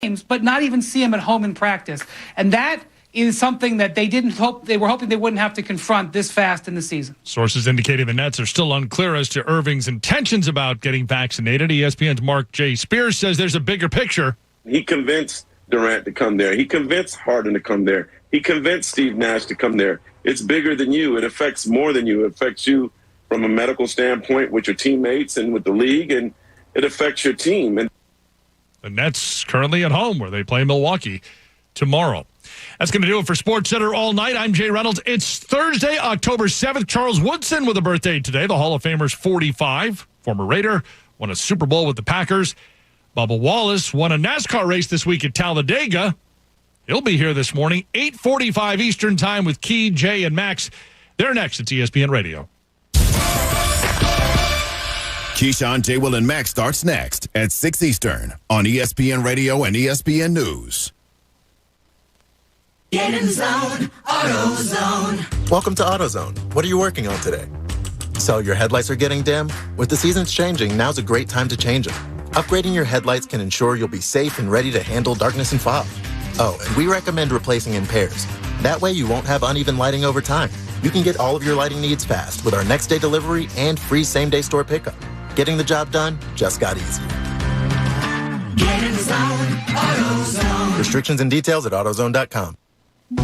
games, but not even see him at home in practice. And that is something that they were hoping they wouldn't have to confront this fast in the season. Sources indicating the Nets are still unclear as to Irving's intentions about getting vaccinated. ESPN's Mark J. Spears says there's a bigger picture. He convinced Durant to come there. He convinced Harden to come there. He convinced Steve Nash to come there. It's bigger than you. It affects more than you. It affects you from a medical standpoint with your teammates and with the league, and it affects your team. And the Nets currently at home where they play Milwaukee tomorrow. That's going to do it for SportsCenter All Night. I'm Jay Reynolds. It's Thursday, October 7th. Charles Woodson with a birthday today. The Hall of Famer's 45. Former Raider. Won a Super Bowl with the Packers. Bubba Wallace won a NASCAR race this week at Talladega. He'll be here this morning, 8:45 Eastern Time with Key, Jay, and Max. They're next. It's ESPN Radio. Keyshawn, J. Will, and Max starts next at 6 Eastern on ESPN Radio and ESPN News. Get in the zone, AutoZone. Welcome to AutoZone. What are you working on today? So your headlights are getting dim? With the seasons changing, now's a great time to change them. Upgrading your headlights can ensure you'll be safe and ready to handle darkness and fog. Oh, and we recommend replacing in pairs. That way you won't have uneven lighting over time. You can get all of your lighting needs fast with our next day delivery and free same-day store pickup. Getting the job done just got easier. Get in the zone, AutoZone. Restrictions and details at AutoZone.com.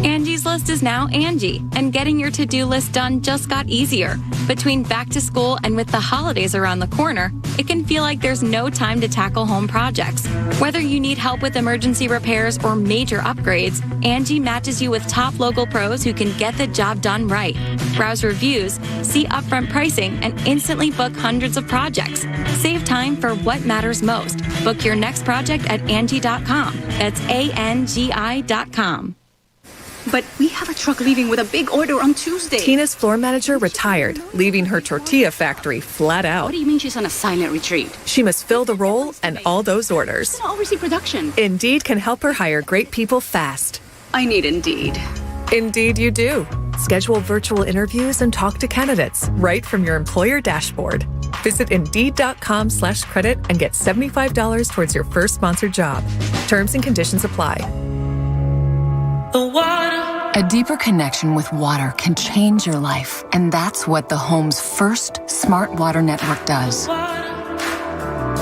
Angie's List is now Angie, and getting your to-do list done just got easier. Between back to school and with the holidays around the corner, it can feel like there's no time to tackle home projects. Whether you need help with emergency repairs or major upgrades, Angie matches you with top local pros who can get the job done right. Browse reviews, see upfront pricing, and instantly book hundreds of projects. Save time for what matters most. Book your next project at Angie.com. That's ANGI.com. But we have a truck leaving with a big order on Tuesday. Tina's floor manager retired, leaving her tortilla factory flat out. What do you mean she's on a silent retreat? She must fill the role and all those orders. She's gonna oversee production. Indeed can help her hire great people fast. I need Indeed. Indeed you do. Schedule virtual interviews and talk to candidates right from your employer dashboard. Visit Indeed.com/credit and get $75 towards your first sponsored job. Terms and conditions apply. A deeper connection with water can change your life, and that's what the home's first smart water network does.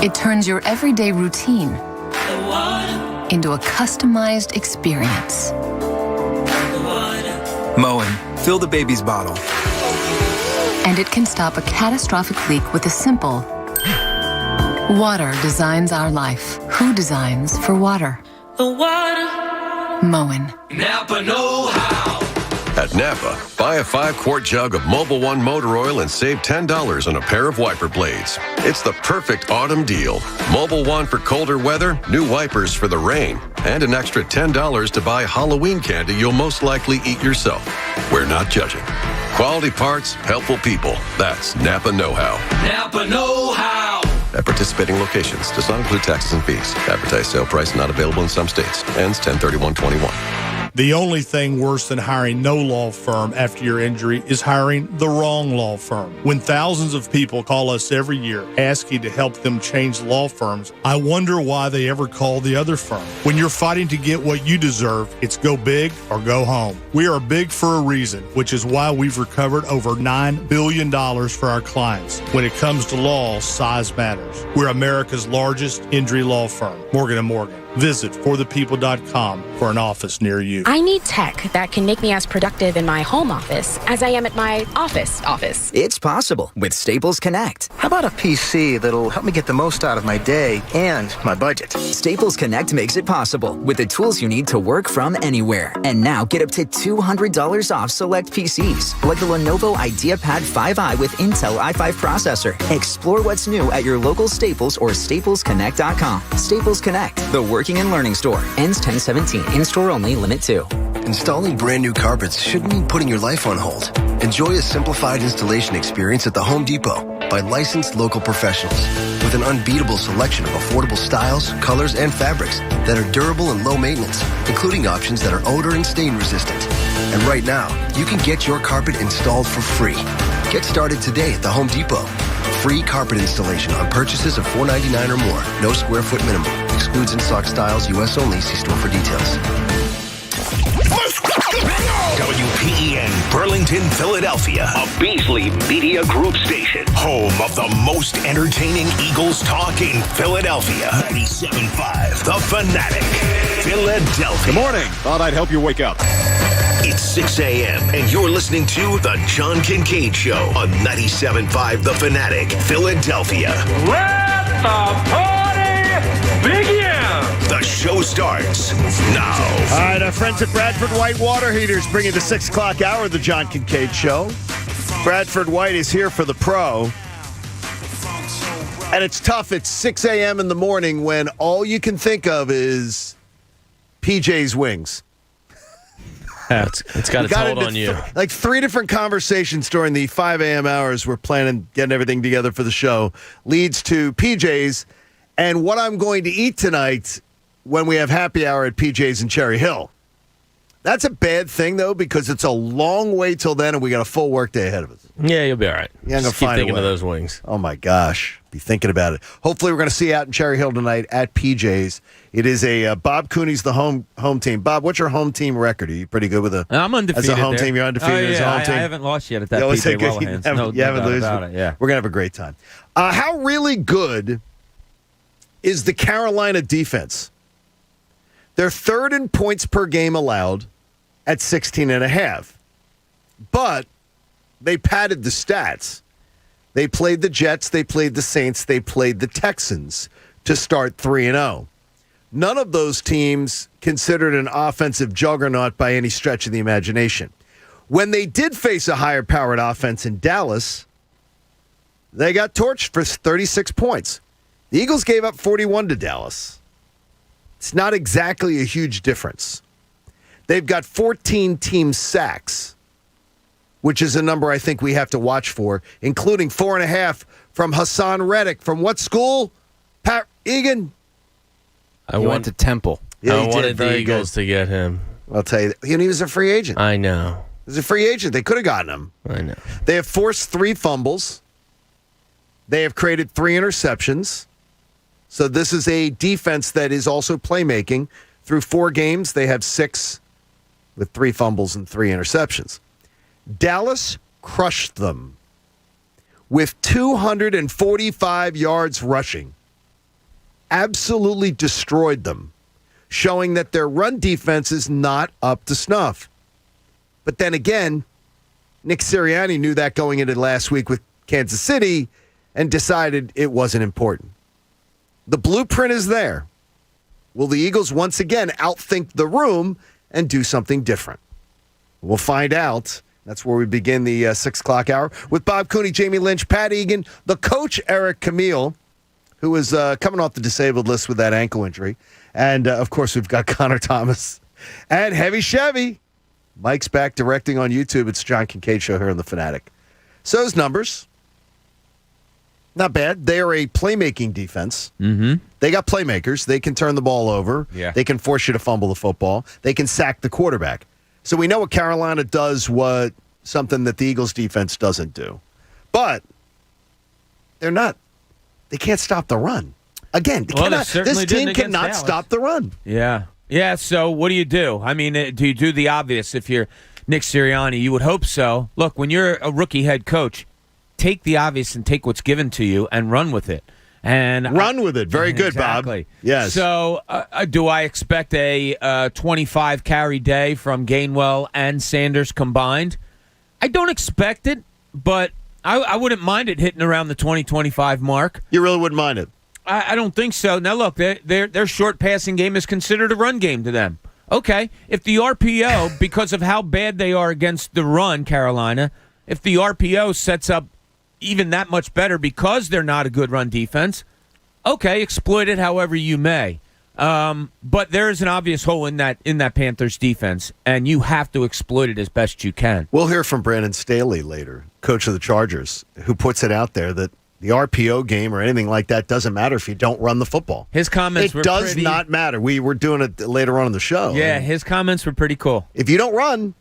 It turns your everyday routine into a customized experience. Moen, fill the baby's bottle. And it can stop a catastrophic leak with a simple water designs our life. Who designs for water? The water. Moen. Napa know-how. At Napa, buy a 5-quart jug of Mobil 1 motor oil and save $10 on a pair of wiper blades. It's the perfect autumn deal. Mobil 1 for colder weather, new wipers for the rain, and an extra $10 to buy Halloween candy you'll most likely eat yourself. We're not judging. Quality parts, helpful people. That's Napa know-how. Napa know-how. At participating locations. Does not include taxes and fees. Advertised sale price not available in some states. Ends 10/31/21. The only thing worse than hiring no law firm after your injury is hiring the wrong law firm. When thousands of people call us every year asking to help them change law firms, I wonder why they ever call the other firm. When you're fighting to get what you deserve, it's go big or go home. We are big for a reason, which is why we've recovered over $9 billion for our clients. When it comes to law, size matters. We're America's largest injury law firm, Morgan & Morgan. Visit forthepeople.com for an office near you. I need tech that can make me as productive in my home office as I am at my office. It's possible with Staples Connect. How about a PC that'll help me get the most out of my day and my budget? Staples Connect makes it possible with the tools you need to work from anywhere. And now get up to $200 off select PCs, like the Lenovo IdeaPad 5i with Intel i5 processor. Explore what's new at your local Staples or staplesconnect.com. Staples Connect, the working and learning store. Ends 10/17. In-store only. Limit 2. Installing brand new carpets shouldn't mean putting your life on hold. Enjoy a simplified installation experience at the Home Depot by licensed local professionals with an unbeatable selection of affordable styles, colors, and fabrics that are durable and low maintenance, including options that are odor and stain resistant. And right now, you can get your carpet installed for free. Get started today at the Home Depot. Free carpet installation on purchases of $4.99 or more. No square foot minimum. Excludes in-stock styles, U.S. only. See store for details. WPEN Burlington, Philadelphia, a Beasley Media Group station, home of the most entertaining Eagles talk in Philadelphia. 97.5 The Fanatic, Philadelphia. Good morning. Thought I'd help you wake up. It's 6 a.m. and you're listening to The John Kincade Show on 97.5 The Fanatic, Philadelphia. Let the party begin! The show starts now. All right, our friends at Bradford White Water Heaters bring you the 6 o'clock hour of the John Kincade Show. Bradford White is here for the pro. And it's tough. It's 6 a.m. in the morning when all you can think of is PJ's wings. It's got its hold on you. Like 3 different conversations during the 5 a.m. hours. We're planning, getting everything together for the show, leads to PJ's and what I'm going to eat tonight when we have happy hour at PJ's in Cherry Hill. That's a bad thing, though, because it's a long way till then, and we got a full work day ahead of us. Yeah, you'll be all right. Yeah, Just keep thinking of those wings. Oh, my gosh. Be thinking about it. Hopefully, we're going to see you out in Cherry Hill tonight at PJ's. It is a Bob Cooney's the home team. Bob, what's your home team record? Are you pretty good with I'm undefeated as a home there. team? You're undefeated as a home team? I haven't lost yet at that PJ Wellahans. You haven't lost. Yeah. We're going to have a great time. How really good is the Carolina defense? They're third in points per game allowed at 16.5. But they padded the stats. They played the Jets, they played the Saints, they played the Texans to start 3-0. None of those teams considered an offensive juggernaut by any stretch of the imagination. When they did face a higher-powered offense in Dallas, they got torched for 36 points. The Eagles gave up 41 to Dallas. It's not exactly a huge difference. They've got 14 team sacks, which is a number I think we have to watch for, including 4.5 from Hassan Reddick. From what school? Pat Egan? I went to Temple. Yeah, I wanted the Eagles to get him. I'll tell you, he was a free agent. I know. He was a free agent. They could have gotten him. I know. They have forced 3 fumbles. They have created 3 interceptions. So this is a defense that is also playmaking. Through 4 games, they have 6 with 3 fumbles and 3 interceptions. Dallas crushed them with 245 yards rushing. Absolutely destroyed them, showing that their run defense is not up to snuff. But then again, Nick Sirianni knew that going into last week with Kansas City and decided it wasn't important. The blueprint is there. Will the Eagles once again outthink the room and do something different? We'll find out. That's where we begin the 6 o'clock hour with Bob Cooney, Jamie Lynch, Pat Egan, the coach, Eric Camille, who is coming off the disabled list with that ankle injury. And, of course, we've got Connor Thomas and Heavy Chevy. Mike's back directing on YouTube. It's John Kincade Show here on The Fanatic. So those numbers, not bad. They are a playmaking defense. Mm-hmm. They got playmakers. They can turn the ball over. Yeah. They can force you to fumble the football. They can sack the quarterback. So we know what Carolina does, what something that the Eagles defense doesn't do. But they can't stop the run. Again, this team cannot stop the run. Yeah. Yeah, so what do? I mean, do you do the obvious if you're Nick Sirianni? You would hope so. Look, when you're a rookie head coach, take the obvious and take what's given to you and run with it. And run with it. Very good, exactly. Bob. Yes. So do I expect a 25 carry day from Gainwell and Sanders combined? I don't expect it, but I wouldn't mind it hitting around the 20-25 mark. You really wouldn't mind it? I don't think so. Now, look, their short passing game is considered a run game to them. Okay, if the RPO, because of how bad they are against the run, Carolina, if the RPO sets up even that much better because they're not a good run defense, okay, exploit it however you may. But there is an obvious hole in that Panthers defense, and you have to exploit it as best you can. We'll hear from Brandon Staley later, coach of the Chargers, who puts it out there that the RPO game or anything like that doesn't matter if you don't run the football. His comments It does not matter. We were doing it later on in the show. Yeah, his comments were pretty cool. If you don't run,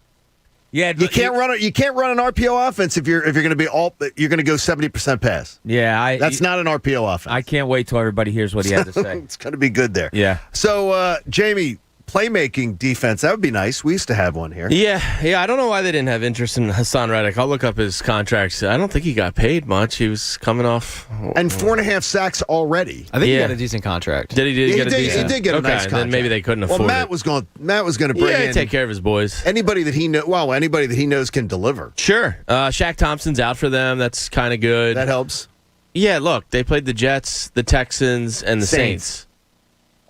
Yeah, you can't run an RPO offense if you're going to go 70% pass. Yeah, that's not an RPO offense. I can't wait till everybody hears what he had to say. It's going to be good there. Yeah. So, Jamie, playmaking defense, that would be nice. We used to have one here. Yeah. I don't know why they didn't have interest in Hassan Reddick. I'll look up his contracts. I don't think he got paid much. He was coming off. And 4.5 sacks already. I think he got a decent contract. Did he? He did get a nice contract. Then maybe they couldn't afford Matt it. was going to bring in. take care of his boys. Anybody that he knows can deliver. Sure. Shaq Thompson's out for them. That's kind of good. That helps. Yeah, look, they played the Jets, the Texans, and the Saints.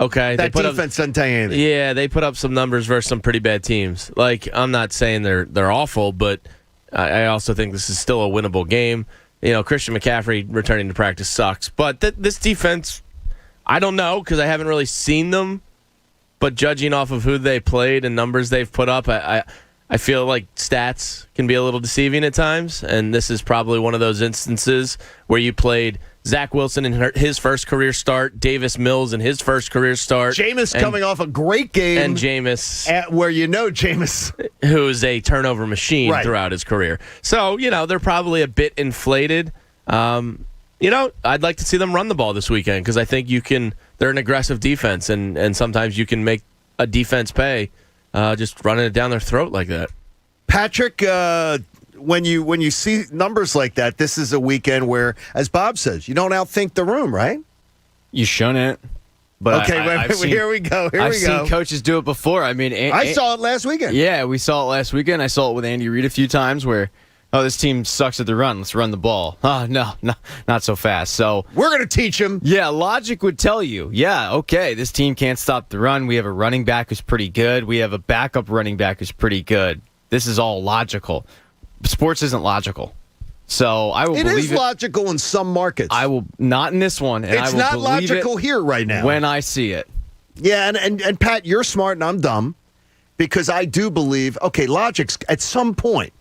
Okay, that defense doesn't tell you anything. Yeah, they put up some numbers versus some pretty bad teams. Like, I'm not saying they're awful, but I also think this is still a winnable game. Christian McCaffrey returning to practice sucks. But this defense, I don't know because I haven't really seen them. But judging off of who they played and numbers they've put up, I feel like stats can be a little deceiving at times. And this is probably one of those instances where you played Zach Wilson in his first career start, Davis Mills in his first career start. Jameis coming off a great game. And Jameis. Where Jameis. Who's a turnover machine throughout his career. So, they're probably a bit inflated. I'd like to see them run the ball this weekend because I think they're an aggressive defense, and sometimes you can make a defense pay just running it down their throat like that. Patrick, when you see numbers like that, this is a weekend where, as Bob says, you don't outthink the room, right? You shouldn't. But here we go. I've seen coaches do it before. I mean, I saw it last weekend. Yeah, we saw it last weekend. I saw it with Andy Reid a few times where, this team sucks at the run. Let's run the ball. Oh, no, not so fast. So we're going to teach them. Yeah, logic would tell you, okay, this team can't stop the run. We have a running back who's pretty good. We have a backup running back who's pretty good. This is all logical. Sports isn't logical. So I will believe it. It is logical in some markets. I will not in this one. And it's not logical here right now. When I see it. Yeah, and Pat, you're smart and I'm dumb because I do believe, logic's at some point,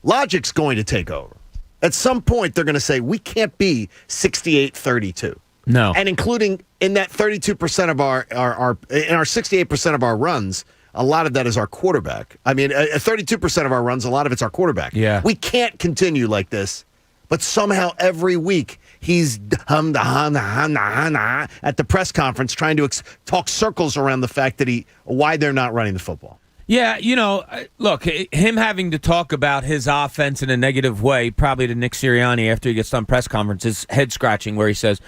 logic's going to take over. At some point, they're going to say, we can't be 68-32. No. And including in that 32% of our 68% of our runs, a lot of that is our quarterback. I mean, 32% of our runs, a lot of it's our quarterback. Yeah. We can't continue like this, but somehow every week he's at the press conference trying to talk circles around the fact that why they're not running the football. Yeah, look, him having to talk about his offense in a negative way, probably to Nick Sirianni after he gets done press conference, is head-scratching where he says,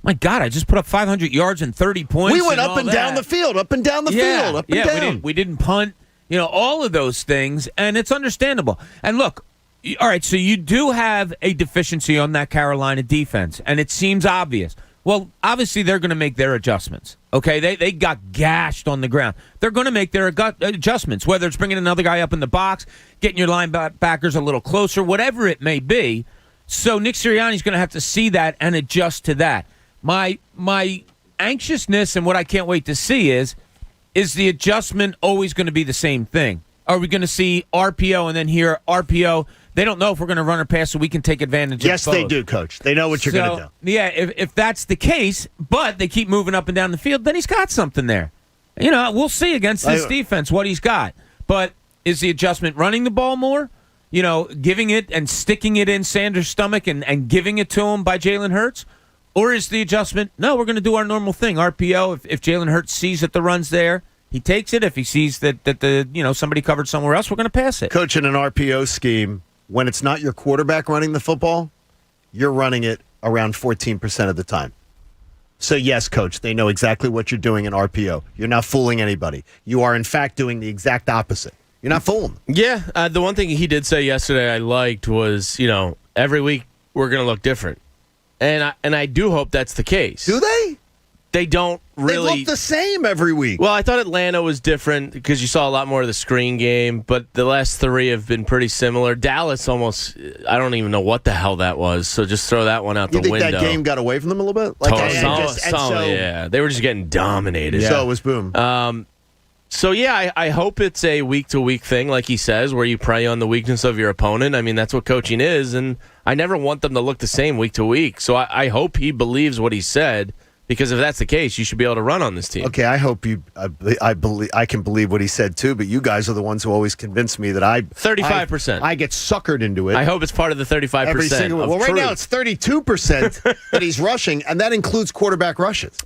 my God, I just put up 500 yards and 30 points. We went up and down the field, up and down. We didn't punt, all of those things, and it's understandable. And look, all right, so you do have a deficiency on that Carolina defense, and it seems obvious. Well, obviously they're going to make their adjustments, okay? They got gashed on the ground. They're going to make their adjustments, whether it's bringing another guy up in the box, getting your linebackers a little closer, whatever it may be. So Nick Sirianni's going to have to see that and adjust to that. My anxiousness and what I can't wait to see is the adjustment always going to be the same thing? Are we going to see RPO and then hear RPO? They don't know if we're going to run or pass, so we can take advantage of both. Yes, they do, Coach. They know what you're going to do. Yeah, if that's the case, but they keep moving up and down the field, then he's got something there. We'll see against this defense what he's got. But is the adjustment running the ball more? Giving it and sticking it in Sanders' stomach and giving it to him by Jalen Hurts? Or is the adjustment, no, we're going to do our normal thing, RPO. If Jalen Hurts sees that the run's there, he takes it. If he sees that the somebody covered somewhere else, we're going to pass it. Coach, in an RPO scheme, when it's not your quarterback running the football, you're running it around 14% of the time. So, yes, Coach, they know exactly what you're doing in RPO. You're not fooling anybody. You are, in fact, doing the exact opposite. You're not fooling them. Yeah, the one thing he did say yesterday I liked was, every week we're going to look different. And I do hope that's the case. Do they? They don't really. They look the same every week. Well, I thought Atlanta was different because you saw a lot more of the screen game, but the last three have been pretty similar. Dallas almost, I don't even know what the hell that was, so just throw that one out the window. You think that game got away from them a little bit? Yeah, they were just getting dominated. Yeah. So it was boom. So, yeah, I hope it's a week-to-week thing, like he says, where you prey on the weakness of your opponent. I mean, that's what coaching is, and I never want them to look the same week to week. So I hope he believes what he said, Because if that's the case, you should be able to run on this team. Okay, I hope you. I can believe what he said too, but you guys are the ones who always convince me that 35%. I get suckered into it. I hope it's part of the 35%. Every single one. Well, right now it's 32% that he's rushing, and that includes quarterback rushes.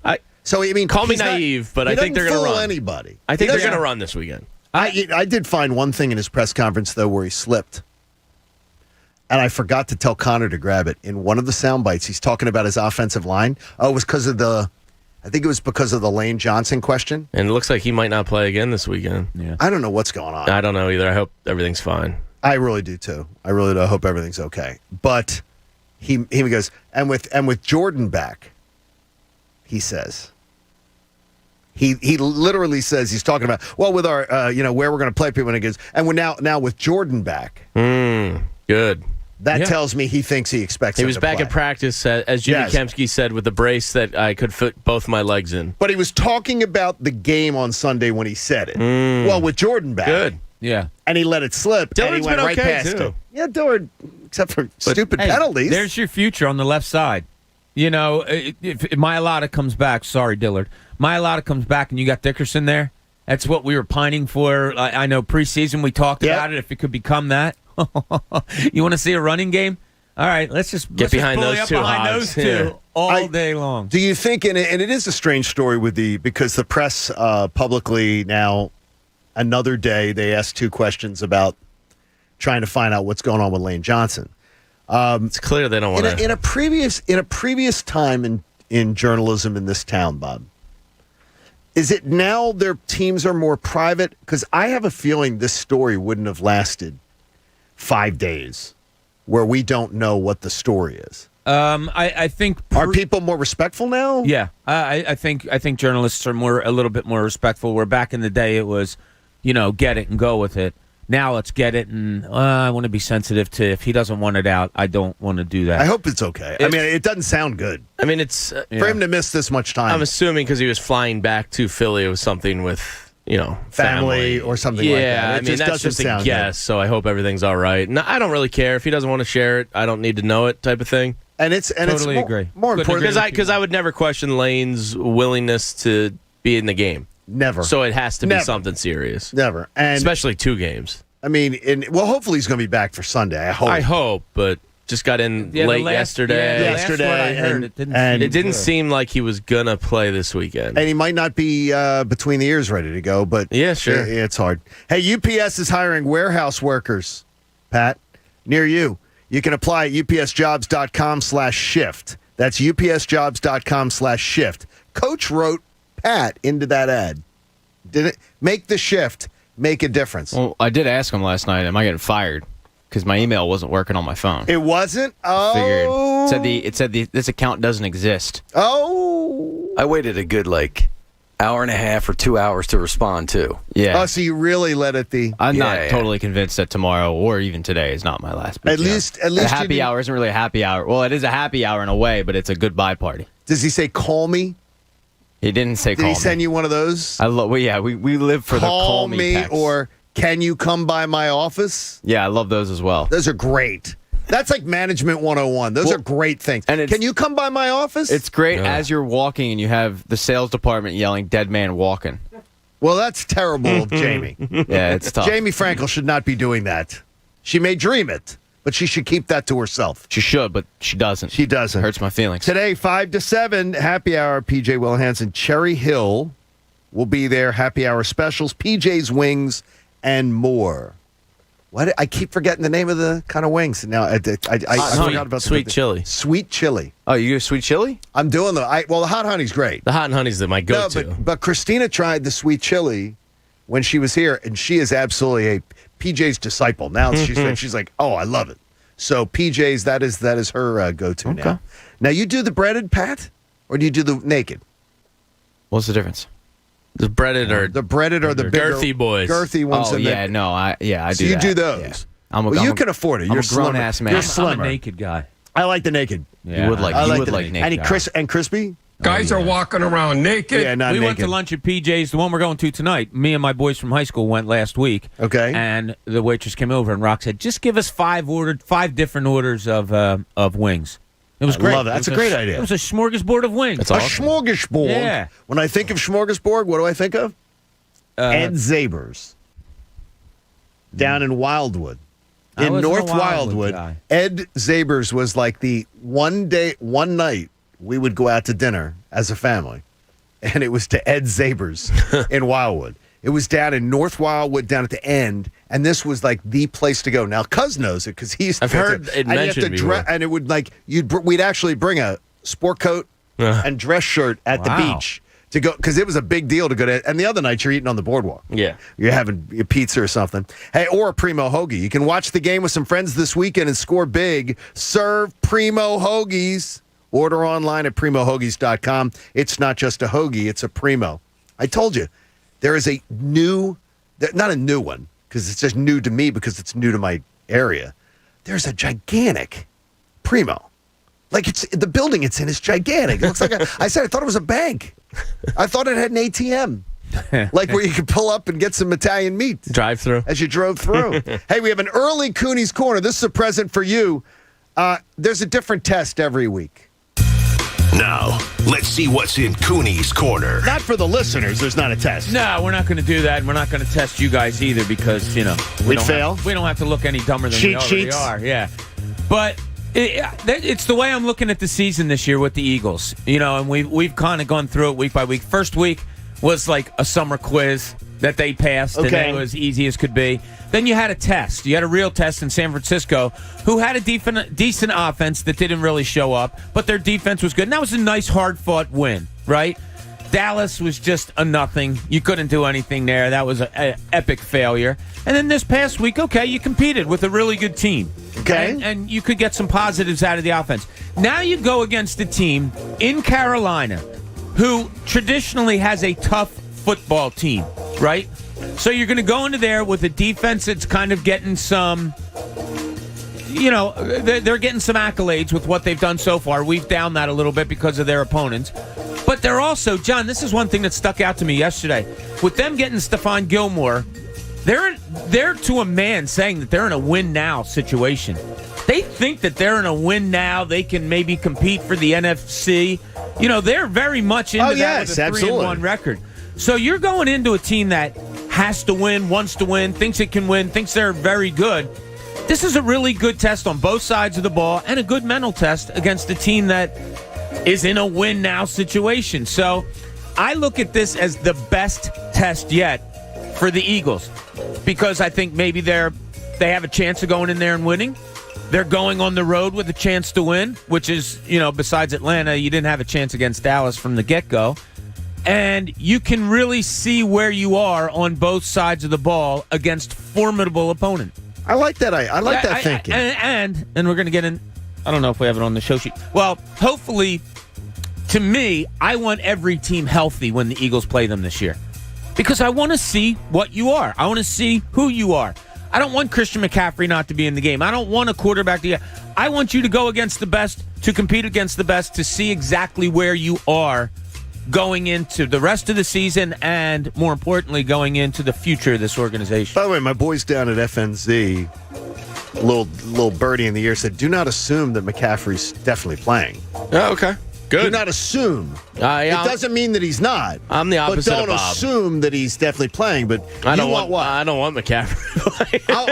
So I mean, call me naive, but I think they're going to run. Anybody? I think they're going to run this weekend. I did find one thing in his press conference though where he slipped. And I forgot to tell Connor to grab it. In one of the sound bites, he's talking about his offensive line. Oh, it was because of I think it was because of the Lane Johnson question. And it looks like he might not play again this weekend. Yeah. I don't know what's going on. I don't know either. I hope everything's fine. I really do too. I really do. I hope everything's okay. But he goes, and with Jordan back, he says. He literally says he's talking about with our where we're going to play people, and he goes, and we're now with Jordan back. Good. That tells me he thinks he expects. He him was to back play. at practice, as Jimmy Kempski said, with the brace that I could fit both my legs in. But he was talking about the game on Sunday when he said it. Well, with Jordan back, good, yeah, and he let it slip, and he went right past too. it. Yeah, Dillard, except for stupid penalties. There's your future on the left side. You know, if Mailata comes back, sorry, Dillard, Mailata comes back, and you got Dickerson there. That's what we were pining for. I know preseason we talked about it. If it could become that. You want to see a running game? All right, let's just get behind bully those up two behind hogs. those two all day long. Do you think? And it is a strange story because the press publicly now, another day they asked two questions about trying to find out what's going on with Lane Johnson. It's clear they don't want to. In a previous time in journalism in this town, Bob. Is it now their teams are more private? Because I have a feeling this story wouldn't have lasted 5 days where we don't know what the story is. I think are people more respectful now? Yeah, I think journalists are a little bit more respectful. Where back in the day it was, get it and go with it. Now let's get it, and I want to be sensitive to if he doesn't want it out, I don't want to do that. I hope it's okay. I mean, it doesn't sound good. I mean, it's for him to miss this much time. I'm assuming because he was flying back to Philly, it was something with family or something like that. Yeah, I mean, that's just a guess, so I hope everything's all right. No, I don't really care. If he doesn't want to share it, I don't need to know it type of thing. And it's totally agree. More important because I would never question Lane's willingness to be in the game. Never. So it has to be something serious. Never. And especially 2 games. I mean, hopefully he's going to be back for Sunday. I hope, but just got in late yesterday. Yesterday, I heard it didn't seem like he was gonna play this weekend. And he might not be between the ears ready to go. But yeah, sure, it's hard. Hey, UPS is hiring warehouse workers, Pat, near you. You can apply at upsjobs.com/shift. That's upsjobs.com/shift. Coach wrote Pat into that ad. Did it make the shift? Make a difference. Well, I did ask him last night, am I getting fired? Because my email wasn't working on my phone. It wasn't? Oh. It said this account doesn't exist. Oh. I waited a good hour and a half or 2 hours to respond too. Yeah. Oh, so you really let it be. I'm not totally convinced that tomorrow or even today is not my last PTO. At least a happy hour isn't really a happy hour. Well, it is a happy hour in a way, but it's a goodbye party. Does he say call me? He didn't say call me. Did he send you one of those? We live for the call me text. Or can you come by my office? Yeah, I love those as well. Those are great. That's like Management 101. Those are great things. And can you come by my office? It's great as you're walking and you have the sales department yelling, dead man walking. Well, that's terrible of Jamie. Yeah, it's tough. Jamie Frankel should not be doing that. She may dream it, but she should keep that to herself. She should, but she doesn't. She doesn't. Hurts my feelings. Today, 5 to 7, happy hour, PJ Wilhanson. Cherry Hill will be there. Happy hour specials, PJ's Wings, and more. I keep forgetting the name of the kind of wings. Now I forgot about sweet chili. Sweet chili. Oh, you do sweet chili? I'm doing the hot honey's great. The hot honey's my go-to. But Christina tried the sweet chili when she was here, and she is absolutely a PJ's disciple. Now she's like, oh, I love it. So PJ's that is her go-to now. Now you do the breaded, Pat, or do you do the naked? What's the difference? The breaded or the bigger, girthy boys, girthy ones. Oh yeah, I do. So you that. do those. Yeah. You can afford it. You're a grown ass man. I'm a naked guy. I like the naked. Yeah, you would like naked. And crispy. Guys are walking around naked. Yeah, not we naked. went to lunch at PJ's, the one we're going to tonight. Me and my boys from high school went last week. Okay. And the waitress came over and Rock said, "Just give us 5 different orders of wings." It was I great. love it. That's a great idea. It was a smorgasbord of wings. That's awesome. A smorgasbord. Yeah. When I think of smorgasbord, what do I think of? Ed Zabers. Down in Wildwood. I In wasn't a North Wildwood Wildwood, guy. Ed Zabers was like the one night we would go out to dinner as a family, and it was to Ed Zabers in Wildwood. It was down in North Wildwood, down at the end, and this was like the place to go. Now, Cuz knows it because he's. I've heard it mentioned before. And it would like we'd actually bring a sport coat and dress shirt at the beach to go because it was a big deal to go to. And the other night you're eating on the boardwalk. Yeah, you're having a pizza or something. Hey, or a Primo Hoagie. You can watch the game with some friends this weekend and score big. Serve Primo Hoagies. Order online at primohoagies.com. It's not just a hoagie; it's a Primo. I told you. There is a new, not a new one, because it's just new to me because it's new to my area. There's a gigantic Primo. Like the building it's in is gigantic. It looks like I thought it was a bank. I thought it had an ATM. Like where you could pull up and get some Italian meat. Drive through. As you drove through. Hey, we have an early Cooney's Corner. This is a present for you. There's a different test every week. Now, let's see what's in Cooney's Corner. Not for the listeners. There's not a test. No, we're not going to do that, and we're not going to test you guys either because, We'd fail. We don't have to look any dumber than we already are. Yeah. But it's the way I'm looking at the season this year with the Eagles. And we've kind of gone through it week by week. First week was like a summer quiz that they passed, and it was easy as could be. Then you had a test. You had a real test in San Francisco, who had a decent offense that didn't really show up, but their defense was good. And that was a nice, hard-fought win, right? Dallas was just a nothing. You couldn't do anything there. That was an epic failure. And then this past week, you competed with a really good team. Okay. And you could get some positives out of the offense. Now you go against a team in Carolina who traditionally has a tough football team, right? So you're going to go into there with a defense that's kind of getting some, they're getting some accolades with what they've done so far. We've downed that a little bit because of their opponents. But they're also, John, this is one thing that stuck out to me yesterday. With them getting Stephon Gilmore, they're to a man saying that they're in a win-now situation. They think that they're in a win-now. They can maybe compete for the NFC. They're very much into that with a 3-1 record. So you're going into a team that has to win, wants to win, thinks it can win, thinks they're very good. This is a really good test on both sides of the ball and a good mental test against a team that is in a win-now situation. So I look at this as the best test yet for the Eagles because I think maybe they have a chance of going in there and winning. They're going on the road with a chance to win, which is, besides Atlanta, you didn't have a chance against Dallas from the get-go. And you can really see where you are on both sides of the ball against formidable opponents. I like that. I like that thinking. And we're going to get in. I don't know if we have it on the show sheet. Well, hopefully, to me, I want every team healthy when the Eagles play them this year. Because I want to see what you are. I want to see who you are. I don't want Christian McCaffrey not to be in the game. I don't want a quarterback to. I want you to go against the best, to compete against the best, to see exactly where you are going into the rest of the season and, more importantly, going into the future of this organization. By the way, my boys down at FNZ, little birdie in the ear, said, do not assume that McCaffrey's definitely playing. Oh, okay. Good. Do not assume. It doesn't mean that he's not. I'm the opposite But of don't Bob. assume that he's definitely playing. But I don't want what? I don't want McCaffrey to play. All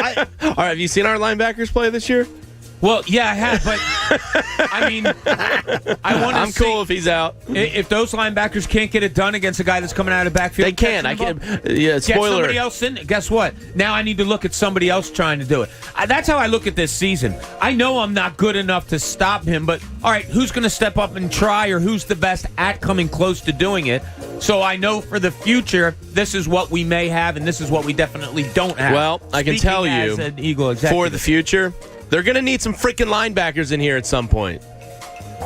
right, have you seen our linebackers play this year? Well, yeah, I have, but I mean, I'm cool if he's out. If those linebackers can't get it done against a guy that's coming out of the backfield, they can. I can. Yeah. Spoiler. Get somebody else in. Guess what? Now I need to look at somebody else trying to do it. That's how I look at this season. I know I'm not good enough to stop him, but all right, who's going to step up and try, or who's the best at coming close to doing it? So I know for the future, this is what we may have, and this is what we definitely don't have. Well, I can tell you, as an Eagle executive, for the future, they're going to need some freaking linebackers in here at some point.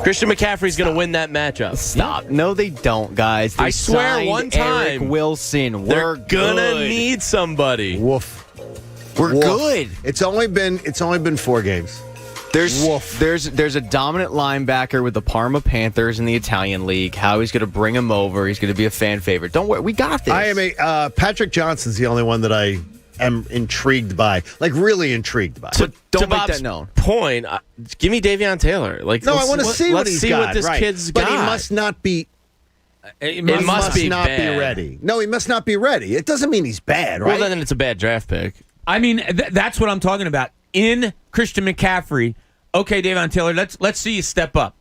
Christian McCaffrey's going to win that matchup. Stop. No, they don't, guys. They I swear signed one time. Eric Wilson. They're We're going to need somebody. Woof. We're Woof. good. It's only been 4 games. There's a dominant linebacker with the Parma Panthers in the Italian League. How he's going to bring him over. He's going to be a fan favorite. Don't worry. We got this. I am Patrick Johnson's the only one that I am intrigued by, like really intrigued by. But don't to make Bob's that known. Point, give me Davion Taylor. Like, No, I want to see what he's got. What this right. kid's but got. he must not be. It must be not bad. be ready. No, he must not be ready. It doesn't mean he's bad, right? Well, then it's a bad draft pick. I mean, that's what I'm talking about. In Christian McCaffrey, okay, Davion Taylor, let's see you step up.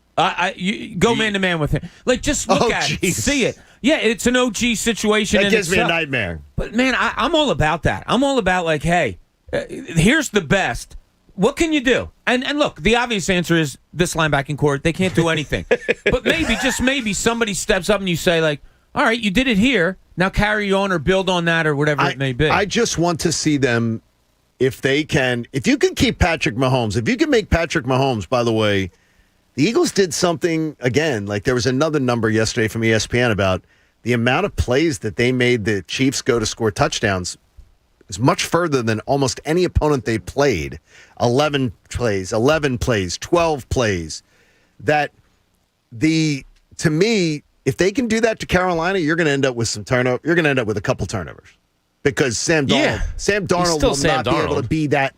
You go man to man with him. Like, just look at it, see it. Yeah, it's an OG situation. That gives me a nightmare. But man, I'm all about that. I'm all about like, hey, here's the best. What can you do? And look, the obvious answer is this linebacking core, they can't do anything. But maybe, just maybe, somebody steps up and you say, like, all right, you did it here. Now carry on or build on that or whatever it may be. I just want to see them, if they can, if you can keep Patrick Mahomes, if you can make Patrick Mahomes, by the way, the Eagles did something, again, like there was another number yesterday from ESPN about the amount of plays that they made the Chiefs go to score touchdowns is much further than almost any opponent they played. 11 plays, 12 plays. That to me, if they can do that to Carolina, you're going to end up with some turnover. You're going to end up with a couple turnovers because Sam Darnold will not be able to be that.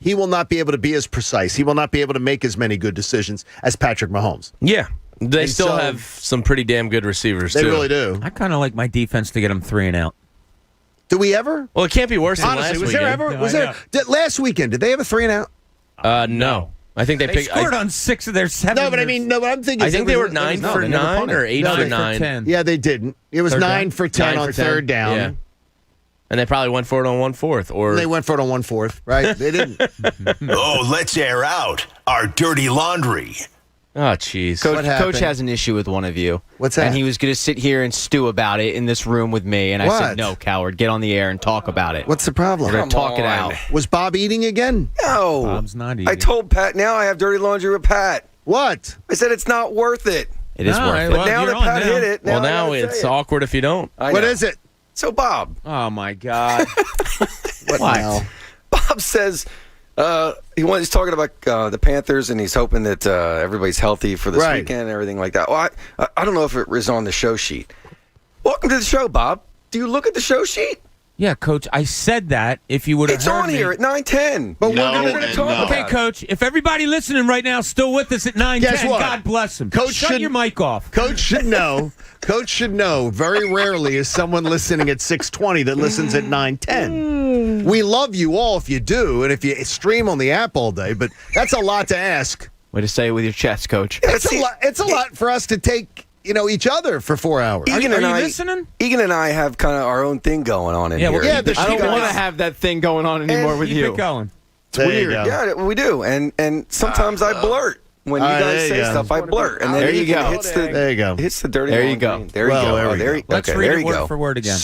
He will not be able to be as precise. He will not be able to make as many good decisions as Patrick Mahomes. Yeah. They still have some pretty damn good receivers, too. They really do. I kind of like my defense to get them 3 and out. Do we ever? Well, it can't be worse than honestly, last was weekend. there ever? Was there last weekend? Did they have a 3 and out? No. I think they scored on 6 of their 7. No, but I mean, I'm thinking. I think they were 9 for 9 or 8 for 9. Yeah, they didn't. It was 9 for 10 on third down. Yeah. And they probably went for it on 1/4. Or they went for it on 1/4, right? They didn't. Oh, let's air out our dirty laundry. Oh, jeez. Coach has an issue with one of you. What's that? And he was going to sit here and stew about it in this room with me. And I said, no, coward, get on the air and talk about it. What's the problem? We're going to talk it out. Was Bob eating again? No. Bob's not eating. I told Pat, now I have dirty laundry with Pat. What? I said it's not worth it. It is worth it. But now that Pat hit it, now it's awkward if you don't. What is it? So, Bob. Oh, my God. What now? Bob says he's talking about the Panthers, and he's hoping that everybody's healthy for this weekend and everything like that. Well, I don't know if it was on the show sheet. Welcome to the show, Bob. Do you look at the show sheet? Yeah, Coach, I said that if you would have It's heard on me. here at 9:10. But we're going to talk about Okay, it. Coach, if everybody listening right now is still with us at 9:10, Guess what? God bless them. Coach Shut your mic off. Coach should know. Coach should know. Very rarely is someone listening at 6:20 that listens at 9:10. We love you all if you do, and if you stream on the app all day. But that's a lot to ask. Way to say it with your chest, Coach. It's a lot for us to take. Each other for 4 hours. Are you listening? Egan and I have kind of our own thing going on in here. I don't want to have that thing going on anymore with you. Keep it going. It's weird. Yeah, we do. And sometimes I blurt. When you guys say stuff, I blurt. And then there you go. There you go. Hits the dirty There you laundry. go. There you go. There we go. Let's read it word for word again.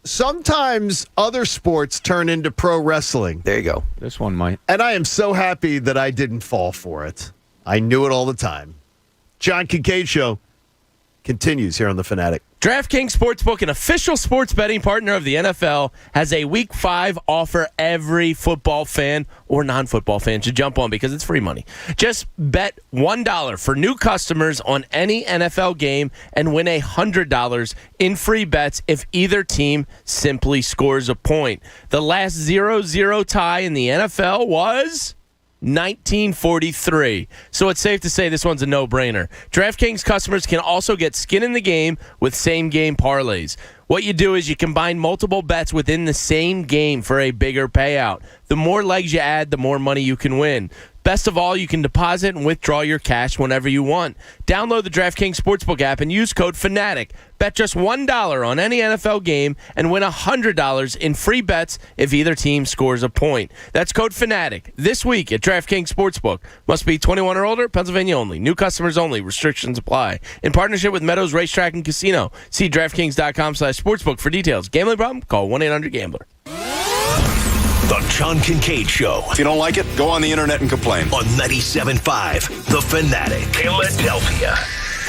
Sometimes other sports turn into pro wrestling. There you go. This one might. And I am so happy that I didn't fall for it. I knew it all the time. John Kincade Show continues here on The Fanatic. DraftKings Sportsbook, an official sports betting partner of the NFL, has a Week 5 offer every football fan or non-football fan should jump on because it's free money. Just bet $1 for new customers on any NFL game and win $100 in free bets if either team simply scores a point. The last 0-0 tie in the NFL was 1943. So it's safe to say this one's a no-brainer. DraftKings customers can also get skin in the game with same-game parlays. What you do is you combine multiple bets within the same game for a bigger payout. The more legs you add, the more money you can win. Best of all, you can deposit and withdraw your cash whenever you want. Download the DraftKings Sportsbook app and use code FANATIC. Bet just $1 on any NFL game and win $100 in free bets if either team scores a point. That's code FANATIC this week at DraftKings Sportsbook. Must be 21 or older, Pennsylvania only. New customers only. Restrictions apply. In partnership with Meadows Racetrack and Casino. See DraftKings.com/sportsbook for details. Gambling problem? Call 1-800-GAMBLER. The John Kincade Show. If you don't like it, go on the internet and complain. On 97.5 The Fanatic, Philadelphia.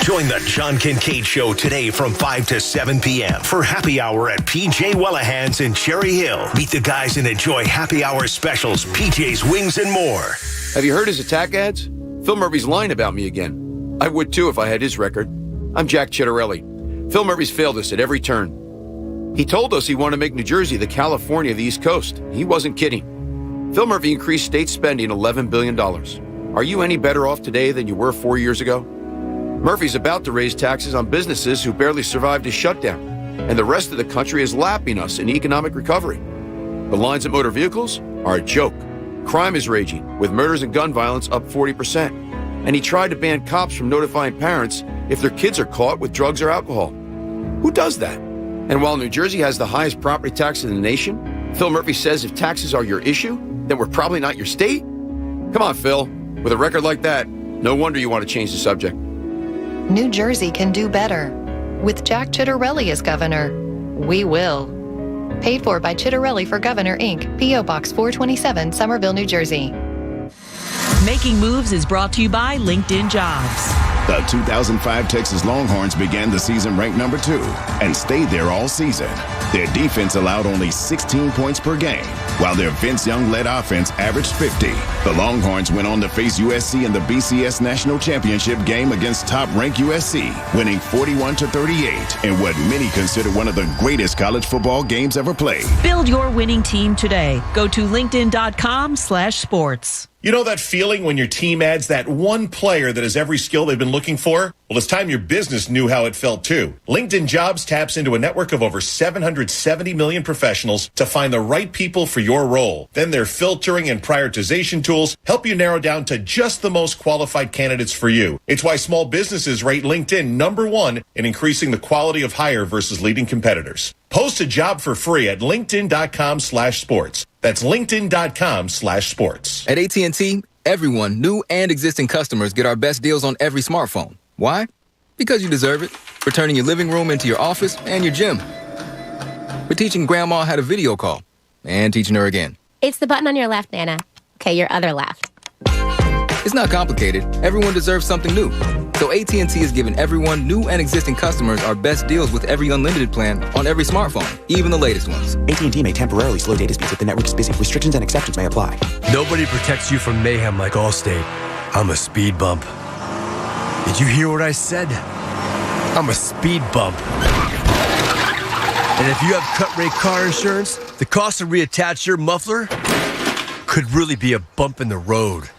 Join the John Kincade Show today from 5 to 7 p.m. for happy hour at PJ Wellahan's in Cherry Hill. Meet the guys and enjoy happy hour specials, PJ's Wings, and more. Have you heard his attack ads? Phil Murphy's lying about me again. I would too if I had his record. I'm Jack Chittarelli. Phil Murphy's failed us at every turn. He told us he wanted to make New Jersey the California of the East Coast. He wasn't kidding. Phil Murphy increased state spending $11 billion. Are you any better off today than you were 4 years ago? Murphy's about to raise taxes on businesses who barely survived a shutdown, and the rest of the country is lapping us in economic recovery. The lines at motor vehicles are a joke. Crime is raging, with murders and gun violence up 40%. And he tried to ban cops from notifying parents if their kids are caught with drugs or alcohol. Who does that? And while New Jersey has the highest property tax in the nation, Phil Murphy says if taxes are your issue, then we're probably not your state? Come on, Phil. With a record like that, no wonder you want to change the subject. New Jersey can do better. With Jack Chitterelli as governor, we will. Paid for by Chitterelli for Governor, Inc., P.O. Box 427, Somerville, New Jersey. Making Moves is brought to you by LinkedIn Jobs. The 2005 Texas Longhorns began the season ranked number 2 and stayed there all season. Their defense allowed only 16 points per game, while their Vince Young-led offense averaged 50. The Longhorns went on to face USC in the BCS National Championship game against top-ranked USC, winning 41-38 in what many consider one of the greatest college football games ever played. Build your winning team today. Go to linkedin.com/sports. You know that feeling when your team adds that one player that has every skill they've been looking for? Well, it's time your business knew how it felt too. LinkedIn Jobs taps into a network of over 770 million professionals to find the right people for your role. Then their filtering and prioritization tools help you narrow down to just the most qualified candidates for you. It's why small businesses rate LinkedIn number 1 in increasing the quality of hire versus leading competitors. Post a job for free at linkedin.com/sports. That's linkedin.com/sports. At AT&T, everyone, new and existing customers, get our best deals on every smartphone. Why? Because you deserve it. For turning your living room into your office and your gym. For teaching grandma how to video call. And teaching her again. It's the button on your left, Nana. Okay, your other left. It's not complicated. Everyone deserves something new. So AT&T is giving everyone, new and existing customers, our best deals with every unlimited plan on every smartphone, even the latest ones. AT&T may temporarily slow data speeds if the network is busy. Restrictions and exceptions may apply. Nobody protects you from mayhem like Allstate. I'm a speed bump. Did you hear what I said? I'm a speed bump. And if you have cut rate car insurance, the cost to reattach your muffler could really be a bump in the road.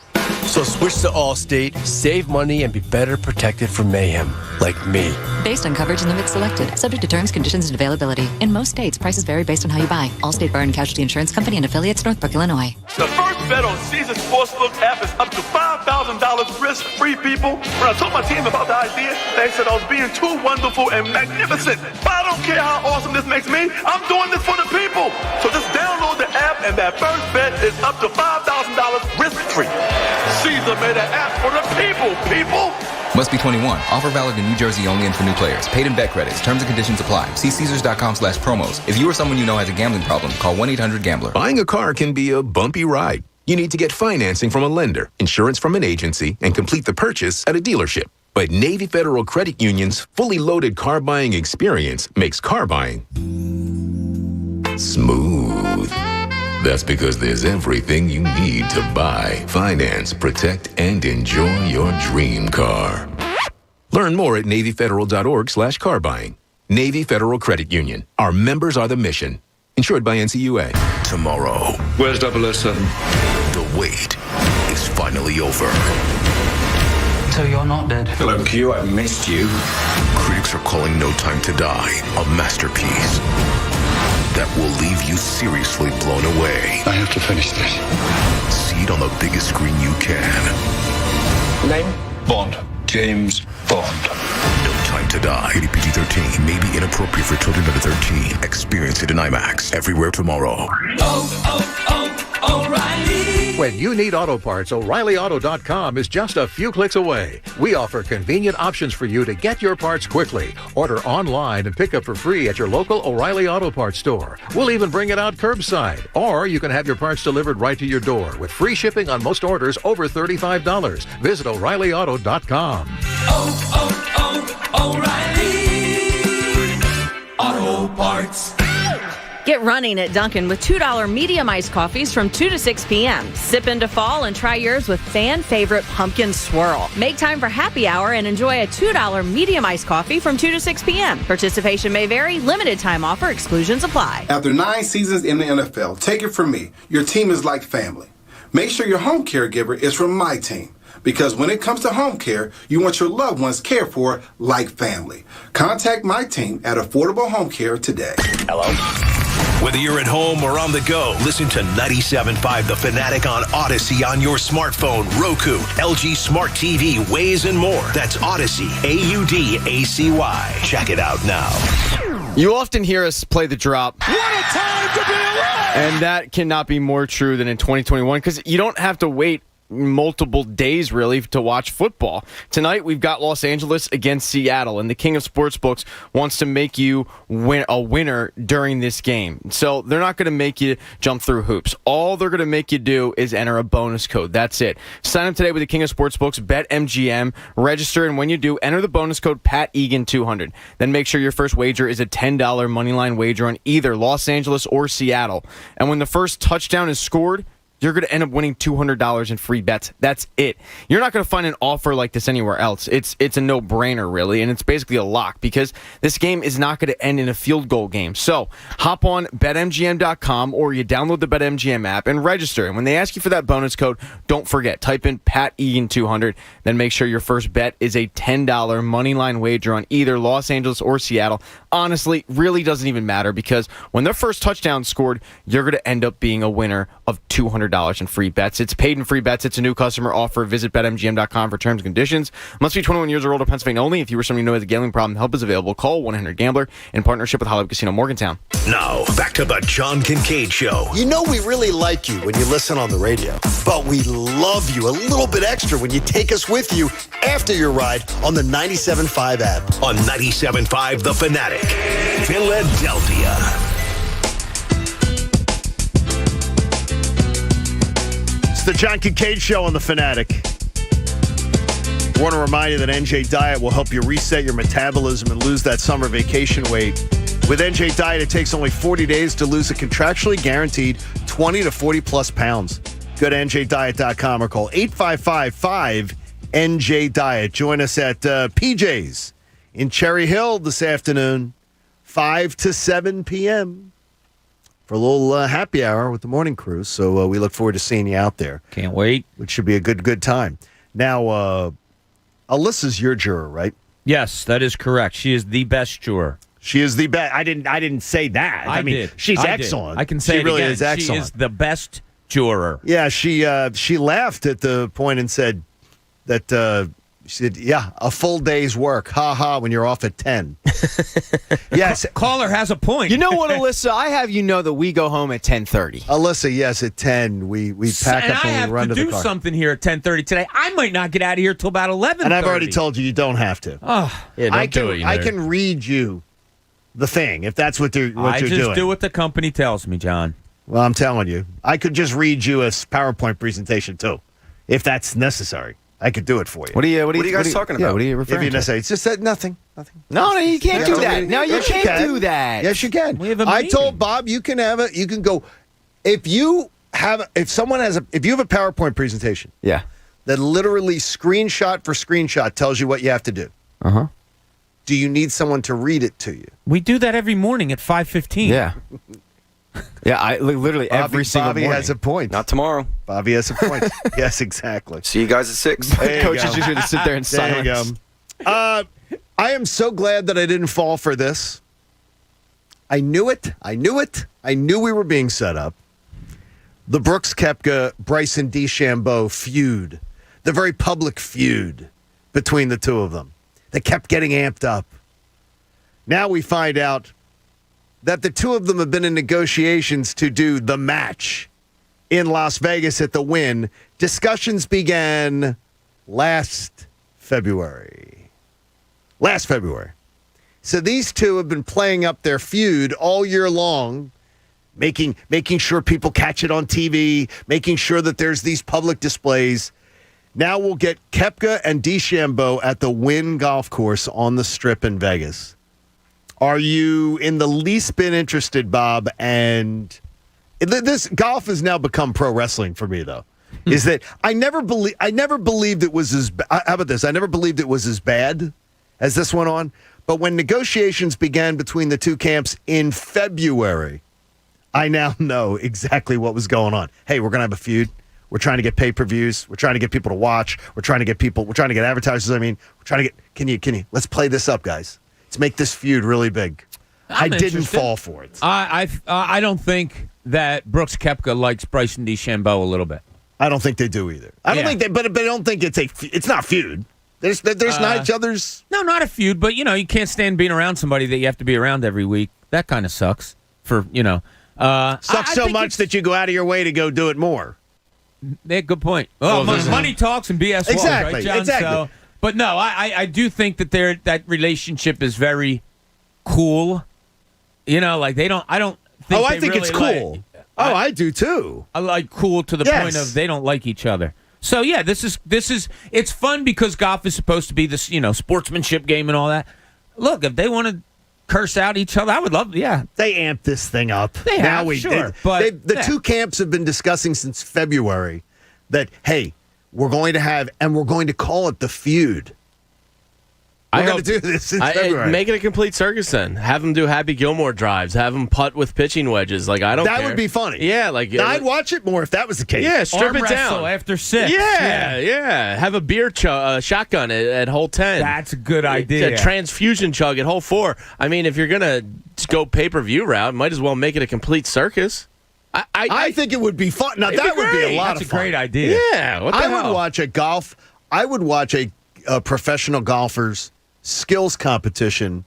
So switch to Allstate, save money, and be better protected from mayhem, like me. Based on coverage and limits selected, subject to terms, conditions, and availability. In most states, prices vary based on how you buy. Allstate Bar and Casualty Insurance Company and affiliates, Northbrook, Illinois. The first bet on Caesars Sportsbook app is up to $5,000 risk-free, people. When I told my team about the idea, they said I was being too wonderful and magnificent. But I don't care how awesome this makes me. I'm doing this for the people. So just download the app, and that first bet is up to $5,000 risk-free. Caesar made an app for the people. Must be 21. Offer valid in New Jersey only and for new players. Paid in bet credits. Terms and conditions apply. See Caesars.com/promos. If you or someone you know has a gambling problem, call 1-800-GAMBLER. Buying a car can be a bumpy ride. You need to get financing from a lender, insurance from an agency, and complete the purchase at a dealership. But Navy Federal Credit Union's fully loaded car buying experience makes car buying smooth. That's because there's everything you need to buy, finance, protect, and enjoy your dream car. Learn more at NavyFederal.org/car buying. Navy Federal Credit Union. Our members are the mission. Insured by NCUA. Tomorrow. Where's 007? The wait is finally over. So you're not dead. Hello, Q. I missed you. Critics are calling No Time to Die a masterpiece that will leave you seriously blown away. I have to finish this. See it on the biggest screen you can. Name? Bond. James Bond. No Time to Die. Rated PG-13. May be inappropriate for children under 13. Experience it in IMAX. Everywhere tomorrow. O'Reilly. When you need auto parts, O'ReillyAuto.com is just a few clicks away. We offer convenient options for you to get your parts quickly. Order online and pick up for free at your local O'Reilly Auto Parts store. We'll even bring it out curbside. Or you can have your parts delivered right to your door with free shipping on most orders over $35. Visit O'ReillyAuto.com. O'Reilly Auto Parts. Get running at Dunkin' with $2 medium iced coffees from 2 to 6 p.m. Sip into fall and try yours with fan favorite pumpkin swirl. Make time for happy hour and enjoy a $2 medium iced coffee from 2 to 6 p.m. Participation may vary. Limited time offer. Exclusions apply. After 9 seasons in the NFL, take it from me, your team is like family. Make sure your home caregiver is from my team. Because when it comes to home care, you want your loved ones cared for like family. Contact my team at Affordable Home Care today. Hello? Whether you're at home or on the go, listen to 97.5 The Fanatic on Odyssey on your smartphone, Roku, LG Smart TV, Waze, and more. That's Odyssey, AUDACY. Check it out now. You often hear us play the drop. What a time to be alive! And that cannot be more true than in 2021 because you don't have to wait multiple days really to watch football. Tonight we've got Los Angeles against Seattle, and the king of sportsbooks wants to make you win a winner during this game. So they're not going to make you jump through hoops. All they're going to make you do is enter a bonus code. That's it. Sign up today with the king of sportsbooks, BetMGM, register, and when you do, enter the bonus code PatEgan200. Then make sure your first wager is a $10 moneyline wager on either Los Angeles or Seattle. And when the first touchdown is scored, you're going to end up winning $200 in free bets. That's it. You're not going to find an offer like this anywhere else. It's a no-brainer, really, and it's basically a lock because this game is not going to end in a field goal game. So hop on BetMGM.com or you download the BetMGM app and register. And when they ask you for that bonus code, don't forget, type in PatEgan200, then make sure your first bet is a $10 moneyline wager on either Los Angeles or Seattle. Honestly, really doesn't even matter because when their first touchdown scored, you're going to end up being a winner of $200 in free bets. It's paid in free bets. It's a new customer offer. Visit BetMGM.com for terms and conditions. Must be 21 years or older, Pennsylvania only. If you or somebody you know has a gambling problem, help is available. Call 1-800-GAMBLER in partnership with Hollywood Casino Morgantown. Now, back to the John Kincade Show. You know we really like you when you listen on the radio, but we love you a little bit extra when you take us with you after your ride on the 97.5 app. On 97.5 The Fanatic, Philadelphia. The John Kincade Show on The Fanatic. I want to remind you that NJ Diet will help you reset your metabolism and lose that summer vacation weight. With NJ Diet, it takes only 40 days to lose a contractually guaranteed 20 to 40 plus pounds. Go to NJDiet.com or call 855-5NJ-DIET. Join us at PJ's in Cherry Hill this afternoon, 5 to 7 p.m. for a little happy hour with the morning crew. So we look forward to seeing you out there. Can't wait. Which should be a good time. Now, Alyssa's your juror, right? Yes, that is correct. She is the best juror. She is the best. I didn't say that. I mean, did. she's I excellent. Did. I can say she it really again. is excellent. She is the best juror. Yeah, she laughed at the point and said that she said, "Yeah, a full day's work. Ha ha. When you're off at 10." Yes, caller has a point. You know what, Alyssa? I have you know that we go home at 10:30. Alyssa, yes, at 10 we pack up and we run to the car. I have to do something here at 10:30 today. I might not get out of here till about 11:30. And I've already told you don't have to. Oh, yeah, don't do it. I can read you the thing if that's what you're doing. I just do what the company tells me, John. Well, I'm telling you, I could just read you a PowerPoint presentation too, if that's necessary. I could do it for you. What are you guys talking about? Yeah, what are you referring to? It's just that nothing. No, you can't do that. No, you can't do that. Yes, you can. We have a I meeting. told Bob you can go if you have a PowerPoint presentation. Yeah. That literally screenshot for screenshot tells you what you have to do. Uh-huh. Do you need someone to read it to you? We do that every morning at 5:15. Yeah. Yeah, I literally every single Bobby morning. has a point. Not tomorrow. Bobby has a point. Yes, exactly. See you guys at 6. Coach is just going to sit there in silence. There you go. I am so glad that I didn't fall for this. I knew it. I knew we were being set up. The Brooks Koepka, Bryson DeChambeau feud. The very public feud between the two of them that kept getting amped up. Now we find out that the two of them have been in negotiations to do the match in Las Vegas at the Wynn. Discussions began last February. So these two have been playing up their feud all year long, making sure people catch it on TV, making sure that there's these public displays. Now we'll get Koepka and DeChambeau at the Wynn Golf Course on the Strip in Vegas. Are you in the least bit interested, Bob? And this golf has now become pro wrestling for me, though. Is that I never believed it was as. How about this? I never believed it was as bad as this went on. But when negotiations began between the two camps in February, I now know exactly what was going on. Hey, we're going to have a feud. We're trying to get pay-per-views. We're trying to get people to watch. We're trying to get advertisers. We're trying to get, can you, let's play this up, guys. Let's make this feud really big. I didn't fall for it. I don't think that Brooks Koepka likes Bryson DeChambeau a little bit. I don't think they do either. I don't think they, but I don't think it's not feud. There's not each other's. No, not a feud, but you can't stand being around somebody that you have to be around every week. That kind of sucks. Sucks so much that you go out of your way to go do it more. Yeah, good point. Well, money talks and BS walks, right, John? Exactly. So, but no, I do think that that relationship is very cool. I don't think. I think really it's cool. I do too. I like cool to the point of they don't like each other. So yeah, this is it's fun because golf is supposed to be this sportsmanship game and all that. Look, if they want to curse out each other, I would love. Yeah, they amp this thing up. They have, the two camps have been discussing since February that we're going to call it the feud. We're going to do this in February. Make it a complete circus then. Have them do Happy Gilmore drives. Have them putt with pitching wedges. I don't care. That would be funny. Yeah, I'd watch it more if that was the case. Yeah, strip Arm it down after 6. Yeah. Have a beer shotgun at hole 10. That's a good idea. A transfusion chug at hole 4. I mean, if you're gonna go pay-per-view route, might as well make it a complete circus. I think it would be fun. Now that would be a lot of fun. That's a great idea. Yeah, I would watch a professional golfer's skills competition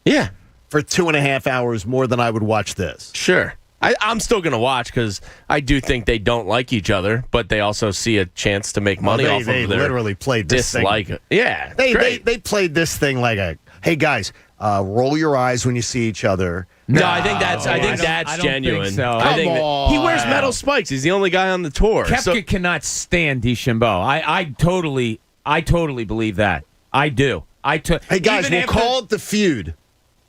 for 2.5 hours more than I would watch this. Sure. I'm still going to watch because I do think they don't like each other, but they also see a chance to make money off of their literally played this dislike. Thing. Yeah, they played this thing like hey guys, roll your eyes when you see each other. No, I think that's genuine. Think so. I think he wears metal spikes. He's the only guy on the tour. Koepka cannot stand DeChambeau. I totally believe that. I do. Hey guys, we'll call it the feud.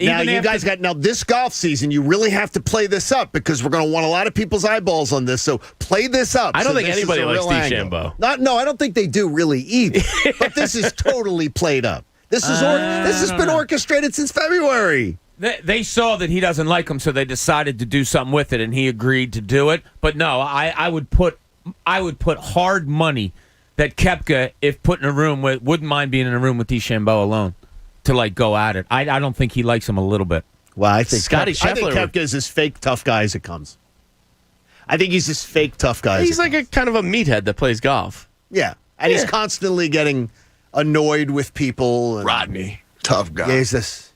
Now this golf season, you really have to play this up because we're going to want a lot of people's eyeballs on this. So play this up. I don't think anybody likes DeChambeau. No, I don't think they do really either. But this is totally played up. This has been orchestrated since February. They saw that he doesn't like him, so they decided to do something with it, and he agreed to do it. But no, I would put hard money that Koepka, if put in a room with, wouldn't mind being in a room with DeChambeau alone to go at it. I don't think he likes him a little bit. Well, I think Scheffler Koepka is as fake tough guy as it comes. I think he's as fake tough guy. He's like a kind of a meathead that plays golf. Yeah, and he's constantly getting annoyed with people. Rodney, tough guy. Yeah, it's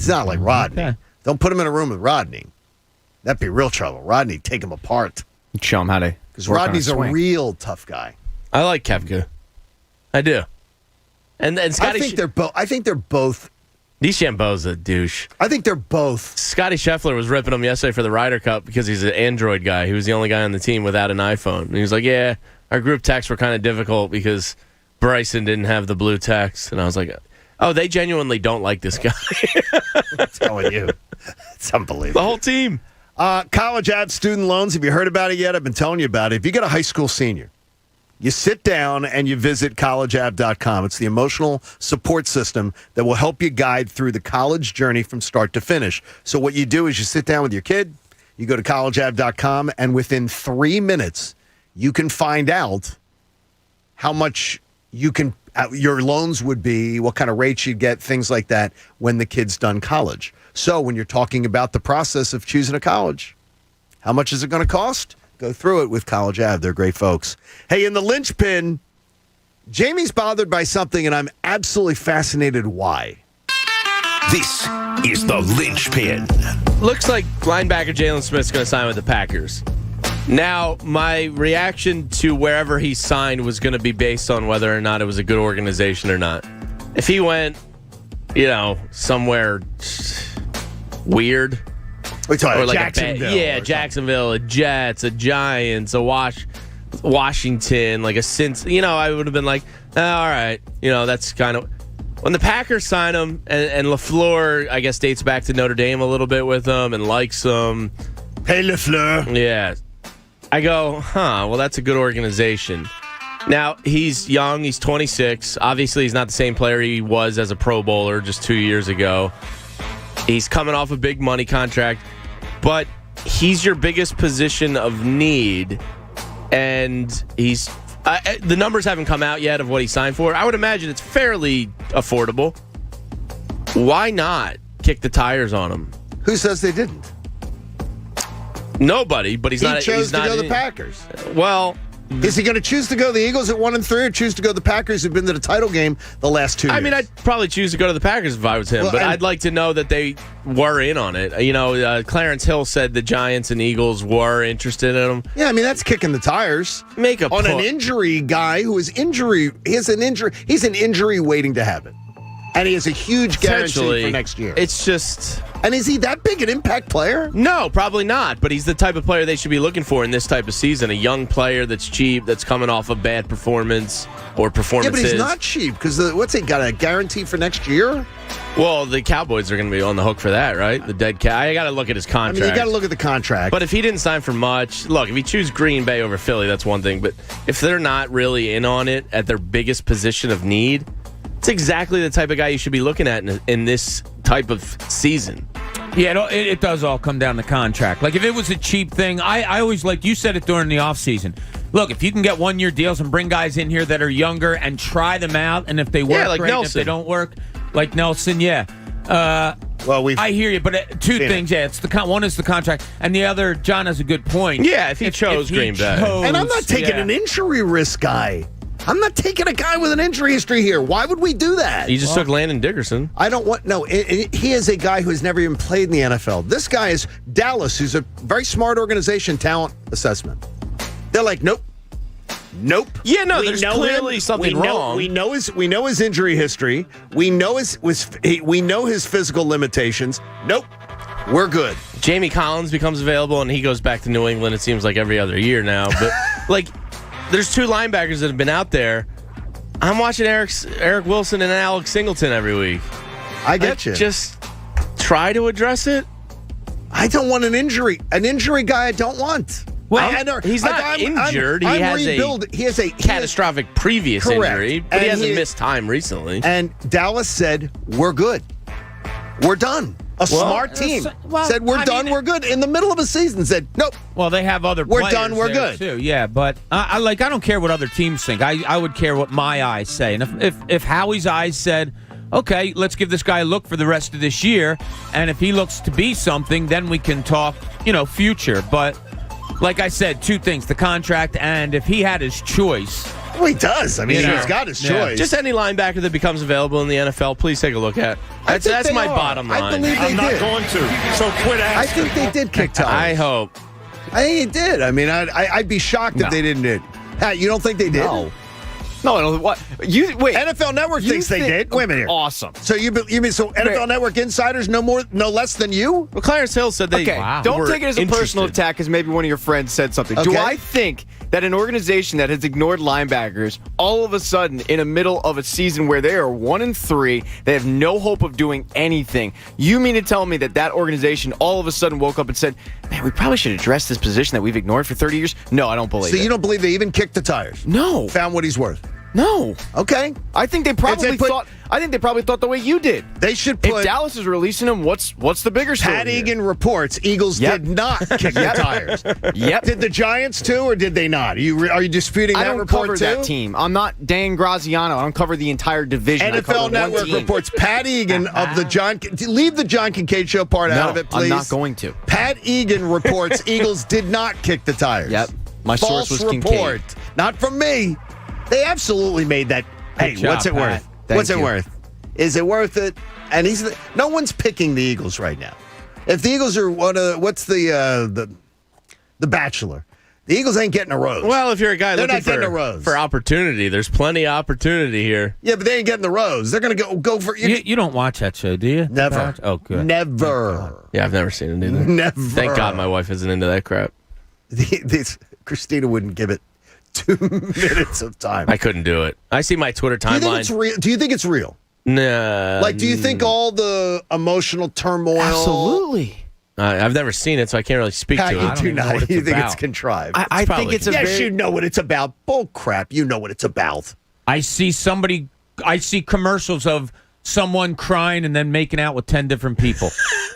not like Rodney. Okay. Don't put him in a room with Rodney. That'd be real trouble. Rodney, take him apart. Show him how to. Because Rodney's a real tough guy. I like Koepka. I do. And Scotty, I think they're both. DeChambeau's a douche. I think they're both. Scotty Scheffler was ripping him yesterday for the Ryder Cup because he's an Android guy. He was the only guy on the team without an iPhone. And he was like, "Yeah, our group texts were kind of difficult because Bryson didn't have the blue text." And I was like, "Oh, they genuinely don't like this guy." I'm telling you, it's unbelievable. The whole team. College app student loans. Have you heard about it yet? I've been telling you about it. If you get a high school senior, you sit down and you visit collegeapp.com. It's the emotional support system that will help you guide through the college journey from start to finish. So what you do is you sit down with your kid, you go to collegeapp.com, and within 3 minutes, you can find out how much your loans would be, what kind of rates you'd get, things like that when the kid's done college. So when you're talking about the process of choosing a college, how much is it going to cost? Go through it with College Ave. They're great folks. Hey, in the linchpin, Jamie's bothered by something, and I'm absolutely fascinated why. This is the linchpin. Looks like linebacker Jalen Smith's going to sign with the Packers. Now, my reaction to wherever he signed was going to be based on whether or not it was a good organization or not. If he went, somewhere weird. We're talking like Jacksonville. Jacksonville, a Jets, a Giants, a Washington, like a Cincy. I would have been like, all right. That's kind of. when the Packers sign him, and LaFleur, I guess, dates back to Notre Dame a little bit with him and likes him. Hey, LaFleur. Yeah. I go, well, that's a good organization. Now, he's young. He's 26. Obviously, he's not the same player he was as a Pro Bowler just 2 years ago. He's coming off a big money contract, but he's your biggest position of need, and he's the numbers haven't come out yet of what he signed for. I would imagine it's fairly affordable. Why not kick the tires on him? Who says they didn't? Nobody, but he's not. He chose he's to not go to the Packers. Well, is he going to choose to go to the Eagles at 1-3, or choose to go to the Packers, who've been to the title game the last 2 years? I mean, I'd probably choose to go to the Packers if I was him, but I'd like to know that they were in on it. You know, Clarence Hill said the Giants and Eagles were interested in him. Yeah, I mean, that's kicking the tires. Make a on an injury guy who is injury. He has an injury. He's an injury waiting to happen, and he has a huge guarantee for next year. It's just. And is he that big an impact player? No, probably not. But he's the type of player they should be looking for in this type of season. A young player that's cheap, that's coming off a bad performance or performances. Yeah, but he's not cheap because what's he got, a guarantee for next year? Well, the Cowboys are going to be on the hook for that, right? The dead cat. I got to look at his contract. I mean, you got to look at the contract. But if he didn't sign for much, look, if he chooses Green Bay over Philly, that's one thing. But if they're not really in on it at their biggest position of need, it's exactly the type of guy you should be looking at in this type of season. Yeah, it does all come down to contract. Like, if it was a cheap thing, I always, like you said it during the offseason. Look, if you can get one-year deals and bring guys in here that are younger and try them out, and if they work, like great, Nelson. if they don't work, like Nelson, yeah. I hear you, but two things. Yeah, it's one is the contract, and the other, John has a good point. Yeah, if he chose Green Bay. And I'm not taking an injury risk guy. I'm not taking a guy with an injury history here. Why would we do that? You just took Landon Dickerson. I don't want... No, he is a guy who's never even played in the NFL. This guy is Dallas, who's a very smart organization, talent assessment. They're like, nope. Yeah, no, there's clearly something wrong. We know his injury history. We know his physical limitations. Nope. We're good. Jamie Collins becomes available, and he goes back to New England, it seems like every other year now. But, like... There's two linebackers that have been out there. I'm watching Eric Wilson and Alex Singleton every week. I get you. Just try to address it. I don't want an injury. An injury guy I don't want. Well, he's not injured. He has a catastrophic previous injury, but he hasn't missed time recently. And Dallas said, we're good. We're done. Smart team said, we're done, we're good. In the middle of a season said, nope. Well, they have other We're players done, we're there good. Too. Yeah, but I don't care what other teams think. I would care what my eyes say. And if Howie's eyes said, okay, let's give this guy a look for the rest of this year, and if he looks to be something, then we can talk, future. But like I said, two things, the contract, and if he had his choice. Well, he does. I mean, he's got his choice. Just any linebacker that becomes available in the NFL, please take a look at. That's my bottom line. I believe I'm not going to. So quit asking. I think they did kick tires. I hope. I think they did. I mean, I'd be shocked if they didn't. Pat, you don't think they did? No, I don't. What you wait? NFL Network thinks they did. Wait a minute. Awesome. So you mean NFL Network insiders no less than you? Well, Clarence Hill said they. Okay, don't take it as a personal attack because maybe one of your friends said something. Okay. Do I think that an organization that has ignored linebackers all of a sudden in the middle of a season where they are 1-3, they have no hope of doing anything? You mean to tell me that organization all of a sudden woke up and said, "Man, we probably should address this position that we've ignored for 30 years"? No, I don't believe it. So you don't believe they even kicked the tires? No. Found what he's worth? No. Okay. I think they probably thought. I think they probably thought the way you did. They should put. If Dallas is releasing him, what's the bigger story? Pat Egan reports Eagles did not kick the tires. Yep. Did the Giants too, or did they not? Are you disputing that report too? I don't cover that team. I'm not Dan Graziano. I don't cover the entire division. NFL Network reports Pat Egan of the John. Leave the John Kincade Show part out of it, please. I'm not going to. Pat Egan reports Eagles did not kick the tires. Yep. My False source was report. Kincade. Not from me. They absolutely made that. Hey, what's it worth? What's it worth? Is it worth it? And no one's picking the Eagles right now. If the Eagles are what's the Bachelor? The Eagles ain't getting a rose. Well, if you're a guy they're looking not getting a rose. For opportunity, there's plenty of opportunity here. Yeah, but they ain't getting the rose. They're going to go for You don't watch that show, do you? Never. Oh, good. Never. Yeah, I've never seen it either. Never. Thank God my wife isn't into that crap. Christina wouldn't give it 2 minutes of time. I couldn't do it. I see my Twitter timeline. Do you think it's real? Nah. Like, do you think all the emotional turmoil? Absolutely. I've never seen it, so I can't really speak to it. You do not. You think about. it's contrived? I think it's a yes, very... you know what it's about. Bull crap. You know what it's about. I see commercials of someone crying and then making out with 10 different people.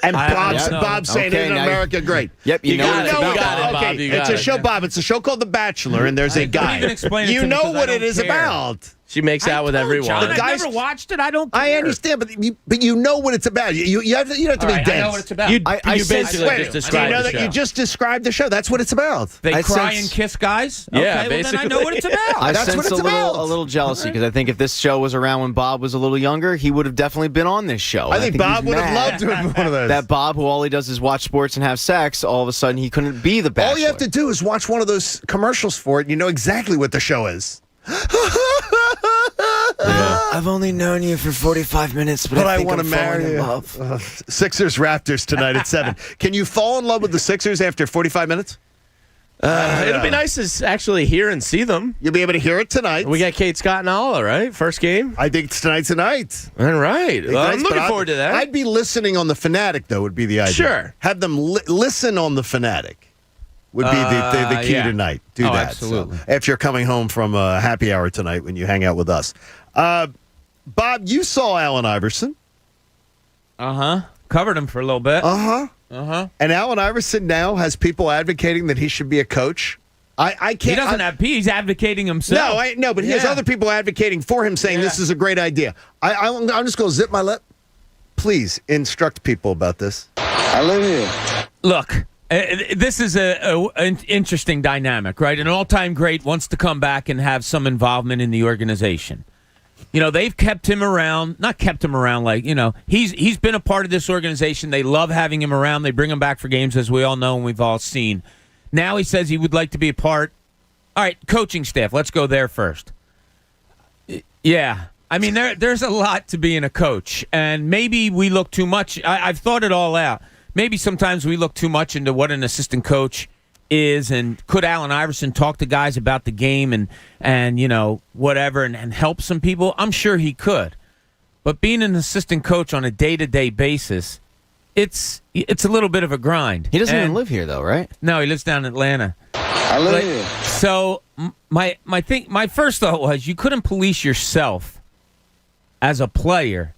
And Bob's saying Okay, in America, great. Yep, you know what it's about. You got it, Bob. Okay, You got it's a it. show, Bob. It's a show called The Bachelor, and there's a guy. even explain it You to me know 'cause I what it don't is care. about. She makes out with everyone. John, I've guys- never watched it. I don't care. I understand, but you know what it's about. You have to be All right, dense. I know what it's about. You sense- basically wait, just do you described know the that show. you just described the show? That's what it's about. They I cry sense- and kiss guys? Yeah, Okay, well, then I basically. know what it's about. I That's sense what it's a about. little jealousy because I think if this show was around when Bob was a little younger, he would have definitely been on this show. I think Bob he's would have mad loved to have been one of those. that Bob, who all he does is watch sports and have sex, all of a sudden he couldn't be the Bachelor. All you have to do is watch one of those commercials for it, and you know exactly what the show is. I've only known you for 45 minutes, but I think want I'm to marry falling in you. love. Sixers Raptors tonight at 7. Can you fall in love with the Sixers after 45 minutes? It'll be nice to actually hear and see them. You'll be able to hear it tonight. We got Kate, Scott, and Alla, right? First game? I think tonight's the night. All right. Well, I'm looking But forward to that. I'd be listening on the Fanatic, though, would be the idea. Sure. Have them listen on the Fanatic would be the key yeah. tonight. Do Oh, that. absolutely. So, after you're coming home from a happy hour tonight when you hang out with us. Bob, you saw Allen Iverson. Covered him for a little bit. And Allen Iverson now has people advocating that he should be a coach. I can't. He doesn't have P. He's advocating himself. No, but he has Yeah. other people advocating for him, saying this is a great idea. I'm just going to zip my lip. Please instruct people about this. I live here. Look, this is an interesting dynamic, right? An all-time great wants to come back and have some involvement in the organization. You know, they've kept him around, not kept him around like, you know, he's been a part of this organization. They love having him around. They bring him back for games, as we all know and we've all seen. Now he says he would like to be a part. All right, coaching staff, let's go there first. Yeah. I mean, there's a lot to being a coach, and maybe we look too much. I've thought it all out. Maybe sometimes we look too much into what an assistant coach is, and could Allen Iverson talk to guys about the game and you know, whatever, and help some people? I'm sure he could. But being an assistant coach on a day-to-day basis, it's a little bit of a grind. He doesn't even live here, though, right? No, he lives down in Atlanta. I live here. So my first thought was you couldn't police yourself as a player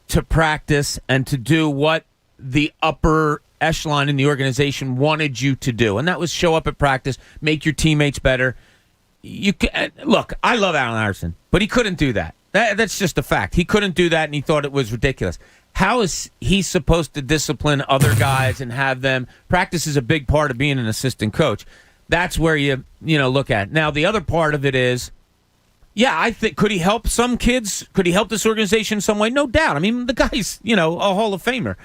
to practice and to do what the upper echelon in the organization wanted you to do, and that was show up at practice, make your teammates better. Look, I love Allen Iverson, but he couldn't do that. That's just a fact. He couldn't do that, and he thought it was ridiculous. How is he supposed to discipline other guys and have them? Practice is a big part of being an assistant coach. That's where you look at. Now, the other part of it is, yeah, I think, could he help some kids? Could he help this organization in some way? No doubt. I mean, the guy's, a Hall of Famer.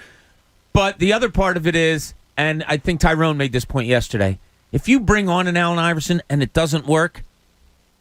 But the other part of it is, and I think Tyrone made this point yesterday, if you bring on an Allen Iverson and it doesn't work,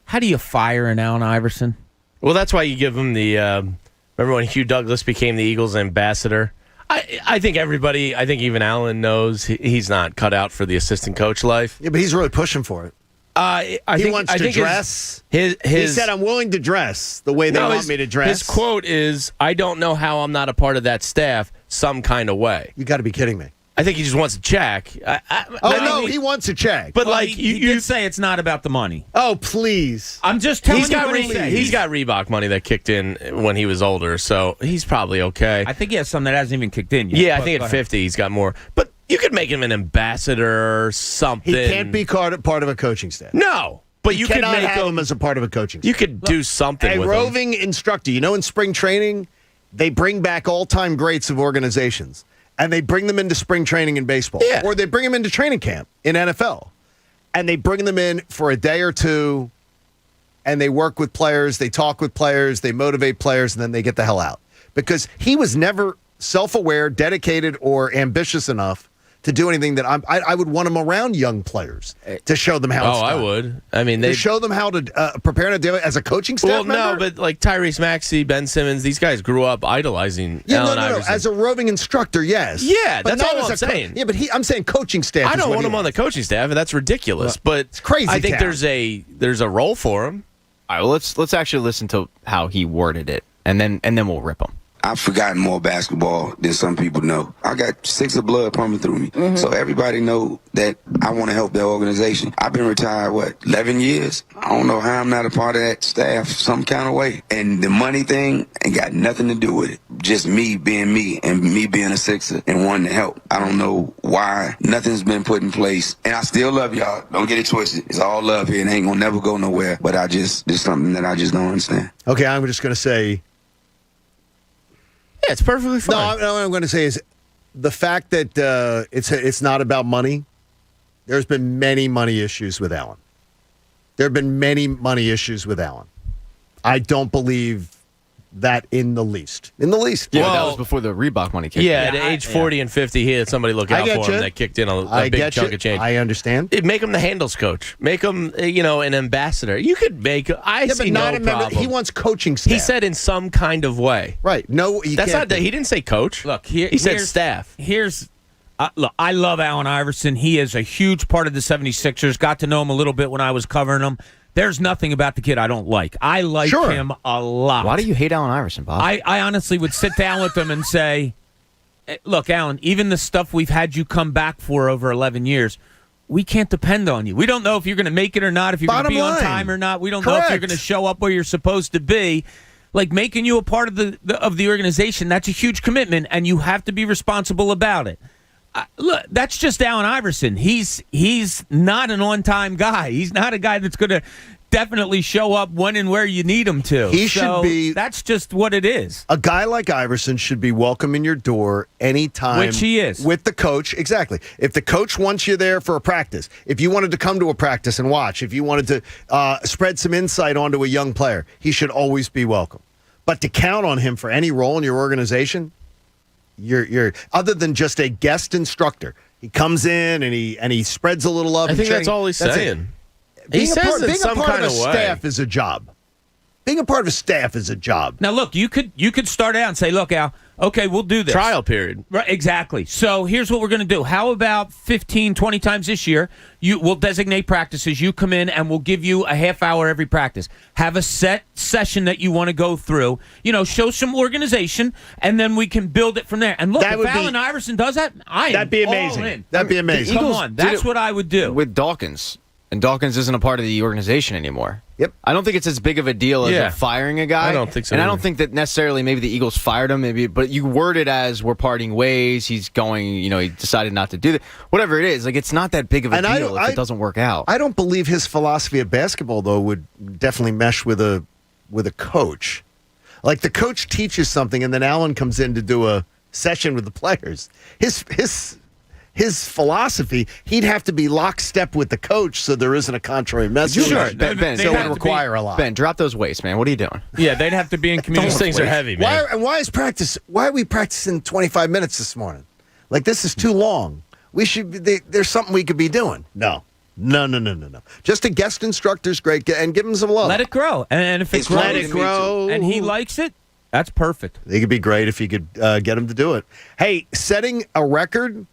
how do you fire an Allen Iverson? Well, that's why you give him the remember when Hugh Douglas became the Eagles ambassador? I think everybody, even Allen knows he's not cut out for the assistant coach life. Yeah, but he's really pushing for it. He wants to dress. He said, I'm willing to dress the way they want me to dress. His quote is, I don't know how I'm not a part of that staff some kind of way. You got to be kidding me. I think he just wants a check. He wants a check. But you did say it's not about the money. Oh, please. I'm just telling he's got you what he's got Reebok money that kicked in when he was older, so he's probably okay. I think he has some that hasn't even kicked in yet. Yeah, I think at 50 he's got more. But you could make him an ambassador or something. He can't be part of a coaching staff. No. But you cannot could make have him as a part of a coaching staff. You could do something with a roving instructor. In spring training, they bring back all-time greats of organizations, and they bring them into spring training in baseball. Yeah. Or they bring them into training camp in NFL, and they bring them in for a day or two, and they work with players, they talk with players, they motivate players, and then they get the hell out. Because he was never self-aware, dedicated, or ambitious enough to do anything that I would want him around young players to show them how it's done. I would. I mean, to show them how to prepare to do it as a coaching staff member? No, but like Tyrese Maxey, Ben Simmons, these guys grew up idolizing Allen Iverson. As a roving instructor, yes. Yeah, but that's not all as I'm a saying. Yeah, but I'm saying coaching staff. I don't want him on the coaching staff, and that's ridiculous. But it's crazy. I think there's a role for him. All right, well, let's actually listen to how he worded it and then we'll rip them. I've forgotten more basketball than some people know. I got 6 of blood pumping through me. So everybody know that I want to help their organization. I've been retired, 11 years? I don't know how I'm not a part of that staff some kind of way. And the money thing ain't got nothing to do with it. Just me being me and me being a Sixer and wanting to help. I don't know why nothing's been put in place. And I still love y'all. Don't get it twisted. It's all love here and ain't gonna never go nowhere. But there's something that I just don't understand. Okay, I'm just going to say... Yeah, it's perfectly fine. No, what I'm going to say is the fact that it's not about money. There's been many money issues with Allen. There have been many money issues with Allen. I don't believe that in the least. Yeah, that was before the Reebok money kicked in. Yeah, at age 40 and 50, he had somebody look out for him that kicked in a big chunk of change. I understand. Make him the handles coach. Make him, an ambassador. You could make. I see no problem. He wants coaching staff. He said in some kind of way. Right. No, that's not. He didn't say coach. Look, he said staff. Look, I love Allen Iverson. He is a huge part of the 76ers. Got to know him a little bit when I was covering him. There's nothing about the kid I don't like. I like him a lot. Why do you hate Allen Iverson, Bob? I honestly would sit down with him and say, look, Allen, even the stuff we've had you come back for over 11 years, we can't depend on you. We don't know if you're going to make it or not, if you're going to be on time or not. We don't know if you're going to show up where you're supposed to be. Like, making you a part of the organization, that's a huge commitment, and you have to be responsible about it. Look, that's just Allen Iverson. He's not an on-time guy. He's not a guy that's going to definitely show up when and where you need him to. He should be. That's just what it is. A guy like Iverson should be welcome in your door anytime. Which he is. With the coach. Exactly. If the coach wants you there for a practice, if you wanted to come to a practice and watch, if you wanted to spread some insight onto a young player, he should always be welcome. But to count on him for any role in your organization, you're other than just a guest instructor. He comes in and he spreads a little love. I think that's all he's saying. He says it some kind of way. Being a part of a staff is a job. Being a part of a staff is a job. Now, look, you could start out and say, look, Al, okay, we'll do this. Trial period. Right, exactly. So here's what we're going to do. How about 15, 20 times this year, we'll designate practices. You come in and we'll give you a half hour every practice. Have a set session that you want to go through. Show some organization, and then we can build it from there. And look, if Allen Iverson does that, that'd be amazing. All in. That'd be amazing. Come on, that's what I would do. With Dawkins. And Dawkins isn't a part of the organization anymore. Yep. I don't think it's as big of a deal as firing a guy. I don't think so. And either. I don't think that necessarily maybe the Eagles fired him, but you word it as we're parting ways. He's going, he decided not to do that. Whatever it is, like, it's not that big of a deal if it doesn't work out. I don't believe his philosophy of basketball, though, would definitely mesh with a coach. Like, the coach teaches something, and then Allen comes in to do a session with the players. His philosophy, he'd have to be lockstep with the coach so there isn't a contrary message. Sure, Ben, so it would require a lot. Ben, drop those weights, man. What are you doing? Yeah, they'd have to be in communication. Those things are heavy, man. Why are we practicing 25 minutes this morning? Like, this is too long. There's something we could be doing. No. Just a guest instructor's great, and give him some love. Let it grow. And if it grows, let it grow, and he likes it, that's perfect. It could be great if you could get him to do it. Hey, setting a record.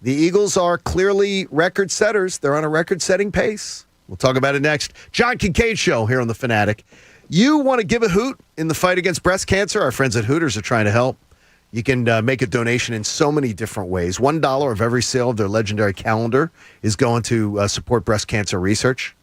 The Eagles are clearly record setters. They're on a record-setting pace. We'll talk about it next. John Kincade Show here on The Fanatic. You want to give a hoot in the fight against breast cancer? Our friends at Hooters are trying to help. You can make a donation in so many different ways. $1 of every sale of their legendary calendar is going to support breast cancer research.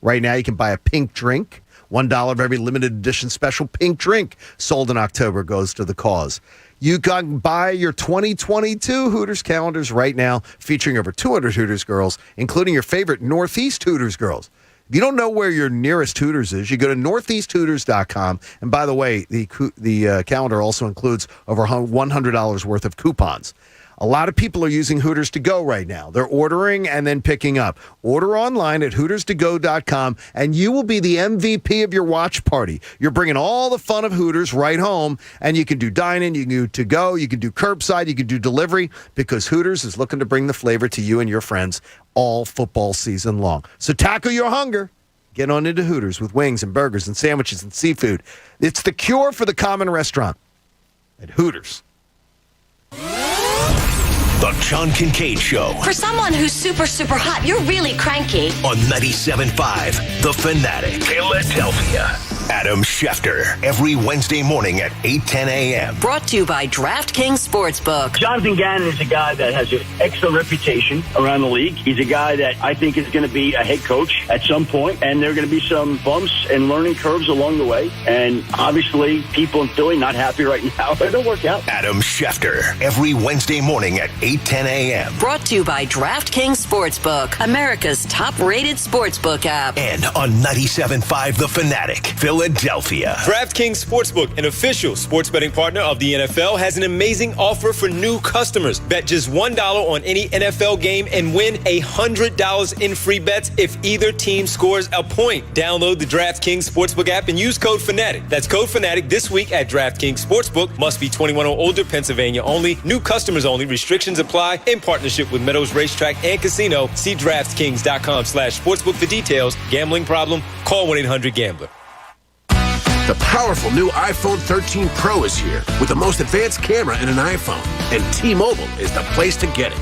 Right now, you can buy a pink drink. $1 of every limited edition special pink drink sold in October goes to the cause. You can buy your 2022 Hooters calendars right now, featuring over 200 Hooters girls, including your favorite Northeast Hooters girls. If you don't know where your nearest Hooters is, you go to northeasthooters.com. And by the way, the calendar also includes over $100 worth of coupons. A lot of people are using Hooters to go right now. They're ordering and then picking up. Order online at hooterstogo.com, and you will be the MVP of your watch party. You're bringing all the fun of Hooters right home, and you can do dine-in, you can do to-go, you can do curbside, you can do delivery, because Hooters is looking to bring the flavor to you and your friends all football season long. So tackle your hunger. Get on into Hooters with wings and burgers and sandwiches and seafood. It's the cure for the common restaurant at Hooters. The John Kincade Show. For someone who's super, super hot, you're really cranky. On 97.5 The Fanatic, Philadelphia. Adam Schefter, every Wednesday morning at 8:10 a.m. Brought to you by DraftKings Sportsbook. Jonathan Gannon is a guy that has an excellent reputation around the league. He's a guy that I think is going to be a head coach at some point, and there are going to be some bumps and learning curves along the way. And obviously, people in Philly not happy right now, but it'll work out. Adam Schefter, every Wednesday morning at 8:10 a.m. Brought to you by DraftKings Sportsbook, America's top-rated sportsbook app. And on 97.5 The Fanatic, Philadelphia. DraftKings Sportsbook, an official sports betting partner of the NFL, has an amazing offer for new customers. Bet just $1 on any NFL game and win $100 in free bets if either team scores a point. Download the DraftKings Sportsbook app and use code FANATIC. That's code FANATIC this week at DraftKings Sportsbook. Must be 21 or older, Pennsylvania only. New customers only. Restrictions apply. In partnership with Meadows Racetrack and Casino. See DraftKings.com/sportsbook for details. Gambling problem? Call 1-800-GAMBLER. The powerful new iPhone 13 Pro is here with the most advanced camera in an iPhone. And T-Mobile is the place to get it.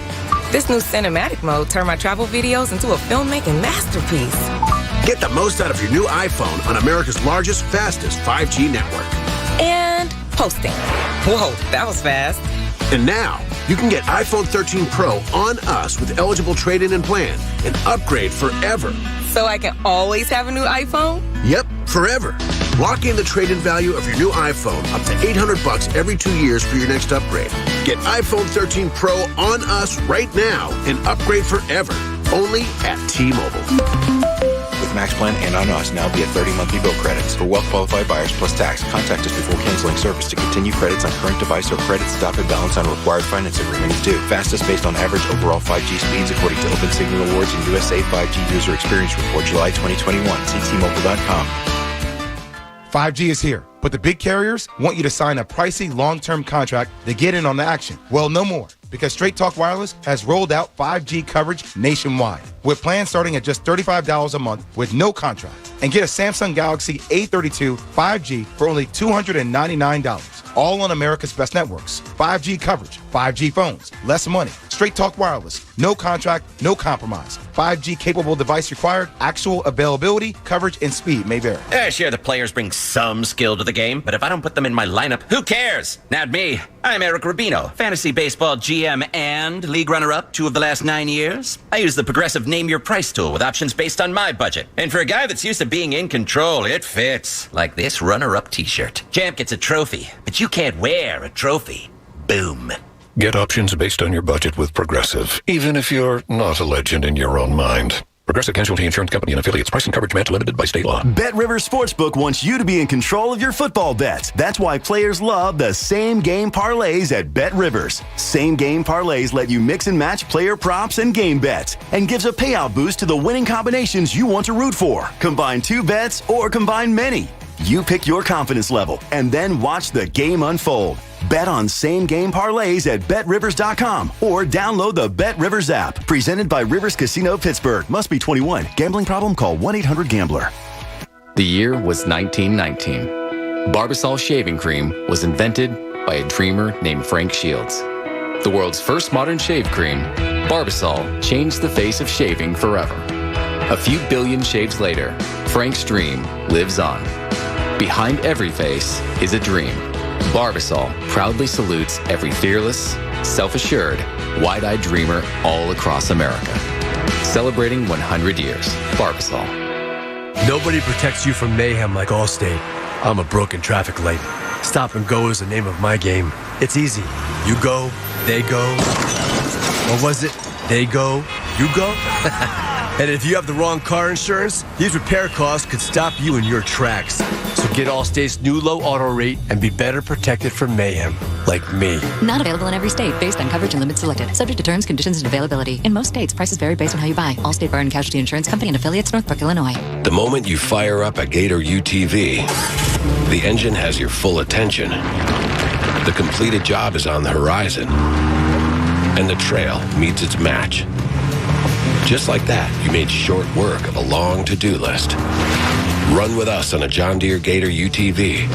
This new cinematic mode turned my travel videos into a filmmaking masterpiece. Get the most out of your new iPhone on America's largest, fastest 5G network. And posting. Whoa, that was fast. And now, you can get iPhone 13 Pro on us with eligible trade-in and plan and upgrade forever. So I can always have a new iPhone? Yep, forever. Lock in the trade-in value of your new iPhone up to $800 every 2 years for your next upgrade. Get iPhone 13 Pro on us right now and upgrade forever. Only at T-Mobile. With Max Plan and on us, now via 30 monthly bill credits. For well-qualified buyers plus tax, contact us before canceling service to continue credits on current device or credit stop and balance on required finance agreement is due. Fastest based on average overall 5G speeds according to Open Signal Awards and USA 5G User Experience Report, July 2021. See T-Mobile.com. 5G is here, but the big carriers want you to sign a pricey long-term contract to get in on the action. Well, no more, because Straight Talk Wireless has rolled out 5G coverage nationwide with plans starting at just $35 a month with no contract. And get a Samsung Galaxy A32 5G for only $299. All on America's best networks. 5G coverage, 5G phones, less money. Straight Talk Wireless, no contract, no compromise. 5G capable device required, actual availability, coverage, and speed may vary. Sure, the players bring some skill to the game, but if I don't put them in my lineup, who cares? Not me. I'm Eric Rubino, fantasy baseball GM and league runner-up 2 of the last 9 years. I use the progressive Name Your Price tool with options based on my budget. And for a guy that's used to being in control, it fits. Like this runner-up t-shirt. Champ gets a trophy, but you can't wear a trophy. Boom. Get options based on your budget with Progressive, even if you're not a legend in your own mind. Progressive Casualty Insurance Company and affiliates. Price and coverage match limited by state law. BetRivers Sportsbook wants you to be in control of your football bets. That's why players love the same-game parlays at BetRivers. Same-game parlays let you mix and match player props and game bets and gives a payout boost to the winning combinations you want to root for. Combine 2 bets or combine many. You pick your confidence level and then watch the game unfold. Bet on same-game parlays at BetRivers.com or download the BetRivers app. Presented by Rivers Casino Pittsburgh. Must be 21. Gambling problem? Call 1-800-GAMBLER. The year was 1919. Barbasol shaving cream was invented by a dreamer named Frank Shields. The world's first modern shave cream, Barbasol changed the face of shaving forever. A few billion shaves later, Frank's dream lives on. Behind every face is a dream. Barbasol proudly salutes every fearless, self-assured, wide-eyed dreamer all across America. Celebrating 100 years. Barbasol. Nobody protects you from mayhem like Allstate. I'm a broken traffic light. Stop and go is the name of my game. It's easy. You go, they go. Or was it they go, you go? And if you have the wrong car insurance, these repair costs could stop you in your tracks. So get Allstate's new low auto rate and be better protected from mayhem, like me. Not available in every state based on coverage and limits selected. Subject to terms, conditions, and availability. In most states, prices vary based on how you buy. Allstate Bar and Casualty Insurance Company and affiliates, Northbrook, Illinois. The moment you fire up a Gator UTV, the engine has your full attention. The completed job is on the horizon, and the trail meets its match. Just like that, you made short work of a long to-do list. Run with us on a John Deere Gator UTV.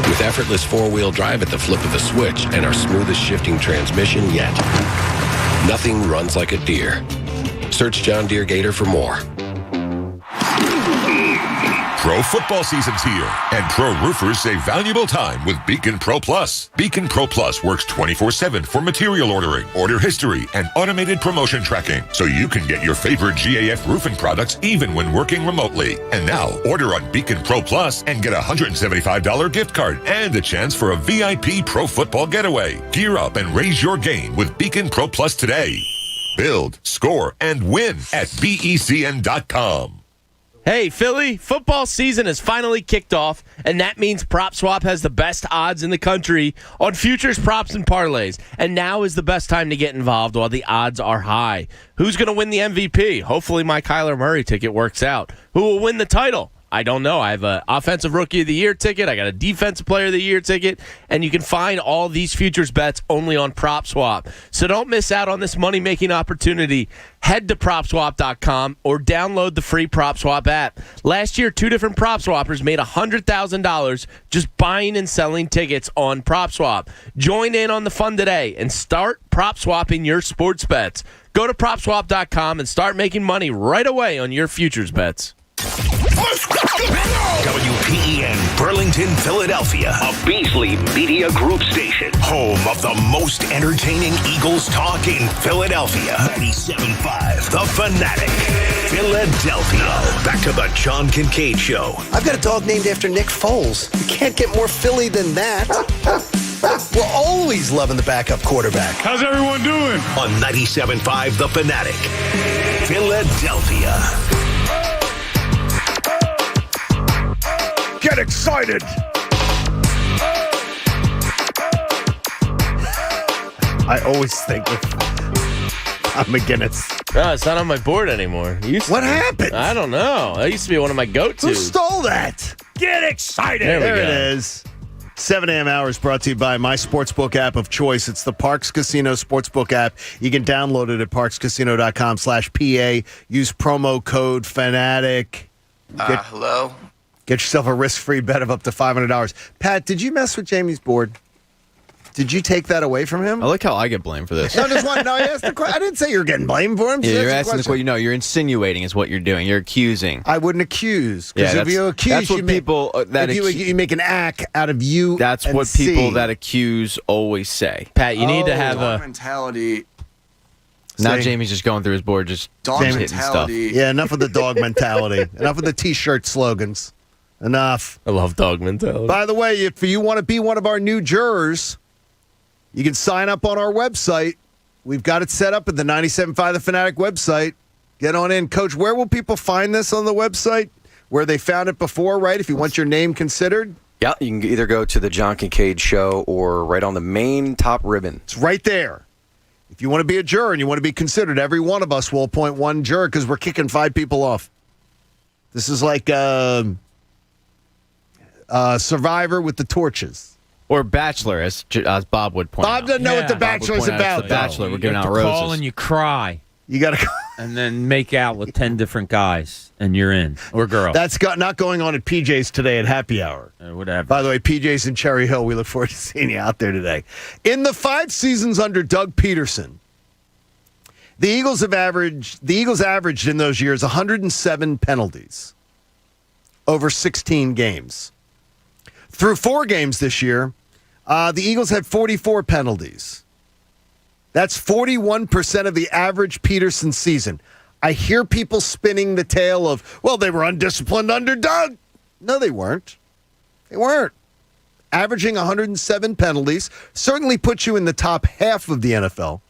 With effortless 4-wheel drive at the flip of a switch and our smoothest shifting transmission yet. Nothing runs like a Deere. Search John Deere Gator for more. Pro football season's here, and pro roofers save valuable time with Beacon Pro Plus. Beacon Pro Plus works 24/7 for material ordering, order history, and automated promotion tracking, so you can get your favorite GAF roofing products even when working remotely. And now, order on Beacon Pro Plus and get a $175 gift card and a chance for a VIP pro football getaway. Gear up and raise your game with Beacon Pro Plus today. Build, score, and win at BECN.com. Hey, Philly, football season has finally kicked off, and that means PropSwap has the best odds in the country on futures, props, and parlays. And now is the best time to get involved while the odds are high. Who's going to win the MVP? Hopefully my Kyler Murray ticket works out. Who will win the title? I don't know. I have an Offensive Rookie of the Year ticket. I got a Defensive Player of the Year ticket. And you can find all these futures bets only on PropSwap. So don't miss out on this money-making opportunity. Head to PropSwap.com or download the free PropSwap app. Last year, 2 different PropSwappers made $100,000 just buying and selling tickets on PropSwap. Join in on the fun today and start PropSwapping your sports bets. Go to PropSwap.com and start making money right away on your futures bets. WPEN Burlington, Philadelphia, a Beasley Media Group station, home of the most entertaining Eagles talk in Philadelphia. 97.5 The Fanatic, Philadelphia. Back to the John Kincade Show. I've got a dog named after Nick Foles. You can't get more Philly than that. We're always loving the backup quarterback. How's everyone doing? On 97.5 The Fanatic, Philadelphia. Get excited! I always think of McGinnis. No, it's not on my board anymore. What happened? I don't know. That used to be one of my go-tos. Who stole that? Get excited! There it is. 7 a.m. hours brought to you by my sportsbook app of choice. It's the Parx Casino Sportsbook app. You can download it at parxcasino.com/PA. Use promo code FANATIC. Hello? Get yourself a risk-free bet of up to $500. Pat, did you mess with Jamie's board? Did you take that away from him? I like how I get blamed for this. No, I asked the question. I didn't say you were getting blamed for him. Yeah, you're asking the question. No, you're insinuating is what you're doing. You're accusing. I wouldn't accuse. Because if you accuse, that's what you make an act out of you. That's and what people that accuse always say. Pat, you need to have a mentality. Now Jamie's just going through his board, just dog hitting stuff. Yeah, enough of the dog mentality. Enough of the T-shirt slogans. Enough. I love dog mentality. By the way, if you want to be one of our new jurors, you can sign up on our website. We've got it set up at the 97.5 The Fanatic website. Get on in. Coach, where will people find this on the website? Where they found it before, right? If you want your name considered? Yeah, you can either go to the John Kincade Show or right on the main top ribbon. It's right there. If you want to be a juror and you want to be considered, every one of us will appoint one juror because we're kicking 5 people off. This is like Survivor with the torches. Or Bachelor, as Bob would point out. Bob doesn't know what The Bachelor is about. The Bachelor, we're giving out roses. roses. Call and you cry. You got to call. And then make out with 10 different guys, and you're in. Or girl. That's not going on at PJ's today at happy hour. Whatever. By the way, PJ's in Cherry Hill. We look forward to seeing you out there today. In the 5 seasons under Doug Peterson, the Eagles averaged in those years 107 penalties over 16 games. Through 4 games this year, the Eagles had 44 penalties. That's 41% of the average Peterson season. I hear people spinning the tale of, well, they were undisciplined under Doug. No, they weren't. They weren't. Averaging 107 penalties certainly puts you in the top half of the NFL,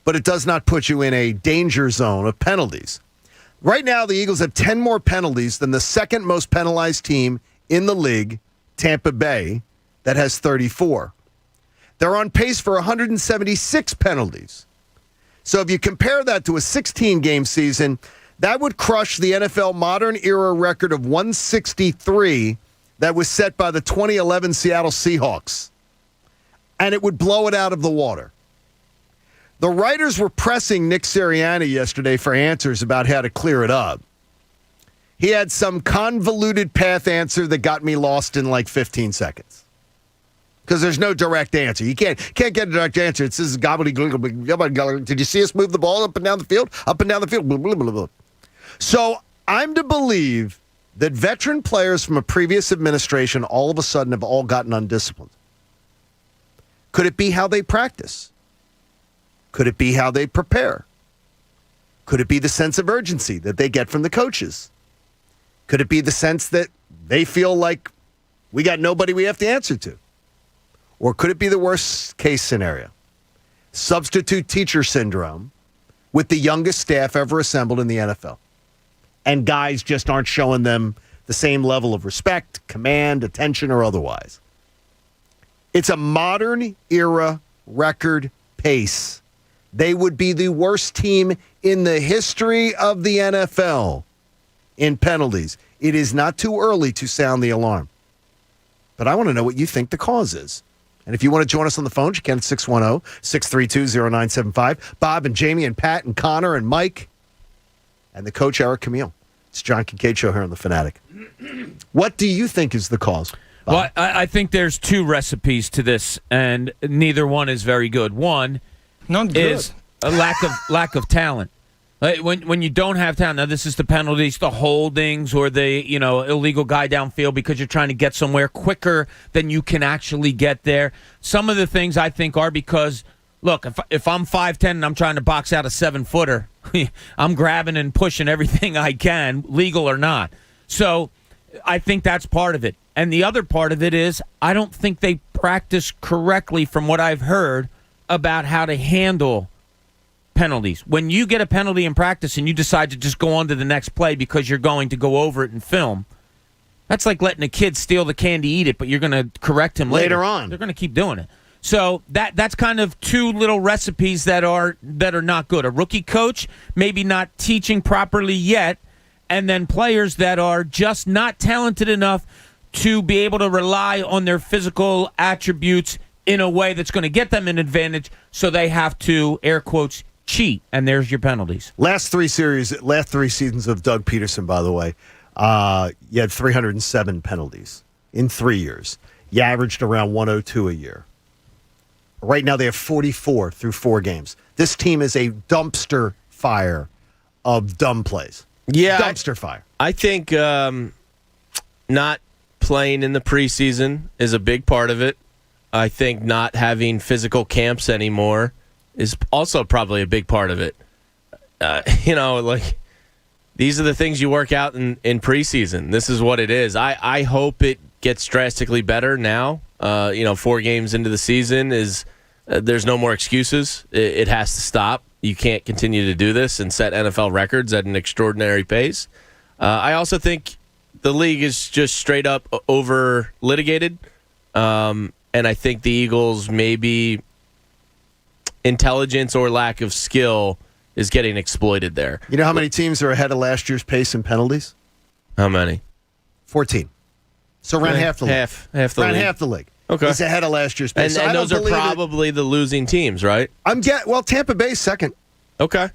but it does not put you in a danger zone of penalties. Right now, the Eagles have 10 more penalties than the second most penalized team in the league, Tampa Bay, that has 34. They're on pace for 176 penalties. So if you compare that to a 16-game season, that would crush the NFL modern era record of 163 that was set by the 2011 Seattle Seahawks. And it would blow it out of the water. The writers were pressing Nick Sirianni yesterday for answers about how to clear it up. He had some convoluted path answer that got me lost in like 15 seconds. Because there's no direct answer. You can't get a direct answer. It says gobbledygook. Did you see us move the ball up and down the field? Up and down the field. Blah, blah, blah, blah. So I'm to believe that veteran players from a previous administration all of a sudden have all gotten undisciplined? Could it be how they practice? Could it be how they prepare? Could it be the sense of urgency that they get from the coaches? Could it be the sense that they feel like we got nobody we have to answer to? Or could it be the worst case scenario? Substitute teacher syndrome with the youngest staff ever assembled in the NFL. And guys just aren't showing them the same level of respect, command, attention, or otherwise. It's a modern era record pace. They would be the worst team in the history of the NFL in penalties. It is not too early to sound the alarm. But I want to know what you think the cause is. And if you want to join us on the phone, you can at 610-632-0975. Bob and Jamie and Pat and Connor and Mike and the coach, Eric Camille. It's John Kincade Show here on The Fanatic. What do you think is the cause? Bob? Well, I think there's two recipes to this, and neither one is very good. One is a lack of talent. When you don't have talent, now this is the penalties, the holdings, or the illegal guy downfield because you're trying to get somewhere quicker than you can actually get there. Some of the things I think are because, look, if I'm 5'10" and I'm trying to box out a 7-footer, I'm grabbing and pushing everything I can, legal or not. So I think that's part of it. And the other part of it is I don't think they practice correctly from what I've heard about how to handle penalties. When you get a penalty in practice and you decide to just go on to the next play because you're going to go over it in film, that's like letting a kid steal the candy, eat it, but you're going to correct him later on. They're going to keep doing it. So that's kind of two little recipes that are not good. A rookie coach maybe not teaching properly yet, and then players that are just not talented enough to be able to rely on their physical attributes in a way that's going to get them an advantage, so they have to, air quotes, cheat, and there's your penalties. Last three seasons of Doug Peterson, by the way, you had 307 penalties in 3 years. You averaged around 102 a year. Right now they have 44 through 4 games. This team is a dumpster fire of dumb plays. Yeah, dumpster fire. I think not playing in the preseason is a big part of it. I think not having physical camps anymore is also probably a big part of it. These are the things you work out in preseason. This is what it is. I hope it gets drastically better now. 4 games into the season there's no more excuses. It has to stop. You can't continue to do this and set NFL records at an extraordinary pace. I also think the league is just straight up over litigated. And I think the Eagles maybe intelligence or lack of skill is getting exploited there. You know how many teams are ahead of last year's pace in penalties? How many? 14. So around half the league. Half the around league. half the league. Okay. It's ahead of last year's pace. And those are probably the losing teams, right? Tampa Bay's second. Okay.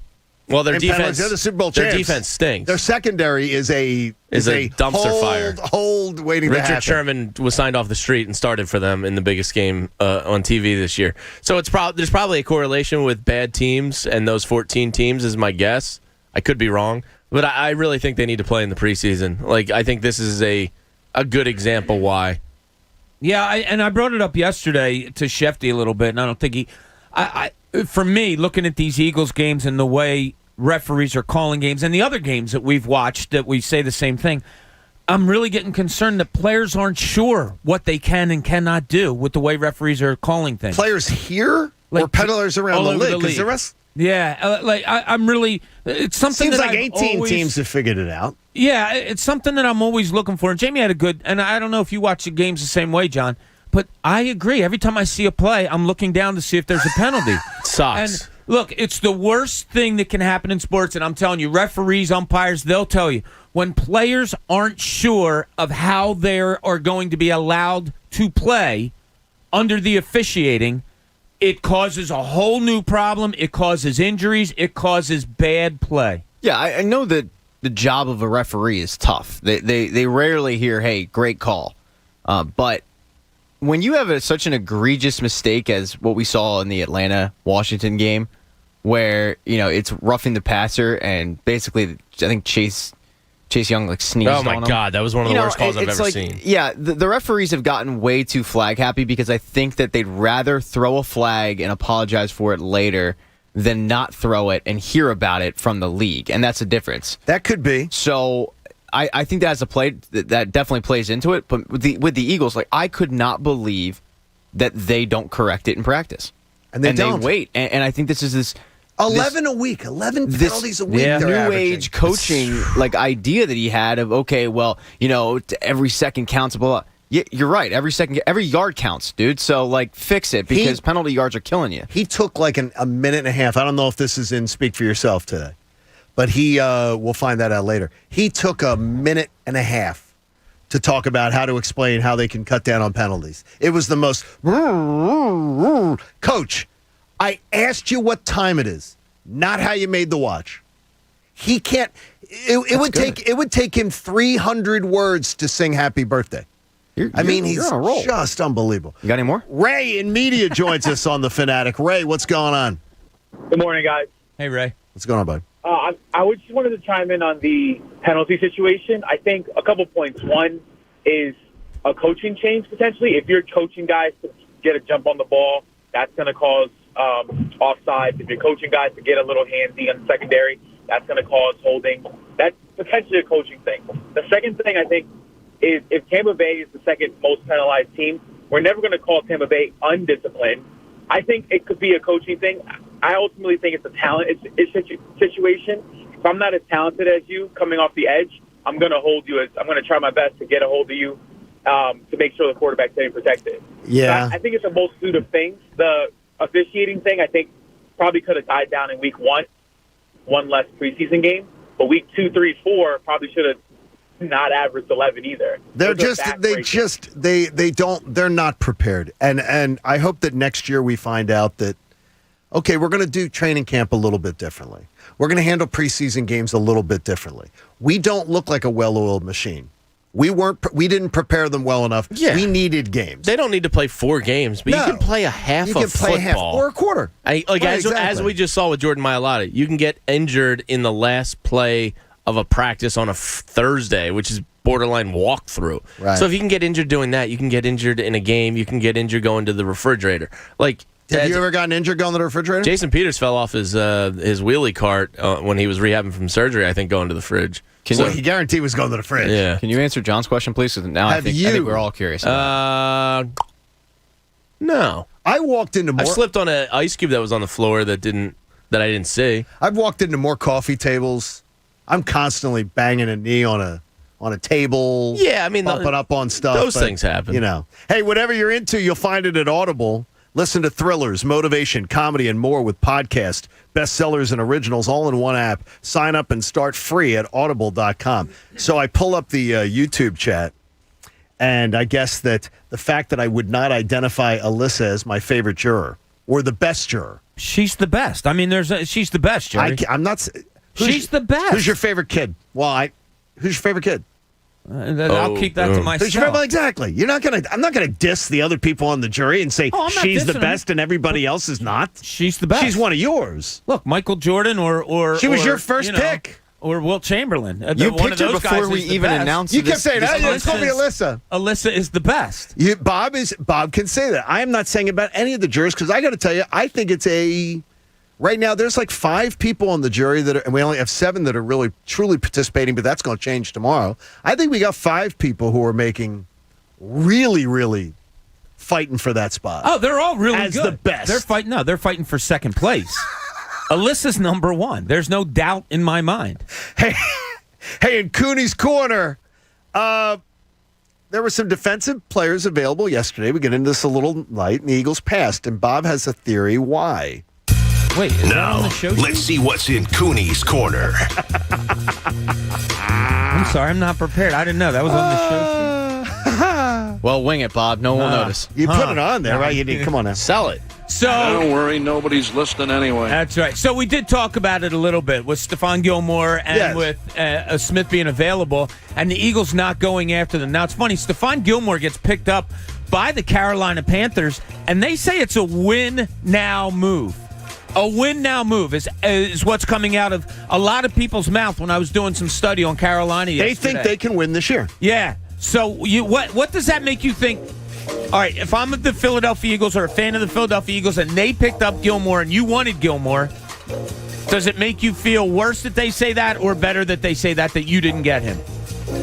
Well, their in defense, penalties. They're the Super Bowl their champs. defense stinks. Their secondary is a dumpster fire. Hold waiting to happen. Richard Sherman was signed off the street and started for them in the biggest game on TV this year. So there's probably a correlation with bad teams and those 14 teams is my guess. I could be wrong, but I really think they need to play in the preseason. I think this is a good example why. Yeah, I brought it up yesterday to Shefty a little bit, and I don't think for me, looking at these Eagles games and the way referees are calling games and the other games that we've watched that we say the same thing, I'm really getting concerned that players aren't sure what they can and cannot do with the way referees are calling things. Players here or peddlers around the league? Because the rest... Yeah, I'm really... It's something Seems that like 18 always, teams have figured it out. Yeah, it's something that I'm always looking for. And Jamie had a good... And I don't know if you watch the games the same way, John, but I agree. Every time I see a play, I'm looking down to see if there's a penalty. Sucks. And look, it's the worst thing that can happen in sports, and I'm telling you, referees, umpires, they'll tell you. When players aren't sure of how they are going to be allowed to play under the officiating, it causes a whole new problem. It causes injuries. It causes bad play. Yeah, I know that the job of a referee is tough. They rarely hear, hey, great call. But when you have such an egregious mistake as what we saw in the Atlanta-Washington game, where it's roughing the passer and basically I think Chase Chase Young sneezed Oh on my him. God, that was one of the worst calls I've ever seen. Yeah, the referees have gotten way too flag happy because I think that they'd rather throw a flag and apologize for it later than not throw it and hear about it from the league, and that's the difference. That could be. So I think that that definitely plays into it. But with the Eagles, I could not believe that they don't correct it in practice, and they wait. And I think this is this 11 a week, 11 penalties a week. New they're age coaching idea that he had of every second counts. Blah, blah. Yeah, you're right. Every yard counts, dude. So fix it because penalty yards are killing you. He took a minute and a half. I don't know if this is in Speak for Yourself today, but we'll find that out later. He took a minute and a half to talk about how to explain how they can cut down on penalties. It was the most Coach, I asked you what time it is, not how you made the watch. He can't. It would take him 300 words to sing Happy Birthday. He's on a roll. Just unbelievable. You got any more? Ray in media joins us on The Fanatic. Ray, what's going on? Good morning, guys. Hey, Ray. What's going on, bud? I just wanted to chime in on the penalty situation. I think a couple points. One is a coaching change, potentially. If you're coaching guys to get a jump on the ball, that's going to cause offsides. If you're coaching guys to get a little handsy on the secondary, that's going to cause holding. That's potentially a coaching thing. The second thing, I think, is if Tampa Bay is the second most penalized team, we're never going to call Tampa Bay undisciplined. I think it could be a coaching thing. I ultimately think it's a talent situation. If I'm not as talented as you coming off the edge, I'm going to hold you. I'm going to try my best to get a hold of you to make sure the quarterback's getting protected. Yeah. I think it's a multitude of things. The officiating thing, I think, probably could have died down in week one less preseason game. But week 2, 3, 4 probably should have not averaged 11 either. They're not prepared. And I hope that next year we find out that, okay, we're going to do training camp a little bit differently. We're going to handle preseason games a little bit differently. We don't look like a well-oiled machine. We didn't prepare them well enough. Yeah. We needed games. They don't need to play 4 games, but you can play a half of football. Half or a quarter. As we just saw with Jordan Mailata, you can get injured in the last play of a practice on a Thursday, which is borderline walkthrough. Right. So if you can get injured doing that, you can get injured in a game, you can get injured going to the refrigerator. Have you ever gotten injured going to the refrigerator? Jason Peters fell off his wheelie cart when he was rehabbing from surgery, I think, going to the fridge. He guaranteed was going to the fridge. Yeah. Can you answer John's question, please? Because now I think we're all curious. No. I walked into more. I slipped on an ice cube that was on the floor that I didn't see. I've walked into more coffee tables. I'm constantly banging a knee on a table. Yeah, I mean, bumping up on stuff. Those things happen. Hey, whatever you're into, you'll find it at Audible. Listen to thrillers, motivation, comedy, and more with podcasts, bestsellers, and originals all in one app. Sign up and start free at audible.com. So I pull up the YouTube chat, and I guess that the fact that I would not identify Alyssa as my favorite juror or the best juror. She's the best. I mean, she's the best, Jerry. I'm not. She's the best. Who's your favorite kid? Who's your favorite kid? I'll keep that to myself. Exactly. I'm not gonna diss the other people on the jury and say she's the best and everybody else is not. She's the best. She's one of yours. Look, Michael Jordan or she was your first pick. Or Wilt Chamberlain. You picked her before we even announced. You kept saying that. It's called me Alyssa. Alyssa is the best. Bob can say that. I am not saying about any of the jurors because I got to tell you, I think it's a. Right now, there's 5 people on the jury and we only have 7 that are really, truly participating, but that's going to change tomorrow. I think we got 5 people who are making really, really fighting for that spot. Oh, they're all really as good. The best. They're fighting for second place. Alyssa's number 1. There's no doubt in my mind. Hey, in Cooney's Corner, there were some defensive players available yesterday. We get into this a little light, and the Eagles passed, and Bob has a theory why. Wait, is that on the show sheet? Let's see what's in Cooney's Corner. I'm sorry, I'm not prepared. I didn't know that was on the show sheet. Well, wing it, Bob. No one will notice. You put it on there, right? Come on now. Sell it. So don't worry, nobody's listening anyway. That's right. So we did talk about it a little bit with Stephon Gilmore and with Smith being available and the Eagles not going after them. Now, it's funny. Stephon Gilmore gets picked up by the Carolina Panthers, and they say it's a win-now move. A win now move is what's coming out of a lot of people's mouth when I was doing some study on Carolina yesterday. They think they can win this year. Yeah. So what does that make you think? All right, if I'm the Philadelphia Eagles or a fan of the Philadelphia Eagles and they picked up Gilmore and you wanted Gilmore, does it make you feel worse that they say that or better that they say that you didn't get him?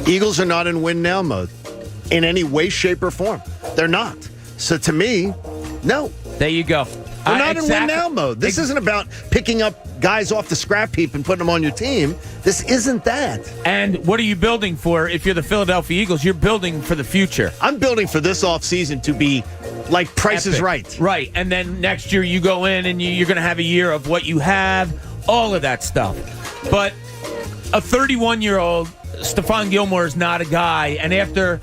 Eagles are not in win now mode in any way, shape, or form. They're not. So to me, no. There you go. They're not in win now mode. This isn't about picking up guys off the scrap heap and putting them on your team. This isn't that. And what are you building for if you're the Philadelphia Eagles? You're building for the future. I'm building for this offseason to be like Price is Right. Right. And then next year you go in and you're going to have a year of what you have, all of that stuff. But a 31-year-old, Stephon Gilmore is not a guy. And after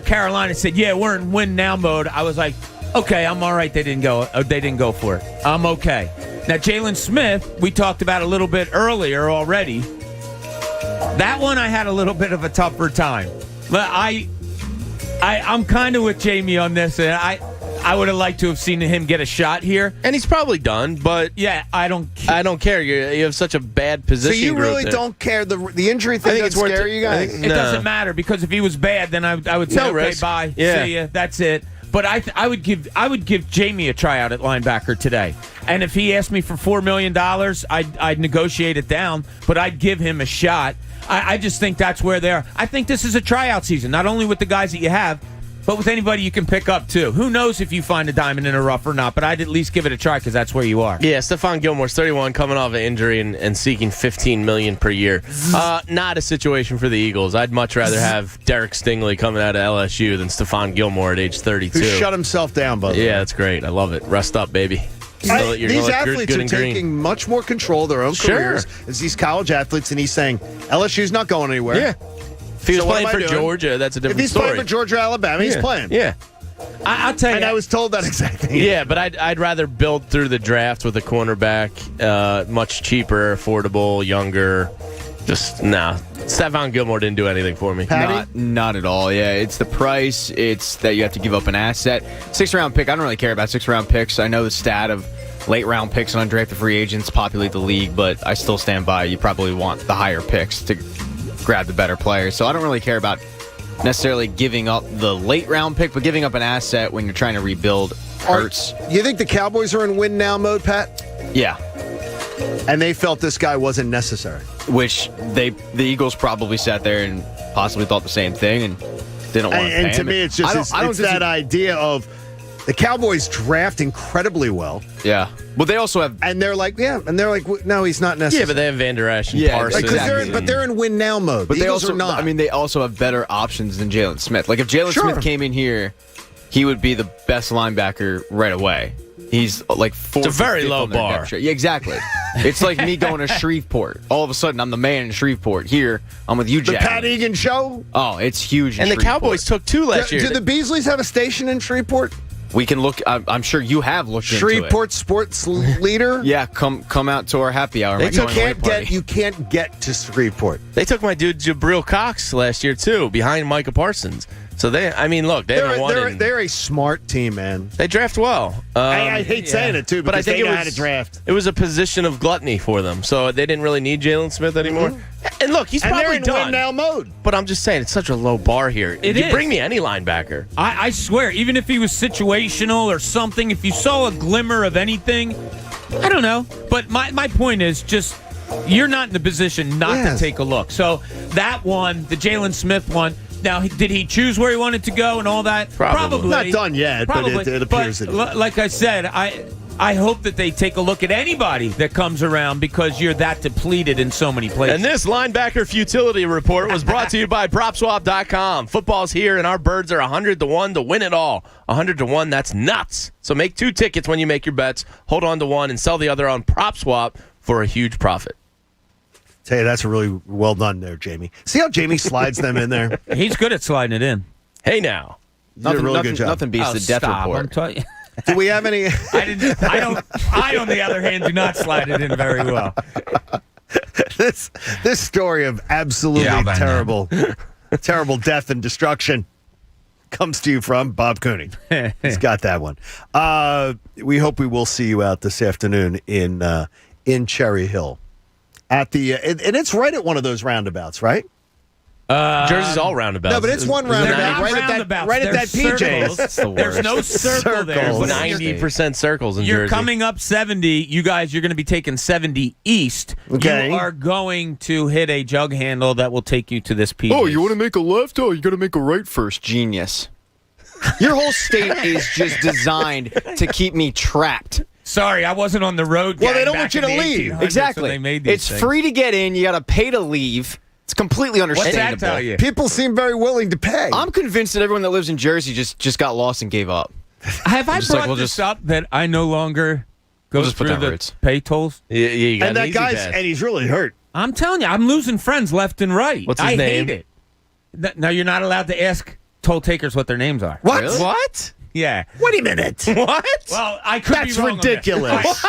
Carolina said, yeah, we're in win now mode, I was like, okay, I'm all right. They didn't go for it. I'm okay. Now, Jalen Smith, we talked about a little bit earlier already. That one I had a little bit of a tougher time. But I'm kind of with Jamie on this, and I would have liked to have seen him get a shot here. And he's probably done, but yeah, I don't care. You have such a bad position. So you really don't care. The injury thing doesn't scare you guys? It doesn't matter, because if he was bad, then I would say, okay, bye, see ya, that's it. But I would give Jamie a tryout at linebacker today. And if he asked me for $4 million, I'd negotiate it down, but I'd give him a shot. I just think that's where they're. I think this is a tryout season, not only with the guys that you have, but with anybody you can pick up, too. Who knows if you find a diamond in a rough or not, but I'd at least give it a try because that's where you are. Yeah, Stephon Gilmore's 31, coming off an injury and seeking $15 million per year. Not a situation for the Eagles. I'd much rather have Derek Stingley coming out of LSU than Stephon Gilmore at age 32. Who shut himself down, by the way. Yeah, that's great. I love it. Rest up, baby. These athletes are taking much more control of their own careers as these college athletes, and he's saying, LSU's not going anywhere. Yeah. If he was playing for Georgia, that's a different story. If he's playing for Georgia or Alabama, he's playing. Yeah. I'll tell you. And I was told that exactly. Yeah, but I'd rather build through the draft with a cornerback, much cheaper, affordable, younger. Just, nah. Stephon Gilmore didn't do anything for me. Not at all. Yeah, it's the price. It's that you have to give up an asset. 6th-round pick. I don't really care about 6th-round picks. I know the stat of late-round picks and undrafted free agents populate the league, but I still stand by. You probably want the higher picks to grab the better players. So I don't really care about necessarily giving up the late-round pick, but giving up an asset when you're trying to rebuild hurts. You think the Cowboys are in win now mode, Pat? Yeah. And they felt this guy wasn't necessary. Which the Eagles probably sat there and possibly thought the same thing and didn't want to pay him. And to me, it's just it's that idea of the Cowboys draft incredibly well. Yeah. Well, they also have... And they're like, no, he's not necessary. Yeah, but they have Van Der Esch and Parsons. But they're in win now mode. But the Eagles are not. I mean, they also have better options than Jalen Smith. Like, if Jalen Smith came in here, he would be the best linebacker right away. He's like it's a very low bar. Yeah, exactly. It's like me going to Shreveport. All of a sudden, I'm the man in Shreveport. Here, I'm with you, Jack. The Pat Egan Show? Oh, it's huge. And the Cowboys took 2 last year. Do the Beasleys have a station in Shreveport? We can look. I'm sure you have looked into it. Shreveport sports leader? Yeah, come out to our happy hour. You can't get to Shreveport. They took my dude Jabril Cox last year, too, behind Micah Parsons. So they haven't won. They're a smart team, man. They draft well. I hate saying it too, because I think they know how to draft. It was a position of gluttony for them, so they didn't really need Jalen Smith anymore. Mm-hmm. And look, he's probably they're in win now mode. But I'm just saying, it's such a low bar here. You bring me any linebacker. I swear, even if he was situational or something, if you saw a glimmer of anything, I don't know. But my point is just, you're not in the position not to take a look. So that one, the Jalen Smith one. Now, did he choose where he wanted to go and all that? Probably. Not done yet, but it appears that like I said, I hope that they take a look at anybody that comes around, because you're that depleted in so many places. And this linebacker futility report was brought to you by PropSwap.com. Football's here, and our birds are 100-1 to win it all. 100-1, that's nuts. So make 2 tickets when you make your bets. Hold on to one and sell the other on PropSwap for a huge profit. Tell you, that's really well done there, Jamie. See how Jamie slides them in there? He's good at sliding it in. Hey, now. Did a really good job. Nothing beats the death report. Do we have any? I, on the other hand, do not slide it in very well. This story of absolutely terrible death and destruction. comes to you from Bob Cooney. He's got that one. We hope we will see you out this afternoon in Cherry Hill at the and it's right at one of those roundabouts, right? Jersey's all roundabouts. No, but it's one roundabout right at that PJ's. There's no circle there. 90% circles in You're Jersey. coming up 70. You guys, you're going to be taking 70 east. Okay. You are going to hit a jug handle that will take you to this PJ's. Oh, you want to make a left? Oh, you got to make a right first. Genius. Your whole state is just designed to keep me trapped. Sorry, I wasn't on the road. Well, they gang don't back want you in to the leave. 1800s Exactly. when they made these It's things. free to get in. You got to pay to leave. It's completely understandable. What's that tell you? People seem very willing to pay. I'm convinced that everyone that lives in Jersey just got lost and gave up. Have I Just brought like, we'll this just- up that I no longer go just put through down the rates. pay tolls? Yeah, you got And an that easy guy's pass. and he's really hurt. I'm telling you, I'm losing friends left and right. What's his I name? hate it. Now, you're not allowed to ask toll takers what their names are. What? Really? What? Yeah. Wait a minute. What? Well, I could That's be wrong on that. ridiculous.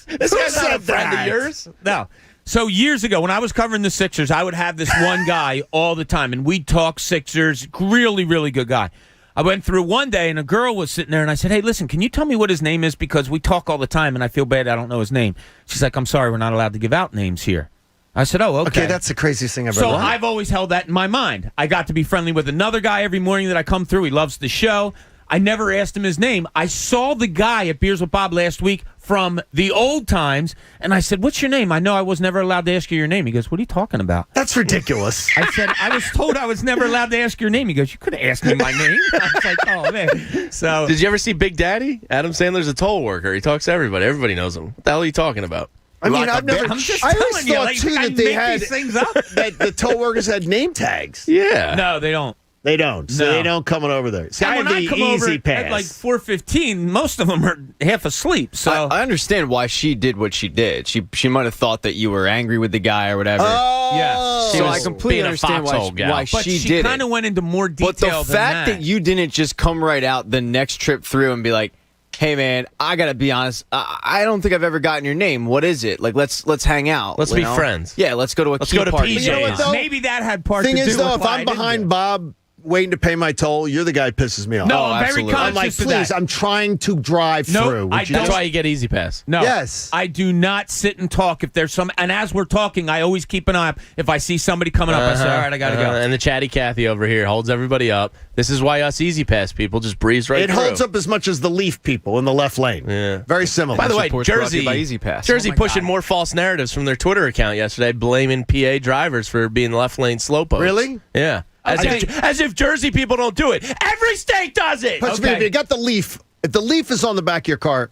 This Who guy's not a said friend that? of yours? No. So years ago, when I was covering the Sixers, I would have this one guy all the time, and we'd talk Sixers. Really, really good guy. I went through one day, and a girl was sitting there, and I said, hey, listen, can you tell me what his name is? Because we talk all the time, and I feel bad I don't know his name. She's like, I'm sorry, we're not allowed to give out names here. I said, oh, okay. Okay, that's the craziest thing I've So ever heard. I've always held that in my mind. I got to be friendly with another guy every morning that I come through. He loves the show. I never asked him his name. I saw the guy at Beers with Bob last week from the old times, and I said, what's your name? I know I was never allowed to ask you your name. He goes, what are you talking about? That's ridiculous. I said, I was told I was never allowed to ask your name. He goes, you could have asked me my name. I was like, oh, man. So, Did you ever see Big Daddy? Adam Sandler's a toll worker. He talks to everybody. Everybody knows him. What the hell are you talking about? I mean, Like I've a never. bit- I'm just I always telling you, thought like, too I that they make had these things up. that the toll workers had name tags. Yeah. no, they don't. They don't. So No. they don't coming over there. See, I And have when the I come easy over pass. at like 4:15, most of them are half asleep. So I understand why she did what she did. She might have thought that you were angry with the guy or whatever. yes. So I was completely being a understand foxhole gal. why But she she did kind it. of went into more detail But the than fact that you didn't just come right out the next trip through and be like, hey man, I gotta be honest, I don't think I've ever gotten your name. What is it? Like let's hang out. Let's you be know? friends. Yeah, let's go to a Let's key go to party. PJ's. You know what, though? maybe that had part Thing to do is, though, with if why I I'm didn't do behind it. Bob waiting to pay my toll, you're the guy who pisses me off. No, Oh, I'm very absolutely. I'm like, conscious of please, that. I'm trying to drive No, through. I Would you don't. That's just- why you get Easy Pass. No. Yes. I do not sit and talk if there's some. And as we're talking, I always keep an eye up. If I see somebody coming up, I say, all right, I got to go. And the chatty Cathy over here holds everybody up. This is why us Easy Pass people just breeze right It through. holds up as much as the Leaf people in the left lane. Yeah. Very similar. By the way, Reports brought to you Jersey, by Easy Pass. Jersey Oh my pushing God. more false narratives from their Twitter account yesterday, blaming PA drivers for being left lane slowpokes. Really? Yeah. As if Jersey people don't do it. Every state does it. But if you got the Leaf, if the Leaf is on the back of your car,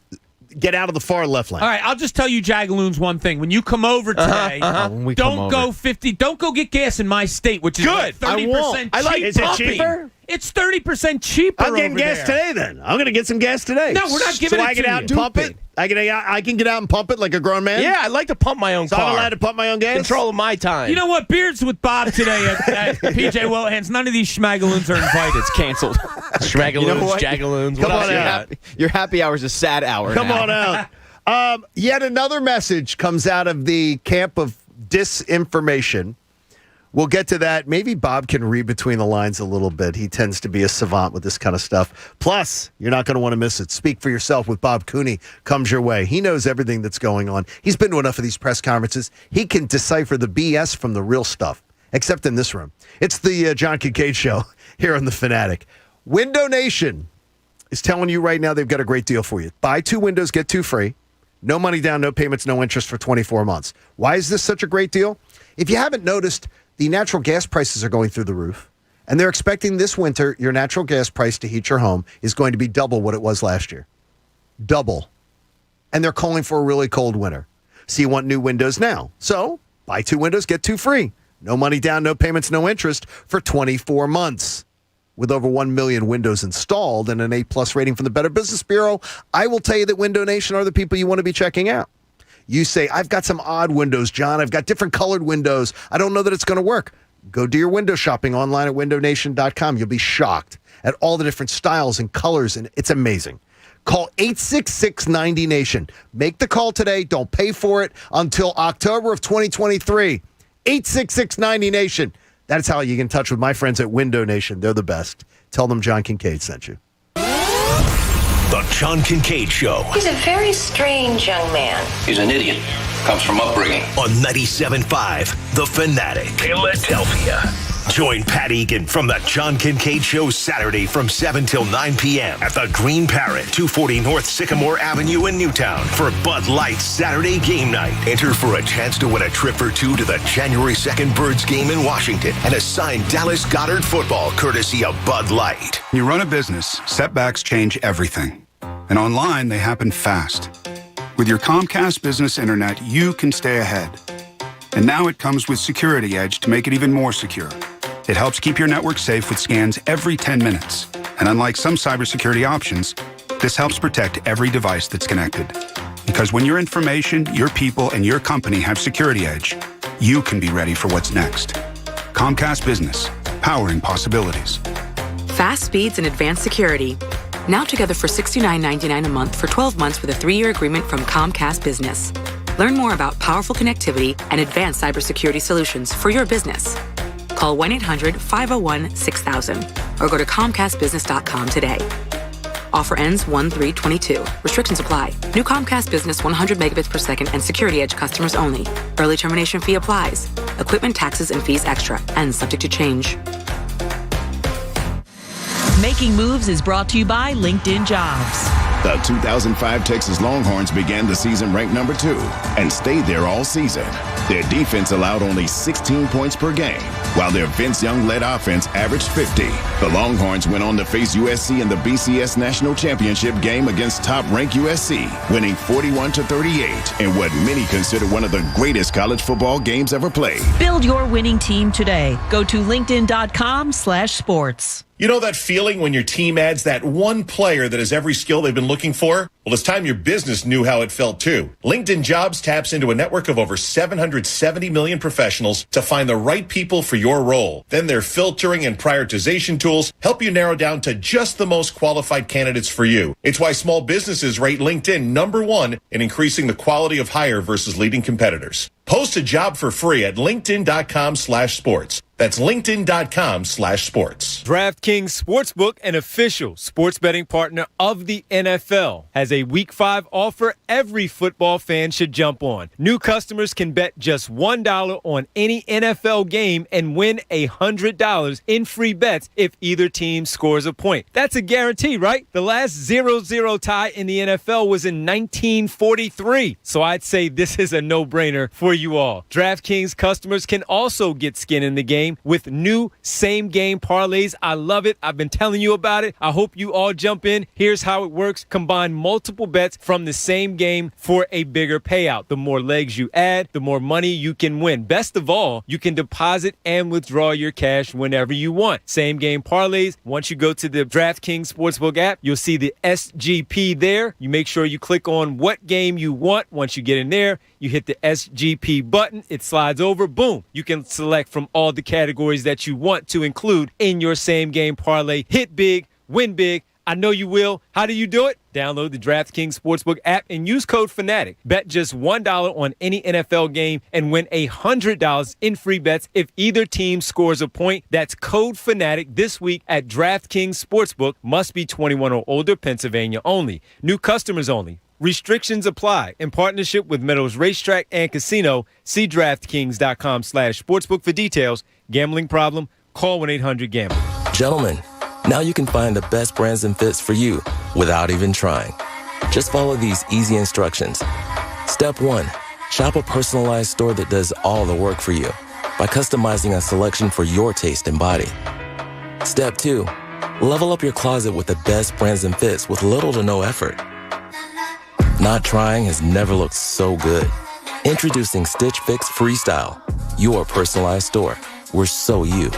get out of the far left lane. All right, I'll just tell you, Jagaloons, one thing. When you come over today, When we come don't go over. 50. Don't go get gas in my state, which is Good. like 30% I won't. cheaper. I like- Is it cheaper? It's 30% cheaper. I'm getting over gas there. today. Then I'm going to get some gas today. No, we're not giving so it I get to out you. and pump it. I can get out and pump it like a grown man. Yeah, I like to pump my own So car. I'm allowed to pump my own gas. Control of my time. You know what? Beards with Bob today at PJ Wilhan's. None of these schmagaloons are invited. It's canceled. Schmagaloons, You know what? jagaloons. Come What else on you out. got? Your happy hour is a sad hour. Come now. on out. Yet another message comes out of the camp of disinformation. We'll get to that. Maybe Bob can read between the lines a little bit. He tends to be a savant with this kind of stuff. Plus, you're not going to want to miss it. Speak for Yourself with Bob Cooney comes your way. He knows everything that's going on. He's been to enough of these press conferences. He can decipher the BS from the real stuff, except in this room. It's the John Kincade Show here on The Fanatic. Window Nation is telling you right now they've got a great deal for you. Buy 2 windows, get 2 free. No money down, no payments, no interest for 24 months. Why is this such a great deal? If you haven't noticed, the natural gas prices are going through the roof, and they're expecting this winter your natural gas price to heat your home is going to be double what it was last year. Double. And they're calling for a really cold winter. So you want new windows now. So buy 2 windows, get 2 free. No money down, no payments, no interest for 24 months. With over 1 million windows installed and an A+ rating from the Better Business Bureau, I will tell you that Window Nation are the people you want to be checking out. You say, I've got some odd windows, John. I've got different colored windows. I don't know that it's going to work. Go do your window shopping online at windownation.com. You'll be shocked at all the different styles and colors, and it's amazing. Call 866-90-NATION. Make the call today. Don't pay for it until October of 2023. 866-90-NATION. That's how you get in touch with my friends at Window Nation. They're the best. Tell them John Kincade sent you. The John Kincade Show. He's a very strange young man. He's an idiot. Comes from upbringing. On 97.5 The Fanatic, Philadelphia. Join Pat Egan from The John Kincade Show Saturday from 7 till 9 p.m. at the Green Parrot, 240 North Sycamore Avenue in Newtown for Bud Light's Saturday game night. Enter for a chance to win a trip or two to the January 2nd Birds game in Washington and a signed Dallas Goddard football courtesy of Bud Light. You run a business, setbacks change everything. And online, they happen fast. With your Comcast Business Internet, you can stay ahead. And now it comes with Security Edge to make it even more secure. It helps keep your network safe with scans every 10 minutes. And unlike some cybersecurity options, this helps protect every device that's connected. Because when your information, your people, and your company have Security Edge, you can be ready for what's next. Comcast Business, powering possibilities. Fast speeds and advanced security. Now together for $69.99 a month for 12 months with a 3-year agreement from Comcast Business. Learn more about powerful connectivity and advanced cybersecurity solutions for your business. Call 1-800-501-6000 or go to ComcastBusiness.com today. Offer ends 1/3/22. Restrictions apply. New Comcast Business 100 megabits per second and Security Edge customers only. Early termination fee applies. Equipment taxes and fees extra and subject to change. Making Moves is brought to you by LinkedIn Jobs. The 2005 Texas Longhorns began the season ranked number 2 and stayed there all season. Their defense allowed only 16 points per game, while their Vince Young-led offense averaged 50. The Longhorns went on to face USC in the BCS National Championship game against top-ranked USC, winning 41-38 in what many consider one of the greatest college football games ever played. Build your winning team today. Go to linkedin.com/sports. You know that feeling when your team adds that one player that has every skill they've been looking for? Well, it's time your business knew how it felt too. LinkedIn Jobs taps into a network of over 770 million professionals to find the right people for your role. Then their filtering and prioritization tools help you narrow down to just the most qualified candidates for you. It's why small businesses rate LinkedIn number 1 in increasing the quality of hire versus leading competitors. Post a job for free at linkedin.com/sports. That's linkedin.com/sports. DraftKings Sportsbook, an official sports betting partner of the NFL, has a Week 5 offer every football fan should jump on. New customers can bet just $1 on any NFL game and win $100 in free bets if either team scores a point. That's a guarantee, right? The last 0-0 tie in the NFL was in 1943, so I'd say this is a no-brainer for you all. DraftKings customers can also get skin in the game with new same-game parlays. I love it. I've been telling you about it. I hope you all jump in. Here's how it works. Combine multiple bets from the same game for a bigger payout. The more legs you add, the more money you can win. Best of all, you can deposit and withdraw your cash whenever you want. Same-game parlays. Once you go to the DraftKings Sportsbook app, you'll see the SGP there. You make sure you click on what game you want. Once you get in there, you hit the SGP button. It slides over. Boom. You can select from all the categories that you want to include in your same game parlay. Hit big, win big. I know you will. How do you do it? Download the DraftKings Sportsbook app and use code FANATIC. Bet just $1 on any NFL game and win $100 in free bets if either team scores a point. That's code FANATIC this week at DraftKings Sportsbook. Must be 21 or older, Pennsylvania only. New customers only. Restrictions apply. In partnership with Meadows Racetrack and Casino, see DraftKings.com/sportsbook for details. Gambling problem? Call 1-800-GAMBLER. Gentlemen, now you can find the best brands and fits for you without even trying. Just follow these easy instructions. Step 1, shop a personalized store that does all the work for you by customizing a selection for your taste and body. Step 2, level up your closet with the best brands and fits with little to no effort. Not trying has never looked so good. Introducing Stitch Fix Freestyle, your personalized store. We're so you.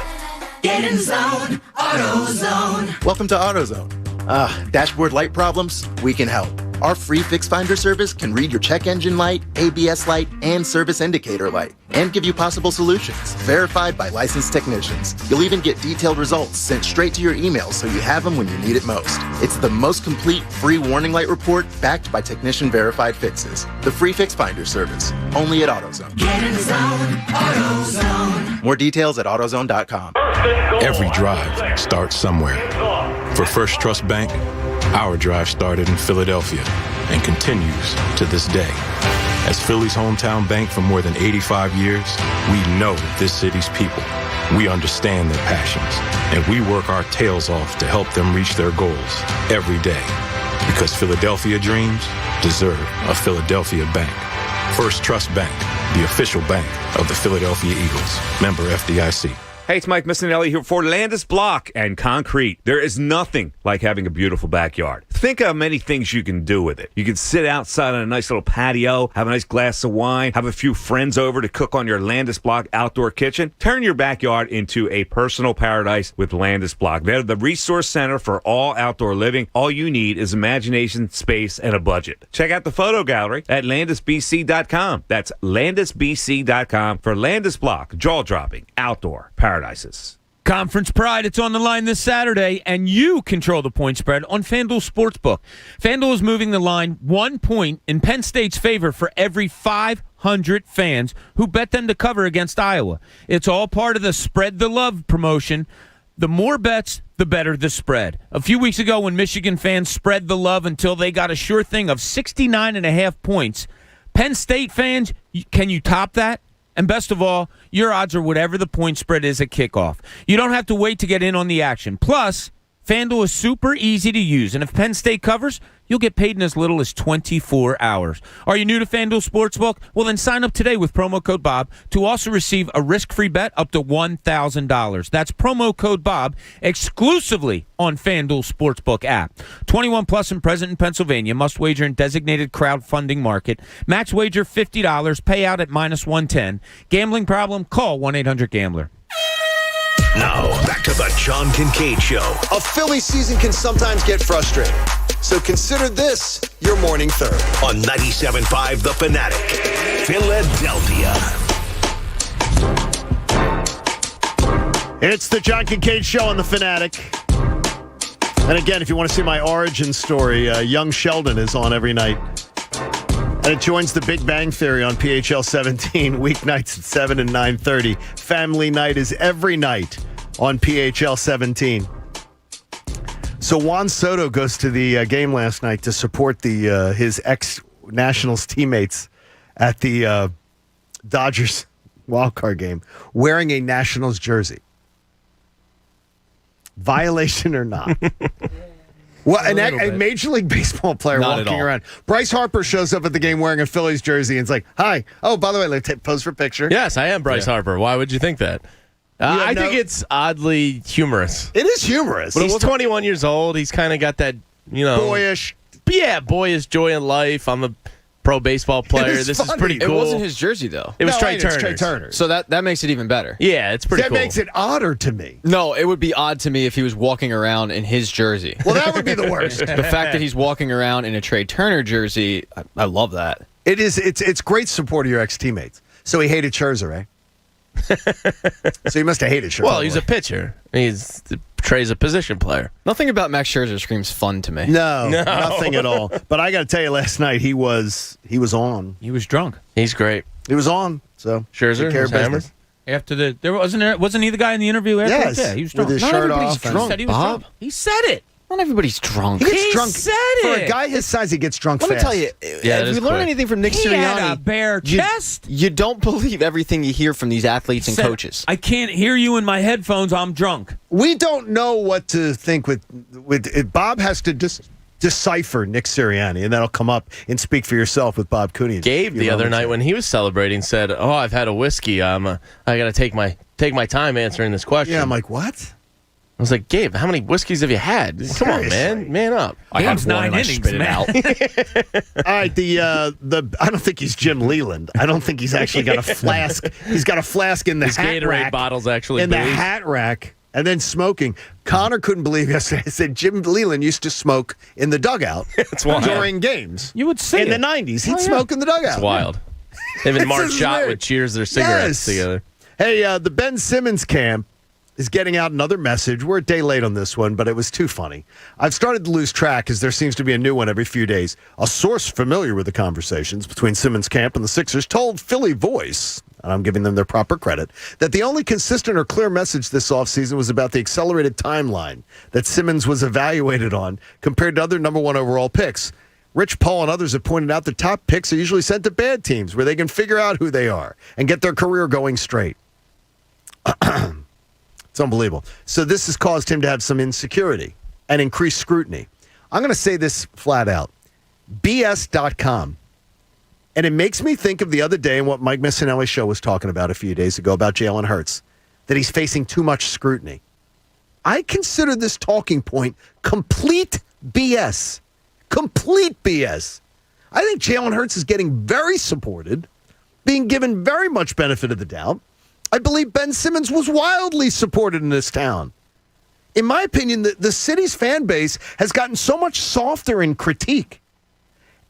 Get in zone, AutoZone. Welcome to AutoZone. Dashboard light problems? We can help. Our free Fix Finder service can read your check engine light, ABS light, and service indicator light, and give you possible solutions, verified by licensed technicians. You'll even get detailed results sent straight to your email so you have them when you need it most. It's the most complete free warning light report backed by technician-verified fixes. The free Fix Finder service, only at AutoZone. Get in the zone, AutoZone. More details at AutoZone.com. Every drive starts somewhere. For First Trust Bank, our drive started in Philadelphia and continues to this day. As Philly's hometown bank for more than 85 years, we know this city's people. We understand their passions, and we work our tails off to help them reach their goals every day. Because Philadelphia dreams deserve a Philadelphia bank. First Trust Bank, the official bank of the Philadelphia Eagles. Member FDIC. Hey, it's Mike Missinelli here for Landis Block and Concrete. There is nothing like having a beautiful backyard. Think of how many things you can do with it. You can sit outside on a nice little patio, have a nice glass of wine, have a few friends over to cook on your Landis Block outdoor kitchen. Turn your backyard into a personal paradise with Landis Block. They're the resource center for all outdoor living. All you need is imagination, space, and a budget. Check out the photo gallery at landisbc.com. That's landisbc.com for Landis Block, jaw-dropping outdoor paradises. Conference Pride, it's on the line this Saturday, and you control the point spread on FanDuel Sportsbook. FanDuel is moving the line 1 point in Penn State's favor for every 500 fans who bet them to cover against Iowa. It's all part of the Spread the Love promotion. The more bets, the better the spread. A few weeks ago when Michigan fans spread the love until they got a sure thing of 69.5 points, Penn State fans, can you top that? And best of all, your odds are whatever the point spread is at kickoff. You don't have to wait to get in on the action. Plus, FanDuel is super easy to use, and if Penn State covers, you'll get paid in as little as 24 hours. Are you new to FanDuel Sportsbook? Well, then sign up today with promo code Bob to also receive a risk-free bet up to $1,000. That's promo code Bob exclusively on FanDuel Sportsbook app. 21 plus and present in Pennsylvania. Must wager in designated crowdfunding market. Max wager $50. Payout at -110. Gambling problem? Call 1-800-GAMBLER. Now, back to the John Kincade Show. A Philly season can sometimes get frustrating. So consider this your morning third. On 97.5 The Fanatic, Philadelphia. It's the John Kincade Show on The Fanatic. And again, if you want to see my origin story, Young Sheldon is on every night. And it joins the Big Bang Theory on PHL 17, weeknights at 7 and 9:30. Family Night is every night on PHL 17. So Juan Soto goes to the game last night to support his ex-Nationals teammates at the Dodgers wildcard game, wearing a Nationals jersey. Violation or not? Well, a Major League Baseball player walking around. Bryce Harper shows up at the game wearing a Phillies jersey and it's like, hi. Oh, by the way, let's pose for a picture. Yes, I am Bryce Harper. Why would you think that? I think it's oddly humorous. It is humorous. But he's 21 years old. He's kind of got that, boyish. Yeah, boyish joy in life. I'm a pro baseball player. This is pretty cool. It wasn't his jersey, though. It was Trey Turner's. So that makes it even better. Yeah, it's pretty cool. That makes it odder to me. No, it would be odd to me if he was walking around in his jersey. Well, that would be the worst. The fact that he's walking around in a Trey Turner jersey, I love that. It is. It's great support of your ex-teammates. So he hated Scherzer, eh? So he must have hated Scherzer. Well, he's a pitcher. Trey's a position player. Nothing about Max Scherzer screams fun to me. No, nothing at all. But I got to tell you, last night he was on. He was drunk. He's great. He was on. So Scherzer, care of business. After wasn't he the guy in the interview? Yes, yeah, he was drunk. with his Not shirt everybody's off. drunk. Said he was drunk. He said it. Not everybody's drunk. He gets drunk. said For it. a guy his size, he gets drunk Let fast. me tell you, if you learn anything from Nick He Sirianni, had a bare chest. You don't believe everything you hear from these athletes and coaches. I can't hear you in my headphones. I'm drunk. We don't know what to think with Bob has to decipher Nick Sirianni, and that'll come up and speak for yourself with Bob Cooney. Gabe the other night when he was celebrating said, "Oh, I've had a whiskey. I got to take my time answering this question." Yeah, I'm like, what? I was like, Gabe, how many whiskeys have you had? Come on, man up. I have 9 innings, man. All right, I don't think he's Jim Leland. I don't think he's actually got a flask. He's got a flask in the His hat Gatorade rack. bottle's actually in booze. the hat rack. And then smoking. Connor couldn't believe yesterday. I said Jim Leland used to smoke in the dugout during games. You would see in the 90s. He'd smoke in the dugout. It's wild. They even march out weird. with cheers their cigarettes together. Hey, the Ben Simmons camp is getting out another message. We're a day late on this one, but it was too funny. I've started to lose track as there seems to be a new one every few days. A source familiar with the conversations between Simmons camp and the Sixers told Philly Voice, and I'm giving them their proper credit, that the only consistent or clear message this offseason was about the accelerated timeline that Simmons was evaluated on compared to other number one overall picks. Rich Paul and others have pointed out the top picks are usually sent to bad teams where they can figure out who they are and get their career going straight. It's unbelievable. So this has caused him to have some insecurity and increased scrutiny. I'm going to say this flat out. BS.com. And it makes me think of the other day and what Mike Missinelli's show was talking about a few days ago about Jalen Hurts, that he's facing too much scrutiny. I consider this talking point complete BS. Complete BS. I think Jalen Hurts is getting very supported, being given very much benefit of the doubt. I believe Ben Simmons was wildly supported in this town. In my opinion, the city's fan base has gotten so much softer in critique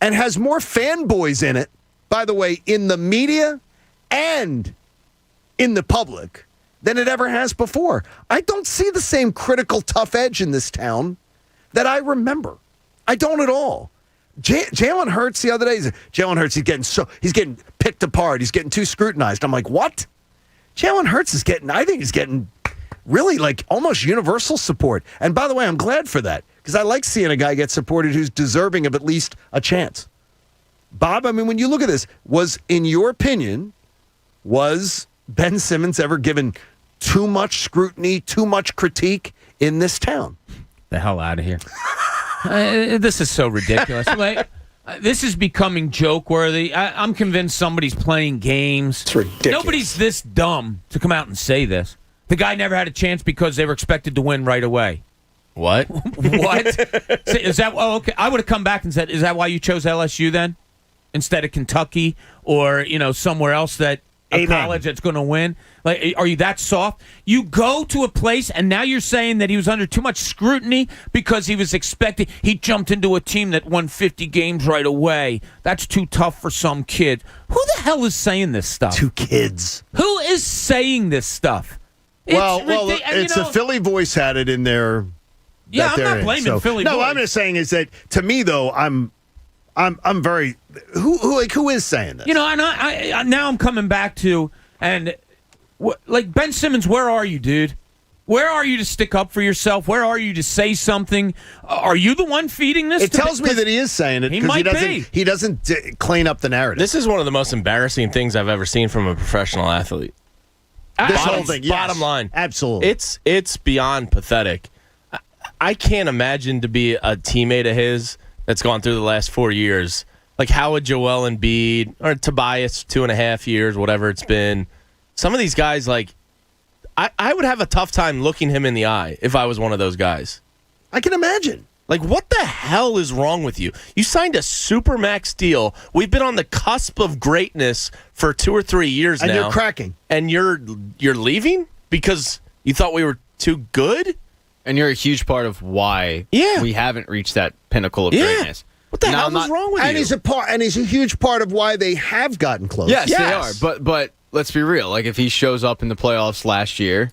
and has more fanboys in it, by the way, in the media and in the public than it ever has before. I don't see the same critical tough edge in this town that I remember. I don't at all. Jalen Hurts the other day, Jalen Hurts, he's getting picked apart. He's getting too scrutinized. I'm like, what? Jalen Hurts is getting really like almost universal support. And by the way, I'm glad for that because I like seeing a guy get supported who's deserving of at least a chance. Bob, I mean, when you look at this, in your opinion, was Ben Simmons ever given too much scrutiny, too much critique in this town? The hell out of here. This is so ridiculous. This is becoming joke-worthy. I'm convinced somebody's playing games. It's ridiculous. Nobody's this dumb to come out and say this. The guy never had a chance because they were expected to win right away. What? What? Is that? Oh, okay. I would have come back and said, "Is that why you chose LSU then, instead of Kentucky or somewhere else that a college that's going to win? Like, are you that soft? You go to a place and now you're saying that he was under too much scrutiny because he was expecting. He jumped into a team that won 50 games right away. That's too tough for some kid. Who the hell is saying this stuff? Two kids. Who is saying this stuff? It's a Philly Voice had it in there. Yeah, I'm not blaming Philly Voice. No, what I'm just saying is that to me though, I'm very who is saying this? And I now I'm coming back to like Ben Simmons, where are you, dude? Where are you to stick up for yourself? Where are you to say something? Are you the one feeding this? It tells me that he is saying it because he doesn't clean up the narrative. This is one of the most embarrassing things I've ever seen from a professional athlete. This whole thing, yes. Bottom line, absolutely, it's beyond pathetic. I can't imagine to be a teammate of his that's gone through the last 4 years. Like how would Joel Embiid or Tobias 2.5 years, whatever it's been. Some of these guys, like, I would have a tough time looking him in the eye if I was one of those guys. I can imagine. Like, what the hell is wrong with you? You signed a Supermax deal. We've been on the cusp of greatness for 2 or 3 years now. And you're cracking. And you're leaving because you thought we were too good? And you're a huge part of why we haven't reached that pinnacle of greatness. What the hell is wrong with you? And he's a huge part of why they have gotten close. Yes, they are. But let's be real. Like if he shows up in the playoffs last year,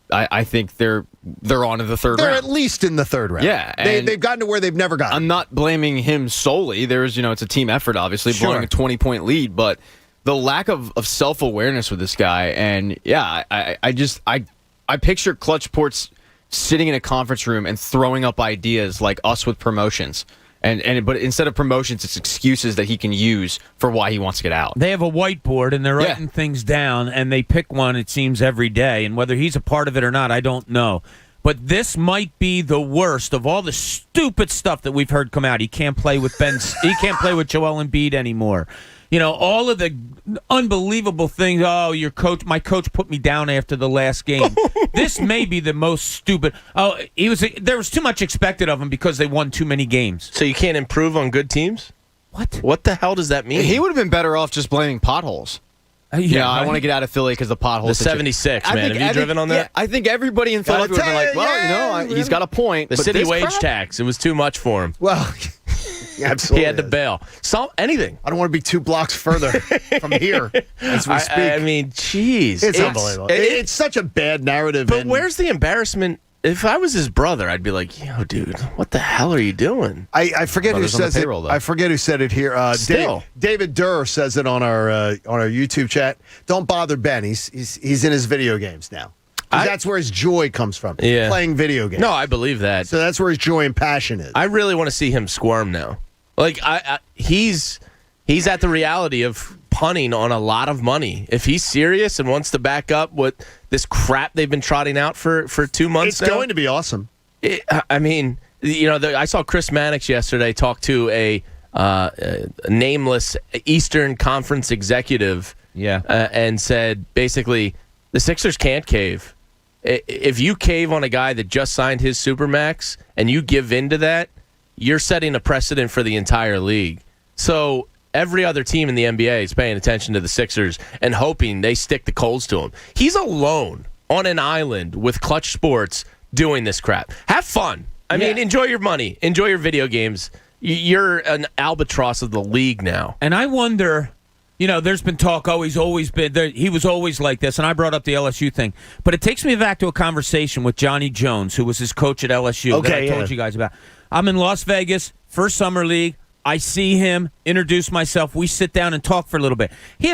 I think they're on to the third round. They're at least in the third round. Yeah. They've gotten to where they've never gotten. I'm not blaming him solely. There's, it's a team effort, obviously, blowing a 20-point lead, but the lack of self-awareness with this guy, and I picture Clutch Ports sitting in a conference room and throwing up ideas like us with promotions. But instead of promotions, it's excuses that he can use for why he wants to get out. They have a whiteboard, and they're writing things down, and they pick one, it seems, every day. And whether he's a part of it or not, I don't know. But this might be the worst of all the stupid stuff that we've heard come out. He can't play with he can't play with Joel Embiid anymore. All of the unbelievable things. Oh, my coach put me down after the last game. This may be the most stupid. Oh, there was too much expected of him because they won too many games. So you can't improve on good teams? What? What the hell does that mean? He would have been better off just blaming potholes. Yeah, I want to get out of Philly because the pothole. The 76, man. Have you driven on that? Yeah, I think everybody in Philadelphia would be like, well, he's got a point. The city wage tax, it was too much for him. Well, absolutely. He had to bail. Anything. I don't want to be 2 blocks further from here as we speak. I mean, jeez. It's unbelievable. It's such a bad narrative. But where's the embarrassment? If I was his brother, I'd be like, yo, dude, what the hell are you doing? I forget who says it. I forget who said it here. David Durr says it on our YouTube chat. Don't bother Ben. He's in his video games now. That's where his joy comes from. Yeah. Playing video games. No, I believe that. So that's where his joy and passion is. I really want to see him squirm now. Like he's at the reality of punting on a lot of money. If he's serious and wants to back up what this crap they've been trotting out for 2 months now, it's going to be awesome. I mean, I saw Chris Mannix yesterday talk to a nameless Eastern Conference executive and said, basically, the Sixers can't cave. If you cave on a guy that just signed his Supermax and you give in to that, you're setting a precedent for the entire league. So every other team in the NBA is paying attention to the Sixers and hoping they stick the coals to him. He's alone on an island with Clutch Sports doing this crap. Have fun. I mean, enjoy your money. Enjoy your video games. You're an albatross of the league now. And I wonder, there's been talk, he's always been there. He was always like this, and I brought up the LSU thing. But it takes me back to a conversation with Johnny Jones, who was his coach at LSU that I told you guys about. I'm in Las Vegas, first summer league. I see him, introduce myself. We sit down and talk for a little bit. He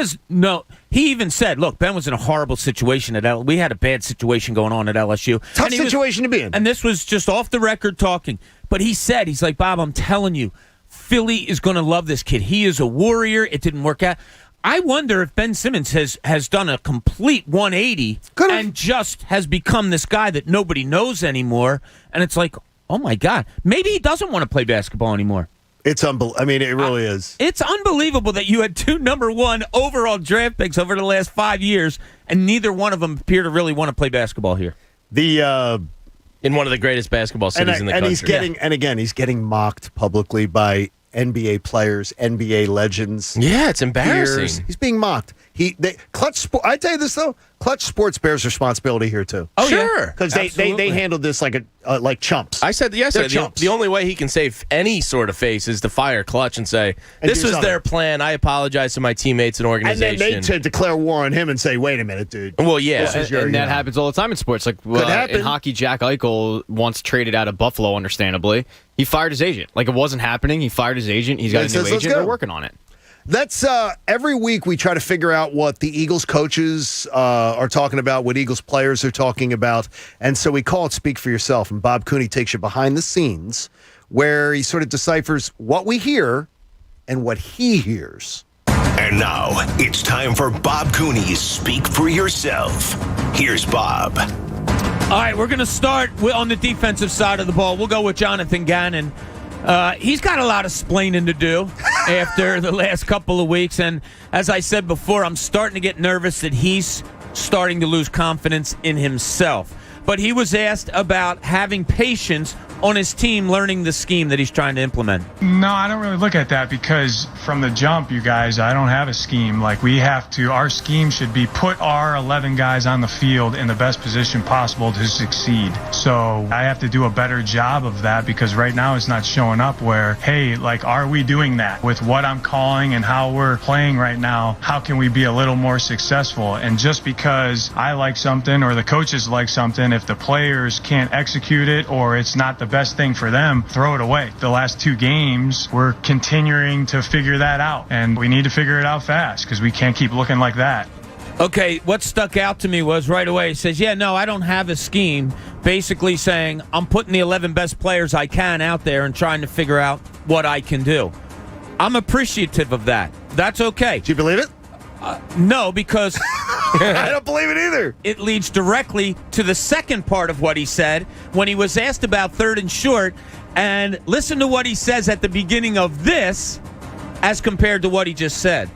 even said, look, Ben was in a horrible situation at LSU. We had a bad situation going on at LSU. Tough situation to be in. And this was just off the record talking. But he's like, Bob, I'm telling you, Philly is going to love this kid. He is a warrior. It didn't work out. I wonder if Ben Simmons has done a complete 180 and just has become this guy that nobody knows anymore. And it's like, oh, my God, maybe he doesn't want to play basketball anymore. It's unbelievable. I mean, it really is. It's unbelievable that you had 2 number 1 overall draft picks over the last 5 years, and neither one of them appear to really want to play basketball here. In one of the greatest basketball cities in the country. He's getting mocked publicly by NBA players, NBA legends. Yeah, it's embarrassing. He's being mocked. I tell you this though, Clutch Sports bears responsibility here too. Oh sure, because they handled this like chumps. I said yesterday the only way he can save any sort of face is to fire Clutch and say this was their plan. I apologize to my teammates and organization. And then they declare war on him and say, "Wait a minute, dude." Well, yeah, and that happens all the time in sports. Like in hockey, Jack Eichel once traded out of Buffalo. Understandably, he fired his agent. Like it wasn't happening. He fired his agent. He's got a new agent. They're working on it. That's every week we try to figure out what the Eagles coaches are talking about, what Eagles players are talking about, and so we call it Speak for Yourself, and Bob Cooney takes you behind the scenes where he sort of deciphers what we hear and what he hears. And now it's time for Bob Cooney's Speak for Yourself. Here's Bob. All right, we're going to start on the defensive side of the ball. We'll go with Jonathan Gannon. He's got a lot of splaining to do after the last couple of weeks. And as I said before, I'm starting to get nervous that he's starting to lose confidence in himself. But he was asked about having patience on his team learning the scheme that he's trying to implement. No, I don't really look at that because from the jump, you guys, I don't have a scheme. Like our scheme should be put our 11 guys on the field in the best position possible to succeed. So I have to do a better job of that because right now it's not showing up where, hey, like, are we doing that with what I'm calling and how we're playing right now? How can we be a little more successful? And just because I like something or the coaches like something, if the players can't execute it or it's not the best thing for them, throw it away. The last 2 games, we're continuing to figure that out, and we need to figure it out fast because we can't keep looking like that. Okay, what stuck out to me was right away, he says, yeah, no, I don't have a scheme, basically saying I'm putting the 11 best players I can out there and trying to figure out what I can do. I'm appreciative of that. That's okay. Do you believe it? No, because I don't believe it either. It leads directly to the second part of what he said when he was asked about 3rd and short. And listen to what he says at the beginning of this as compared to what he just said.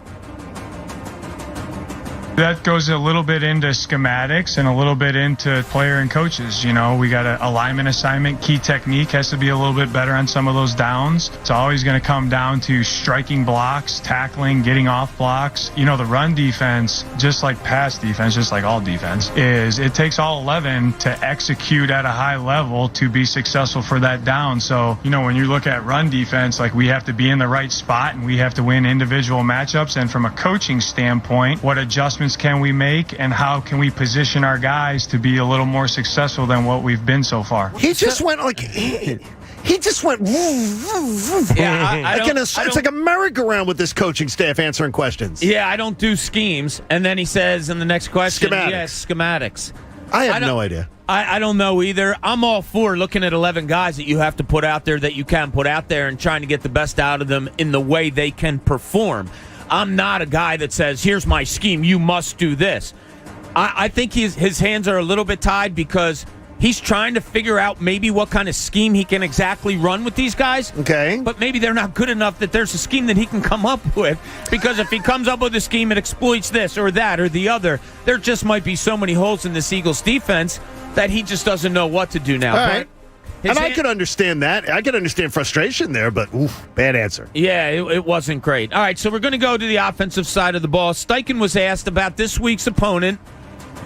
That goes a little bit into schematics and a little bit into player and coaches. You know, we got an alignment assignment. Key technique has to be a little bit better on some of those downs. It's always going to come down to striking blocks, tackling, getting off blocks. You know, the run defense, just like pass defense, just like all defense, is it takes all 11 to execute at a high level to be successful for that down. So, you know, when you look at run defense, like we have to be in the right spot and we have to win individual matchups. And from a coaching standpoint, what adjustments can we make and how can we position our guys to be a little more successful than what we've been so far? He just went like he just went. Yeah, it's like a merry-go-round with this coaching staff answering questions. Yeah, I don't do schemes. And then he says in the next question, Schematics. yes, schematics. I have no idea. I don't know either. I'm all for looking at 11 guys that you have to put out there that you can put out there and trying to get the best out of them in the way they can perform. I'm not a guy that says, here's my scheme, you must do this. I think his hands are a little bit tied because he's trying to figure out maybe what kind of scheme he can exactly run with these guys. Okay. But maybe they're not good enough that there's a scheme that he can come up with. Because if he comes up with a scheme that exploits this or that or the other, there just might be so many holes in this Eagles defense that he just doesn't know what to do now. All right. And I could understand that. I could understand frustration there, but bad answer. Yeah, it wasn't great. All right, so we're going to go to the offensive side of the ball. Steichen was asked about this week's opponent,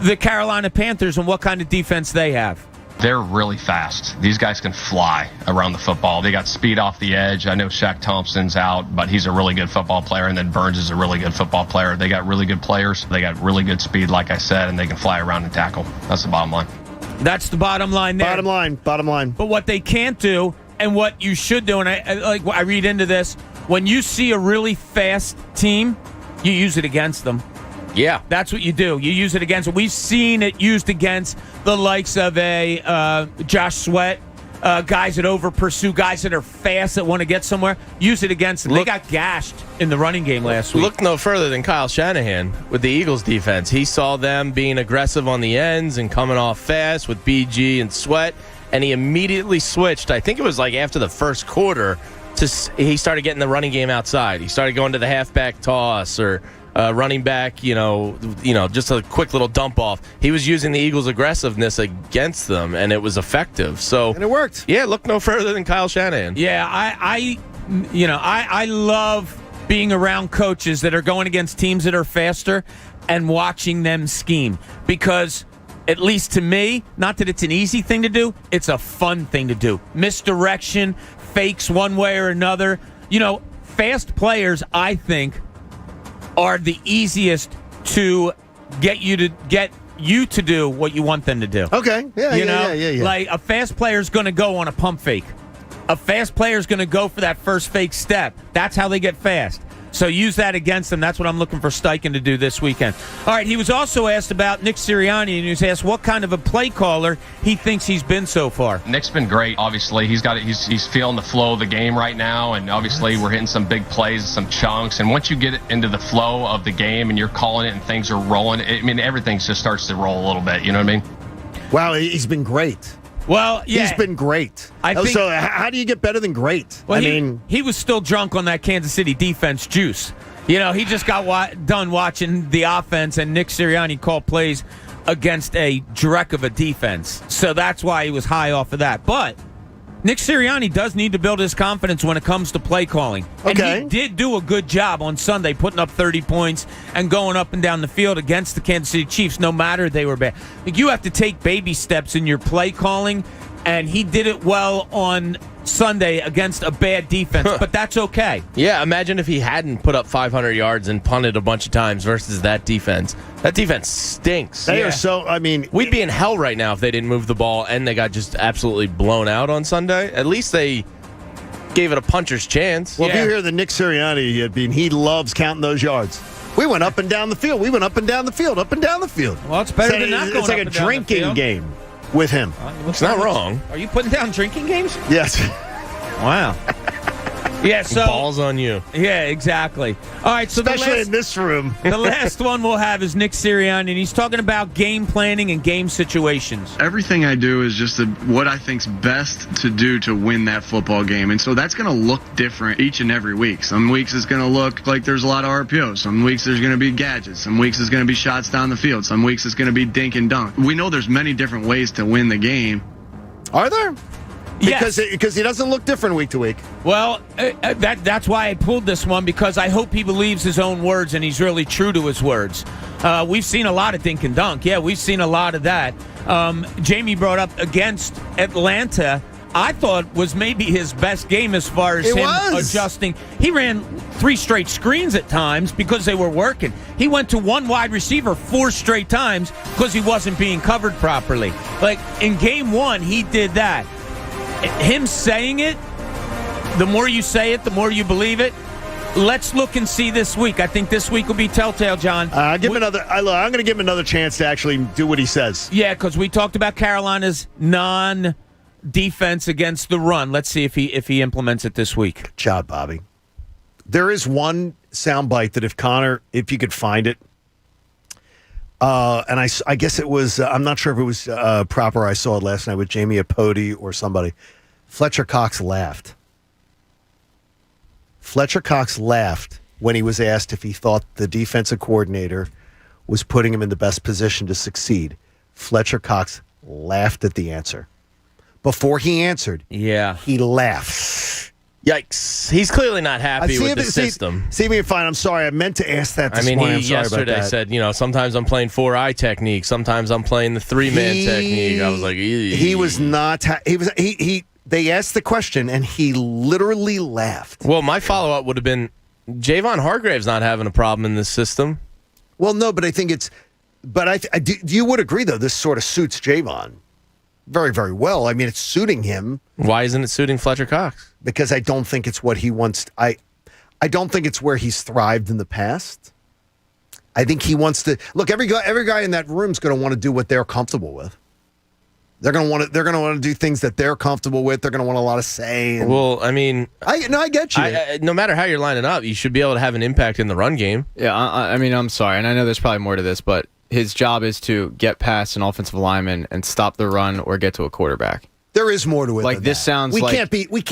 the Carolina Panthers, and what kind of defense they have. They're really fast. These guys can fly around the football. They got speed off the edge. I know Shaq Thompson's out, but he's a really good football player, and then Burns is a really good football player. They got really good players. They got really good speed, like I said, and they can fly around and tackle. That's the bottom line. That's the bottom line there. Bottom line. But what they can't do and what you should do, and I read into this, when you see a really fast team, you use it against them. Yeah. That's what you do. You use it against them. We've seen it used against the likes of a Josh Sweat, guys that over-pursue, guys that are fast that want to get somewhere. Use it against them. They got gashed in the running game last week. Look no further than Kyle Shanahan with the Eagles defense. He saw them being aggressive on the ends and coming off fast with BG and Sweat, and he immediately switched. I think it was like after the first quarter, he started getting the running game outside. He started going to the halfback toss or running back, just a quick little dump off. He was using the Eagles' aggressiveness against them, and it was effective. And it worked. Yeah, look no further than Kyle Shanahan. Yeah, I love being around coaches that are going against teams that are faster and watching them scheme because, at least to me, not that it's an easy thing to do, it's a fun thing to do. Misdirection, fakes one way or another. Fast players, I think, are the easiest to get you to do what you want them to do. Okay. Yeah. Like a fast player is going to go on a pump fake. A fast player is going to go for that first fake step. That's how they get fast. So use that against them. That's what I'm looking for Steichen to do this weekend. All right, he was also asked about Nick Sirianni, and he was asked what kind of a play caller he thinks he's been so far. Nick's been great. Obviously, he's feeling the flow of the game right now, and obviously we're hitting some big plays, some chunks. And once you get into the flow of the game and you're calling it and things are rolling, everything just starts to roll a little bit. You know what I mean? Wow, he's been great. Well, yeah. He's been great. So how do you get better than great? Well, he was still drunk on that Kansas City defense juice. He just got done watching the offense, and Nick Sirianni called plays against a dreck of a defense. So that's why he was high off of that. But Nick Sirianni does need to build his confidence when it comes to play calling. And he did do a good job on Sunday, putting up 30 points and going up and down the field against the Kansas City Chiefs, no matter they were bad. You have to take baby steps in your play calling, and he did it well on Sunday against a bad defense, but that's okay. Yeah, imagine if he hadn't put up 500 yards and punted a bunch of times versus that defense. That defense stinks. They are so, we'd be in hell right now if they didn't move the ball and they got just absolutely blown out on Sunday. At least they gave it a puncher's chance. Well, if you hear the Nick Sirianni, he loves counting those yards. We went up and down the field. Up and down the field. Well, it's better than not going It's like up a and down the drinking field. game with him. It's not wrong. Are you putting down drinking games? Yes. Wow. Yeah, so balls on you. Yeah, exactly. All right, so Especially in this room. The last one we'll have is Nick Sirianni, and he's talking about game planning and game situations. Everything I do is just what I think's best to do to win that football game. And so that's going to look different each and every week. Some weeks it's going to look like there's a lot of RPOs. Some weeks there's going to be gadgets. Some weeks it's going to be shots down the field. Some weeks it's going to be dink and dunk. We know there's many different ways to win the game. Are there? Because he doesn't look different week to week. Well, that's why I pulled this one, because I hope he believes his own words and he's really true to his words. We've seen a lot of dink and dunk. Yeah, we've seen a lot of that. Jamie brought up against Atlanta, I thought was maybe his best game as far as adjusting. He ran 3 straight screens at times because they were working. He went to 1 wide receiver 4 straight times because he wasn't being covered properly. Like in game 1, he did that. Him saying it, the more you say it, the more you believe it. Let's look and see this week. I think this week will be telltale, John. I'm going to give him another chance to actually do what he says. Yeah, because we talked about Carolina's non-defense against the run. Let's see if he implements it this week. Good job, Bobby. There is one soundbite that if you could find it, and I guess it was, I'm not sure if it was proper. I saw it last night with Jamie Apodi or somebody. Fletcher Cox laughed. Fletcher Cox laughed when he was asked if he thought the defensive coordinator was putting him in the best position to succeed. Fletcher Cox laughed at the answer. Before he answered, he laughed. Yikes. He's clearly not happy with the system. See if we can find. I'm sorry. I meant to ask that this morning. He yesterday said, sometimes I'm playing 4-eye technique. Sometimes I'm playing the 3-man technique. I was like, he was not. They asked the question, and he literally laughed. Well, my follow-up would have been, Javon Hargrave's not having a problem in this system. Well, no, but I think it's. But you would agree, though, this sort of suits Javon very, very well. I mean, it's suiting him. Why isn't it suiting Fletcher Cox? Because I don't think it's what he wants. I don't think it's where he's thrived in the past. I think he wants to look. Every guy in that room is going to want to do what they're comfortable with. They're going to want to do things that they're comfortable with. They're going to want a lot of say. Well, I mean, I get you. No matter how you're lining up, you should be able to have an impact in the run game. Yeah, I mean, I'm sorry, and I know there's probably more to this, but his job is to get past an offensive lineman and stop the run or get to a quarterback. There is more to it. Like this sounds we like can't be that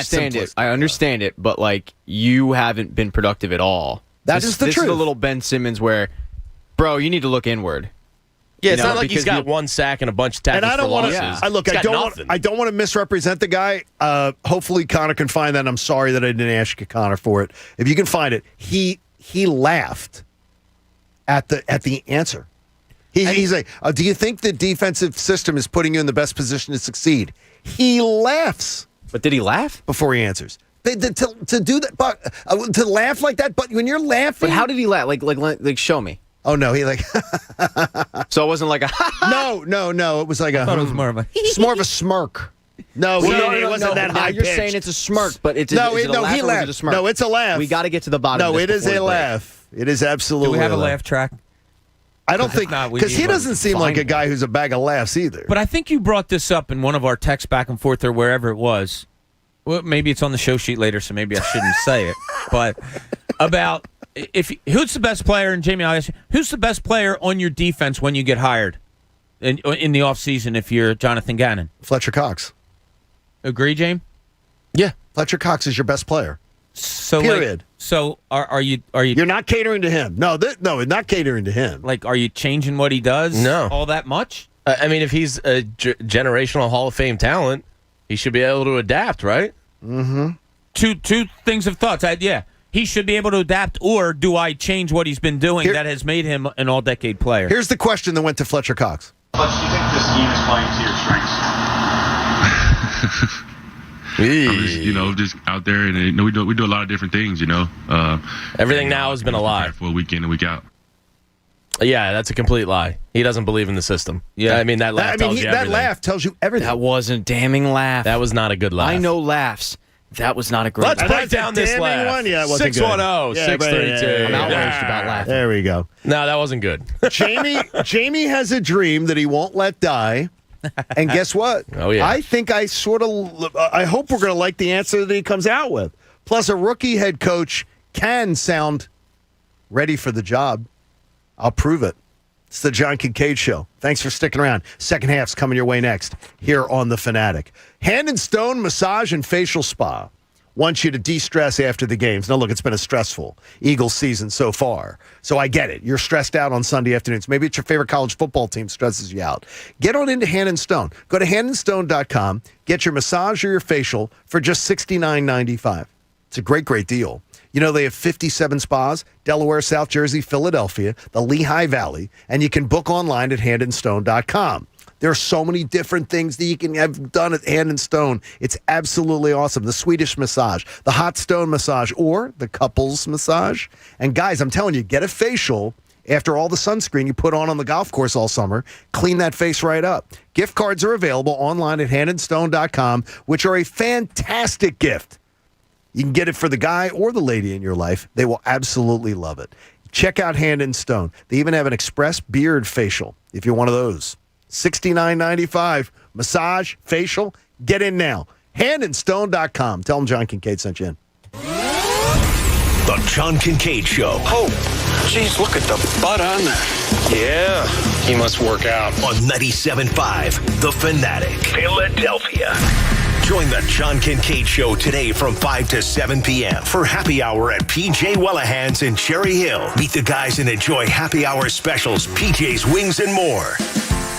simplistic. I understand it, but like you haven't been productive at all. That is the truth. This is a little Ben Simmons where, bro, you need to look inward. Yeah, it's not like he's got 1 sack and a bunch of tackles. And I don't want to. I don't want to misrepresent the guy. Hopefully, Connor can find that. I'm sorry that I didn't ask you, Connor, for it. If you can find it, he laughed at the answer. He's like, "Do you think the defensive system is putting you in the best position to succeed?" He laughs. But did he laugh before he answers? To do that, but to laugh like that. But when you're laughing, but how did he laugh? Like show me. Oh no, he So it wasn't like a no. It was like I thought it was more of a it's more of a smirk. No, it wasn't that high. You're saying it's a smirk, but it's he laughed. A smirk? No, it's a laugh. We got to get to the bottom. No, of this it is a laugh. It is absolutely. Do we have a laugh laugh track? I don't think because he doesn't seem like a guy who's a bag of laughs either. But I think you brought this up in one of our texts back and forth or wherever it was. Well, maybe it's on the show sheet later, so maybe I shouldn't say it. But about who's the best player, and Jamie, I'll ask you, who's the best player on your defense when you get hired in the offseason if you're Jonathan Gannon? Fletcher Cox. Agree, James? Yeah, Fletcher Cox is your best player. So period. Are you? You're not catering to him. No, not catering to him. Like, are you changing what he does? No, all that much. I mean, if he's a generational Hall of Fame talent, he should be able to adapt, right? Mm-hmm. Two things of thoughts. He should be able to adapt, or do I change what he's been doing that has made him an all-decade player? Here's the question that went to Fletcher Cox. Fletch, do you think this scheme is playing to your strengths? Just out there, and we do a lot of different things. Everything now has been a lie for week in and week out. Yeah, that's a complete lie. He doesn't believe in the system. Yeah, I mean that laugh tells you everything. That laugh tells you everything. That wasn't a damning laugh. That was not a good laugh. I know laughs. That was not a great. Let's break down this laugh. One? Yeah, it wasn't 610-632. I'm outraged about laughing. There we go. No, that wasn't good. Jamie has a dream that he won't let die. And guess what? Oh, yeah. I think I hope we're going to like the answer that he comes out with. Plus, a rookie head coach can sound ready for the job. I'll prove it. It's the John Kincade Show. Thanks for sticking around. Second half's coming your way next here on The Fanatic. Hand and Stone Massage and Facial Spa wants you to de-stress after the games. Now, look, it's been a stressful Eagles season so far, so I get it. You're stressed out on Sunday afternoons. Maybe it's your favorite college football team stresses you out. Get on into Hand and Stone. Go to handandstone.com. Get your massage or your facial for just $69.95. It's a great, great deal. You know, they have 57 spas, Delaware, South Jersey, Philadelphia, the Lehigh Valley, and you can book online at handandstone.com. There are so many different things that you can have done at Hand and Stone. It's absolutely awesome. The Swedish massage, the hot stone massage, or the couples massage. And guys, I'm telling you, get a facial after all the sunscreen you put on the golf course all summer. Clean that face right up. Gift cards are available online at handandstone.com, which are a fantastic gift. You can get it for the guy or the lady in your life. They will absolutely love it. Check out Hand and Stone. They even have an express beard facial if you're one of those. $69.95. Massage, facial. Get in now. Handandstone.com. Tell them John Kincade sent you in. The John Kincade Show. Oh, geez, look at the butt on that. Yeah, he must work out. On 97.5 The Fanatic, Philadelphia. Join the John Kincade Show today from 5 to 7 p.m. for happy hour at PJ Wellahan's in Cherry Hill. Meet the guys and enjoy happy hour specials, PJ's Wings, and more.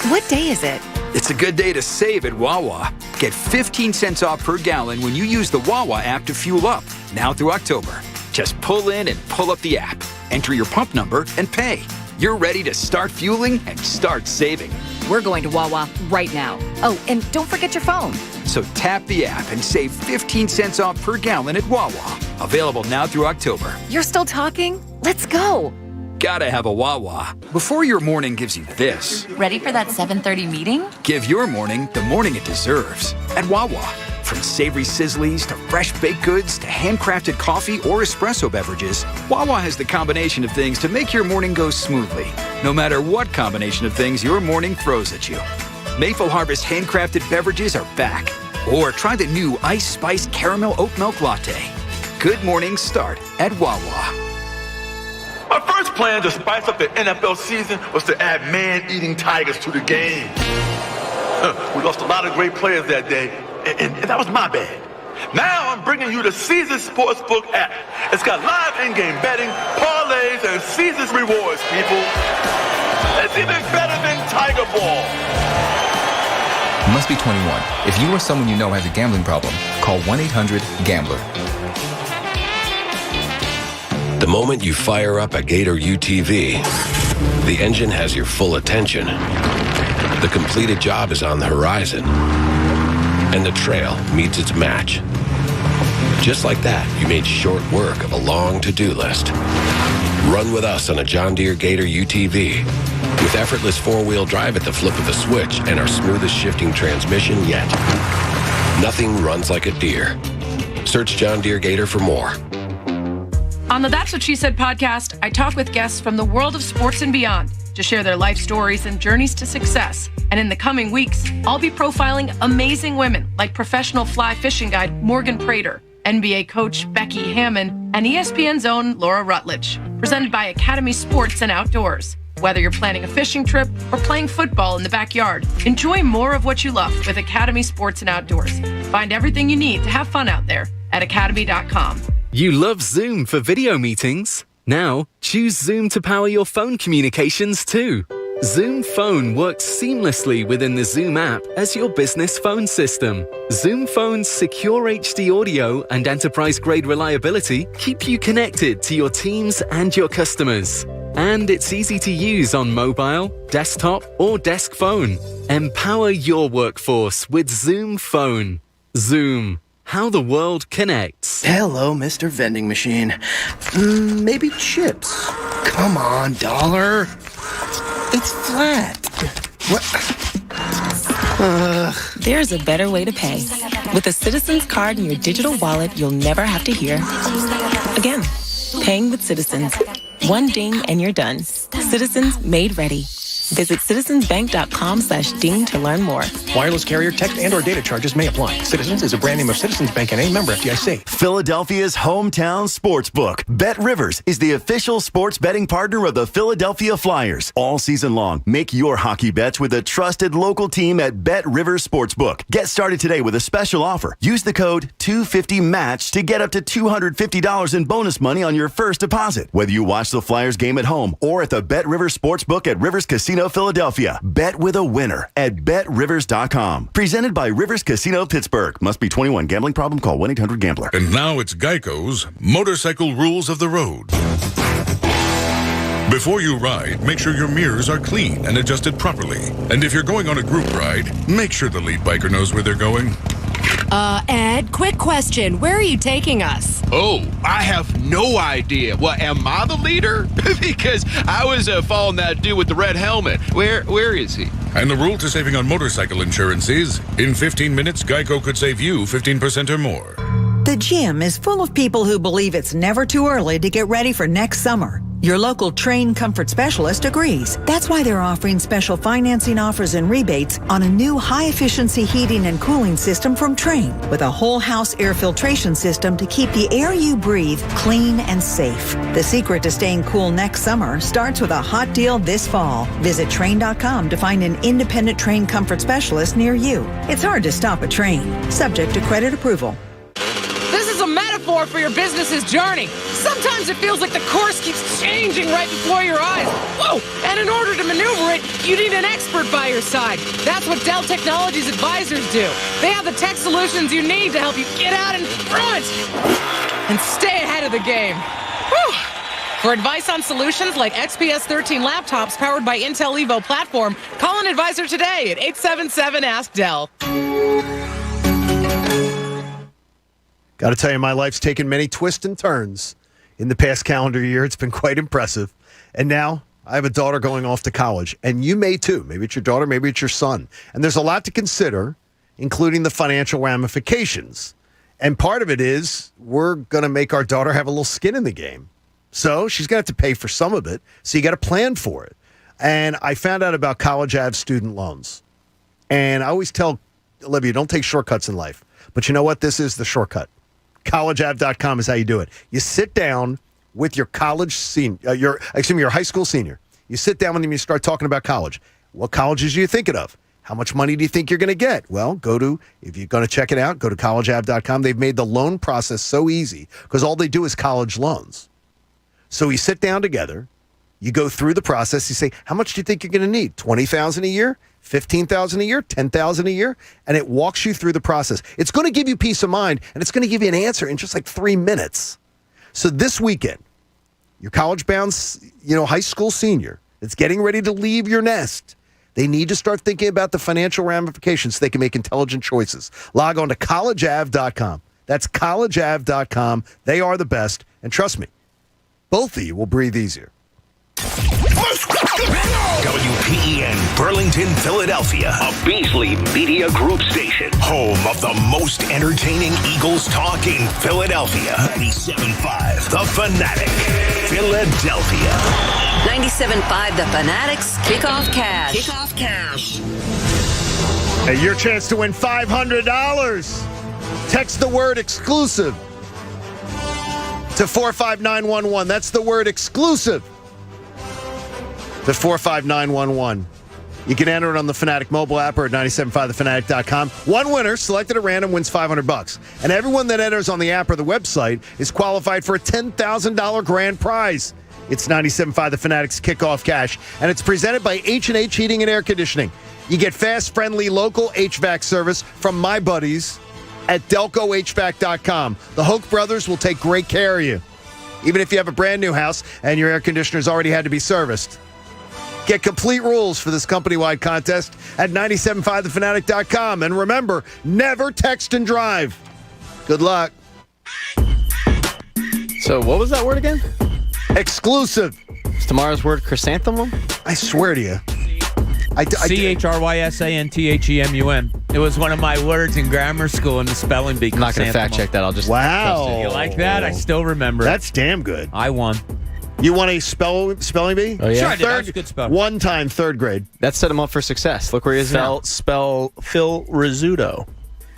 What day is it? It's a good day to save at Wawa. Get 15 cents off per gallon when you use the Wawa app to fuel up, now through October. Just pull in and pull up the app, enter your pump number, and pay. You're ready to start fueling and start saving. We're going to Wawa right now. Oh, and don't forget your phone. So tap the app and save 15 cents off per gallon at Wawa. Available now through October. You're still talking? Let's go. Gotta have a Wawa. Before your morning gives you this. Ready for that 7:30 meeting? Give your morning the morning it deserves at Wawa. From savory sizzlies to fresh baked goods to handcrafted coffee or espresso beverages, Wawa has the combination of things to make your morning go smoothly, no matter what combination of things your morning throws at you. Maple Harvest handcrafted beverages are back. Or try the new Ice Spice Caramel Oat Milk Latte. Good mornings start at Wawa. My first plan to spice up the NFL season was to add man-eating tigers to the game. We lost a lot of great players that day, and that was my bad. Now I'm bringing you the Caesars Sportsbook app. It's got live in-game betting, parlays, and Caesars rewards, people. It's even better than Tiger Ball. You must be 21. If you or someone you know has a gambling problem, call 1-800-GAMBLER. The moment you fire up a Gator UTV, the engine has your full attention. The completed job is on the horizon, and the trail meets its match. Just like that, you made short work of a long to-do list. Run with us on a John Deere Gator UTV with effortless four-wheel drive at the flip of a switch and our smoothest shifting transmission yet. Nothing runs like a Deere. Search John Deere Gator for more. On the That's What She Said podcast, I talk with guests from the world of sports and beyond to share their life stories and journeys to success. And in the coming weeks, I'll be profiling amazing women like professional fly fishing guide Morgan Prater, NBA coach Becky Hammon, and ESPN's own Laura Rutledge. Presented by Academy Sports and Outdoors. Whether you're planning a fishing trip or playing football in the backyard, enjoy more of what you love with Academy Sports and Outdoors. Find everything you need to have fun out there at academy.com. You love Zoom for video meetings? Now, choose Zoom to power your phone communications too. Zoom Phone works seamlessly within the Zoom app as your business phone system. Zoom Phone's secure HD audio and enterprise-grade reliability keep you connected to your teams and your customers. And it's easy to use on mobile, desktop, or desk phone. Empower your workforce with Zoom Phone. Zoom. How the world connects. Hello, Mr. Vending Machine. Maybe chips. Come on, dollar. It's flat. What? There's a better way to pay. With a Citizens card in your digital wallet, you'll never have to hear again. Paying with Citizens. One ding and you're done. Citizens made ready. Visit citizensbank.com/ding to learn more. Wireless carrier, text, and/or data charges may apply. Citizens is a brand name of Citizens Bank and a member FDIC. Philadelphia's hometown sportsbook. Bet Rivers is the official sports betting partner of the Philadelphia Flyers. All season long, make your hockey bets with a trusted local team at Bet Rivers Sportsbook. Get started today with a special offer. Use the code 250MATCH to get up to $250 in bonus money on your first deposit. Whether you watch the Flyers game at home or at the Bet Rivers Sportsbook at Rivers Casino Philadelphia, bet with a winner at BetRivers.com. Presented by Rivers Casino Pittsburgh. Must be 21. Gambling problem? Call 1-800-GAMBLER. And now it's Geico's Motorcycle Rules of the Road. Before you ride, make sure your mirrors are clean and adjusted properly. And if you're going on a group ride, make sure the lead biker knows where they're going. Ed, quick question. Where are you taking us? Oh, I have no idea. Well, am I the leader? Because I was following that dude with the red helmet. Where is he? And the rule to saving on motorcycle insurance is, in 15 minutes, Geico could save you 15% or more. The gym is full of people who believe it's never too early to get ready for next summer. Your local Train Comfort Specialist agrees. That's why they're offering special financing offers and rebates on a new high-efficiency heating and cooling system from Train, with a whole house air filtration system to keep the air you breathe clean and safe. The secret to staying cool next summer starts with a hot deal this fall. Visit Train.com to find an independent Train Comfort Specialist near you. It's hard to stop a train, subject to credit approval. This is a metaphor for your business's journey. Sometimes it feels like the course keeps changing right before your eyes. Whoa! And in order to maneuver it, you need an expert by your side. That's what Dell Technologies advisors do. They have the tech solutions you need to help you get out in front and stay ahead of the game. Whew. For advice on solutions like XPS 13 laptops powered by Intel Evo platform, call an advisor today at 877-ASK-DELL. Got to tell you, my life's taken many twists and turns in the past calendar year. It's been quite impressive. And now I have a daughter going off to college, and you may too. Maybe it's your daughter, maybe it's your son. And there's a lot to consider, including the financial ramifications. And part of it is we're going to make our daughter have a little skin in the game. So she's going to have to pay for some of it. So you got to plan for it. And I found out about College Ave student loans. And I always tell Olivia, don't take shortcuts in life. But you know what? This is the shortcut. CollegeAv.com is how you do it. You sit down with your college senior, your high school senior. You sit down with them, you start talking about college. What colleges are you thinking of? How much money do you think you're going to get? Well, if you're going to check it out, go to CollegeAv.com. They've made the loan process so easy because all they do is college loans. So you sit down together, you go through the process, you say, how much do you think you're going to need? $20,000 a year? $15,000 a year, $10,000 a year, and it walks you through the process. It's going to give you peace of mind, and it's going to give you an answer in just like 3 minutes. So this weekend, your college-bound, high school senior that's getting ready to leave your nest, they need to start thinking about the financial ramifications so they can make intelligent choices. Log on to collegeav.com. That's collegeav.com. They are the best, and trust me, both of you will breathe easier. WPEN Burlington, Philadelphia, a Beasley Media Group station, home of the most entertaining Eagles talk in Philadelphia. 97.5 The Fanatic, Philadelphia. 97.5 The Fanatic's Kickoff Cash. Kickoff Cash. Hey, your chance to win $500. Text the word exclusive to 45911. That's the word exclusive to 45911. You can enter it on the Fanatic mobile app or at 97.5thefanatic.com. One winner selected at random wins $500. And everyone that enters on the app or the website is qualified for a $10,000 grand prize. It's 97.5 The Fanatic's Kickoff Cash, and it's presented by H&H Heating and Air Conditioning. You get fast, friendly, local HVAC service from my buddies at DelcoHVAC.com. The Hoke brothers will take great care of you, even if you have a brand new house and your air conditioner's already had to be serviced. Get complete rules for this company-wide contest at 97.5thefanatic.com. And remember, never text and drive. Good luck. So what was that word again? Exclusive. Is tomorrow's word chrysanthemum? I swear to you. CHRYSANTHEMUM. It was one of my words in grammar school in the spelling bee. I'm not going to fact check that. I'll just wow. You like that? I still remember. That's damn good. I won. You want a spelling bee? Oh, yeah? Sure, I did. That was a good spell. One time, third grade. That set him up for success. Look where he is now. Spell Phil Rizzuto.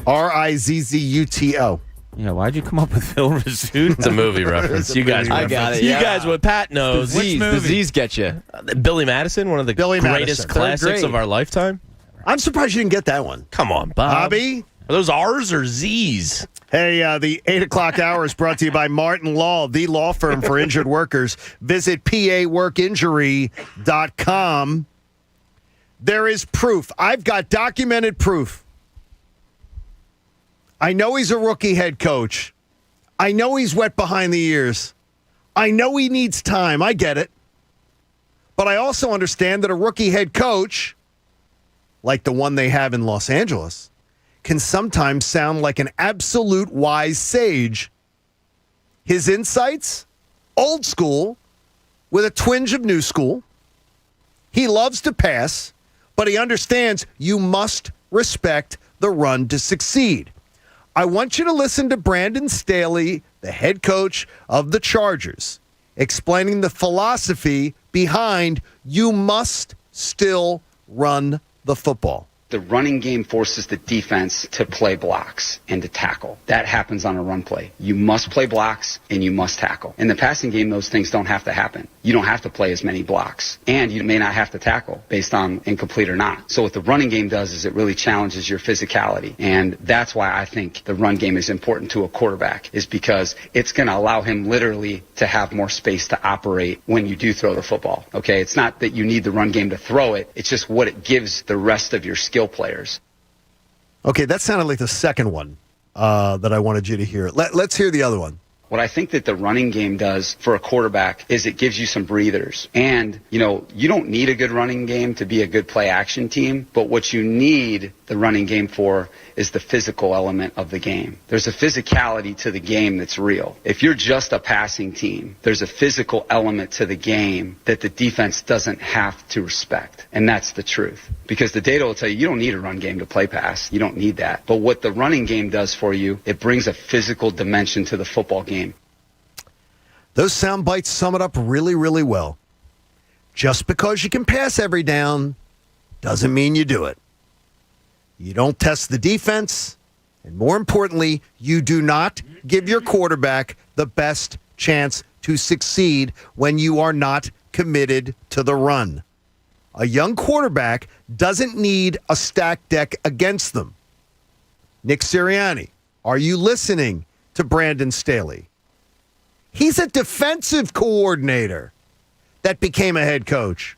Rizzuto. Yeah, why'd you come up with Phil Rizzuto? It's a movie reference. You guys, I got it. You Yeah. guys, what Pat knows. The Z's get you. Billy Madison, one of the greatest Madison. classics of our lifetime. I'm surprised you didn't get that one. Come on, Bob. Bobby? Are those R's or Z's? Hey, the 8 o'clock hour is brought to you by Martin Law, the law firm for injured workers. Visit paworkinjury.com. There is proof. I've got documented proof. I know he's a rookie head coach. I know he's wet behind the ears. I know he needs time. I get it. But I also understand that a rookie head coach, like the one they have in Los Angeles, can sometimes sound like an absolute wise sage. His insights, old school, with a twinge of new school. He loves to pass, but he understands you must respect the run to succeed. I want you to listen to Brandon Staley, the head coach of the Chargers, explaining the philosophy behind you must still run the football. The running game forces the defense to play blocks and to tackle. That happens on a run play. You must play blocks and you must tackle. In the passing game, those things don't have to happen. You don't have to play as many blocks, and you may not have to tackle based on incomplete or not. So what the running game does is it really challenges your physicality, and that's why I think the run game is important to a quarterback, is because it's going to allow him literally to have more space to operate when you do throw the football. Okay, it's not that you need the run game to throw it. It's just what it gives the rest of your skill players. Okay, that sounded like the second one that I wanted you to hear. Let's hear the other one. What I think that the running game does for a quarterback is it gives you some breathers. And, you don't need a good running game to be a good play action team, but what you need the running game for is the physical element of the game. There's a physicality to the game that's real. If you're just a passing team, there's a physical element to the game that the defense doesn't have to respect. And that's the truth. Because the data will tell you don't need a run game to play pass. You don't need that. But what the running game does for you, it brings a physical dimension to the football game. Those sound bites sum it up really, really well. Just because you can pass every down doesn't mean you do it. You don't test the defense, and more importantly, you do not give your quarterback the best chance to succeed when you are not committed to the run. A young quarterback doesn't need a stacked deck against them. Nick Sirianni, are you listening to Brandon Staley? He's a defensive coordinator that became a head coach.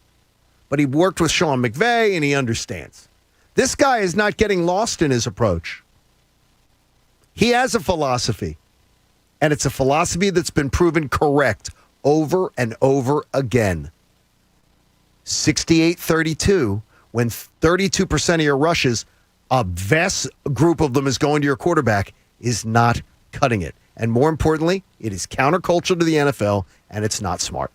But he worked with Sean McVay, and he understands. This guy is not getting lost in his approach. He has a philosophy, and it's a philosophy that's been proven correct over and over again. 68-32, when 32% of your rushes, a vast group of them is going to your quarterback, is not cutting it. And more importantly, it is counterculture to the NFL, and it's not smart.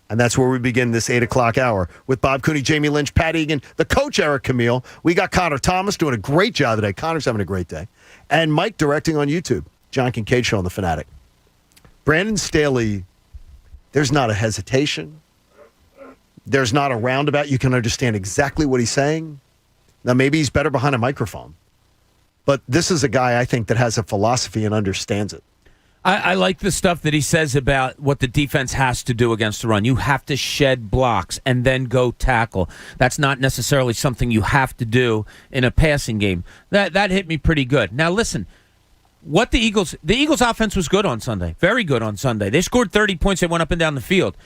And that's where we begin this 8 o'clock hour with Bob Cooney, Jamie Lynch, Pat Egan, the coach, Eric Camille. We got Connor Thomas doing a great job today. Connor's having a great day. And Mike directing on YouTube. John Kincade Show on The Fanatic. Brandon Staley, there's not a hesitation. There's not a roundabout. You can understand exactly what he's saying. Now, maybe he's better behind a microphone. But this is a guy, I think, that has a philosophy and understands it. I like the stuff that he says about what the defense has to do against the run. You have to shed blocks and then go tackle. That's not necessarily something you have to do in a passing game. That hit me pretty good. Now, listen, the Eagles' offense was good on Sunday. Very good on Sunday. They scored 30 points. They went up and down the field.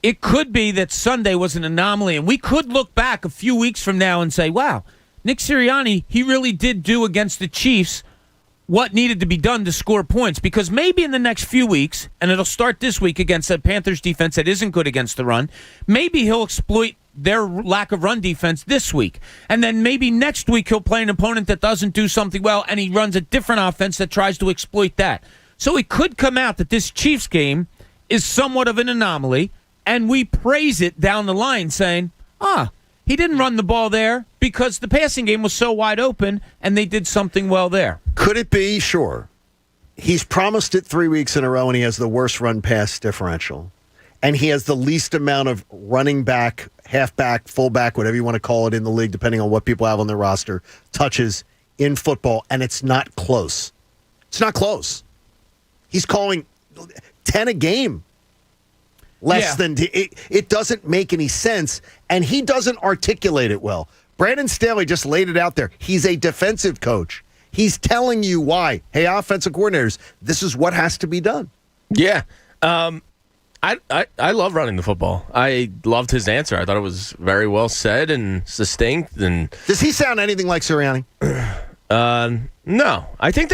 It could be that Sunday was an anomaly, and we could look back a few weeks from now and say, wow, Nick Sirianni, he really did do against the Chiefs what needed to be done to score points, because maybe in the next few weeks, and it'll start this week against a Panthers defense that isn't good against the run, maybe he'll exploit their lack of run defense this week. And then maybe next week he'll play an opponent that doesn't do something well, and he runs a different offense that tries to exploit that. So it could come out that this Chiefs game is somewhat of an anomaly, and we praise it down the line saying, he didn't run the ball there because the passing game was so wide open and they did something well there. Could it be? Sure. He's promised it 3 weeks in a row, and he has the worst run-pass differential. and he has the least amount of running back, halfback, fullback, whatever you want to call it in the league, depending on what people have on their roster, touches in football, and it's not close. It's not close. He's calling 10 a game. It doesn't make any sense, and he doesn't articulate it well. Brandon Staley just laid it out there. He's a defensive coach. He's telling you why. Hey, offensive coordinators, this is what has to be done. Yeah. I love running the football. I loved his answer. I thought it was very well said and succinct. And does he sound anything like Sirianni? No. I think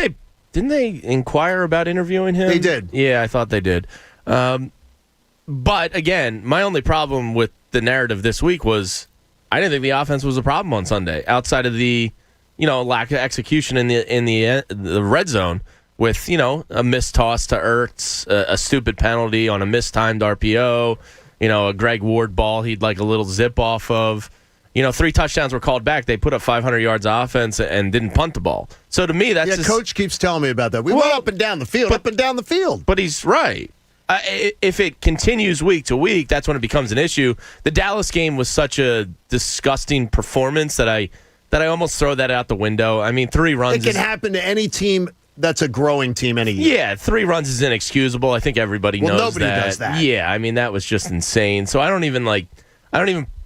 didn't they inquire about interviewing him? They did. Yeah, I thought they did. But again, my only problem with the narrative this week was I didn't think the offense was a problem on Sunday, outside of the lack of execution in the red zone with a missed toss to Ertz, a stupid penalty on a mistimed RPO, a Greg Ward ball he'd like a little zip off of. 3 touchdowns were called back. They put up 500 yards of offense and didn't punt the ball. So to me, that's Coach keeps telling me about that. We went up and down the field, But he's right. If it continues week to week, that's when it becomes an issue. The Dallas game was such a disgusting performance that I almost throw that out the window. I mean, 3 runs. It can happen to any team that's a growing team any year. Yeah, 3 runs is inexcusable. I think everybody knows nobody that. does that. Yeah, I mean, that was just insane. So I don't even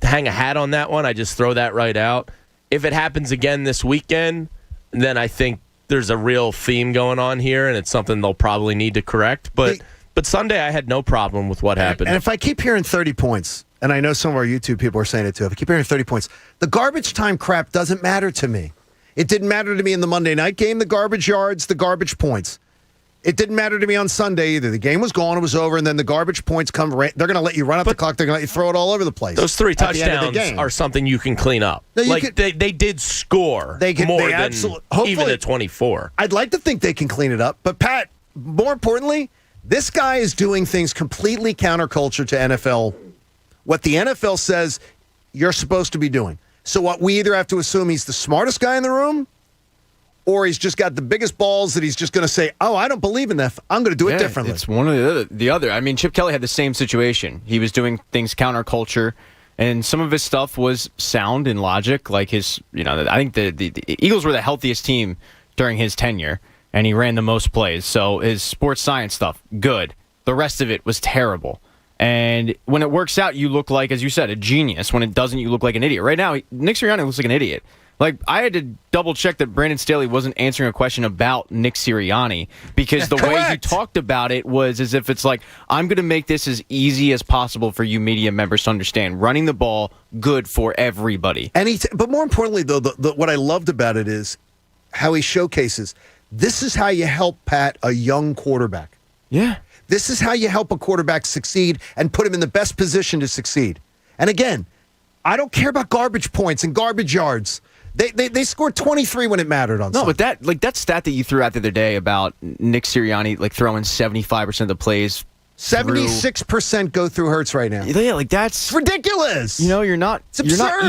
hang a hat on that one. I just throw that right out. If it happens again this weekend, then I think there's a real theme going on here, and it's something they'll probably need to correct. But Sunday, I had no problem with what happened. And if I keep hearing 30 points, and I know some of our YouTube people are saying it too, if I keep hearing 30 points, the garbage time crap doesn't matter to me. It didn't matter to me in the Monday night game, the garbage yards, the garbage points. It didn't matter to me on Sunday either. The game was gone, it was over, and then the garbage points come. They're going to let you run out the clock. They're going to let you throw it all over the place. Those 3 touchdowns are something you can clean up. No, they did score more than even at 24. I'd like to think they can clean it up. But, Pat, more importantly, this guy is doing things completely counterculture to NFL. What the NFL says you're supposed to be doing. So what we either have to assume he's the smartest guy in the room, or he's just got the biggest balls that he's just going to say, oh, I don't believe in that. I'm going to do it differently. It's one or the other. I mean, Chip Kelly had the same situation. He was doing things counterculture, and some of his stuff was sound and logic. Like his, I think the Eagles were the healthiest team during his tenure, and he ran the most plays. So his sports science stuff, good. The rest of it was terrible. And when it works out, you look like, as you said, a genius. When it doesn't, you look like an idiot. Right now, Nick Sirianni looks like an idiot. Like, I had to double-check that Brandon Staley wasn't answering a question about Nick Sirianni, because the way he talked about it was as if it's like, I'm going to make this as easy as possible for you media members to understand. Running the ball, good for everybody. But more importantly, though, what I loved about it is how he showcases, this is how you help, Pat, a young quarterback. Yeah. This is how you help a quarterback succeed and put him in the best position to succeed. And again, I don't care about garbage points and garbage yards. They scored 23 when it mattered on Sunday. But that stat that you threw out the other day about Nick Sirianni throwing 75% of the plays. 76% go through Hurts right now. Yeah, that's ridiculous. You're not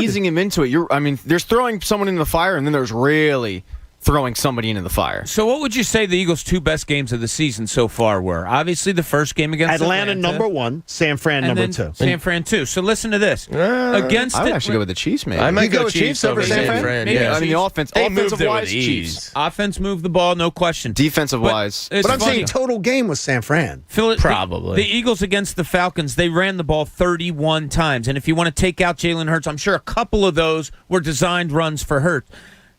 easing him into it. There's throwing someone into the fire, and then there's really throwing somebody into the fire. So what would you say the Eagles' 2 best games of the season so far were? Obviously, the first game against Atlanta, number 1, San Fran, number 2. San Fran, 2. So listen to this. I would actually go with the Chiefs, man. I might go Chiefs over San Fran. Yeah. I mean, the offensive-wise, Chiefs. Offense moved the ball, no question. Defensive-wise. But I'm saying total game was San Fran. Probably. The Eagles against the Falcons, they ran the ball 31 times. And if you want to take out Jalen Hurts, I'm sure a couple of those were designed runs for Hurts.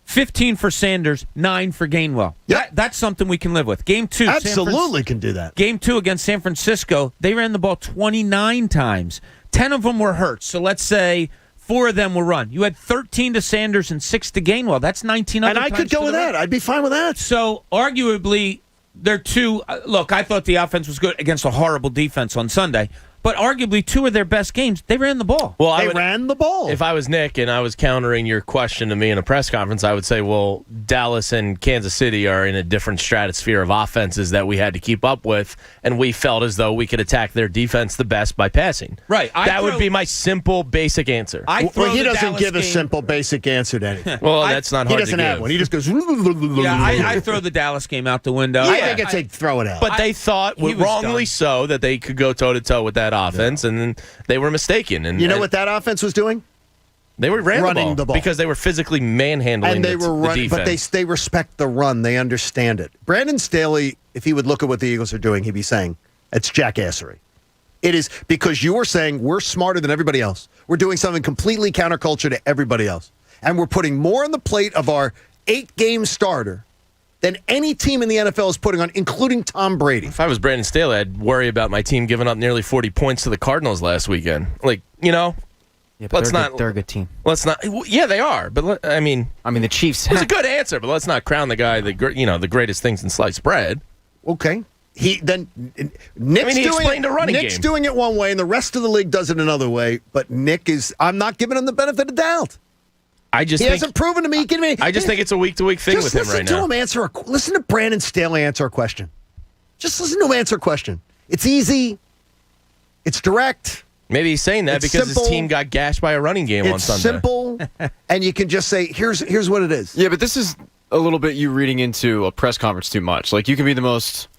15 for Sanders, 9 for Gainwell. Yeah, that's something we can live with. Game 2. Absolutely can do that. Game 2 against San Francisco, they ran the ball 29 times. 10 of them were Hurts. So let's say 4 of them were run. You had 13 to Sanders and 6 to Gainwell. That's 19 other times. And I could go with that. I'd be fine with that. So arguably, they're 2. Look, I thought the offense was good against a horrible defense on Sunday. But arguably 2 of their best games, they ran the ball. Well, they ran the ball. If I was Nick and I was countering your question to me in a press conference, I would say, well, Dallas and Kansas City are in a different stratosphere of offenses that we had to keep up with, and we felt as though we could attack their defense the best by passing. Right. That would be my simple, basic answer. Well, he doesn't give a simple, basic answer to anything. Well, that's not hard to give. He doesn't have one. He just goes... Yeah, I throw the Dallas game out the window. I think it's throw it out. But they thought, wrongly so, that they could go toe-to-toe with that offense, and then they were mistaken. And you know what that offense was doing? They were running the ball because they were physically manhandling and they the, were running, the defense. but they respect the run. They understand it. Brandon Staley, if he would look at what the Eagles are doing, he'd be saying it's jackassery. It is because you are saying we're smarter than everybody else. We're doing something completely counterculture to everybody else, and we're putting more on the plate of our 8-game starter than any team in the NFL is putting on, including Tom Brady. If I was Brandon Staley, I'd worry about my team giving up nearly 40 points to the Cardinals last weekend. Yeah, let's not. They're a good team. Let's not. Yeah, they are. But I mean, the Chiefs. It's a good answer, but let's not crown the guy the greatest things in sliced bread. Okay. Nick's explained a running Nick's game. doing it one way, and the rest of the league does it another way. But Nick is. I'm not giving him the benefit of doubt. He hasn't proven to me. I just think it's a week-to-week thing with him right now. Listen to Brandon Staley answer a question. Just listen to him answer a question. It's easy. It's direct. Maybe he's saying that It's because simple. his team got gashed by a running game on Sunday. It's simple, and you can just say, here's what it is. Yeah, but this is a little bit you reading into a press conference too much. Like, you can be the most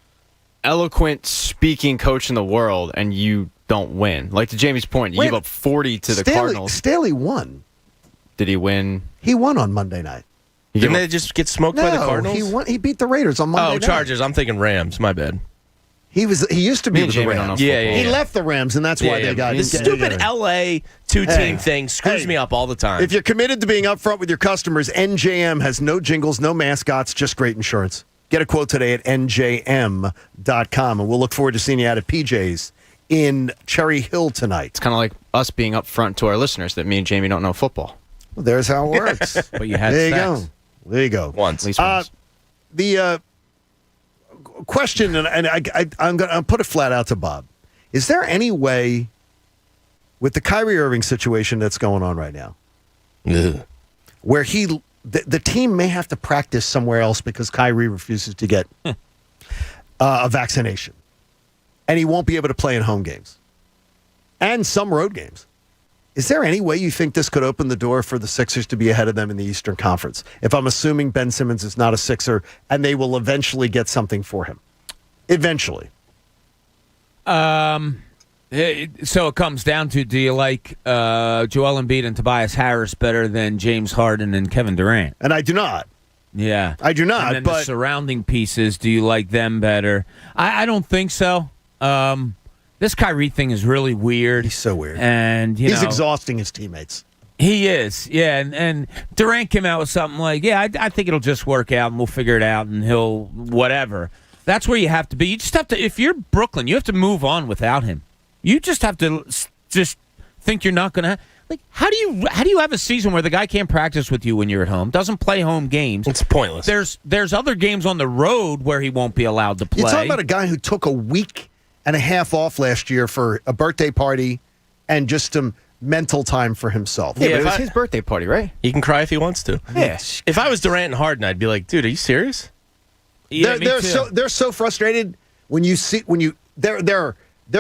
eloquent speaking coach in the world, and you don't win. Like, to Jamie's point, you give up 40 to the Cardinals. Staley won. Did he win? He won on Monday night. Didn't they just get smoked by the Cardinals? He won. He beat the Raiders on Monday night. Chargers. I'm thinking Rams. My bad. He used to be with the Rams. Yeah. He left the Rams, and that's why they got the stupid LA two-team thing screws me up all the time. If you're committed to being upfront with your customers, NJM has no jingles, no mascots, just great insurance. Get a quote today at njm.com, and we'll look forward to seeing you out at PJ's in Cherry Hill tonight. It's kind of like us being upfront to our listeners that me and Jamie don't know football. Well, there's how it works. But you had there sex. you go. There you go. Once. At least once. The question, and I'm going to put it flat out to Bob. Is there any way, with the Kyrie Irving situation that's going on right now, where the team may have to practice somewhere else because Kyrie refuses to get a vaccination, and he won't be able to play in home games and some road games? Is there any way you think this could open the door for the Sixers to be ahead of them in the Eastern Conference? If I'm assuming Ben Simmons is not a Sixer, and they will eventually get something for him. Eventually. So it comes down to, do you like Joel Embiid and Tobias Harris better than James Harden and Kevin Durant? And I do not. Yeah. I do not, And then but the surrounding pieces, do you like them better? I don't think so. This Kyrie thing is really weird. He's so weird. And he's exhausting his teammates. He is, yeah. And Durant came out with something like, I think it'll just work out and we'll figure it out and he'll whatever. That's where you have to be. You just have to, if you're Brooklyn, you have to move on without him. You just have to just think you're not going to. Like, how do you have a season where the guy can't practice with you when you're at home, doesn't play home games? It's pointless. There's other games on the road where he won't be allowed to play. You're talking about a guy who took a week and a half off last year for a birthday party and just some mental time for himself. Yeah, but it was his birthday party, right? He can cry if he wants to. Yes. If I was Durant and Harden, I'd be like, dude, are you serious? Yeah, they're so frustrated when they're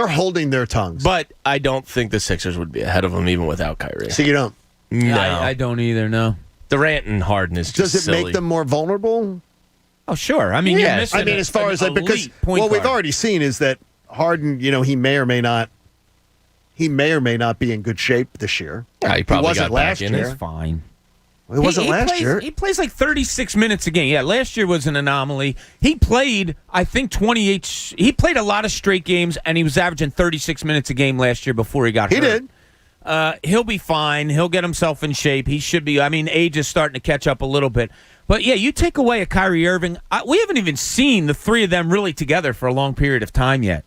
holding their tongues. But I don't think the Sixers would be ahead of them even without Kyrie. So you don't? No. I don't either, no. Durant and Harden is just Does it silly. make them more vulnerable? Oh, sure. I mean, you're yes. missing as far as because point we've guard. already seen is that Harden, he may or may not be in good shape this year. Yeah, he probably wasn't got back last in year. it. He's fine. It wasn't last year. He plays like 36 minutes a game. Yeah, last year was an anomaly. He played, I think, 28. He played a lot of straight games, and he was averaging 36 minutes a game last year before he got hurt. He did. He'll be fine. He'll get himself in shape. He should be. I mean, age is starting to catch up a little bit. But, yeah, you take away a Kyrie Irving. We haven't even seen the three of them really together for a long period of time yet.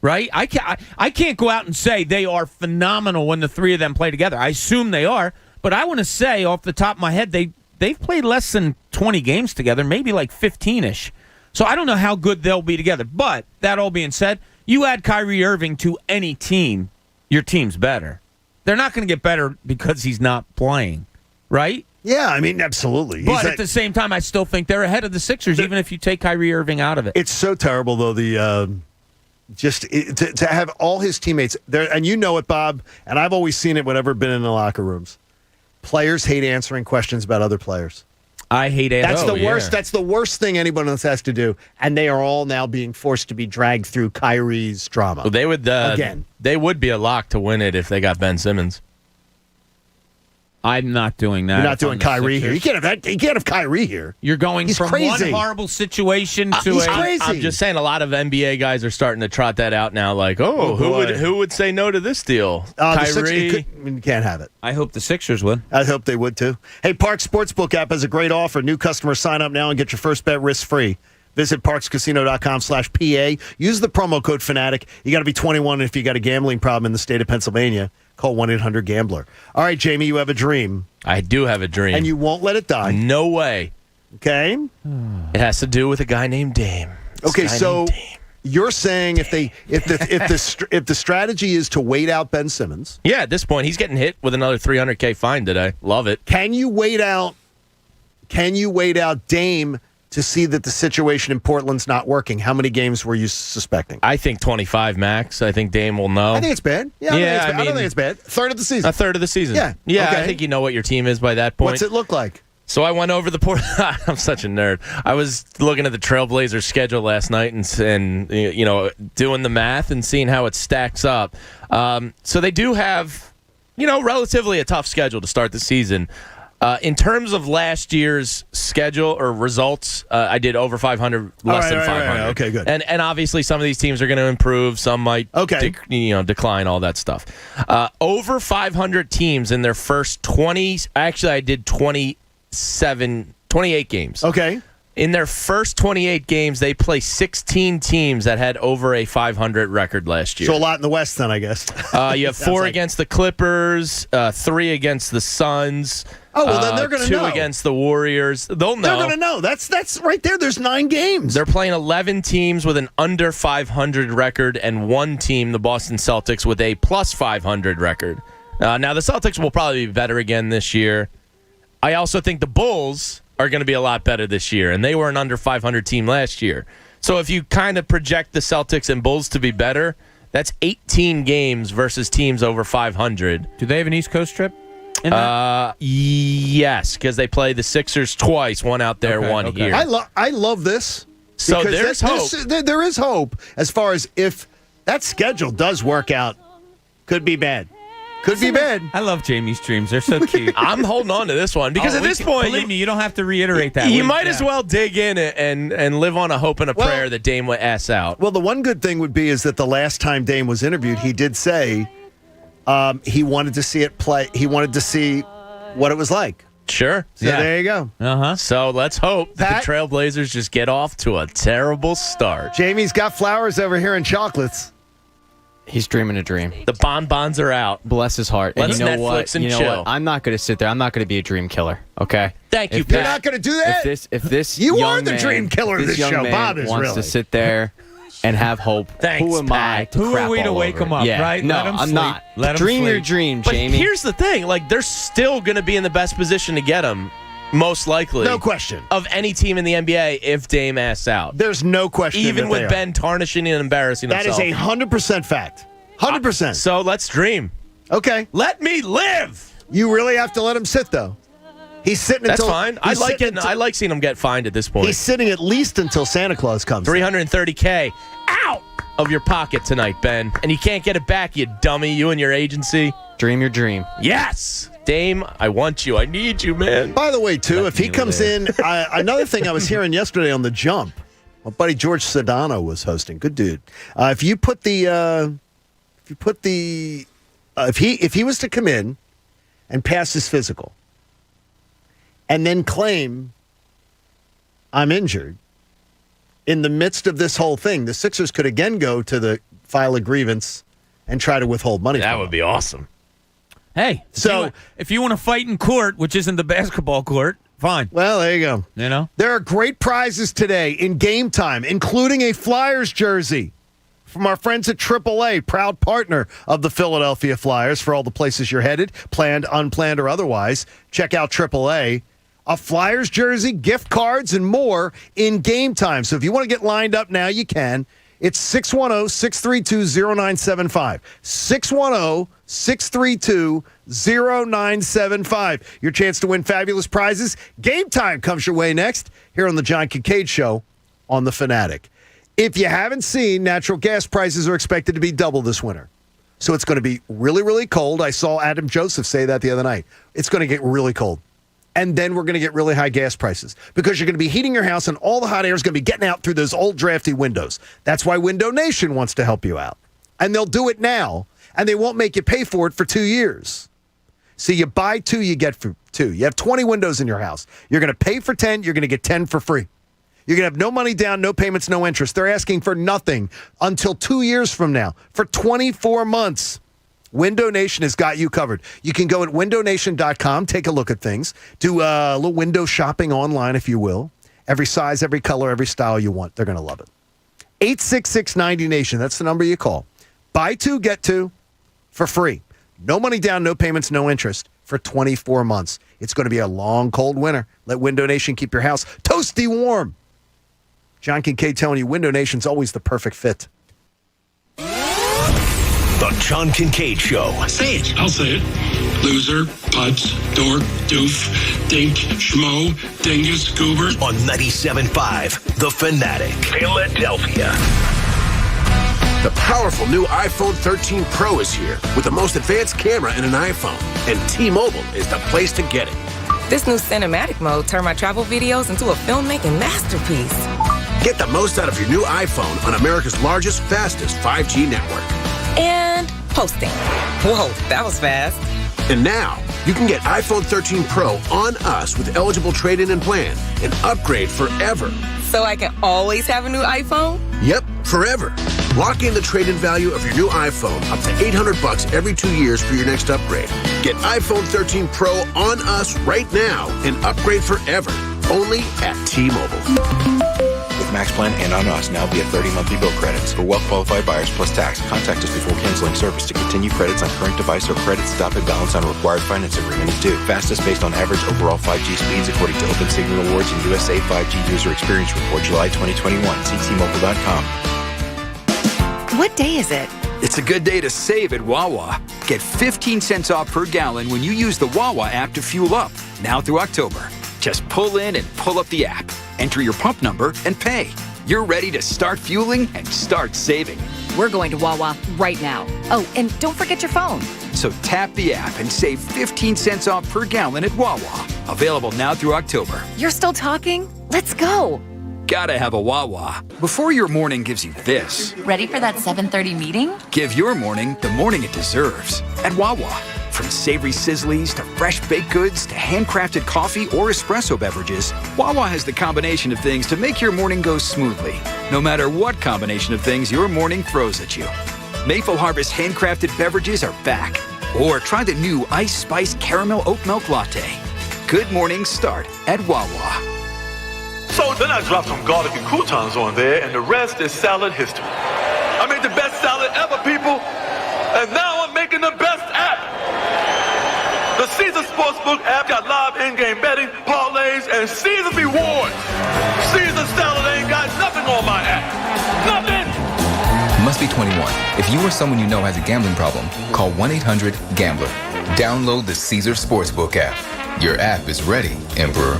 Right? I can't go out and say they are phenomenal when the three of them play together. I assume they are. But I want to say, off the top of my head, they've played less than 20 games together, maybe like 15-ish. So I don't know how good they'll be together. But that all being said, you add Kyrie Irving to any team, your team's better. They're not going to get better because he's not playing, right? Yeah, I mean, absolutely. But at the same time, I still think they're ahead of the Sixers, even if you take Kyrie Irving out of it. It's so terrible, though, to have all his teammates there. And you know it, Bob, and I've always seen it whenever I've been in the locker rooms. Players hate answering questions about other players. I hate it. That's the worst. That's the worst thing anyone else has to do, and they are all now being forced to be dragged through Kyrie's drama. Well, they would again. They would be a lock to win it if they got Ben Simmons. I'm not doing that. You're not doing Kyrie here. You can't have that. You can't have Kyrie here. You're going He's from crazy. one horrible situation to he's a. crazy. I'm just saying, a lot of NBA guys are starting to trot that out now. Like, who would say no to this deal? Kyrie. You can't have it. I hope the Sixers would. I hope they would too. Hey, Parks Sportsbook app has a great offer. New customers sign up now and get your first bet risk-free. Visit parkscasino.com/PA. Use the promo code Fanatic. You got to be 21 if you got a gambling problem in the state of Pennsylvania. Call 1-800-GAMBLER. All right, Jamie, you have a dream. I do have a dream. And you won't let it die. No way. Okay? It has to do with a guy named Dame. Okay, so you're saying if the strategy is to wait out Ben Simmons. Yeah, at this point, he's getting hit with another $300K fine today. Love it. Can you wait out Dame to see that the situation in Portland's not working? How many games were you suspecting? I think 25 max. I think Dame will know. I think it's bad. I don't think it's bad. Third of the season. A third of the season. Yeah. Yeah, Okay. I think you know what your team is by that point. What's it look like? So I went over the I'm such a nerd. I was looking at the Trailblazers schedule last night and doing the math and seeing how it stacks up. So they do have, relatively a tough schedule to start the season. In terms of last year's schedule or results, I did over 500, less than 500. Right. Okay, good. And obviously some of these teams are going to improve. Some might decline, all that stuff. Over 500 teams in their first 20. Actually, I did 28 games. Okay. In their first 28 games, they play 16 teams that had over a 500 record last year. So a lot in the West then, I guess. You have 4 against the Clippers, 3 against the Suns. Oh, well, then they're going to know. 2 against the Warriors. They'll know. They're going to know. That's right there. There's 9 games. They're playing 11 teams with an under 500 record and 1 team, the Boston Celtics, with a plus 500 record. Now, the Celtics will probably be better again this year. I also think the Bulls are going to be a lot better this year, and they were an under 500 team last year. So if you kind of project the Celtics and Bulls to be better, that's 18 games versus teams over 500. Do they have an East Coast trip? Yes, because they play the Sixers twice, one out there, one here. I love this. So there's hope. There is hope as far as if that schedule does work out. Could be bad. Could be bad. I love Jamie's dreams. They're so cute. I'm holding on to this one because at this point, believe me, you don't have to reiterate that. You might as well dig in and live on a hope and a prayer that Dame would ass out. Well, the one good thing would be is that the last time Dame was interviewed, he did say he wanted to see it play. He wanted to see what it was like. Sure. So there you go. So let's hope that the Trailblazers just get off to a terrible start. Jamie's got flowers over here and chocolates. He's dreaming a dream. The bonbons are out. Bless his heart. Let's and you know Netflix what? and you know chill. what? I'm not going to sit there. I'm not going to be a dream killer. Okay. Thank you, You're Pat. not going to do that. If this you young are the man, dream killer of this young show. man Bob is wants really to sit there and have hope. Thanks, who am Pat. I to Who crap are we to all wake over him it? up, Yeah. right? No, Let him I'm sleep. not. Let him Dream your sleep. dream, But Jamie. here's the thing: they're still going to be in the best position to get him, most likely. No question. Of any team in the NBA if Dame asks out. There's no question. Even with Ben tarnishing and embarrassing himself. That is 100% fact. 100%. So let's dream. Okay. Let me live. You really have to let him sit, though. He's sitting That's until. fine. I like it. I like seeing him get fined at this point. He's sitting at least until Santa Claus comes. $330K out of your pocket tonight, Ben. And you can't get it back, you dummy. You and your agency. Dream your dream. Yes. Dame, I want you. I need you, man. By the way, too, if he comes in, another thing I was hearing yesterday on The Jump, my buddy George Sedano was hosting. Good dude. If he was to come in and pass his physical and then claim I'm injured in the midst of this whole thing, the Sixers could again go to the file a grievance and try to withhold money. That would be awesome. Hey, if you want to fight in court, which isn't the basketball court, fine. Well, there you go. You know? There are great prizes today in Game Time, including a Flyers jersey from our friends at AAA, proud partner of the Philadelphia Flyers for all the places you're headed, planned, unplanned, or otherwise. Check out AAA. A Flyers jersey, gift cards, and more in Game Time. So if you want to get lined up now, you can. It's 610-632-0975. 0975. Your chance to win fabulous prizes. Game time comes your way next here on the John Kincade Show on The Fanatic. If you haven't seen, natural gas prices are expected to be double this winter. So it's going to be really, really cold. I saw Adam Joseph say that the other night. It's going to get really cold. And then we're going to get really high gas prices because you're going to be heating your house and all the hot air is going to be getting out through those old drafty windows. That's why Window Nation wants to help you out. And they'll do it now, and they won't make you pay for it for 2 years. So you buy 2, you get for 2. You have 20 windows in your house. You're going to pay for 10, you're going to get 10 for free. You're going to have no money down, no payments, no interest. They're asking for nothing until 2 years from now for 24 months. Window Nation has got you covered. You can go at windownation.com, take a look at things, do a little window shopping online, if you will. Every size, every color, every style you want. They're going to love it. 866-90-NATION. That's the number you call. Buy 2, get 2 for free. No money down, no payments, no interest for 24 months. It's going to be a long, cold winter. Let Window Nation keep your house toasty warm. John Kincade telling you Window Nation's always the perfect fit. The John Kincade Show. Say it. I'll say it. Loser, putz, dork, doof, dink, schmo, dingus, goober. On 97.5 The Fanatic, Philadelphia. The powerful new iPhone 13 Pro is here with the most advanced camera in an iPhone. And T-Mobile is the place to get it. This new cinematic mode turned my travel videos into a filmmaking masterpiece. Get the most out of your new iPhone on America's largest, fastest 5G network. And posting. Whoa, that was fast. And now, you can get iPhone 13 Pro on us with eligible trade-in and plan and upgrade forever. So I can always have a new iPhone? Yep, forever. Lock in the trade-in value of your new iPhone up to $800 every 2 years for your next upgrade. Get iPhone 13 Pro on us right now and upgrade forever. Only at T-Mobile. With Max Plan and on us now via 30 monthly bill credits. For well-qualified buyers plus tax, contact us before canceling service to continue credits on current device or credits stopped at balance on a required finance agreement is due. Fastest based on average overall 5G speeds according to Open Signal Awards and USA 5G User Experience Report July 2021. See T-Mobile.com. What day is it? It's a good day to save at Wawa. Get 15 cents off per gallon when you use the Wawa app to fuel up, now through October. Just pull in and pull up the app. Enter your pump number and pay. You're ready to start fueling and start saving. We're going to Wawa right now. Oh, and don't forget your phone. So tap the app and save 15 cents off per gallon at Wawa. Available now through October. You're still talking? Let's go. Gotta have a Wawa. Before your morning gives you this. Ready for that 7:30 meeting? Give your morning the morning it deserves at Wawa. From savory sizzlies to fresh baked goods to handcrafted coffee or espresso beverages, Wawa has the combination of things to make your morning go smoothly, no matter what combination of things your morning throws at you. Maple Harvest handcrafted beverages are back. Or try the new Ice Spice Caramel Oat Milk Latte. Good mornings start at Wawa. So then I dropped some garlic and croutons on there, and the rest is salad history. I made the best salad ever, people, and now I'm making the best app. The Caesar Sportsbook app got live in-game betting, parlays, and Caesar rewards. Caesar salad ain't got nothing on my app. Nothing! Must be 21. If you or someone you know has a gambling problem, call 1-800-GAMBLER. Download the Caesar Sportsbook app. Your app is ready, Emperor.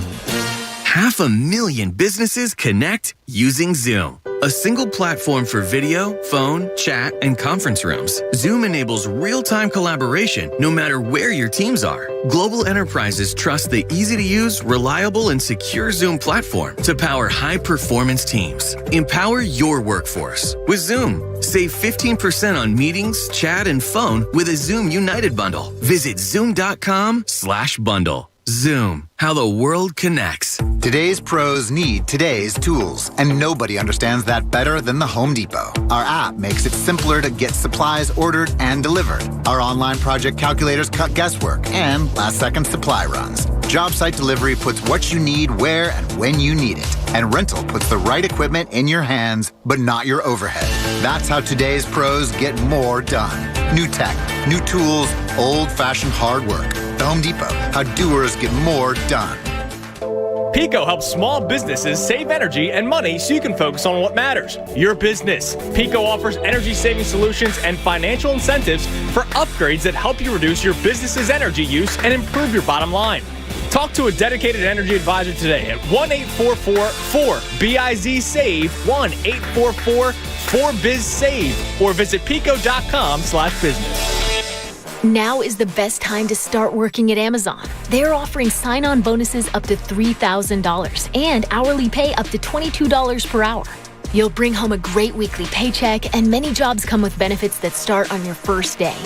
500,000 businesses connect using Zoom. A single platform for video, phone, chat, and conference rooms. Zoom enables real-time collaboration no matter where your teams are. Global enterprises trust the easy-to-use, reliable, and secure Zoom platform to power high-performance teams. Empower your workforce with Zoom. Save 15% on meetings, chat, and phone with a Zoom United bundle. Visit zoom.com/bundle. Zoom, how the world connects. Today's pros need today's tools, and nobody understands that better than the Home Depot. Our app makes it simpler to get supplies ordered and delivered. Our online project calculators cut guesswork and last-second supply runs. Job site delivery puts what you need where and when you need it. And rental puts the right equipment in your hands, but not your overhead. That's how today's pros get more done. New tech, new tools, old-fashioned hard work. The Home Depot, how doers get more done. Pico helps small businesses save energy and money so you can focus on what matters, your business. Pico offers energy-saving solutions and financial incentives for upgrades that help you reduce your business's energy use and improve your bottom line. Talk to a dedicated energy advisor today at 1-844-4BIZ-SAVE, 1-844-4BIZ-SAVE, or visit pico.com/business. Now is the best time to start working at Amazon. They're offering sign-on bonuses up to $3,000 and hourly pay up to $22 per hour. You'll bring home a great weekly paycheck, and many jobs come with benefits that start on your first day.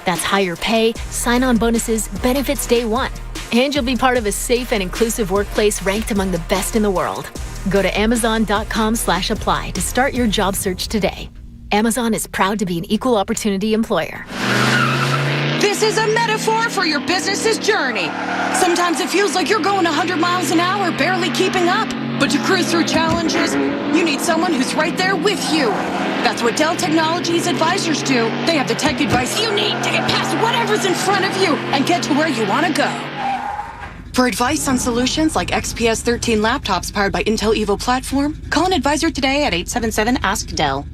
That's higher pay, sign-on bonuses, benefits day one. And you'll be part of a safe and inclusive workplace ranked among the best in the world. Go to amazon.com/apply to start your job search today. Amazon is proud to be an equal opportunity employer. This is a metaphor for your business's journey. Sometimes it feels like you're going 100 miles an hour, barely keeping up. But to cruise through challenges, you need someone who's right there with you. That's what Dell Technologies advisors do. They have the tech advice you need to get past whatever's in front of you and get to where you want to go. For advice on solutions like XPS 13 laptops powered by Intel Evo platform, call an advisor today at 877-ASK-DELL.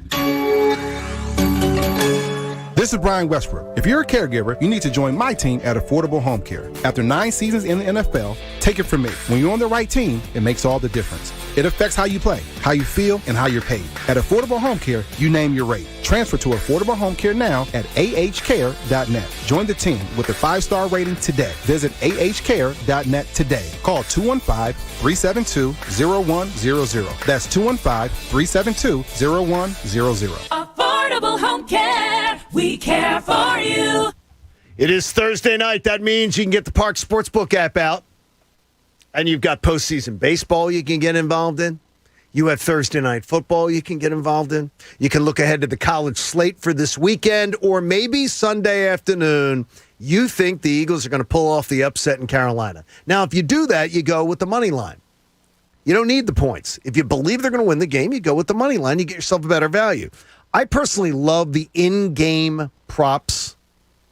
This is Brian Westbrook. If you're a caregiver, you need to join my team at Affordable Home Care. After 9 seasons in the NFL, take it from me. When you're on the right team, it makes all the difference. It affects how you play, how you feel, and how you're paid. At Affordable Home Care, you name your rate. Transfer to Affordable Home Care now at ahcare.net. Join the team with a 5-star rating today. Visit ahcare.net today. Call 215-372-0100. That's 215-372-0100. Affordable Home Care. We care for you. It is Thursday night. That means you can get the Park Sportsbook app out. And you've got postseason baseball you can get involved in. You have Thursday night football you can get involved in. You can look ahead to the college slate for this weekend, or maybe Sunday afternoon. You think the Eagles are going to pull off the upset in Carolina. Now, if you do that, you go with the money line. You don't need the points. If you believe they're going to win the game, you go with the money line. You get yourself a better value. I personally love the in-game props,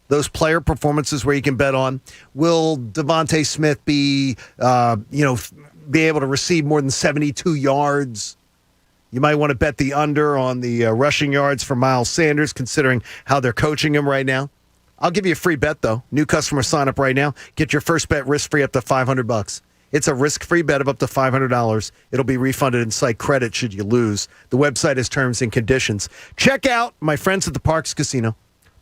those player performances where you can bet on, will Devontae Smith be able to receive more than 72 yards? You might want to bet the under on the rushing yards for Miles Sanders, considering how they're coaching him right now. I'll give you a free bet, though. New customer sign up right now. Get your first bet risk-free up to $500. It's a risk-free bet of up to $500. It'll be refunded in site credit should you lose. The website has terms and conditions. Check out my friends at the Parks Casino.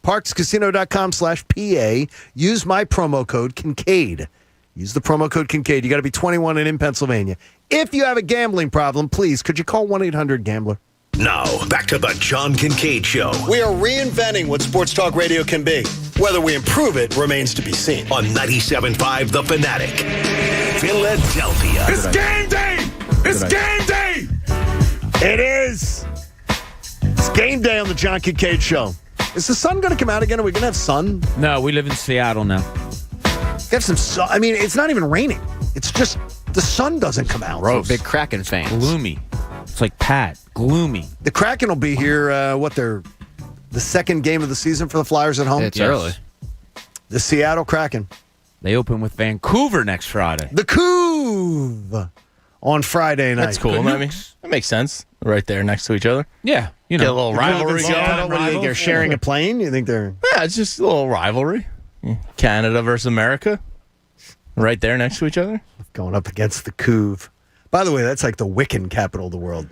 ParksCasino.com/PA. Use my promo code Kincade. Use the promo code Kincade. You got to be 21 and in Pennsylvania. If you have a gambling problem, please, could you call 1-800-GAMBLER? Now, back to the John Kincade Show. We are reinventing what sports talk radio can be. Whether we improve it remains to be seen. On 97.5 The Fanatic, Philadelphia. It's game day! It's game day! It is. It's game day on the John Kincade Show. Is the sun going to come out again? Are we going to have sun? No, we live in Seattle now. Have some sun. I mean, it's not even raining. It's just the sun doesn't come out. Bro, big Kraken fans. Gloomy. It's like Pat. Gloomy. The Kraken will be here, they're the second game of the season for the Flyers at home? It's early. The Seattle Kraken. They open with Vancouver next Friday. The Couve on Friday night. That's cool. I mean, that makes sense. Right there next to each other. Yeah. You know, get a little rivalry going. What do you think, they're sharing a plane? You think they're... Yeah, it's just a little rivalry. Canada versus America. Right there next to each other. Going up against the Couve. By the way, that's like the Wiccan capital of the world.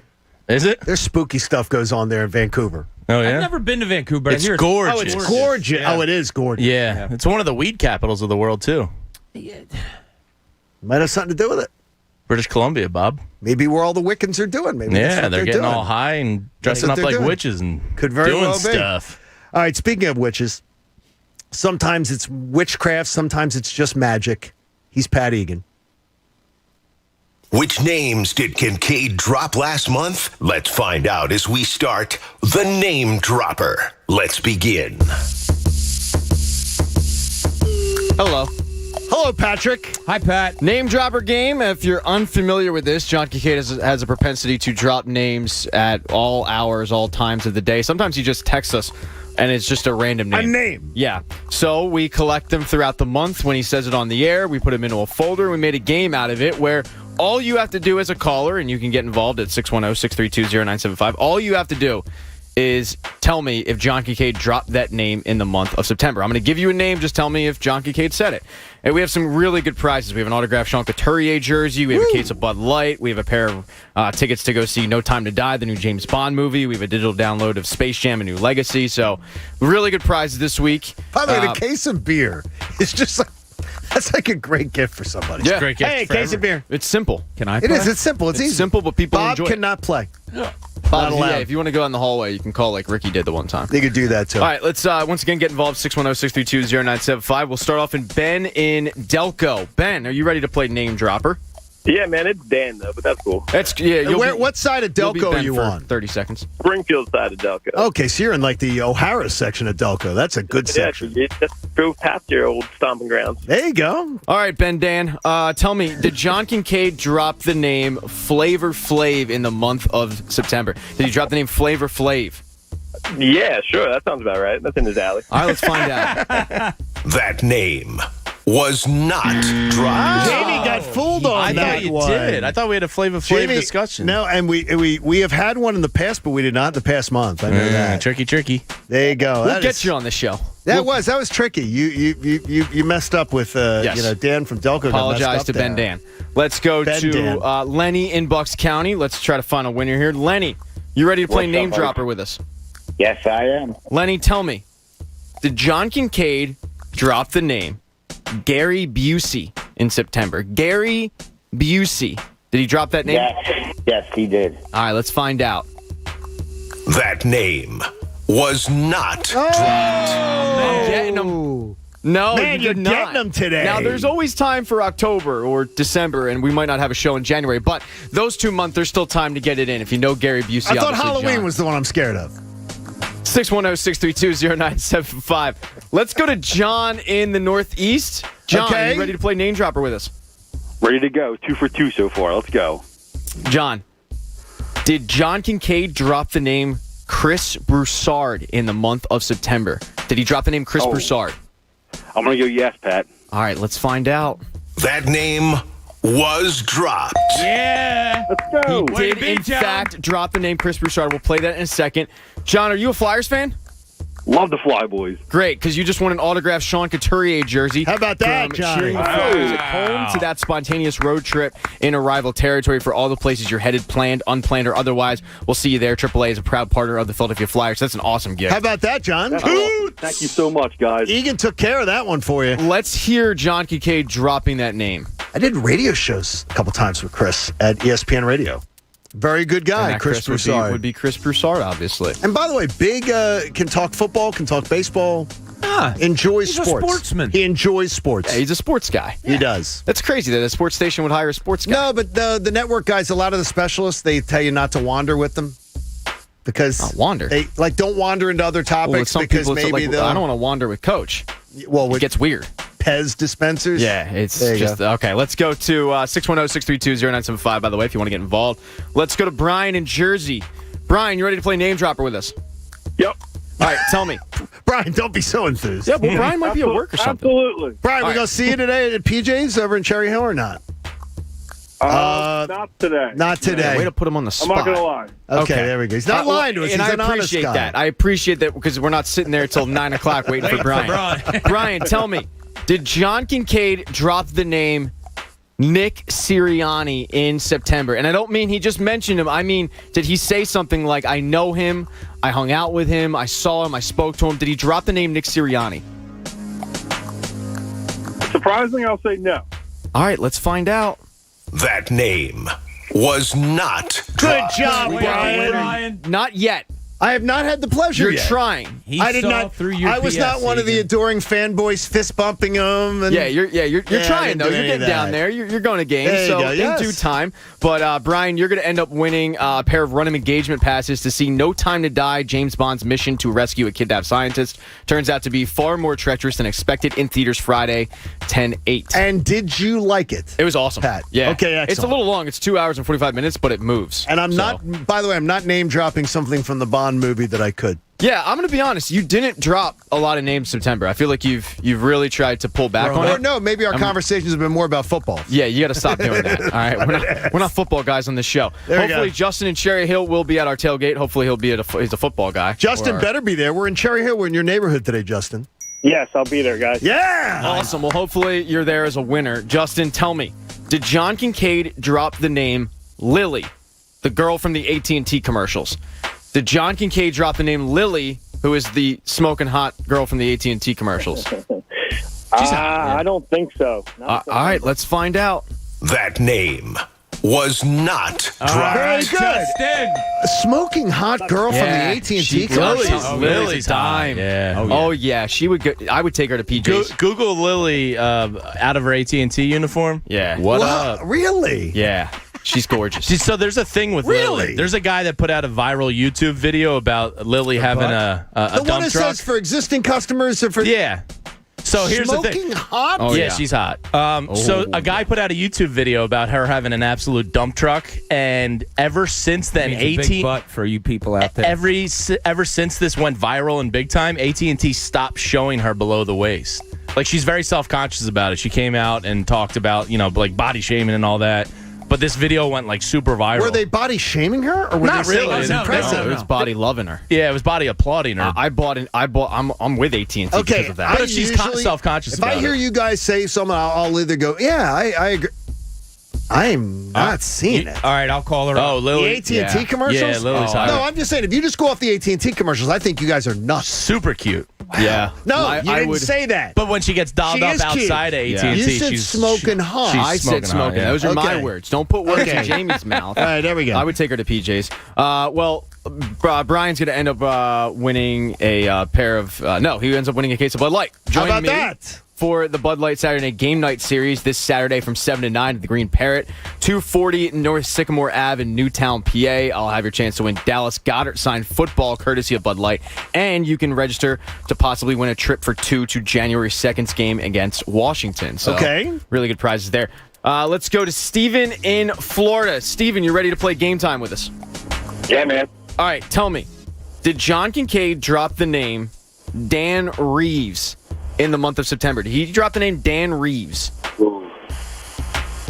Is it? There's spooky stuff goes on there in Vancouver. Oh, yeah? I've never been to Vancouver, but It's I hear gorgeous. Oh, it's gorgeous. Yeah. Oh, it is gorgeous. Yeah. It's one of the weed capitals of the world, too. Might have something to do with it. British Columbia, Bob. Maybe where all the Wiccans are doing. Maybe that's Yeah, what they're getting doing. all high and dressing That's up what like they're doing. witches and Could very doing well be. stuff. All right, speaking of witches, sometimes it's witchcraft, sometimes it's just magic. He's Pat Egan. Which names did Kincade drop last month? Let's find out as we start the Name Dropper. Let's begin. Hello. Hello, Patrick. Hi, Pat. Name dropper game. If you're unfamiliar with this, John Kincade has a propensity to drop names at all hours, all times of the day. Sometimes he just texts us, and it's just a random name. A name. Yeah. So we collect them throughout the month. When he says it on the air, we put them into a folder. We made a game out of it where all you have to do as a caller, and you can get involved at 610-632-0975, all you have to do is tell me if John Kincade dropped that name in the month of September. I'm going to give you a name. Just tell me if John Kincade said it. And we have some really good prizes. We have an autographed Sean Couturier jersey. We have a case of Bud Light. We have a pair of tickets to go see No Time to Die, the new James Bond movie. We have a digital download of Space Jam: A New Legacy. So really good prizes this week. By the way, the case of beer is just like, that's like a great gift for somebody. Yeah. Great gift Hey, forever. case of beer. It's simple. Can I It play? is. It's simple. It's easy. simple, but people Bob enjoy it. cannot play. Bob, Not allowed. yeah, if you want to go in the hallway, you can call like Ricky did the one time. You could do that, too. All right, let's once again get involved. 610-632-0975. We'll start off in Ben in Delco. Ben, are you ready to play Name Dropper? Yeah, man, it's Dan, though, but that's cool. What side of you'll be Delco Ben are you for on? 30 seconds. Springfield side of Delco. Okay, so you're in like the O'Hara section of Delco. That's a good section. You just drove past your old stomping grounds. There you go. All right, Ben Dan, tell me, did John Kincade drop the name Flavor Flav in the month of September? Did he drop the name Flavor Flav? Yeah, sure, that sounds about right. That's in his alley. All right, let's find out. That name was not dropped. Jamie got fooled on I that thought you one. did. I thought we had a Flavor Flav Jamie, discussion. No, and we have had one in the past, but we did not in the past month. I know that. Tricky. There you go. We'll get you on the show. That was tricky. You messed up with Dan from Delco. Apologize to Ben Dan. Let's go Ben to Dan. Lenny in Bucks County. Let's try to find a winner here. Lenny, you ready to play What's Name up, buddy? Dropper with us? Yes, I am. Lenny, tell me, did John Kincade drop the name Gary Busey in September? Gary Busey. Did he drop that name? Yes, he did. All right, let's find out. That name was not dropped. Getting them. No, Man, you you're did not. getting them today. Now, there's always time for October or December, and we might not have a show in January, but those 2 months, there's still time to get it in. If you know Gary Busey, I thought obviously Halloween John. was the one I'm scared of. 610-632-0975. Let's go to John in the Northeast. John, Okay. are you ready to play Name Dropper with us? Ready to go. 2 for 2 so far. Let's go. John, did John Kincade drop the name Chris Broussard in the month of September? Did he drop the name Chris Broussard? I'm going to go yes, Pat. All right, let's find out. That name was dropped. Yeah. Let's go. He did, in fact, drop the name Chris Broussard. We'll play that in a second. John, are you a Flyers fan? Love the Flyboys. Great, because you just won an autographed Sean Couturier jersey. How about that, from Johnny? cheering Flyers at home to that spontaneous road trip in a rival territory for all the places you're headed, planned, unplanned, or otherwise. We'll see you there. AAA is a proud partner of the Philadelphia Flyers. That's an awesome gift. How about that, John? Thank you so much, guys. Egan took care of that one for you. Let's hear John Kincade dropping that name. I did radio shows a couple times with Chris at ESPN Radio. Very good guy, And that Chris Broussard. would be Chris Broussard, obviously. And by the way, big can talk football, can talk baseball. Enjoys he's a sports. sportsman. He enjoys sports. Yeah, he's a sports guy. He does. That's crazy that a sports station would hire a sports guy. No, but the network guys, a lot of the specialists, they tell you not to wander with them. Because Not wander. They don't wander into other topics Well, with some because people, it's maybe like, they'll I don't want to wander with Coach. Well, It gets weird. Pez dispensers. Yeah, it's There you just go. okay. Let's go to 610-632-0975. By the way, if you want to get involved, let's go to Brian in Jersey. Brian, you ready to play Name Dropper with us? Yep. All right, tell me. Brian, don't be so enthused. Yeah, well, Brian might be at work or something. Absolutely. Brian, All we right. gonna see you today at PJ's over in Cherry Hill or not? Not today. Not today. Way to put him on the I'm spot. not going to lie. Okay, there we go. He's not lying to us. And He's I an honest appreciate guy. that. I appreciate that because we're not sitting there till 9 o'clock waiting for Brian. Brian, tell me, did John Kincade drop the name Nick Sirianni in September? And I don't mean he just mentioned him. I mean, did he say something like, I know him, I hung out with him, I saw him, I spoke to him? Did he drop the name Nick Sirianni? Surprisingly, I'll say no. All right, let's find out. That name was not Good dropped. job, Way Brian. Brian. Not yet. I have not had the pleasure You're yet. trying. He I did saw not. through your I was BS, not one of the Egan. adoring fanboys fist bumping him. And You're I trying didn't though. do You're any of getting down that. there. You're going to games. There you So go, yes. in due time. But Brian, you're going to end up winning a pair of run-in engagement passes to see No Time to Die, James Bond's mission to rescue a kidnapped scientist. Turns out to be far more treacherous than expected. In theaters Friday, 10/8. And did you like it? It was awesome, Pat? Yeah. Okay, excellent. It's a little long. It's 2 hours and 45 minutes, but it moves. And I'm So- not. By the way, I'm not name dropping something from the Bond Bond movie that I could. Yeah, I'm going to be honest. You didn't drop a lot of names in September. I feel like you've really tried to pull back on Or it. no, maybe our conversations have been more about football. Yeah, you got to stop doing that. All right, we're not football guys on this show. There we Hopefully, go. Justin in Cherry Hill will be at our tailgate. Hopefully, he'll be he's a football guy. Justin better be there. We're in Cherry Hill. We're in your neighborhood today, Justin. Yes, I'll be there, guys. Yeah! Awesome. Well, hopefully, you're there as a winner. Justin, tell me, did John Kincade drop the name Lily, the girl from the AT&T commercials? Did John Kincade drop the name Lily, who is the smoking hot girl from the AT&T commercials? I don't think so. All right, let's find out. That name was not dropped. Very good. Justin. A smoking hot girl from the AT&T commercials. Lily's dime. Yeah. Oh yeah, she would. I would take her to PJ's. Google Lily out of her AT&T uniform. Yeah. What up? Really? Yeah. She's gorgeous. So there's a thing with Lily. There's a guy that put out a viral YouTube video about Lily having a The one dump that truck. says for existing customers or for Yeah. So here's the smoking thing. hot? Oh, yeah, yeah. she's hot. So a guy put out a YouTube video about her having an absolute dump truck, and ever since then, Means a big butt for you people out there. ever since this went viral and big time, AT&T stopped showing her below the waist. Like, she's very self-conscious about it. She came out and talked about, like body shaming and all that. But this video went like super viral. Were they body shaming her, or were Not they saying really. it was No, impressive? It was body loving her. Yeah, it was body applauding her. I'm with AT&T because of that. But if she's self-conscious If about I hear it. you guys say something, I'll either go, yeah, I agree. I'm not seeing it. All right, I'll call her. Oh, Lily. The AT&T commercials? Yeah, Lily's hot. No, I'm just saying, if you just go off the AT&T commercials, I think you guys are nuts. Super cute. Yeah. No, you didn't say that. But when she gets dolled She up is cute. outside of AT&T, You said she's smoking hot. she's I said hot, smoking. yeah. Those are my Okay. words. Don't put words in Okay. Jamie's mouth. All right, there we go. I would take her to PJ's. Brian's going to end up winning a pair of... no, he ends up winning a case of Bud Light. How Join about me that? for the Bud Light Saturday Night Game Night Series this Saturday from 7 to 9 at the Green Parrot, 240 North Sycamore Ave in Newtown, PA. I'll have your chance to win Dallas Goddard signed football courtesy of Bud Light, and you can register to possibly win a trip for two to January 2nd's game against Washington. So, Okay. really good prizes there. Let's go to Steven in Florida. Steven, you ready to play game time with us? Yeah, man. All right, tell me, did John Kincade drop the name Dan Reeves in the month of September? Did he drop the name Dan Reeves? Ooh.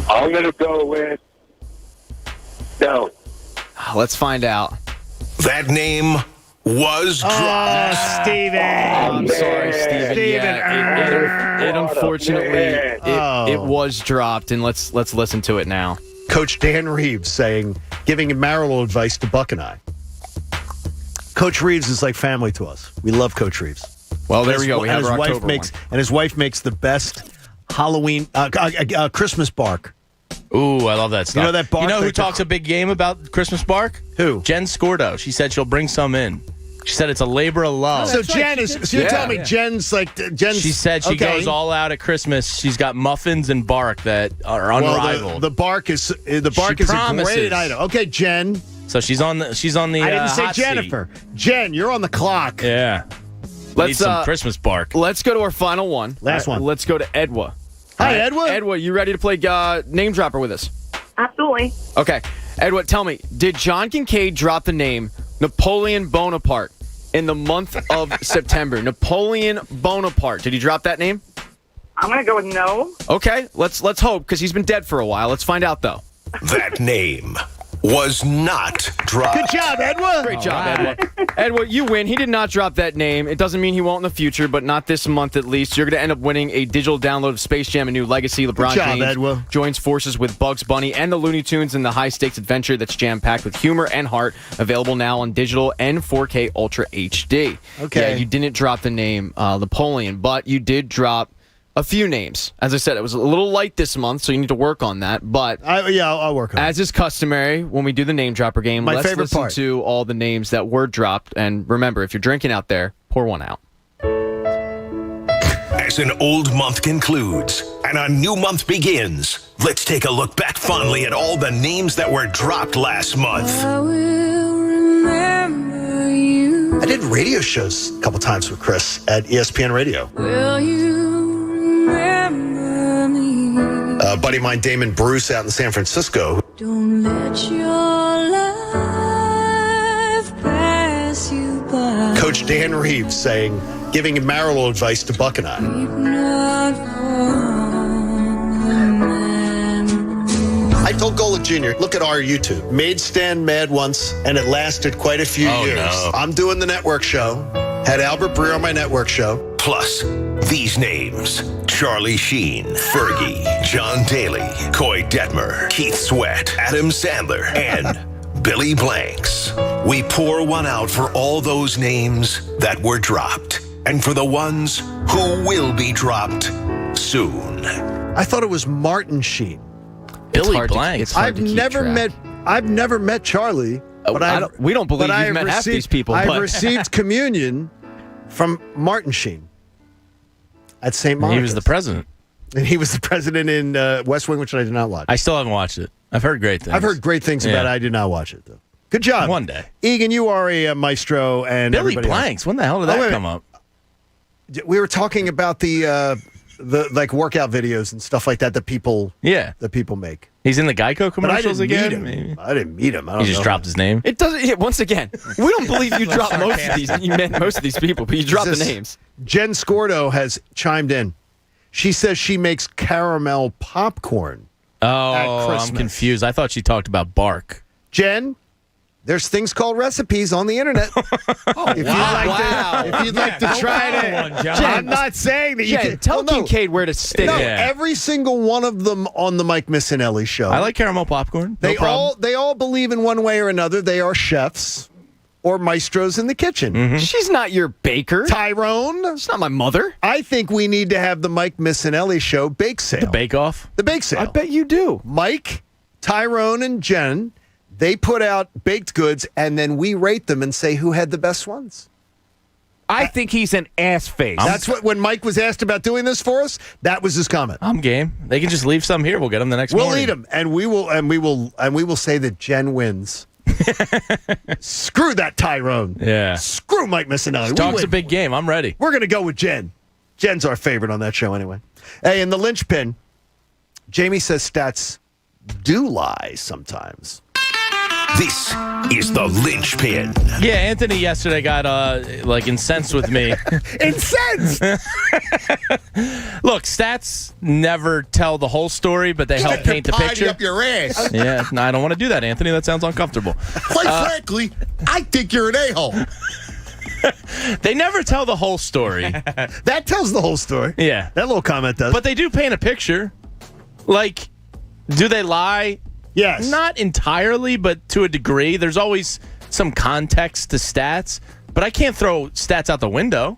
I'm going to go with no. Let's find out. That name was dropped. Steven. I'm sorry, Steven. Yeah, it unfortunately it was dropped, and let's listen to it now. Coach Dan Reeves giving marital advice to Buck and I. Coach Reeves is like family to us. We love Coach Reeves. Well, there we go. We have our October one. And his wife makes the best Halloween Christmas bark. Ooh, I love that stuff. You know that bark? You know who that- talks a big game about Christmas bark? Who? Jen Scordo. She said she'll bring some in. She said it's a labor of love. So Jen is. So you're telling me Jen's like Jen's. She said she goes all out at Christmas. She's got muffins and bark that are unrivaled. Well, the bark is a promises. great item. Okay, Jen. So she's on the. I didn't say hot Jennifer. seat. Jen, you're on the clock. Yeah. Need some Christmas bark. Let's go to our final one. Last one. Let's go to Edwa. Hi, Edwa. Edwa, you ready to play name dropper with us? Absolutely. Okay. Edwa, tell me, did John Kincade drop the name Napoleon Bonaparte in the month of September? Napoleon Bonaparte. Did he drop that name? I'm going to go with no. Okay. Let's hope, because he's been dead for a while. Let's find out, though. That name was not dropped. Good job, Edwa. Great job, Edwa. Edwa, you win. He did not drop that name. It doesn't mean he won't in the future, but not this month at least. You're going to end up winning a digital download of Space Jam: A New Legacy. LeBron Good job, James Edwa. joins forces with Bugs Bunny and the Looney Tunes in the high-stakes adventure that's jam-packed with humor and heart. Available now on digital and 4K Ultra HD. Okay. Yeah, you didn't drop the name Napoleon, but you did drop a few names. As I said, it was a little light this month, so you need to work on that. But I'll work on it. as is customary, when we do the name dropper game, My let's favorite listen part. to all the names that were dropped. And remember, if you're drinking out there, pour one out. As an old month concludes and a new month begins, let's take a look back fondly at all the names that were dropped last month. I did radio shows a couple times with Chris at ESPN Radio. A buddy of mine, Damon Bruce, out in San Francisco. Don't let your life pass you Dan Reeves saying, giving marital advice to Buck and I. I told Gola Jr., look at our YouTube. Made Stan mad once, and it lasted quite a few years. No. I'm doing the network show. Had Albert Breer on my network show. Plus, these names: Charlie Sheen, Fergie, John Daly, Coy Detmer, Keith Sweat, Adam Sandler, and Billy Blanks. We pour one out for all those names that were dropped, and for the ones who will be dropped soon. I thought it was Martin Sheen. Billy Blanks. I've never met Charlie. But we don't believe you've met half these people. I've received communion from Martin Sheen at St. Monica's. He was the president. And he was the president in West Wing, which I did not watch. I still haven't watched it. I've heard great things. I've heard great things about it. I did not watch it, though. Good job. One day. Egan, you are a maestro. And Billy everybody Blanks. else. When the hell did that come up? We were talking about the like workout videos and stuff like that that people make. He's in the Geico commercials again? I didn't meet him. I don't He just know dropped his name? It doesn't. Once again, we don't believe you dropped most of these. You meant most of these people, but you dropped the names. Jen Scordo has chimed in. She says she makes caramel popcorn. Oh, I'm confused. I thought she talked about bark. Jen, there's things called recipes on the internet. If you'd like to try it, I'm not saying that you can tell Kincade where to stick it. Yeah. Every single one of them on the Mike Missinelli show. I like caramel popcorn. They all believe in one way or another. They are chefs or maestros in the kitchen. Mm-hmm. She's not your baker. Tyrone. She's not my mother. I think we need to have the Mike Missinelli show bake sale. The bake-off? The bake sale. I bet you do. Mike, Tyrone, and Jen, they put out baked goods, and then we rate them and say who had the best ones. I think he's an ass face. That's what, when Mike was asked about doing this for us, that was his comment. I'm game. They can just leave some here. We'll get them the next morning. We'll eat them, and we will say that Jen wins. Screw that Tyrone. Yeah. Screw Mike Missinelli. Talk's a big game. I'm ready. We're going to go with Jen. Jen's our favorite on that show anyway. Hey, in the linchpin, Jamie says stats do lie sometimes. This is the linchpin. Yeah, Anthony yesterday got incensed with me. Incensed? Look, stats never tell the whole story, but they help paint the picture. Up your ass. Yeah, no, I don't want to do that, Anthony. That sounds uncomfortable. Quite frankly, I think you're an a-hole. They never tell the whole story. That tells the whole story. Yeah. That little comment does. But they do paint a picture. Like, do they lie? Yes. Not entirely, but to a degree. There's always some context to stats, but I can't throw stats out the window.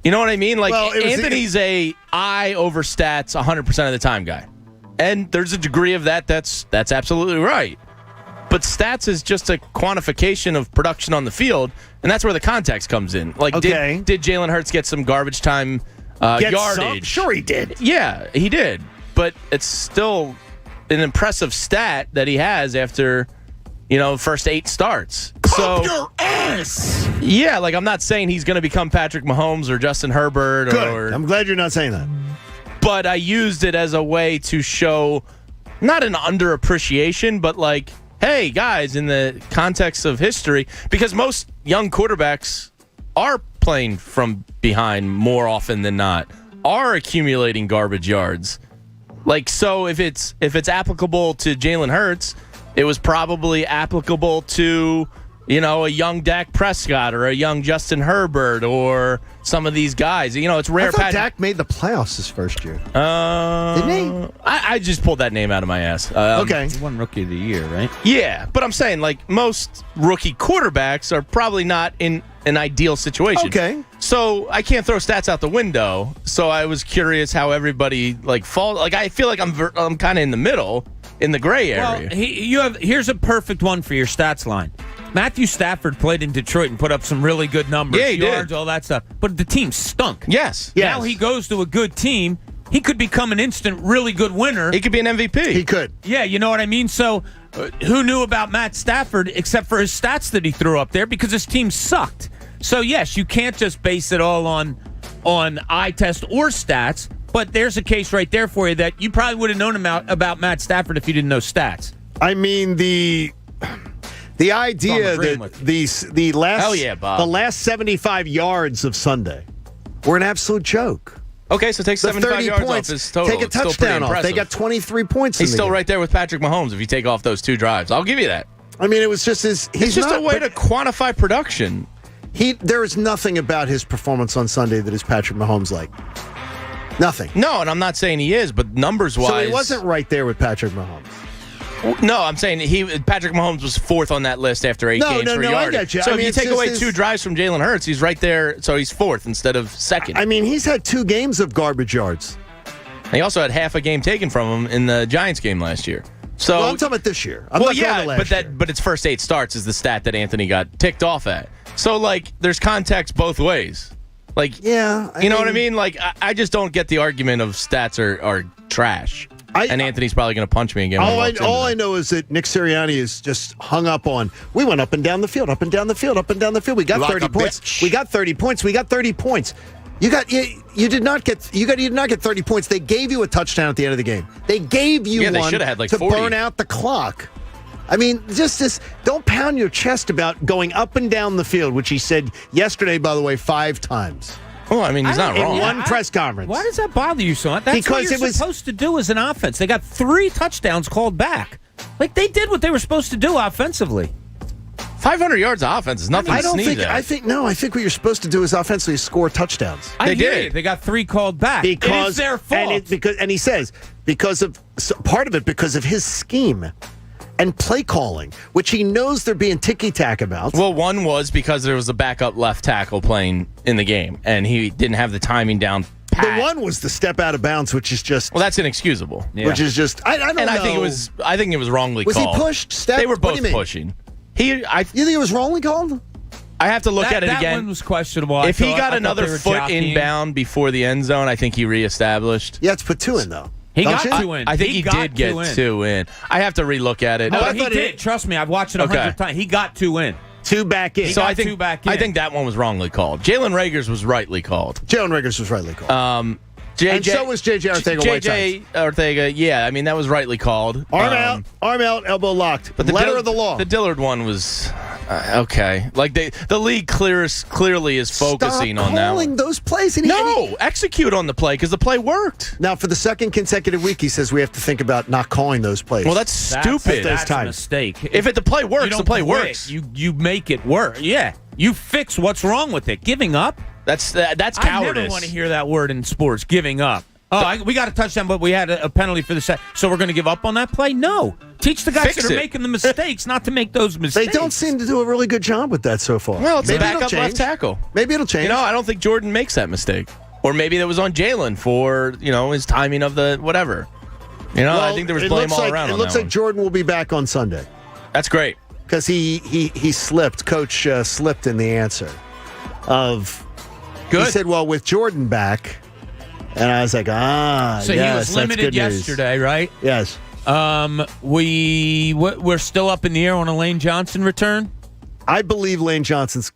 You know what I mean? Like, Anthony's a I over stats 100% of the time guy. And there's a degree of that that's absolutely right. But stats is just a quantification of production on the field, and that's where the context comes in. Like, did Jalen Hurts get some garbage time yardage? Sure he did. Yeah, he did. But it's still an impressive stat that he has after, first 8 starts. Pump your ass! Yeah, like I'm not saying he's going to become Patrick Mahomes or Justin Herbert. Good. I'm glad you're not saying that. But I used it as a way to show not an underappreciation, but like, hey, guys, in the context of history, because most young quarterbacks are playing from behind more often than not, are accumulating garbage yards. Like, so if it's applicable to Jalen Hurts, it was probably applicable to, a young Dak Prescott or a young Justin Herbert or some of these guys. It's rare. I thought Dak made the playoffs his first year. Didn't he? I just pulled that name out of my ass. Okay. He won Rookie of the Year, right? Yeah, but I'm saying, like, most rookie quarterbacks are probably not in an ideal situation. Okay. So I can't throw stats out the window. So I was curious how everybody falls. Like, I feel like I'm kind of in the middle, in the gray area. Well, here's a perfect one for your stats line. Matthew Stafford played in Detroit and put up some really good numbers. Yeah, he yards, did. all that stuff. But the team stunk. Yes. Now he goes to a good team. He could become an instant really good winner. He could be an MVP. He could. Yeah, you know what I mean? So who knew about Matt Stafford except for his stats that he threw up there because his team sucked. So, yes, you can't just base it all on eye test or stats, but there's a case right there for you that you probably would have known about Matt Stafford if you didn't know stats. I mean, the The idea agreeing that with the last Hell yeah, Bob. the last 75 yards of Sunday were an absolute joke. Okay, so take The 75 30 yards points, off his total. take a It's still pretty touchdown off. They impressive. got 23 points. He's in the still game. right there with Patrick Mahomes if you take off those 2 drives. I'll give you that. I mean, it was just his. It's just a way to quantify production. There is nothing about his performance on Sunday that is Patrick Mahomes like. Nothing. No, and I'm not saying he is, but numbers-wise... So he wasn't right there with Patrick Mahomes. No, I'm saying Patrick Mahomes was 4th on that list after 8 games for I yardage. get you. So I mean, if you it's take away just 2 drives from Jalen Hurts, he's right there. So he's 4th instead of 2nd. I mean, he's had 2 games of garbage yards. He also had half a game taken from him in the Giants game last year. So I'm talking about this year. I'm not going to last year. but it's first 8 starts is the stat that Anthony got ticked off at. So like, there's context both ways. Like, yeah, you know what I mean? Like, I just don't get the argument of stats are trash. And Anthony's probably going to punch me again. All I know is that Nick Sirianni is just hung up on. We went up and down the field, up and down the field, up and down the field. We got Like 30 a points. bitch. We got 30 points. We got 30 points. You did not get 30 points. They gave you a touchdown at the end of the game. They gave you they one should have had like to 40. burn out the clock. I mean, just this. Don't pound your chest about going up and down the field, which he said yesterday, by the way, 5 times. Well, I mean, he's not wrong. In one press conference. Why does that bother you so much? That's Because what you're supposed to do as an offense. They got 3 touchdowns called back. Like, they did what they were supposed to do offensively. 500 yards of offense is nothing to sneeze at. I think what you're supposed to do is offensively score touchdowns. They did. They got 3 called back. Because it is their fault. And he says because of part of it because of his scheme and play calling, which he knows they're being ticky-tack about. Well, one was because there was a backup left tackle playing in the game, and he didn't have the timing down pat. The one was the step out of bounds, which is just that's inexcusable. Which is just I don't know. And I think it was wrongly was called. He pushed? Stepped? They were What do both you mean? pushing. You think it was wrongly called? I have to look at it that again. That one was questionable. If he got I thought another they were foot jockeying. inbound before the end zone, I think he reestablished. Yeah, it's put 2 in though. He Don't got you? 2 in. I think he got did get 2 in. I have to relook at it. No, I he thought did. Trust me, I've watched it 100 times. He got 2 in. 2 back in. He So got I think 2 back in. I think that one was wrongly called. Jalen Reagor's was rightly called. Jalen Reagor's was rightly called. JJ, and so was JJ Ortega-Whiteside. JJ Ortega, yeah, I mean, that was rightly called. Arm out, elbow locked. But the letter of the law. The Dillard one was okay. Like the league clearly is focusing on that. Calling those plays. And execute on the play because the play worked. Now, for the second consecutive week, he says we have to think about not calling those plays. Well, that's stupid. That's a mistake. If the play works, the play quit. works. You make it work. Yeah, you fix what's wrong with it. Giving up. That's cowardice. I never want to hear that word in sports. Giving up. Oh, we got a touchdown, but we had a penalty for the set. So we're going to give up on that play? No. Teach the guys that are making the mistakes not to make those mistakes. They don't seem to do a really good job with that so far. Well, it's Maybe a backup it'll left change. tackle. Maybe it'll change. I don't think Jordan makes that mistake. Or maybe that was on Jalen for, his timing of the whatever. I think there was blame all around It on looks that like one. Jordan will be back on Sunday. That's great. Because he slipped. Coach slipped in the answer of... Good. He said, well, with Jordan back... And I was like, So yes, he was that's limited good news. yesterday, right? Yes. We're still up in the air on a Lane Johnson return? I believe Lane Johnson's...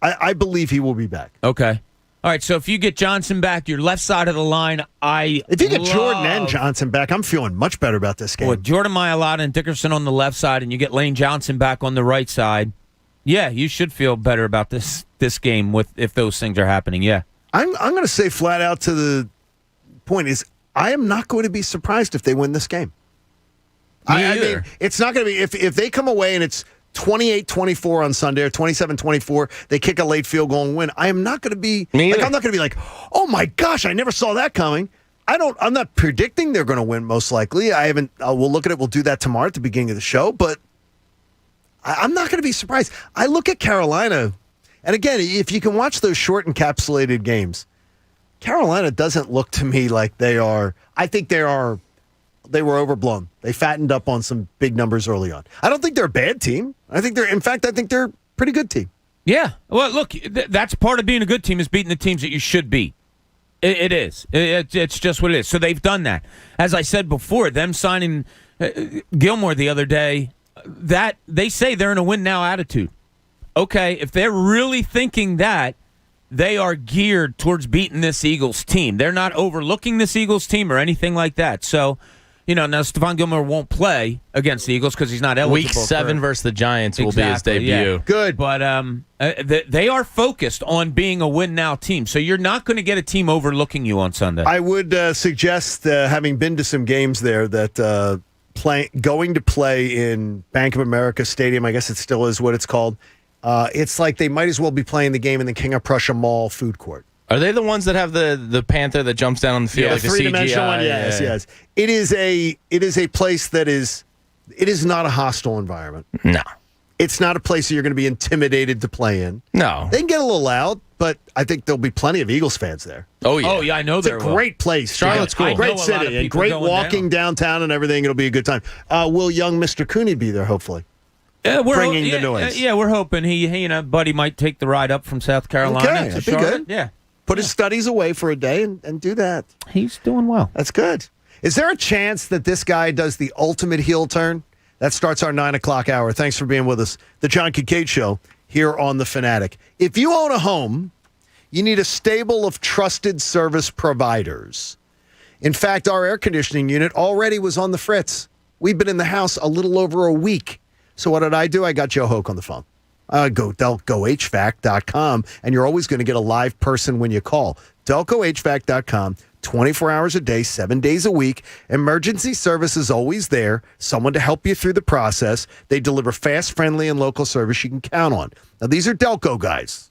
I believe he will be back. Okay. All right, so if you get Johnson back, your left side of the line, If you get Jordan and Johnson back, I'm feeling much better about this game. With Jordan Mailata and Dickerson on the left side, and you get Lane Johnson back on the right side, yeah, you should feel better about this game if those things are happening, yeah. I'm going to say flat out to the point is I am not going to be surprised if they win this game. I mean, it's not going to be if they come away and it's 28-24 on Sunday or 27-24, they kick a late field goal and win. I am not going to be I'm not going to be like, "Oh my gosh, I never saw that coming." I'm not predicting they're going to win most likely. We'll look at it. We'll do that tomorrow at the beginning of the show, but I'm not going to be surprised. I look at Carolina, and again, if you can watch those short encapsulated games, Carolina doesn't look to me like they are. I think they were overblown. They fattened up on some big numbers early on. I don't think they're a bad team. I think they're a pretty good team. Yeah. Well, look, that's part of being a good team is beating the teams that you should beat. It is. It's just what it is. So they've done that. As I said before, them signing Gilmore the other day, that they say they're in a win now attitude. Okay, if they're really thinking that, they are geared towards beating this Eagles team. They're not overlooking this Eagles team or anything like that. So, now Stephon Gilmore won't play against the Eagles because he's not eligible. Week 7 versus the Giants will be his debut. Yeah. Good. But they are focused on being a win-now team, so you're not going to get a team overlooking you on Sunday. I would suggest, having been to some games there, that going to play in Bank of America Stadium, I guess it still is what it's called, it's like they might as well be playing the game in the King of Prussia Mall food court. Are they the ones that have the panther that jumps down on the field, Yeah, like the three-dimensional CGI? one. Yes. It is a place that is not a hostile environment. No. It's not a place that you're going to be intimidated to play in. No. They can get a little loud, but I think there'll be plenty of Eagles fans there. Oh, yeah. Oh, yeah, I know It's a there will. great place. Charlotte's cool. Great city and great walking downtown and everything. It'll be a good time. Will young Mr. Cooney be there, hopefully? Bringing the noise. Yeah, we're hoping he Buddy might take the ride up from South Carolina Okay, to that'd be Charlotte. good. Yeah. Put his studies away for a day and do that. He's doing well. That's good. Is there a chance that this guy does the ultimate heel turn? That starts our 9 o'clock hour. Thanks for being with us. The John Kincade Show here on The Fanatic. If you own a home, you need a stable of trusted service providers. In fact, our air conditioning unit already was on the fritz. We've been in the house a little over a week. So what did I do? I got Joe Hoke on the phone. Go DelcoHVAC.com, and you're always going to get a live person when you call. DelcoHVAC.com, 24 hours a day, 7 days a week. Emergency service is always there, someone to help you through the process. They deliver fast, friendly, and local service you can count on. Now, these are Delco guys.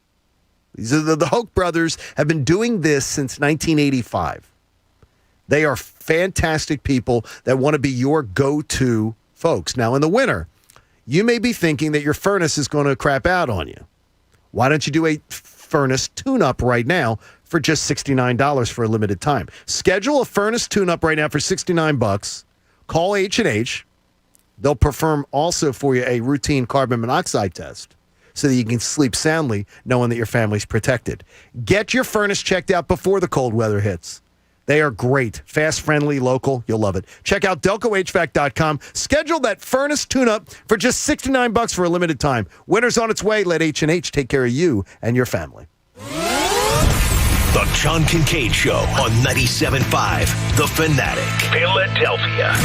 These are the Hoke brothers have been doing this since 1985. They are fantastic people that want to be your go-to folks. Now, in the winter, you may be thinking that your furnace is going to crap out on you. Why don't you do a furnace tune-up right now for just $69 for a limited time? Schedule a furnace tune-up right now for $69. Call H&H. They'll perform also for you a routine carbon monoxide test so that you can sleep soundly knowing that your family's protected. Get your furnace checked out before the cold weather hits. They are great. Fast, friendly, local. You'll love it. Check out DelcoHVAC.com. Schedule that furnace tune-up for just $69 for a limited time. Winter's on its way. Let H&H take care of you and your family. The John Kincade Show on 97.5 The Fanatic, Philadelphia.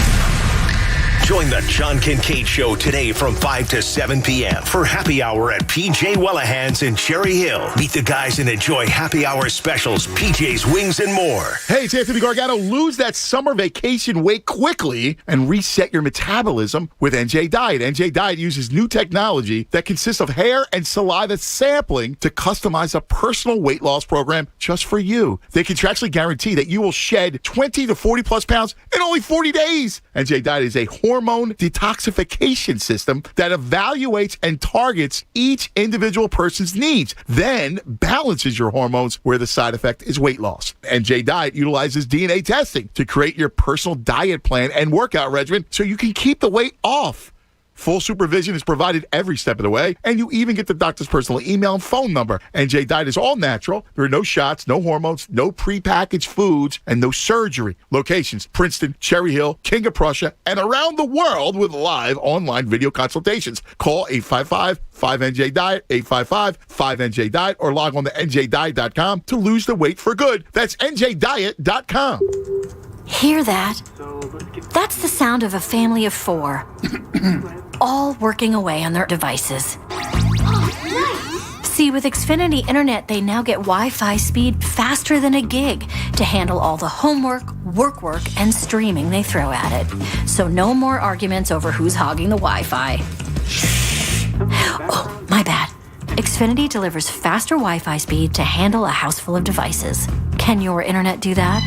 Join the John Kincade Show today from 5 to 7 p.m. for happy hour at PJ Wellahan's in Cherry Hill. Meet the guys and enjoy happy hour specials, PJ's Wings, and more. Hey, it's Anthony Gargano. Lose that summer vacation weight quickly and reset your metabolism with NJ Diet. NJ Diet uses new technology that consists of hair and saliva sampling to customize a personal weight loss program just for you. They contractually guarantee that you will shed 20 to 40 plus pounds in only 40 days. NJ Diet is a hormone detoxification system that evaluates and targets each individual person's needs, then balances your hormones where the side effect is weight loss. NJ Diet utilizes DNA testing to create your personal diet plan and workout regimen so you can keep the weight off. Full supervision is provided every step of the way, and you even get the doctor's personal email and phone number. NJ Diet is all natural. There are no shots, no hormones, no prepackaged foods, and no surgery. Locations: Princeton, Cherry Hill, King of Prussia, and around the world with live online video consultations. Call 855-5NJ-DIET, 855-5NJ-DIET, or log on to njdiet.com to lose the weight for good. That's njdiet.com. Hear that? That's the sound of a family of 4, all working away on their devices. See, with Xfinity Internet, they now get Wi-Fi speed faster than a gig to handle all the homework, work, and streaming they throw at it. So no more arguments over who's hogging the Wi-Fi. Oh, my bad. Xfinity delivers faster Wi-Fi speed to handle a house full of devices. Can your internet do that?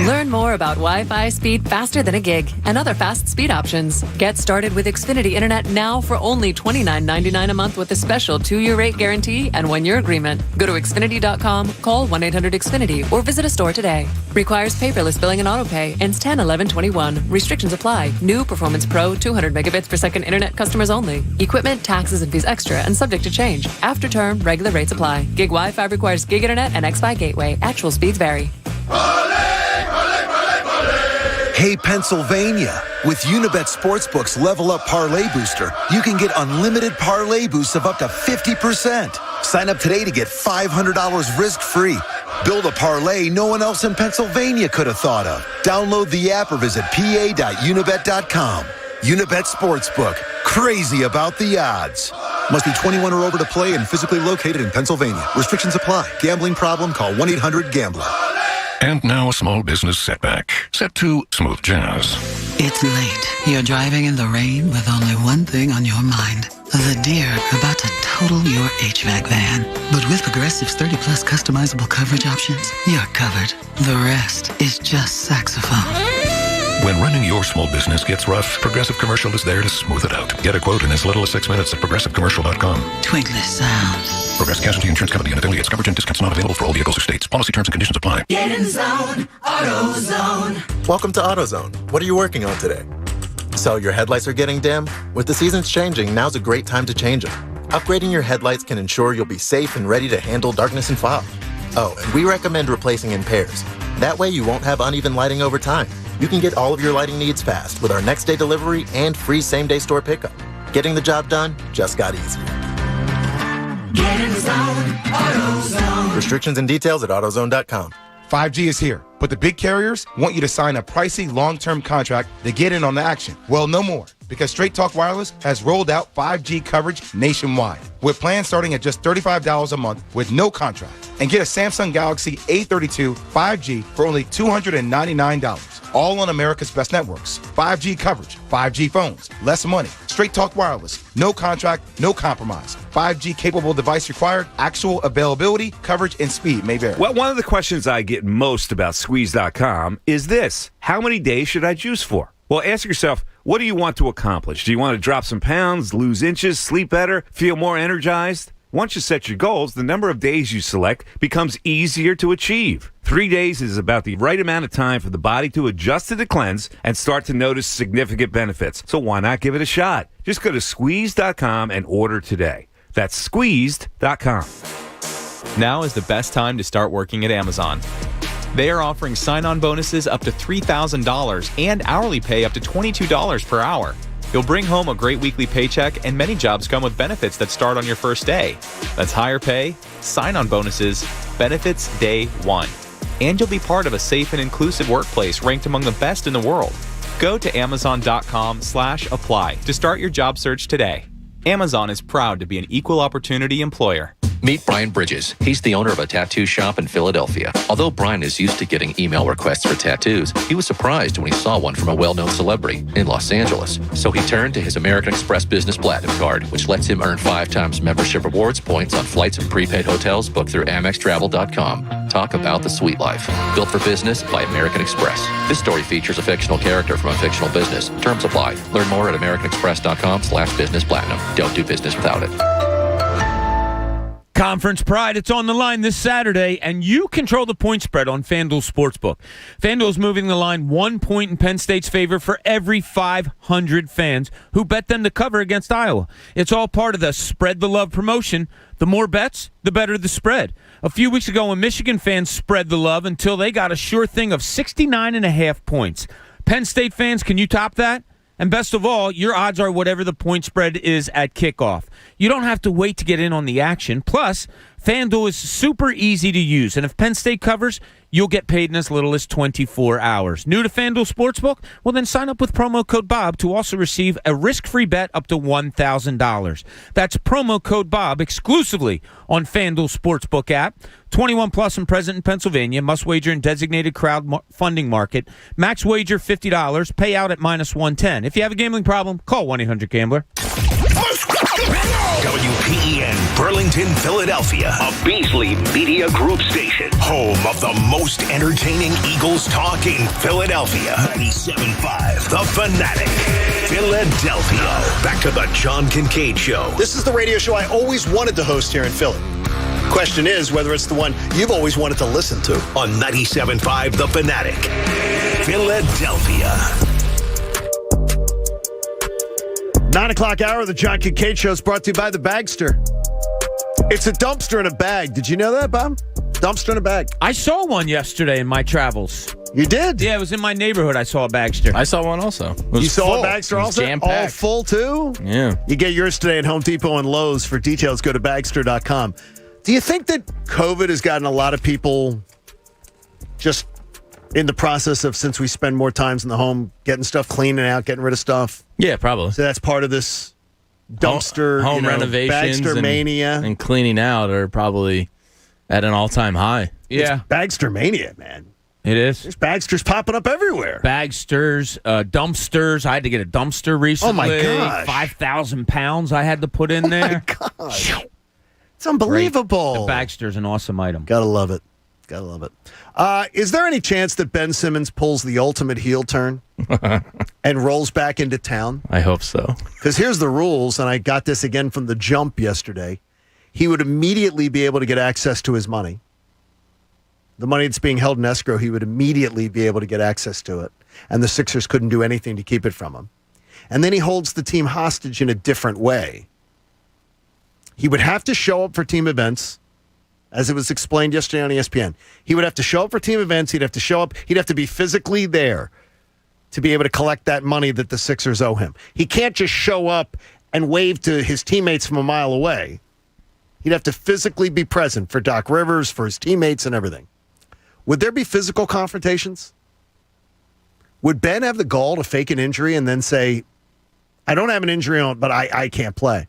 Learn more about Wi-Fi speed faster than a gig and other fast speed options. Get started with Xfinity Internet now for only $29.99 a month with a special 2-year rate guarantee and 1-year agreement. Go to Xfinity.com, call 1-800-XFINITY, or visit a store today. Requires paperless billing and autopay. Ends 10/11/21. Restrictions apply. New Performance Pro 200 megabits per second internet customers only. Equipment, taxes, and fees extra and subject to change. After term, regular rates apply. Gig Wi-Fi requires gig internet and X-Fi gateway. Actual speeds vary. Hey, Pennsylvania. With Unibet Sportsbook's Level Up Parlay Booster, you can get unlimited parlay boosts of up to 50%. Sign up today to get $500 risk-free. Build a parlay no one else in Pennsylvania could have thought of. Download the app or visit pa.unibet.com. Unibet Sportsbook. Crazy about the odds. Must be 21 or over to play and physically located in Pennsylvania. Restrictions apply. Gambling problem? Call 1-800-GAMBLER. And now a small business setback. Set to smooth jazz. It's late. You're driving in the rain with only one thing on your mind. The deer about to total your HVAC van. But with Progressive's 30-plus customizable coverage options, you're covered. The rest is just saxophone. When running your small business gets rough, Progressive Commercial is there to smooth it out. Get a quote in as little as 6 minutes at progressivecommercial.com. Twinkly sound. Progressive Casualty Insurance Company and affiliates. Coverage and discounts not available for all vehicles or states. Policy terms and conditions apply. Get in zone, AutoZone. Welcome to AutoZone. What are you working on today? So your headlights are getting dim? With the seasons changing, now's a great time to change them. Upgrading your headlights can ensure you'll be safe and ready to handle darkness and fog. Oh, and we recommend replacing in pairs. That way you won't have uneven lighting over time. You can get all of your lighting needs fast with our next day delivery and free same-day store pickup. Getting the job done just got easier. Get in zone, AutoZone. Restrictions and details at AutoZone.com. 5G is here, but the big carriers want you to sign a pricey long-term contract to get in on the action. Well, no more, because Straight Talk Wireless has rolled out 5G coverage nationwide, with plans starting at just $35 a month with no contract. And get a Samsung Galaxy A32 5G for only $299, all on America's best networks. 5G coverage, 5G phones, less money. Straight Talk Wireless, no contract, no compromise. 5G capable device required, actual availability, coverage, and speed may vary. Well, one of the questions I get most about Squeeze.com is this: how many days should I juice for? Well, ask yourself, what do you want to accomplish? Do you want to drop some pounds, lose inches, sleep better, feel more energized? Once you set your goals, the number of days you select becomes easier to achieve. 3 days is about the right amount of time for the body to adjust to the cleanse and start to notice significant benefits. So why not give it a shot? Just go to Squeeze.com and order today. That's Squeezed.com. Now is the best time to start working at Amazon. They are offering sign-on bonuses up to $3,000 and hourly pay up to $22 per hour. You'll bring home a great weekly paycheck, and many jobs come with benefits that start on your first day. That's higher pay, sign-on bonuses, benefits day one. And you'll be part of a safe and inclusive workplace ranked among the best in the world. Go to Amazon.com/apply to start your job search today. Amazon is proud to be an equal opportunity employer. Meet Brian Bridges. He's the owner of a tattoo shop in Philadelphia. Although Brian is used to getting email requests for tattoos, he was surprised when he saw one from a well-known celebrity in Los Angeles. So he turned to his American Express Business Platinum Card, which lets him earn 5 times membership rewards points on flights and prepaid hotels booked through AmexTravel.com. Talk about the sweet life. Built for business by American Express. This story features a fictional character from a fictional business. Terms apply. Learn more at AmericanExpress.com/businessplatinum. Don't do business without it. Conference Pride, it's on the line this Saturday, and you control the point spread on FanDuel Sportsbook. FanDuel is moving the line 1 point in Penn State's favor for every 500 fans who bet them to cover against Iowa. It's all part of the Spread the Love promotion. The more bets, the better the spread. A few weeks ago, when Michigan fans spread the love until they got a sure thing of 69.5 points. Penn State fans, can you top that? And best of all, your odds are whatever the point spread is at kickoff. You don't have to wait to get in on the action. Plus, FanDuel is super easy to use. And if Penn State covers, you'll get paid in as little as 24 hours. New to FanDuel Sportsbook? Well, then sign up with promo code BOB to also receive a risk-free bet up to $1,000. That's promo code BOB exclusively on FanDuel Sportsbook app. 21 plus and present in Pennsylvania. Must wager in designated funding market. Max wager $50. Payout at -110. If you have a gambling problem, call 1-800-GAMBLER. WPEN Burlington, Philadelphia, a Beasley Media Group station, home of the most entertaining Eagles talk in Philadelphia. 97.5 The Fanatic, Philadelphia. Back to the John Kincade Show. This is the radio show I always wanted to host here in Philly. Question is whether it's the one you've always wanted to listen to. On 97.5 The Fanatic, Philadelphia. 9 o'clock hour of the John Kincade Show is brought to you by the Bagster. It's a dumpster in a bag. Did you know that, Bob? Dumpster in a bag. I saw one yesterday in my travels. You did? Yeah, it was in my neighborhood. I saw a Bagster. I saw one also. You saw a Bagster also? All full, too? Yeah. You get yours today at Home Depot and Lowe's. For details, go to Bagster.com. Do you think that COVID has gotten a lot of people just in the process of, since we spend more times in the home, getting stuff cleaning out, getting rid of stuff? Yeah, probably. So that's part of this dumpster, home renovations Bagster mania. and cleaning out are probably at an all-time high. Yeah. It's Bagster mania, man. It is. There's Bagsters popping up everywhere. Bagsters, dumpsters. I had to get a dumpster recently. Oh, my gosh. 5,000 pounds I had to put in there. Oh, my gosh. It's unbelievable. The Bagster's an awesome item. Gotta love it. Gotta love it. Is there any chance that Ben Simmons pulls the ultimate heel turn and rolls back into town? I hope so. Because here's the rules, and I got this again from the Jump yesterday. He would immediately be able to get access to his money. The money that's being held in escrow, he would immediately be able to get access to it. And the Sixers couldn't do anything to keep it from him. And then he holds the team hostage in a different way. He would have to show up for team events, as it was explained yesterday on ESPN. He would have to show up for team events. He'd have to show up. He'd have to be physically there to be able to collect that money that the Sixers owe him. He can't just show up and wave to his teammates from a mile away. He'd have to physically be present for Doc Rivers, for his teammates, and everything. Would there be physical confrontations? Would Ben have the gall to fake an injury and then say, I don't have an injury on, but I can't play?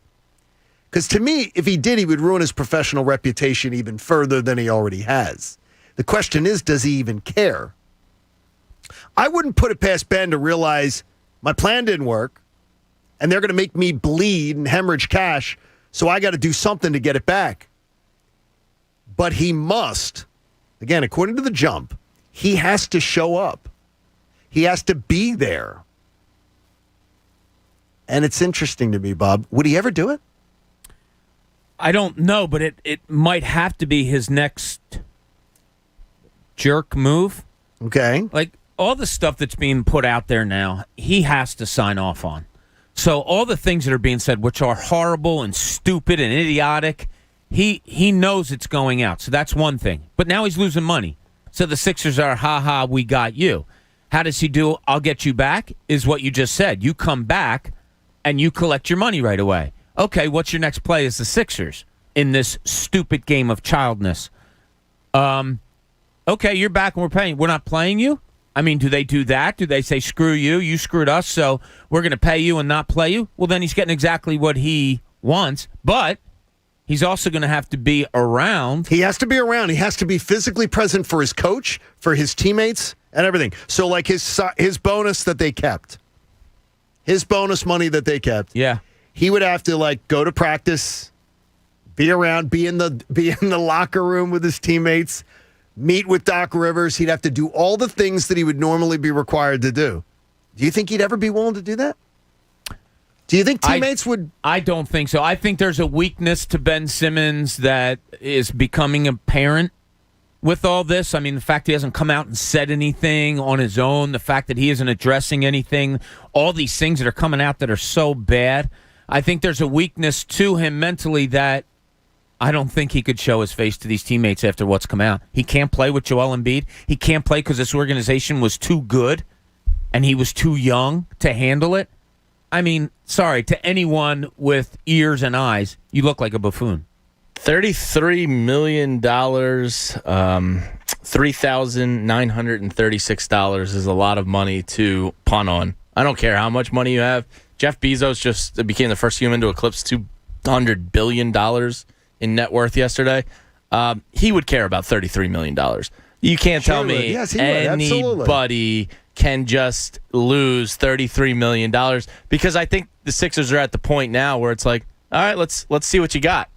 Because to me, if he did, he would ruin his professional reputation even further than he already has. The question is, does he even care? I wouldn't put it past Ben to realize my plan didn't work, and they're going to make me bleed and hemorrhage cash, so I got to do something to get it back. But he must, again, according to the Jump, he has to show up. He has to be there. And it's interesting to me, Bob. Would he ever do it? I don't know, but it might have to be his next jerk move. Okay. Like, all the stuff that's being put out there now, he has to sign off on. So all the things that are being said, which are horrible and stupid and idiotic, he knows it's going out. So that's one thing. But now he's losing money. So the Sixers are, ha, we got you. How does he do, I'll get you back, is what you just said. You come back and you collect your money right away. Okay, what's your next play as the Sixers in this stupid game of childness? Okay, you're back and we're paying. We're not playing you? I mean, do they do that? Do they say, screw you, you screwed us, so we're going to pay you and not play you? Well, then he's getting exactly what he wants, but he's also going to have to be around. He has to be around. He has to be physically present for his coach, for his teammates, and everything. So, like his bonus that they kept, his bonus money that they kept. Yeah. He would have to go to practice, be around, be in the locker room with his teammates, meet with Doc Rivers. He'd have to do all the things that he would normally be required to do. Do you think he'd ever be willing to do that? Do you think teammates would? I don't think so. I think there's a weakness to Ben Simmons that is becoming apparent with all this. I mean, the fact he hasn't come out and said anything on his own, the fact that he isn't addressing anything, all these things that are coming out that are so bad. I think there's a weakness to him mentally that I don't think he could show his face to these teammates after what's come out. He can't play with Joel Embiid. He can't play because this organization was too good and he was too young to handle it. I mean, sorry, to anyone with ears and eyes, you look like a buffoon. $33 million, $3,936 is a lot of money to punt on. I don't care how much money you have. Jeff Bezos just became the first human to eclipse $200 billion in net worth yesterday. He would care about $33 million. You can't tell me anybody can just lose $33 million because I think the Sixers are at the point now where it's like, all right, let's see what you got.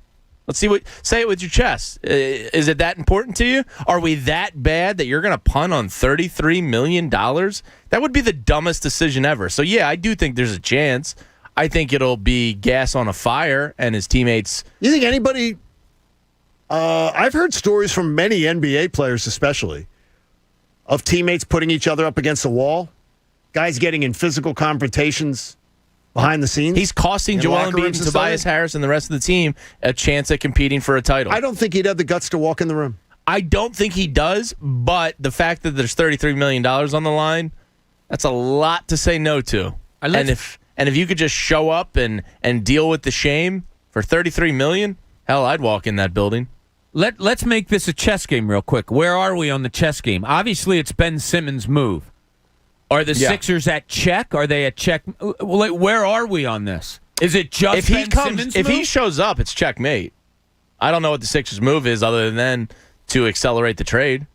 Say it with your chest. Is it that important to you? Are we that bad that you're going to punt on $33 million? That would be the dumbest decision ever. So, yeah, I do think there's a chance. I think it'll be gas on a fire and his teammates. You think anybody I've heard stories from many NBA players especially of teammates putting each other up against the wall, guys getting in physical confrontations behind the scenes. He's costing Joel Embiid and Tobias Harris and the rest of the team a chance at competing for a title. I don't think he'd have the guts to walk in the room. I don't think he does, but the fact that there's $33 million on the line, that's a lot to say no to. And if you could just show up and deal with the shame for $33 million, hell, I'd walk in that building. Let's make this a chess game real quick. Where are we on the chess game? Obviously, it's Ben Simmons' move. Are the Sixers at check? Are they at check? Where are we on this? Is it just Simmons' if move? he shows up, it's checkmate. I don't know what the Sixers' move is other than to accelerate the trade.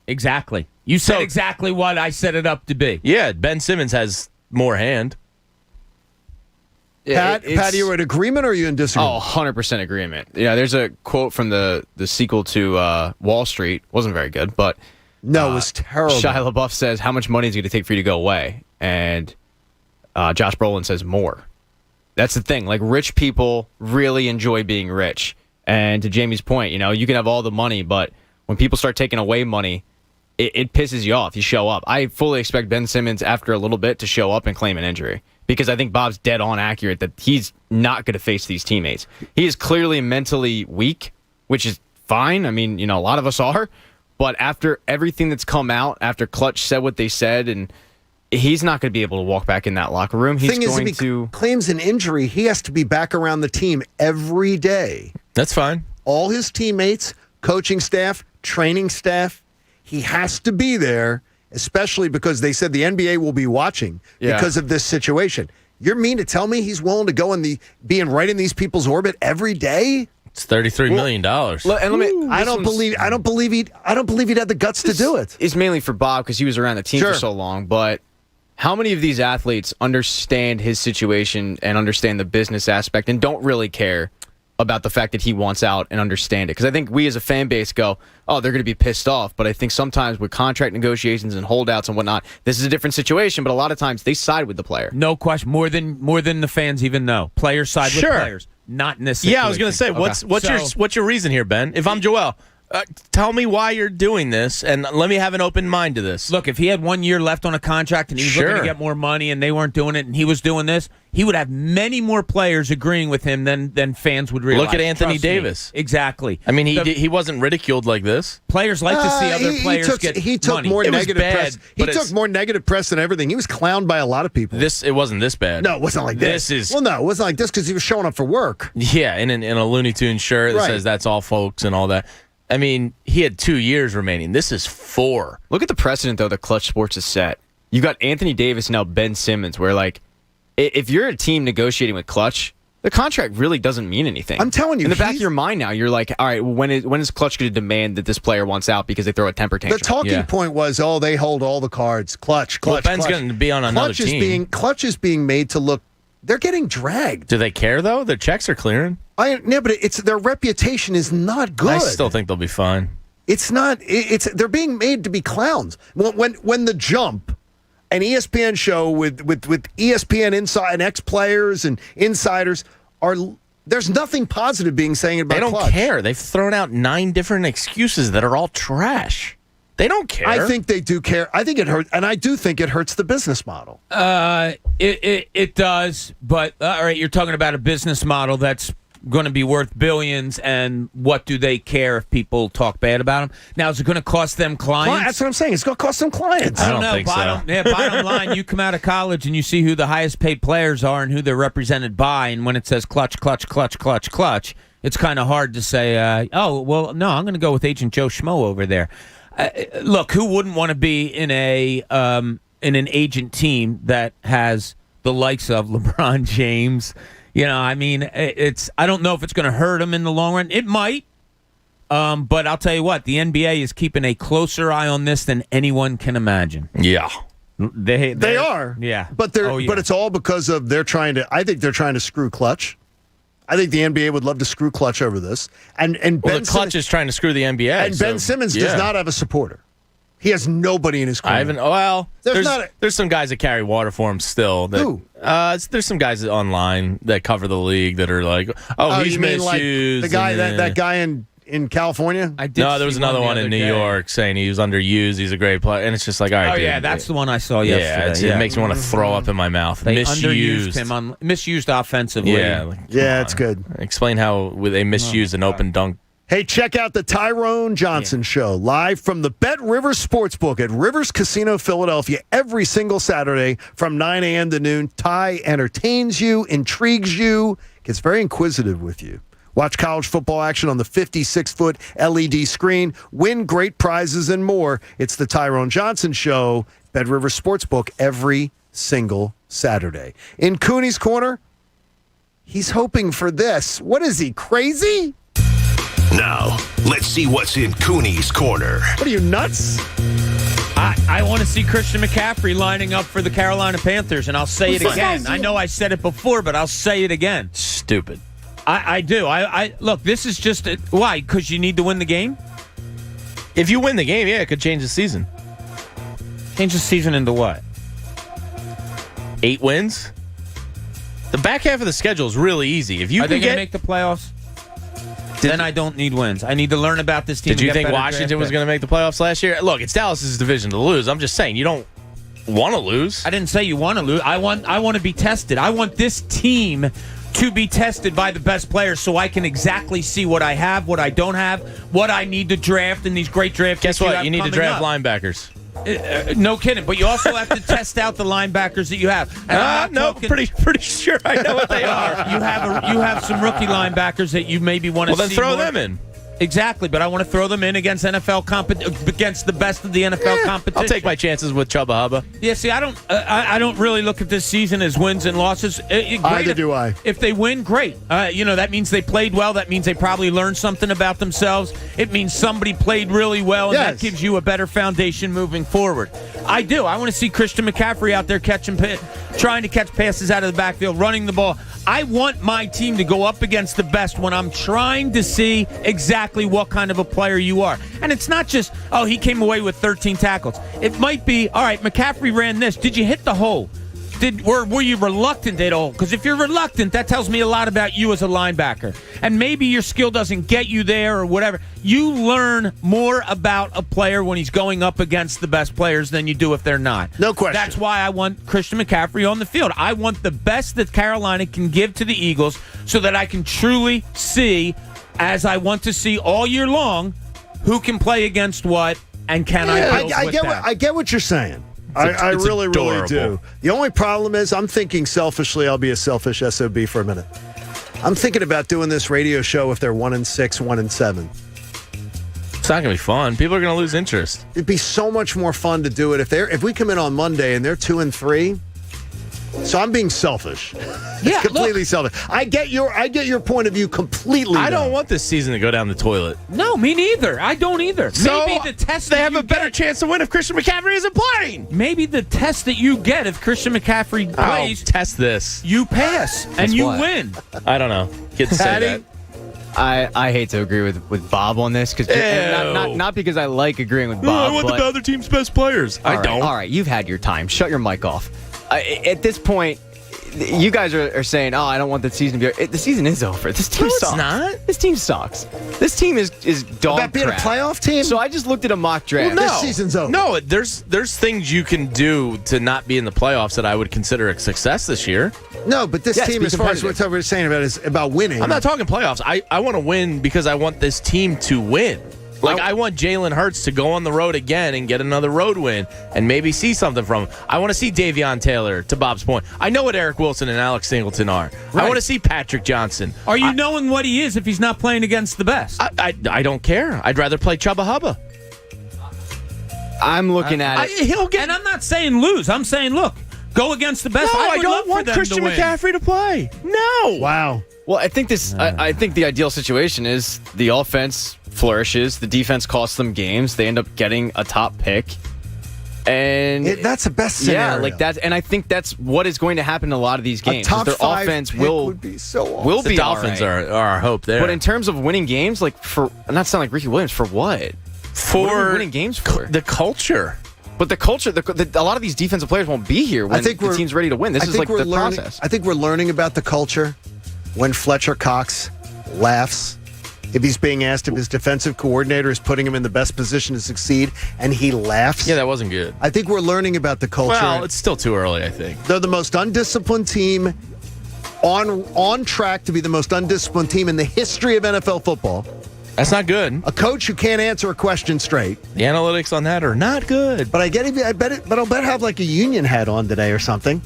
Exactly. You said exactly what I set it up to be. Yeah, Ben Simmons has more hand. Pat, you in agreement or are you in disagreement? Oh, 100% agreement. Yeah, there's a quote from the sequel to Wall Street. Wasn't very good, but no, it was terrible. Shia LaBeouf says, how much money is it going to take for you to go away? And Josh Brolin says, more. That's the thing. Like, rich people really enjoy being rich. And to Jamie's point, you can have all the money, but when people start taking away money, it pisses you off. You show up. I fully expect Ben Simmons, after a little bit, to show up and claim an injury. Because I think Bob's dead on accurate that he's not going to face these teammates. He is clearly mentally weak, which is fine. I mean, a lot of us are. But after everything that's come out, after Clutch said what they said, and he's not going to be able to walk back in that locker room. He's going to claims an injury. He has to be back around the team every day. That's fine. All his teammates, coaching staff, training staff, he has to be there, especially because they said the NBA will be watching because of this situation. You're mean to tell me he's willing to go being right in these people's orbit every day? It's $33 million. I don't believe he'd have the guts to do it. It's mainly for Bob because he was around the team for so long, but how many of these athletes understand his situation and understand the business aspect and don't really care about the fact that he wants out and understand it? Because I think we as a fan base go, oh, they're going to be pissed off. But I think sometimes with contract negotiations and holdouts and whatnot, this is a different situation. But a lot of times they side with the player. No question. More than the fans even know. Players side with players. Not in this situation. Yeah, I was going to say, what's your reason here, Ben? If I'm Joel, tell me why you're doing this, and let me have an open mind to this. Look, if he had 1 year left on a contract and he was looking to get more money and they weren't doing it and he was doing this, he would have many more players agreeing with him than fans would realize. Look at Anthony Davis. Exactly. I mean, he wasn't ridiculed like this. Players like to see other players get He took money. more negative press. He but took more negative press than everything. He was clowned by a lot of people. It wasn't this bad. No, it wasn't like this. It wasn't like this because he was showing up for work. Yeah, in a Looney Tunes shirt that says "That's all, folks" and all that. I mean, he had 2 years remaining. This is 4. Look at the precedent, though, that Clutch Sports has set. You got Anthony Davis, now Ben Simmons, where, if you're a team negotiating with Clutch, the contract really doesn't mean anything. I'm telling you. In the back of your mind now, you're like, all right, when is Clutch going to demand that this player wants out because they throw a temper tantrum? The talking point was, they hold all the cards. Clutch. Ben's going to be on another team. Clutch is being made to look, they're getting dragged. Do they care, though? Their checks are clearing. But their reputation is not good. I still think they'll be fine. It's not. They're being made to be clowns. When The Jump, an ESPN show with ESPN inside and ex-players and insiders there's nothing positive being saying about. They don't Clutch. care. They've thrown out 9 different excuses that are all trash. They don't care. I think they do care. I think it hurts, and I do think it hurts the business model. It does, but all right, you're talking about a business model that's going to be worth billions, and what do they care if people talk bad about them? Now, is it going to cost them clients? That's what I'm saying. It's going to cost them clients. I don't know. think so. Bottom line, you come out of college and you see who the highest paid players are and who they're represented by, and when it says clutch, clutch, clutch, clutch, clutch, it's kind of hard to say, I'm going to go with Agent Joe Schmo over there. Look, who wouldn't want to be in an agent team that has the likes of LeBron James? I don't know if it's going to hurt them in the long run. It might, but I'll tell you what, the NBA is keeping a closer eye on this than anyone can imagine. Yeah, they are. Yeah, but but it's all because of I think they're trying to screw Clutch. I think the NBA would love to screw Clutch over this, and Ben Clutch is trying to screw the NBA, and Ben Simmons does not have a supporter. He has nobody in his corner. There's some guys that carry water for him still. Who? There's some guys online that cover the league that are like, he's misused. Like the guy that guy in California? There was another one in New York saying he was underused. He's a great player, and it's just like, all right. Yeah, that's the one I saw yesterday. It makes me want to throw up in my mouth. They underused him misused offensively. It's good. Explain how they misused an open dunk. Hey, check out the Tyrone Johnson Show live from the Bet Rivers Sportsbook at Rivers Casino, Philadelphia, every single Saturday from 9 a.m. to noon. Ty entertains you, intrigues you, gets very inquisitive with you. Watch college football action on the 56-foot LED screen. Win great prizes and more. It's the Tyrone Johnson Show, Bed River Sportsbook, every single Saturday. In Cooney's Corner, he's hoping for this. What is he, crazy? Now, let's see what's in Cooney's Corner. What are you, nuts? I want to see Christian McCaffrey lining up for the Carolina Panthers, and I'll say it again. I know I said it before, but I'll say it again. Stupid. I do. Look, this is just why? Because you need to win the game? If you win the game, yeah, it could change the season. Change the season into what? 8 wins? The back half of the schedule is really easy. If you Are they can going to get make the playoffs? Then I don't need wins. I need to learn about this team. Did you think Washington was going to make the playoffs last year? Look, it's Dallas's division to lose. I'm just saying you don't want to lose. I didn't say you want to lose. I want to be tested. I want this team to be tested by the best players so I can exactly see what I have, what I don't have, what I need to draft in these great draft Guess picks what? You need to draft linebackers. No kidding, but you also have to test out the linebackers that you have. No, pretty sure I know what they are. You have some rookie linebackers that you maybe want to see. Well, then throw more. them in. Exactly, but I want to throw them in against against the best of the NFL competition. I'll take my chances with Chubba Hubba. Yeah, see, I don't really look at this season as wins and losses. Neither do I. If they win, great. That means they played well. That means they probably learned something about themselves. It means somebody played really well, and that gives you a better foundation moving forward. I do. I want to see Christian McCaffrey out there trying to catch passes out of the backfield, running the ball. I want my team to go up against the best when I'm trying to see exactly what kind of a player you are. And it's not just, he came away with 13 tackles. It might be, all right, McCaffrey ran this. Did you hit the hole? Were you reluctant at all? Because if you're reluctant, that tells me a lot about you as a linebacker. And maybe your skill doesn't get you there or whatever. You learn more about a player when he's going up against the best players than you do if they're not. No question. That's why I want Christian McCaffrey on the field. I want the best that Carolina can give to the Eagles so that I can truly see, as I want to see all year long, who can play against what and can I build with that. I get what you're saying. I really, really do. The only problem is I'm thinking selfishly. I'll be a selfish SOB for a minute. I'm thinking about doing this radio show if they're 1-6, 1-7. It's not going to be fun. People are going to lose interest. It'd be so much more fun to do it if we come in on Monday and they're 2-3. So I'm being selfish. Yeah, completely selfish. I get your point of view completely. I don't want this season to go down the toilet. No, me neither. I don't either. So maybe the test they have a better chance to win if Christian McCaffrey isn't playing. Maybe the test that you get if Christian McCaffrey plays, test this. You pass and you win. I don't know. Kids say that. I hate to agree with Bob on this because not because I like agreeing with Bob. I want the other team's best players. I don't. All right, you've had your time. Shut your mic off. At this point, you guys are saying, I don't want the season to be over. The season is over. This team sucks. It's not. This team sucks. This team is dog About being crap. a playoff team? So I just looked at a mock draft. Well, This season's over. No, there's things you can do to not be in the playoffs that I would consider a success this year. No, but this team, be as far as competitive. what we're saying about is about winning. I'm not talking playoffs. I want to win because I want this team to win. Like, I want Jalen Hurts to go on the road again and get another road win and maybe see something from him. I want to see Davion Taylor, to Bob's point. I know what Eric Wilson and Alex Singleton are. Right. I want to see Patrick Johnson. Are you knowing what he is if he's not playing against the best? I don't care. I'd rather play Chubba Hubba. I'm looking at it. He'll get. And I'm not saying lose. I'm saying, look, go against the best. No, I would don't love want for them Christian to win. McCaffrey to play. No. Wow. Well, I think I think the ideal situation is the offense flourishes, the defense costs them games, they end up getting a top pick, and that's the best scenario. Yeah, like that, and I think that's what is going to happen in a lot of these games. A top their 5 offense pick will be so awesome. will be the Dolphins all right. are our hope there. But in terms of winning games, like for not sound like Ricky Williams, for what? For what are we winning games for the culture. But the culture, a lot of these defensive players won't be here when the team's ready to win. This is like the process. I think we're learning about the culture when Fletcher Cox laughs. If he's being asked if his defensive coordinator is putting him in the best position to succeed, and he laughs. Yeah, that wasn't good. I think we're learning about the culture. Well, it's still too early, I think. They're the most undisciplined team on track to be the most undisciplined team in the history of NFL football. That's not good. A coach who can't answer a question straight. The analytics on that are not good. But I'll bet have like a union hat on today or something.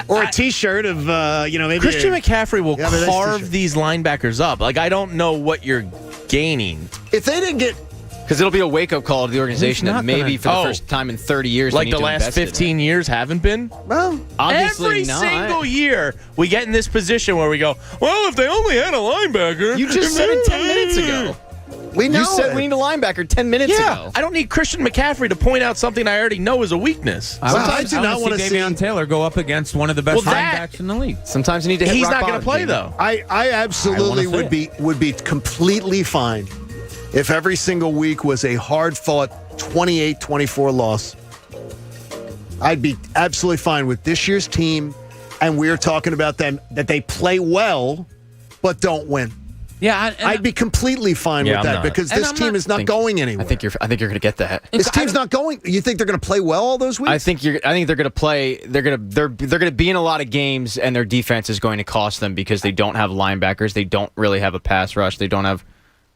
Or a T-shirt of, maybe Christian McCaffrey will Yeah, but nice carve t-shirt. these linebackers up. Like, I don't know what you're gaining. If they didn't get... Because it'll be a wake-up call to the organization Who's that not maybe gonna- for the Oh. first time in 30 years, Like they the need to last invest in 15 years haven't been? Well, obviously every not. single year we get in this position where we go, well, if they only had a linebacker. You just said it 10 minutes ago. We know You said it. we need a linebacker 10 minutes Yeah, ago. I don't need Christian McCaffrey to point out something I already know is a weakness. I do not want to see... Davion Taylor go up against one of the best Well, that- running backs in the league. Sometimes you need to hit He's rock not going to bottom, play, Jamie. though. I absolutely I wanna would be completely fine if every single week was a hard-fought 28-24 loss. I'd be absolutely fine with this year's team, and we're talking about them that they play well but don't win. Yeah, I'd be completely fine Yeah, with I'm that not. because And this I'm team not- is not going anywhere. I think you're going to get that. This team's not going. You think they're going to play well all those weeks? I think they're going to play. They're going to be in a lot of games, and their defense is going to cost them because they don't have linebackers. They don't really have a pass rush. They don't have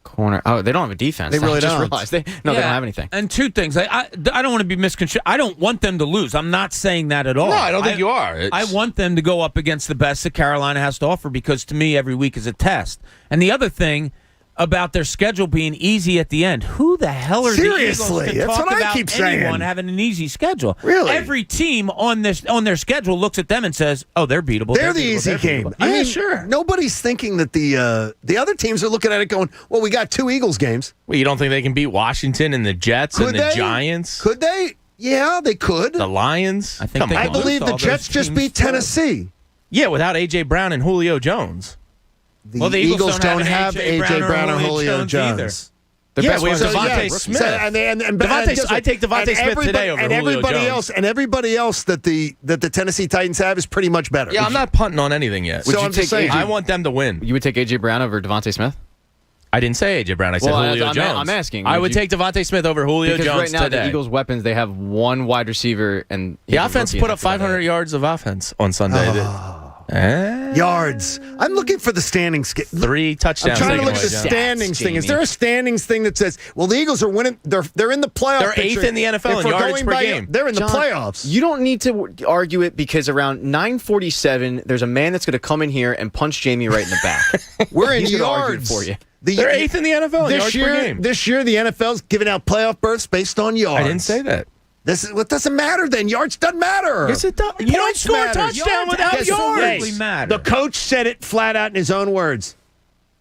corner. Oh, they don't have a defense. They really I just don't. realized they don't have anything. And two things. I don't want to be misconstrued. I don't want them to lose. I'm not saying that at all. No, I don't think you are. I want them to go up against the best that Carolina has to offer because to me, every week is a test. And the other thing about their schedule being easy at the end. Who the hell are Seriously, the Eagles to that's talk what I about keep anyone saying. having an easy schedule? Really? Every team on their schedule looks at them and says, "Oh, they're beatable. They're the beatable, easy they're game. beatable." I mean, sure. Nobody's thinking that the other teams are looking at it going, well, we got 2 Eagles games. Well, you don't think they can beat Washington and the Jets and the Giants? Could they? Yeah, they could. The Lions? I think Come they on. I believe all the those Jets just teams beat Tennessee. Yeah, without A.J. Brown and Julio Jones. The Eagles don't have A.J. Brown or Julio Jones. Yeah, we have So, Devontae yeah, Smith. so- and I take Devontae Smith today over and Julio everybody Jones. else, and everybody else that the Tennessee Titans have is pretty much better. Yeah, I'm not punting on anything yet. So I'm just saying, I want them to win. You would take AJ Brown over Devontae Smith? I didn't say A.J. Brown. I said Julio Jones. I'm asking. I would take Devontae Smith over Julio because Jones right now today. the Eagles' weapons, they have one wide receiver and The offense put up 500 yards of offense on Sunday. Yards. I'm looking for the standings. 3 touchdowns. I'm trying to taken look at away, the John. standings thing. Is there a standings thing that says, well, the Eagles are winning? They're in the playoff. They're picture. 8th in the NFL If in we're yards going per by- game. They're in the John, playoffs. You don't need to argue it because around 9:47, there's a man that's going to come in here and punch Jamie right in the back. We're in He's gonna argue it yards for you. They're 8th in the NFL in yards per game. This year, the NFL's giving out playoff berths based on yards. I didn't say that. This is what doesn't matter. Then yards doesn't matter. Yes, it does. You don't Points score a matters. touchdown without Yes, yards. yes. matter. The coach said it flat out in his own words.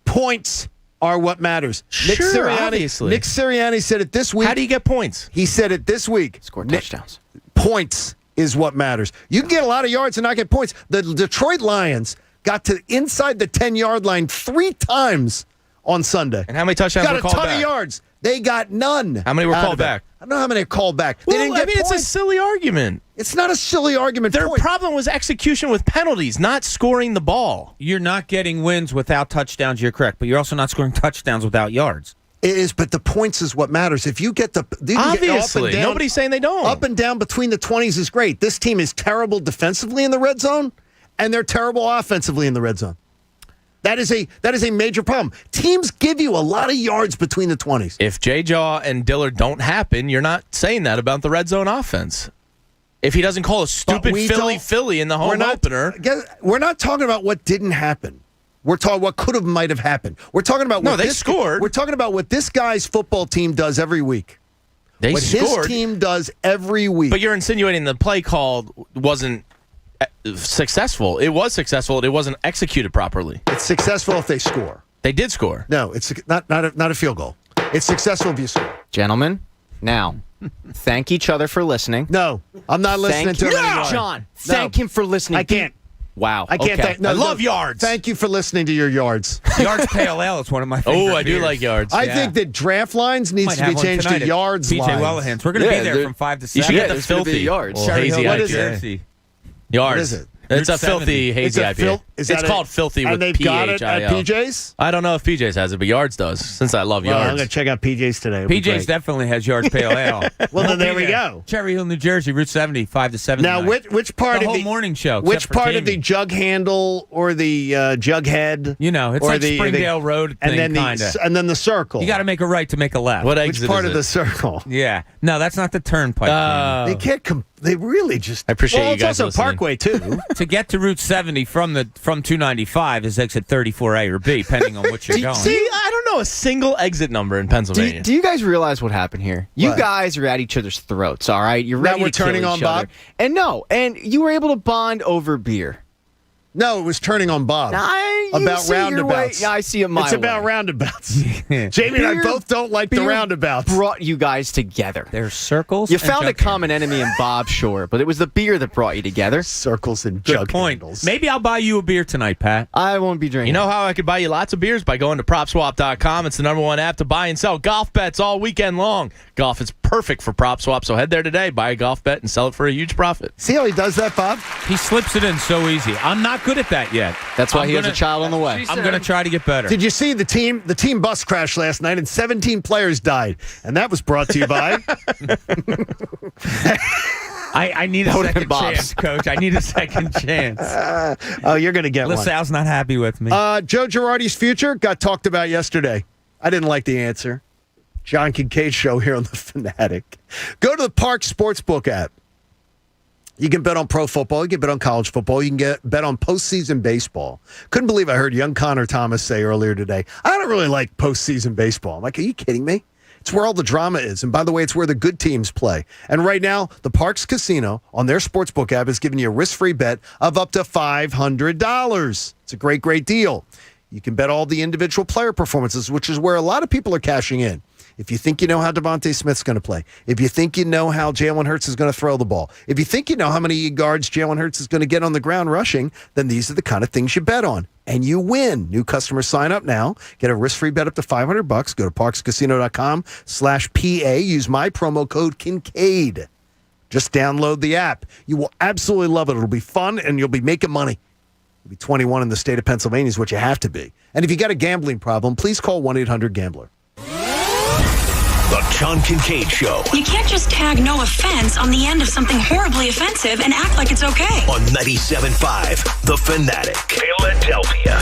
Points are what matters. Sure, obviously. Nick Sirianni said it this week. How do you get points? He said it this week. Score touchdowns. Points is what matters. You can get a lot of yards and not get points. The Detroit Lions got to inside the 10-yard line 3 times on Sunday. And how many touchdowns got were a called ton back? of yards. They got none. How many were out called of it. back? I don't know how many are called back. They Well, didn't get it's a points. silly argument. It's not a silly argument. Their Point. problem was execution with penalties, not scoring the ball. You're not getting wins without touchdowns. You're correct, but you're also not scoring touchdowns without yards. It is, but the points is what matters. If you get the you can get Obviously, up and down, nobody's saying they don't. Up and down between the 20s is great. This team is terrible defensively in the red zone, and they're terrible offensively in the red zone. That is a major problem. Teams give you a lot of yards between the 20s. If J-Jaw and Dillard don't happen, you're not saying that about the red zone offense. If he doesn't call a stupid Philly in the home opener. We're not talking about what didn't happen. We're talking what could have might have happened. We're talking about what they scored. We're talking about what this guy's football team does every week. They scored. His team does every week. But you're insinuating the play call wasn't successful. It was successful. It wasn't executed properly. It's successful if they score. They did score. No, it's not a field goal. It's successful if you score. Gentlemen, now, thank each other for listening. No, I'm not listening to him anymore. John, thank him for listening. I can't. Wow. I can't. Okay. I love yards. Thank you for listening to your yards. Yards pale ale is one of my favorite Oh, I do beers. like yards. I think that draft lines needs Might to be have one changed tonight to at yards PJ lines. Wellahans. We're going to be there from 5 to 7. You should get the there's gonna be filthy yards. Well, Cherry hazy Hill, what IPA. is it? Jersey. Yards. What is it? It's Route a filthy 70. hazy It's a IPA. It's called Filthy with and they've got it at PHIL. PJ's? I don't know if PJ's has it, but Yards does, since I love Well, Yards. I'm going to check out PJ's today. It'll be PJ's great. definitely has Yards Pale Ale. Well, then there we go. Cherry Hill, New Jersey, Route 70, 5 to 7. Now, which part the of whole the morning show? Which except for part of the Jamie. jug handle or the jug head? You know, it's or like Springdale Road and thing, then kinda. And then the circle. You got to make a right to make a left. What Which exit part is of it? the circle? Yeah. No, that's not the turnpike. They can't. They really just. I appreciate well, you guys it's also listening. Parkway too. To get to Route 70 from 295 is exit 34A or B, depending on which you're going. See, I don't know a single exit number in Pennsylvania. Do you guys realize what happened here? You What? guys are at each other's throats, all right? You're Now ready we're to kill turning each on other. Bob? And you were able to bond over beer. No, it was turning on Bob. About roundabouts. Yeah, I see it my It's about way. roundabouts. Jamie and I both don't like the Beer roundabouts. Brought you guys together. There's circles. You and found a jug common enemy in Bob, sure, but it was the beer that brought you together. Circles and Good jug point. handles. Maybe I'll buy you a beer tonight, Pat. I won't be drinking. You know how I could buy you lots of beers? By going to PropSwap.com. It's the #1 app to buy and sell golf bets all weekend long. Golf is perfect for PropSwap, so head there today, buy a golf bet, and sell it for a huge profit. See how he does that, Bob? He slips it in so easy. I'm not good at that yet. That's why I'm he has a gonna- child on the way. I'm going to try to get better. Did you see the team bus crash last night and 17 players died? And that was brought to you by I need a That would've second been Bob's. chance, Coach. I need a second chance. Oh, you're going to get one. LaSalle's not happy with me. Joe Girardi's future got talked about yesterday. I didn't like the answer. John Kincade show here on The Fanatic. Go to the Park Sportsbook app. You can bet on pro football. You can bet on college football. You can bet on postseason baseball. Couldn't believe I heard young Connor Thomas say earlier today, I don't really like postseason baseball. I'm like, are you kidding me? It's where all the drama is. And by the way, it's where the good teams play. And right now, the Parks Casino on their sportsbook app is giving you a risk-free bet of up to $500. It's a great, great deal. You can bet all the individual player performances, which is where a lot of people are cashing in. If you think you know how Devontae Smith's going to play, if you think you know how Jalen Hurts is going to throw the ball, if you think you know how many yards Jalen Hurts is going to get on the ground rushing, then these are the kind of things you bet on. And you win. New customers sign up now. Get a risk-free bet up to $500. Go to parkscasino.com/PA. Use my promo code Kincade. Just download the app. You will absolutely love it. It'll be fun, and you'll be making money. You'll be 21 in the state of Pennsylvania is what you have to be. And if you got a gambling problem, please call 1-800-GAMBLER. The John Kincade Show You can't just tag no offense on the end of something horribly offensive and act like it's okay. on 97.5 The Fanatic, Philadelphia.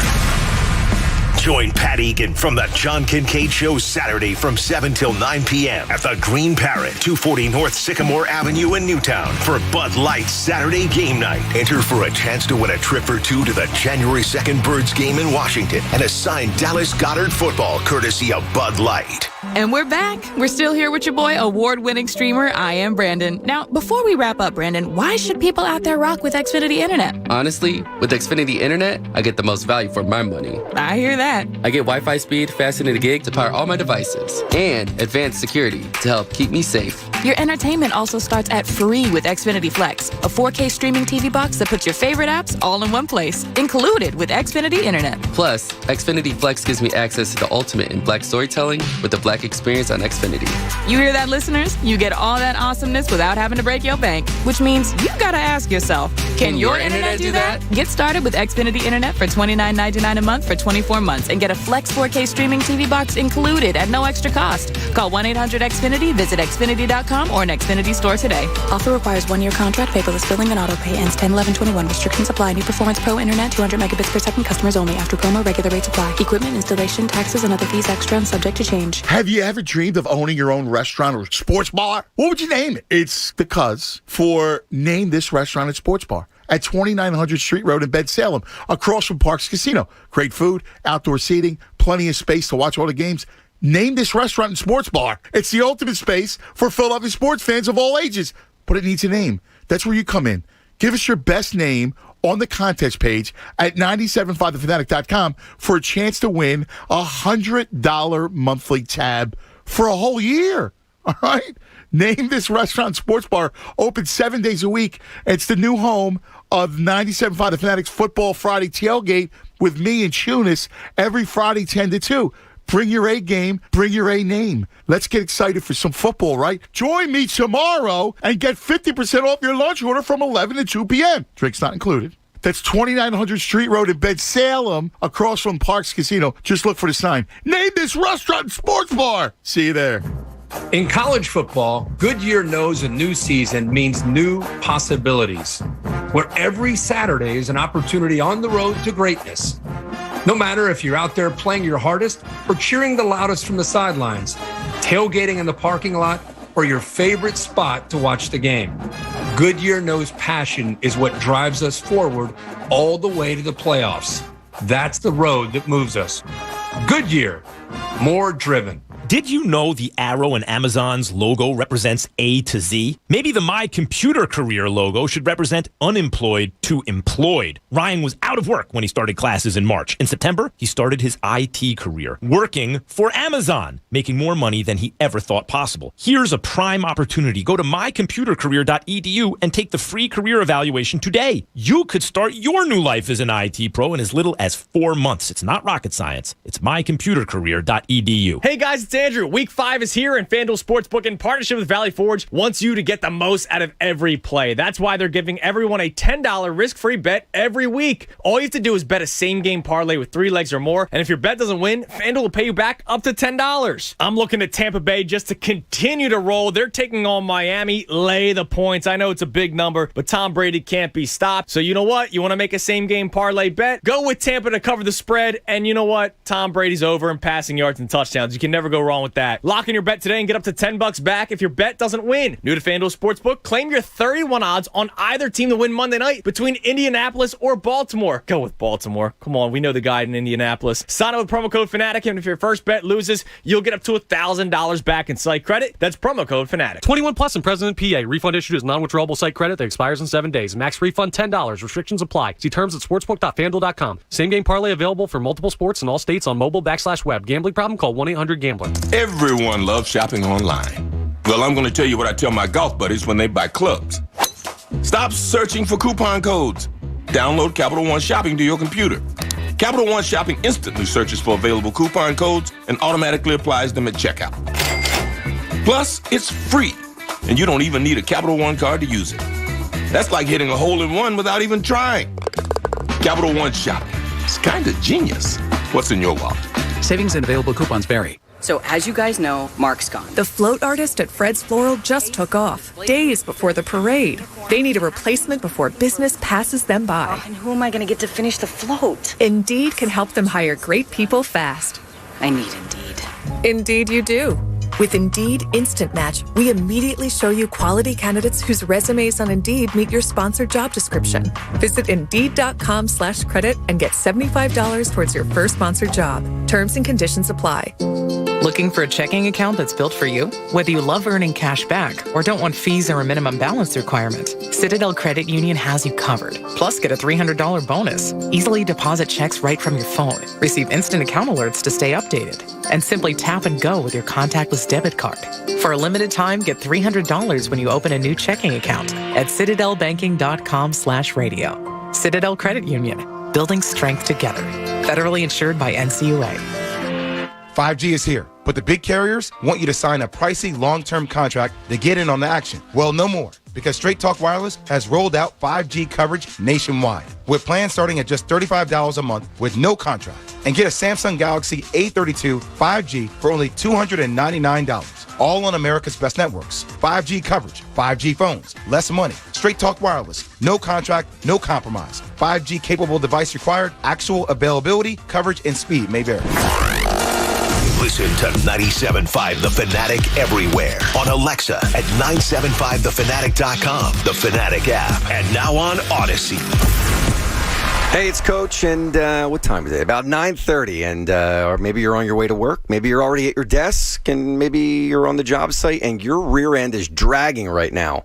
Join Pat Egan from the John Kincade Show Saturday from 7 till 9 p.m. at the Green Parrot, 240 North Sycamore Avenue in Newtown for Bud Light Saturday Game Night. Enter for a chance to win a trip or two to the January 2nd Birds game in Washington and a signed Dallas Goddard football courtesy of Bud Light. And we're back. We're still here with your boy, award-winning streamer, I Am Brandon. Now, before we wrap up, Brandon, why should people out there rock with Xfinity Internet? Honestly, with Xfinity Internet, I get the most value for my money. I hear that. I get Wi-Fi speed faster than a gig to power all my devices, and advanced security to help keep me safe. Your entertainment also starts at free with Xfinity Flex, a 4K streaming TV box that puts your favorite apps all in one place, included with Xfinity Internet. Plus, Xfinity Flex gives me access to the ultimate in Black storytelling with the Black experience on Xfinity. You hear that, listeners? You get all that awesomeness without having to break your bank, which means you gotta ask yourself, can your internet do that? Get started with Xfinity Internet for $29.99 a month for 24 months and get a Flex 4K streaming TV box included at no extra cost. Call 1-800-XFINITY, visit Xfinity.com or an Xfinity store today. Offer requires 1-year contract, paperless billing, and auto pay. Ends 10/11/21. Restrictions apply. New Performance Pro Internet, 200 megabits per second. Customers only. After promo, regular rates apply. Equipment, installation, taxes, and other fees extra and subject to change. Have you ever dreamed of owning your own restaurant or sports bar? What would you name it? It's the cuz for Name This Restaurant and Sports Bar at 2900 Street Road in Bed-Salem, across from Parks Casino. Great food, outdoor seating, plenty of space to watch all the games. Name This Restaurant and Sports Bar. It's the ultimate space for Philadelphia sports fans of all ages, but it needs a name. That's where you come in. Give us your best name on the contest page at 97.5thefanatic.com for a chance to win a $100 monthly tab for a whole year. All right? Name This Restaurant Sports Bar, open 7 days a week. It's the new home of 97.5 The Fanatic's Football Friday tailgate with me and Chunis every Friday 10 to 2. Bring your A game, bring your A name. Let's get excited for some football, right? Join me tomorrow and get 50% off your lunch order from 11 to 2 p.m. Drinks not included. That's 2900 Street Road in Bensalem, across from Parks Casino. Just look for the sign. Name this restaurant and sports bar. See you there. In college football, Goodyear knows a new season means new possibilities, where every Saturday is an opportunity on the road to greatness. No matter if you're out there playing your hardest or cheering the loudest from the sidelines, tailgating in the parking lot, or your favorite spot to watch the game, Goodyear knows passion is what drives us forward all the way to the playoffs. That's the road that moves us. Goodyear, more driven. Did you know the arrow in Amazon's logo represents A to Z? Maybe the My Computer Career logo should represent unemployed to employed. Ryan was out of work when he started classes in March. In September, he started his IT career, working for Amazon, making more money than he ever thought possible. Here's a prime opportunity. Go to mycomputercareer.edu and take the free career evaluation today. You could start your new life as an IT pro in as little as 4 months. It's not rocket science. It's mycomputercareer.edu. Hey guys, it's Andrew. Week 5 is here, and FanDuel Sportsbook, in partnership with Valley Forge, wants you to get the most out of every play. That's why they're giving everyone a $10 risk-free bet every week. All you have to do is bet a same-game parlay with 3 legs or more, and if your bet doesn't win, FanDuel will pay you back up to $10. I'm looking at Tampa Bay just to continue to roll. They're taking on Miami. Lay the points. I know it's a big number, but Tom Brady can't be stopped. So you know what? You want to make a same-game parlay bet? Go with Tampa to cover the spread, and you know what? Tom Brady's over in passing yards and touchdowns. You can never go wrong with that. Lock in your bet today and get up to $10 back if your bet doesn't win. New to FanDuel Sportsbook, claim your 31 odds on either team to win Monday night between Indianapolis or Baltimore. Go with Baltimore. Come on, we know the guy in Indianapolis. Sign up with promo code Fanatic, and if your first bet loses, you'll get up to $1,000 back in site credit. That's promo code Fanatic. 21 plus and present in PA. Refund issued as non-withdrawable site credit that expires in 7 days. Max refund $10. Restrictions apply. See terms at sportsbook.fanduel.com. Same game parlay available for multiple sports in all states on mobile/web. Gambling problem? Call 1-800-GAMBLER. Everyone loves shopping online. Well, I'm going to tell you what I tell my golf buddies when they buy clubs. Stop searching for coupon codes. Download Capital One Shopping to your computer. Capital One Shopping instantly searches for available coupon codes and automatically applies them at checkout. Plus, it's free, and you don't even need a Capital One card to use it. That's like hitting a hole-in-one without even trying. Capital One Shopping. It's kind of genius. What's in your wallet? Savings and available coupons vary. So as you guys know, Mark's gone. The float artist at Fred's Floral just took off, days before the parade. They need a replacement before business passes them by. Oh, and who am I going to get to finish the float? Indeed can help them hire great people fast. I need Indeed. Indeed you do. With Indeed Instant Match, we immediately show you quality candidates whose resumes on Indeed meet your sponsored job description. Visit Indeed.com/credit and get $75 towards your first sponsored job. Terms and conditions apply. Looking for a checking account that's built for you? Whether you love earning cash back or don't want fees or a minimum balance requirement, Citadel Credit Union has you covered. Plus, get a $300 bonus. Easily deposit checks right from your phone. Receive instant account alerts to stay updated. And simply tap and go with your contactless debit card. For a limited time, get $300 when you open a new checking account at citadelbanking.com/radio. Citadel Credit Union. Building strength together. Federally insured by NCUA. 5G is here, but the big carriers want you to sign a pricey long-term contract to get in on the action. Well, no more, because Straight Talk Wireless has rolled out 5G coverage nationwide, with plans starting at just $35 a month with no contract. And get a Samsung Galaxy A32 5G for only $299, all on America's best networks. 5G coverage, 5G phones, less money. Straight Talk Wireless, no contract, no compromise. 5G capable device required, actual availability, coverage, and speed may vary. Listen to 97.5 The Fanatic everywhere. On Alexa at 975thefanatic.com, the Fanatic app, and now on Odyssey. Hey, it's Coach, and what time is it? About 9:30, and or maybe you're on your way to work, maybe you're already at your desk, and maybe you're on the job site, and your rear end is dragging right now.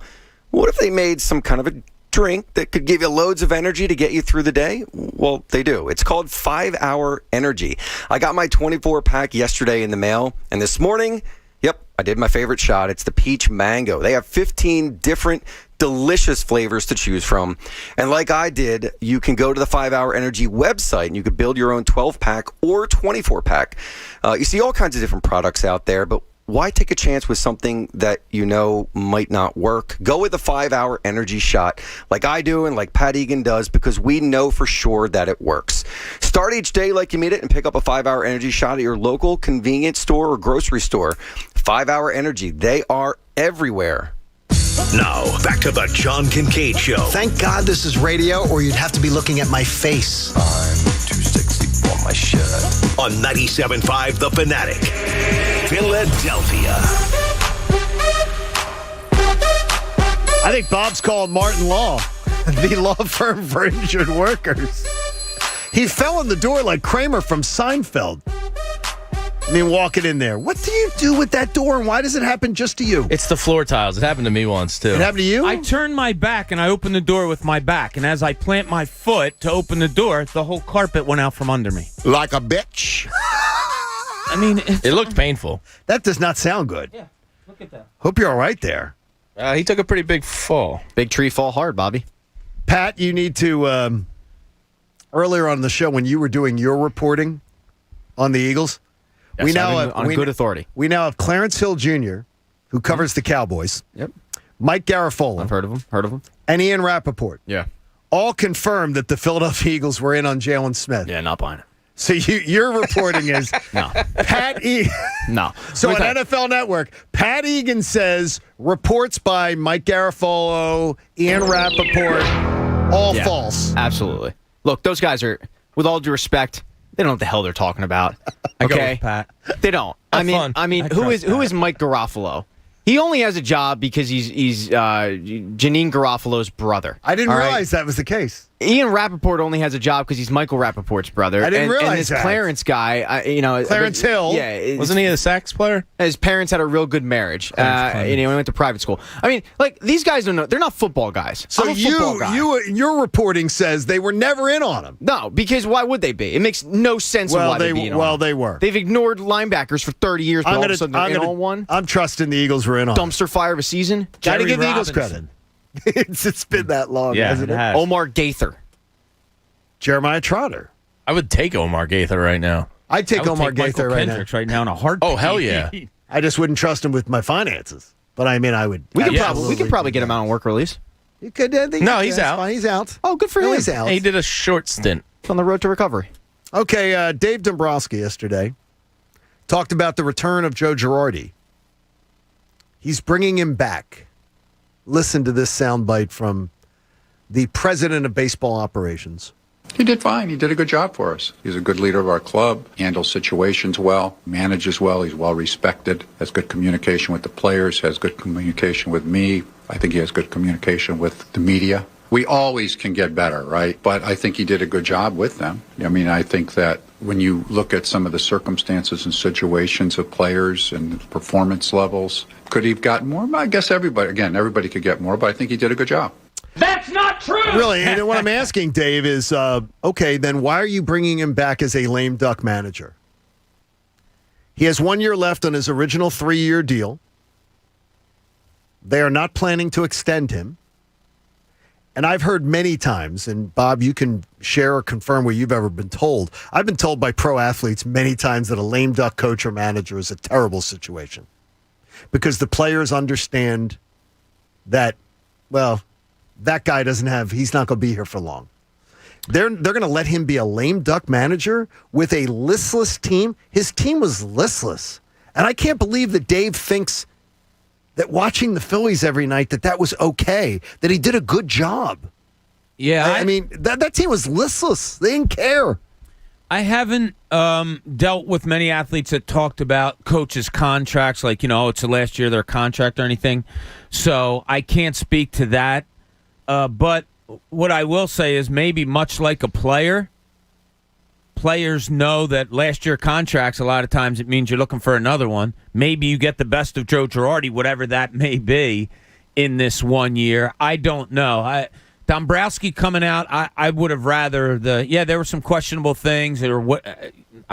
What if they made some kind of a drink that could give you loads of energy to get you through the day? Well, they do. It's called 5-Hour Energy. I got my 24-pack yesterday in the mail, and this morning, yep, I did my favorite shot. It's the peach mango. They have 15 different delicious flavors to choose from. And like I did, you can go to the 5-Hour Energy website and you can build your own 12-pack or 24-pack. You see all kinds of different products out there, but why take a chance with something that you know might not work? Go with a 5-hour energy shot like I do and like Pat Egan does, because we know for sure that it works. Start each day like you mean it and pick up a 5-hour energy shot at your local convenience store or grocery store. 5-hour energy, they are everywhere. Now, back to the John Kincade Show. Thank God this is radio, or you'd have to be looking at my face. I'm too sexy for my shirt. On 97.5 The Fanatic, Philadelphia. I think Bob's calling Martin Law, the law firm for injured workers. He fell in the door like Kramer from Seinfeld. I mean, walking in there. What do you do with that door, and why does it happen just to you? It's the floor tiles. It happened to me once, too. It happened to you? I turn my back and I open the door with my back. And as I plant my foot to open the door, the whole carpet went out from under me. Like a bitch. I mean, it looked painful. That does not sound good. Yeah, look at that. Hope you're all right there. He took a pretty big fall. Big tree fall hard, Bobby. Pat, you need to, earlier on the show when you were doing your reporting on the Eagles, Yes, we now have on good authority. We now have Clarence Hill Jr., who covers the Cowboys. Yep. Mike Garafolo. I've heard of him. And Ian Rappaport. Yeah. All confirmed that the Philadelphia Eagles were in on Jalen Smith. Yeah, not buying it. So your reporting is no. Pat Egan. No. So on NFL Network, Pat Egan says reports by Mike Garafolo, Ian Rappaport, all false. Absolutely. Look, those guys are, with all due respect, they don't know what the hell they're talking about. I go Okay, with Pat. They don't. Who is Mike Garofalo? He only has a job because he's Janine Garofalo's brother. I didn't All right? realize that was the case. Ian Rappaport only has a job because he's Michael Rappaport's brother. I didn't and realize this that. Clarence guy, Clarence Hill. Yeah, Wasn't he a sax player? His parents had a real good marriage. He went to private school. I mean, like, these guys don't know. They're not football guys. So I'm a football guy. your reporting says they were never in on him. No, because why would they be? It makes no sense of why they'd be in on him. They were. They've ignored linebackers for 30 years, but all of a sudden they're in on one. I'm trusting the Eagles were in on Dumpster fire of a season. Got to Jerry give the Eagles Robinson. credit. It's been that long, hasn't it? has. Omar Gaither. Jeremiah Trotter. I would take Omar Gaither right now. I'd take Omar Gaither right now. Kendricks right now in a heartbeat. Oh, hell yeah. I just wouldn't trust him with my finances. But I mean, I would. We could probably get him out on work release. You could. No, he's out. Fine. He's out. Oh, good for him. He's out. He did a short stint. He's on the road to recovery. Okay, Dave Dombrowski yesterday talked about the return of Joe Girardi. He's bringing him back. Listen to this soundbite from the president of baseball operations. He did fine. He did a good job for us. He's a good leader of our club, handles situations well, manages well. He's well respected, has good communication with the players, has good communication with me. I think he has good communication with the media. We always can get better, right? But I think he did a good job with them. I mean, I think that when you look at some of the circumstances and situations of players and performance levels, could he have gotten more? I guess everybody could get more, but I think he did a good job. That's not true. Really, and what I'm asking, Dave, is, okay, then why are you bringing him back as a lame duck manager? He has 1 year left on his original 3-year deal. They are not planning to extend him. And I've heard many times, and Bob, you can share or confirm what you've ever been told. I've been told by pro athletes many times that a lame duck coach or manager is a terrible situation because the players understand that, well, that guy he's not going to be here for long. They're going to let him be a lame duck manager with a listless team. His team was listless. And I can't believe that Dave thinks that watching the Phillies every night, that was okay, that he did a good job. Yeah. I mean, that team was listless. They didn't care. I haven't dealt with many athletes that talked about coaches' contracts, like, it's the last year of their contract or anything. So I can't speak to that. But what I will say is maybe much like a player, players know that last year contracts, a lot of times it means you're looking for another one. Maybe you get the best of Joe Girardi, whatever that may be, in this 1 year. I don't know. Dombrowski coming out, I would have rather there were some questionable things. I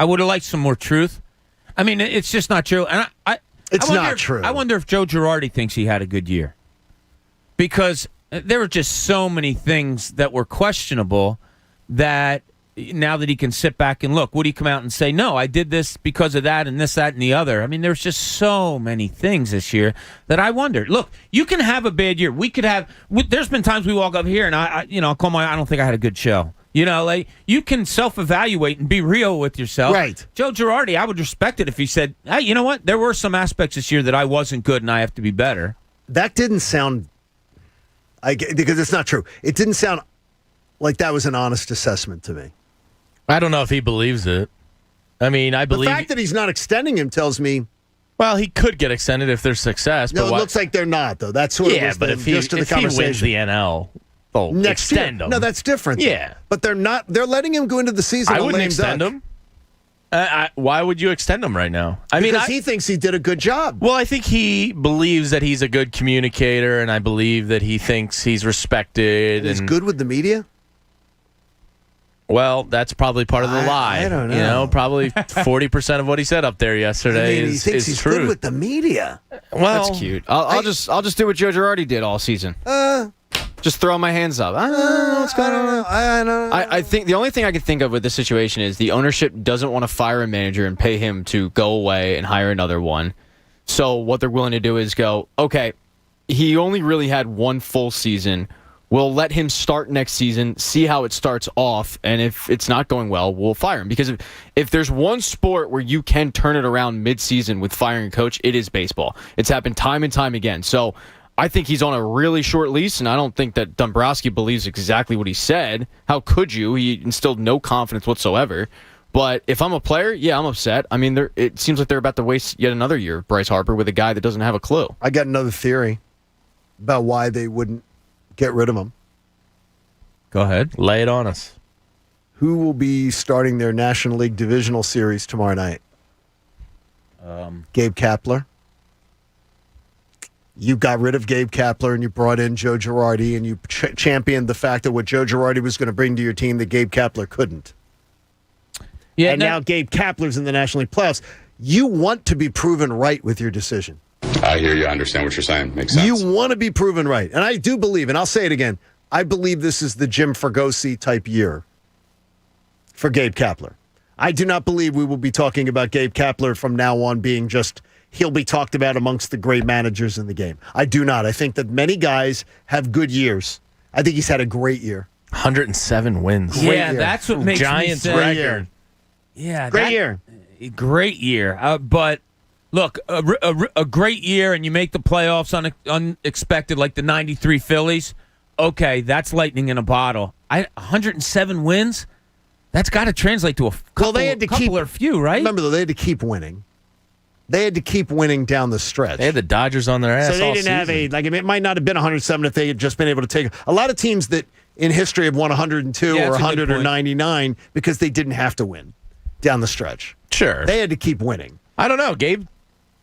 would have liked some more truth. I mean, it's just not true. And It's not true. I wonder if Joe Girardi thinks he had a good year. Because there were just so many things that were questionable that now that he can sit back and look? Would he come out and say, no, I did this because of that and this, that, and the other? I mean, there's just so many things this year that I wonder. Look, you can have a bad year. There's been times we walk up here and I don't think I had a good show. Like you can self-evaluate and be real with yourself. Right. Joe Girardi, I would respect it if he said, hey, you know what? There were some aspects this year that I wasn't good and I have to be better. That didn't sound, because it's not true. It didn't sound like that was an honest assessment to me. I don't know if he believes it. I mean, I believe... The fact that he's not extending him tells me... Well, he could get extended if there's success. No, but it looks like they're not, though. That's sort of was but the if he gist of the conversation. He wins the NL, they'll next extend year. him. No, that's different. Yeah. But they're not. They're letting him go into the season. I wouldn't extend him. Why would you extend him right now? Because he thinks he did a good job. Well, I think he believes that he's a good communicator, and I believe that he thinks he's respected. And he's good with the media? Well, that's probably part of the lie. I don't know. Probably 40% of what he said up there yesterday he thinks he's true. good with the media. Well, that's cute. I'll just do what Joe Girardi did all season. Just throw my hands up. I don't know what's going on. I think the only thing I can think of with this situation is the ownership doesn't want to fire a manager and pay him to go away and hire another one. So what they're willing to do is go, okay, he only really had one full season. We'll let him start next season, see how it starts off, and if it's not going well, we'll fire him. Because if there's one sport where you can turn it around mid-season with firing a coach, it is baseball. It's happened time and time again. So I think he's on a really short lease, and I don't think that Dombrowski believes exactly what he said. How could you? He instilled no confidence whatsoever. But if I'm a player, yeah, I'm upset. I mean, it seems like they're about to waste yet another year of Bryce Harper with a guy that doesn't have a clue. I got another theory about why they wouldn't get rid of him. Go ahead. Lay it on us. Who will be starting their National League Divisional Series tomorrow night? Gabe Kapler. You got rid of Gabe Kapler and you brought in Joe Girardi and you championed the fact that what Joe Girardi was going to bring to your team that Gabe Kapler couldn't. Yeah, and now Gabe Kapler's in the National League playoffs. You want to be proven right with your decision. I hear you. I understand what you're saying. Makes sense. You want to be proven right. And I do believe, and I'll say it again, I believe this is the Jim Fregosi type year for Gabe Kapler. I do not believe we will be talking about Gabe Kapler from now on being just, he'll be talked about amongst the great managers in the game. I do not. I think that many guys have good years. I think he's had a great year. 107 wins. That's what makes Giants me say. record. Yeah, great year. Great year. But look, a great year, and you make the playoffs unexpected, like the '93 Phillies. Okay, that's lightning in a bottle. 107 wins. That's got to translate to a couple or few, right? Remember, though, they had to keep winning. They had to keep winning down the stretch. They had the Dodgers on their ass. So they all didn't have season. it might not have been 107 if they had just been able to take a lot of teams that in history have won 102 or 100 or 99 because they didn't have to win down the stretch. Sure. They had to keep winning. I don't know. Gabe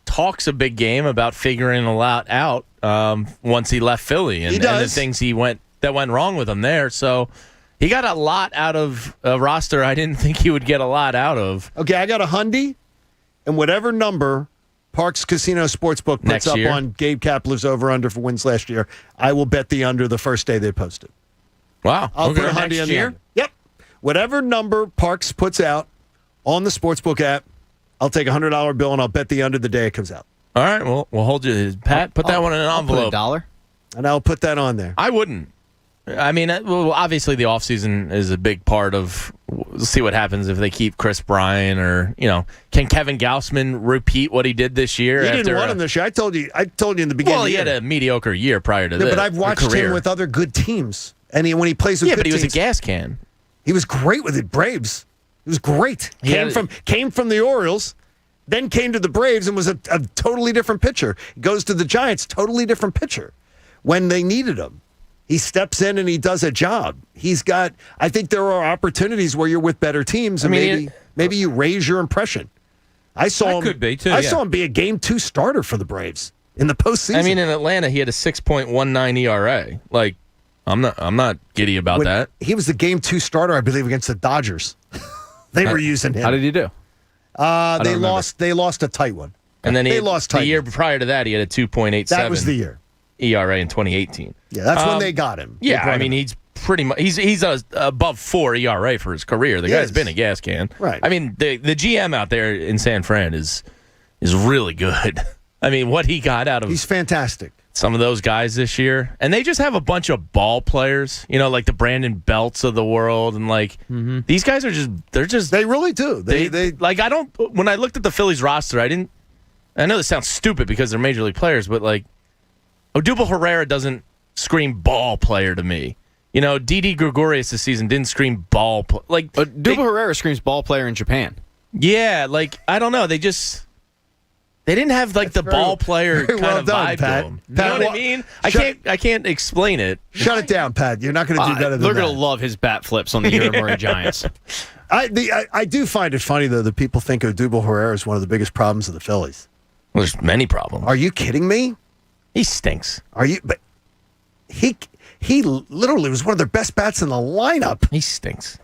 talks a big game about figuring a lot out once he left Philly and the things that went wrong with him there. So he got a lot out of a roster I didn't think he would get a lot out of. Okay, I got a Hyundai, and whatever number Parks Casino Sportsbook puts up on Gabe Kapler's over-under for wins last year, I will bet the under the first day they post it. Wow. I'll put a Hyundai on the under. Yep. Whatever number Parks puts out on the Sportsbook app, I'll take a $100 bill and I'll bet the under the day it comes out. All right, well, we'll hold you. Pat, put that one in an envelope. I'll put $1. And I'll put that on there. I wouldn't. I mean, obviously the offseason is a big part of. We'll see what happens if they keep Chris Bryant or can Kevin Gausman repeat what he did this year? He didn't want him this year. I told you in the beginning. Well, he had a mediocre year prior to this. But I've watched him with other good teams, and when he plays with good teams, but he was a gas can. He was great with the Braves. He was great. Came from the Orioles, then came to the Braves and was a totally different pitcher. Goes to the Giants, totally different pitcher. When they needed him, he steps in and he does a job. I think there are opportunities where you're with better teams, and maybe you raise your impression. I saw him. Could be too. I saw him be a Game 2 starter for the Braves in the postseason. I mean, in Atlanta, he had a 6.19 ERA. Like, I'm not giddy about that. He was the Game 2 starter, I believe, against the Dodgers. They were using him. How did he do? They lost a tight one. And then they lost tight. The year prior to that, he had a 2.87. That was the year. ERA in 2018. Yeah, that's when they got him. Yeah, I mean, he's pretty much he's above 4 ERA for his career. The guy's been a gas can. Right. I mean, the GM out there in San Fran is really good. I mean, what he got out of he's fantastic. Some of those guys this year, and they just have a bunch of ball players, like the Brandon Belts of the world, and these guys are they really do. They like I don't. When I looked at the Phillies roster, I know this sounds stupid because they're major league players, but Odubel Herrera doesn't scream ball player to me. Didi Gregorius this season didn't scream ball. Odubel Herrera screams ball player in Japan. Yeah, I don't know. They didn't have the ball player kind of vibe to them. You know what I mean? I can't explain it. Shut it down, Pat. You're not going to do better than that. They're going to love his bat flips on the Yomiuri Giants. I do find it funny, though, that people think Odubel Herrera is one of the biggest problems of the Phillies. Well, there's many problems. Are you kidding me? He stinks. Are you? But he literally was one of their best bats in the lineup. He stinks.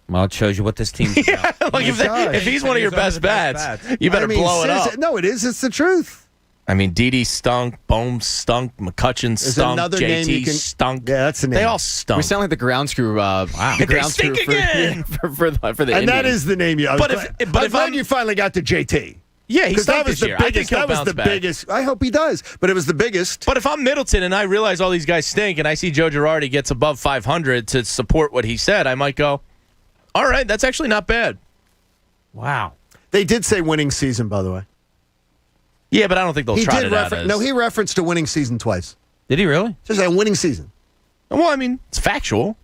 Well, it shows you what this team's about. If he's one of your best bats, you better blow it up. No, it is. It's the truth. I mean, Didi stunk, Bohm stunk, McCutcheon stunk, JT stunk. Yeah, that's the name. They all stunk. We sound like the ground screw. Wow, the ground screw again. for the and Indians. that is the name. I'm glad you finally got to JT. Yeah, he stunk this year. I think he'll that was bounce the back. biggest. I hope he does, but it was the biggest. But if I'm Middleton and I realize all these guys stink, and I see Joe Girardi gets above 500 to support what he said, I might go, all right, that's actually not bad. Wow. They did say winning season, by the way. Yeah, but I don't think they'll try it out as. No, he referenced a winning season twice. Did he really? Just a winning season. Well, I mean, it's factual.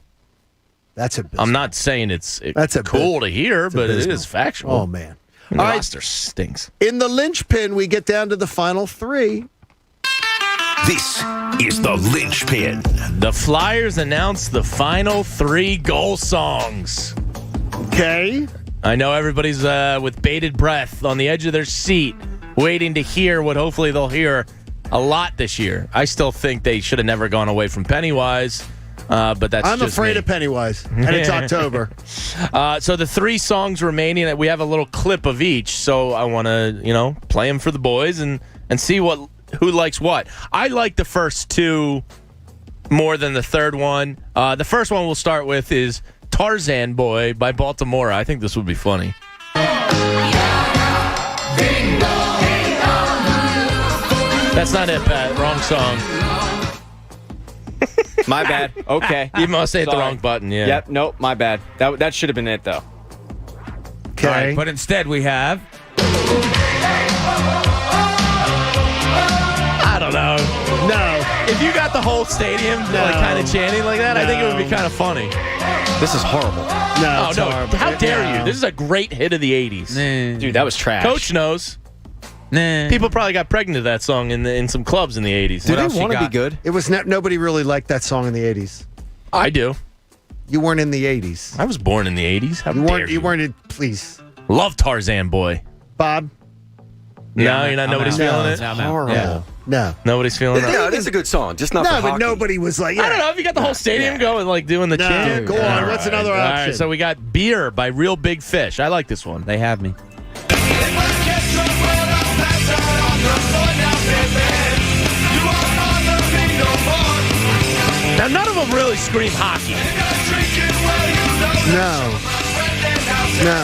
That's a. I'm not saying it's cool to hear, but it is factual. Oh man, the roster stinks. In the linchpin, we get down to the final three. This is the linchpin. The Flyers announced the final 3 goal songs. Okay. I know everybody's with bated breath on the edge of their seat, waiting to hear what hopefully they'll hear a lot this year. I still think they should have never gone away from Pennywise, but that's I'm just afraid me. of Pennywise, and it's October. So the 3 songs remaining, we have a little clip of each, so I want to, play them for the boys and see who likes what. I like the first 2 more than the third one. The first one we'll start with is Tarzan Boy by Baltimore. I think this would be funny. That's not it, Pat. Wrong song. My bad. Okay. You must have hit the wrong button, yeah. Yep, nope, my bad. That should have been it, though. Okay. All right, but instead we have... I don't know. No. If you got the whole stadium kind of chanting like that, I think it would be kind of funny. This is horrible. No, no. How dare you? This is a great hit of the 80s. Dude, that was trash. Coach knows. People probably got pregnant to that song in some clubs in the 80s. Do they want to be good? It was nobody really liked that song in the 80s. I do. You weren't in the 80s. I was born in the 80s. How dare you? You weren't in, please. Love Tarzan Boy. Bob? No, nobody's feeling it? Horrible. Yeah. No. Nobody's feeling it? Yeah, it is a good song, just not for but hockey. nobody was like, I don't know if you got the whole stadium going, doing the chant. Go on. What's another option? All right, so we got Beer by Real Big Fish. I like this one. They have me. Now, none of them really scream hockey. No.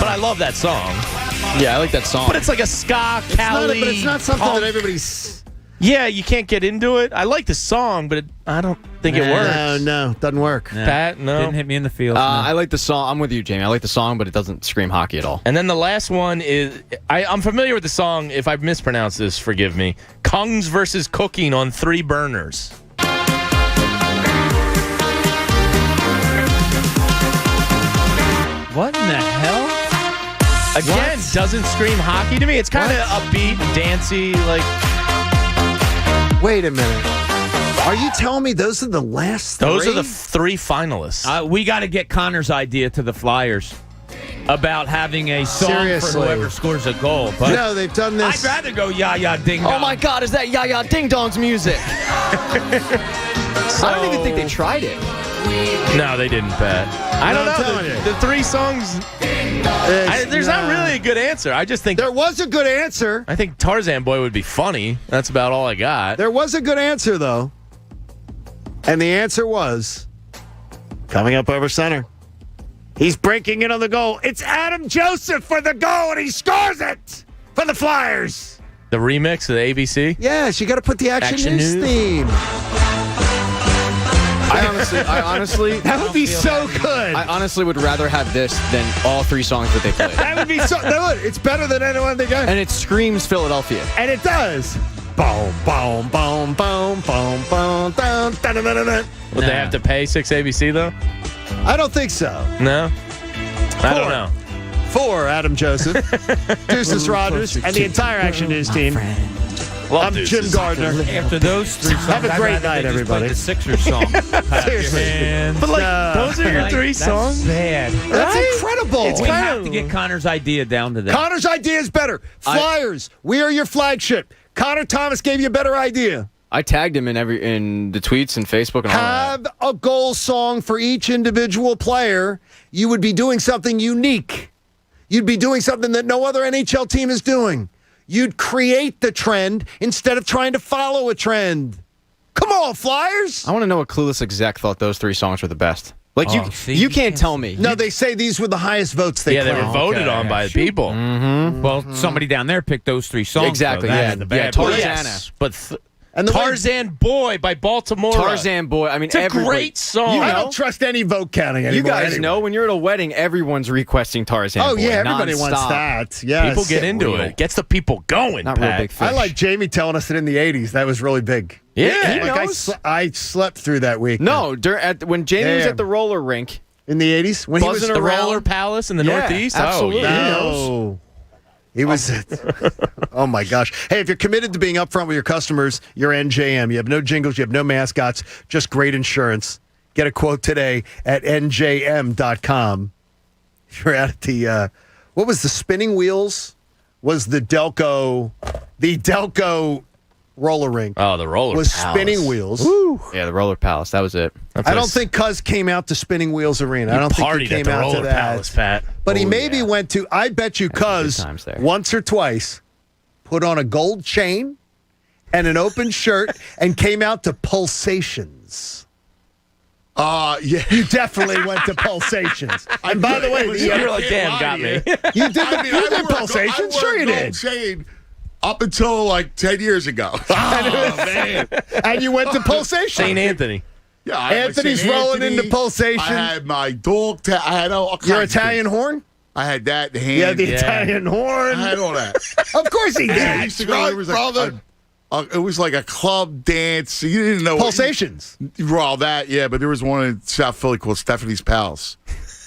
But I love that song. Yeah, I like that song. But it's like a ska, Cali. But it's not something punk. that everybody's... Yeah, you can't get into it. I like the song, but I don't think it works. No, doesn't work. Pat, no. Didn't hit me in the field. I like the song. I'm with you, Jamie. I like the song, but it doesn't scream hockey at all. And then the last one is, I'm familiar with the song. If I mispronounce this, forgive me. Kungs versus Cooking on 3 Burners. What in the hell? Again, doesn't scream hockey to me. It's kind of upbeat, dancey, like... Wait a minute. Are you telling me those are the last 3? Those are the 3 finalists. We got to get Connor's idea to the Flyers about having a song for whoever scores a goal. But no, they've done this. I'd rather go ya-ya ding dong. Oh, my God, is that ya-ya ding dong's music? I don't even think they tried it. No, they didn't, Pat. I don't know. The 3 songs... there's not really a good answer. I just think... There was a good answer. I think Tarzan Boy would be funny. That's about all I got. There was a good answer, though. And the answer was Coming up over center. He's breaking in on the goal. It's Adam Joseph for the goal, and he scores it for the Flyers. The remix of the ABC? Yes, you got to put the Action News theme. I honestly, that would be so good. I honestly would rather have this than all three songs that they play. That would be so. It's better than anyone they got. And it screams Philadelphia. And it does. Boom, boom, boom, boom, boom, boom, down, da, da, da, da, da. Would they have to pay 6 ABC though? I don't think so. No, I don't know. For Adam Joseph, Deuces Rogers, and the entire Action News team. I'm Jim Gardner. After those three songs, have a great I'd rather night, they just everybody. play the Sixers song. Seriously. But those are your three songs? Bad. That's incredible. We have to get Connor's idea down to that. Connor's idea is better. Flyers, we are your flagship. Connor Thomas gave you a better idea. I tagged him in the tweets and Facebook and all that. Have a goal song for each individual player. You would be doing something unique. You'd be doing something that no other NHL team is doing. You'd create the trend instead of trying to follow a trend. Come on, Flyers. I want to know what Clueless Exec thought those three songs were the best. Like, you can't tell me. No, they say these were the highest votes they they were voted on by the people. Mm-hmm. Well, somebody down there picked those three songs. Exactly, though. yeah. That's the bad Tarzana. Yes, but and the Tarzan Boy by Baltimore. Tarzan Boy. I mean, it's a great song. I don't trust any vote counting anymore. You guys anyway. know when you're at a wedding, everyone's requesting Tarzan Boy. Oh, yeah, everybody wants that. Yes. People get into it. It gets the people going, Not Pat. real big fish. I like Jamie telling us that in the 80s, that was really big. Yeah. He Like knows. I slept through that week. No, when Jamie was Damn. at the roller rink. In the 80s? When he was Buzzing The around. Roller Palace in the Yeah, Northeast? absolutely. Oh, yeah. No. He was. Oh my gosh! Hey, if you're committed to being upfront with your customers, you're NJM. You have no jingles, you have no mascots, just great insurance. Get a quote today at njm.com. You're at the what was the spinning wheels? Was the Delco roller rink? Oh, the roller was Palace. spinning wheels. Yeah, the roller palace. That was it. I don't think Cuz came out to Spinning Wheels Arena. I don't think he partied came at the out to roller that. Palace, Pat. But he maybe went to, I bet you, Cuz times there. once or twice put on a gold chain and an open shirt and came out to Pulsations. Yeah. You definitely went to Pulsations. And by the way, You're like, damn, got me. you did Pulsations? Sure you did. Chain up until like 10 years ago. Oh, man. And you went to Pulsations. St. Anthony. Yeah, I had my Anthony's St. rolling Anthony. into Pulsation. I had my dog. I had all kinds Your of Italian things. horn? I had that. The hand. Yeah, the Italian horn. I had all that. Of course he did. I used to go. It was it was like a club dance. You didn't know Pulsations. Well, that but there was one in South Philly called Stephanie's Palace,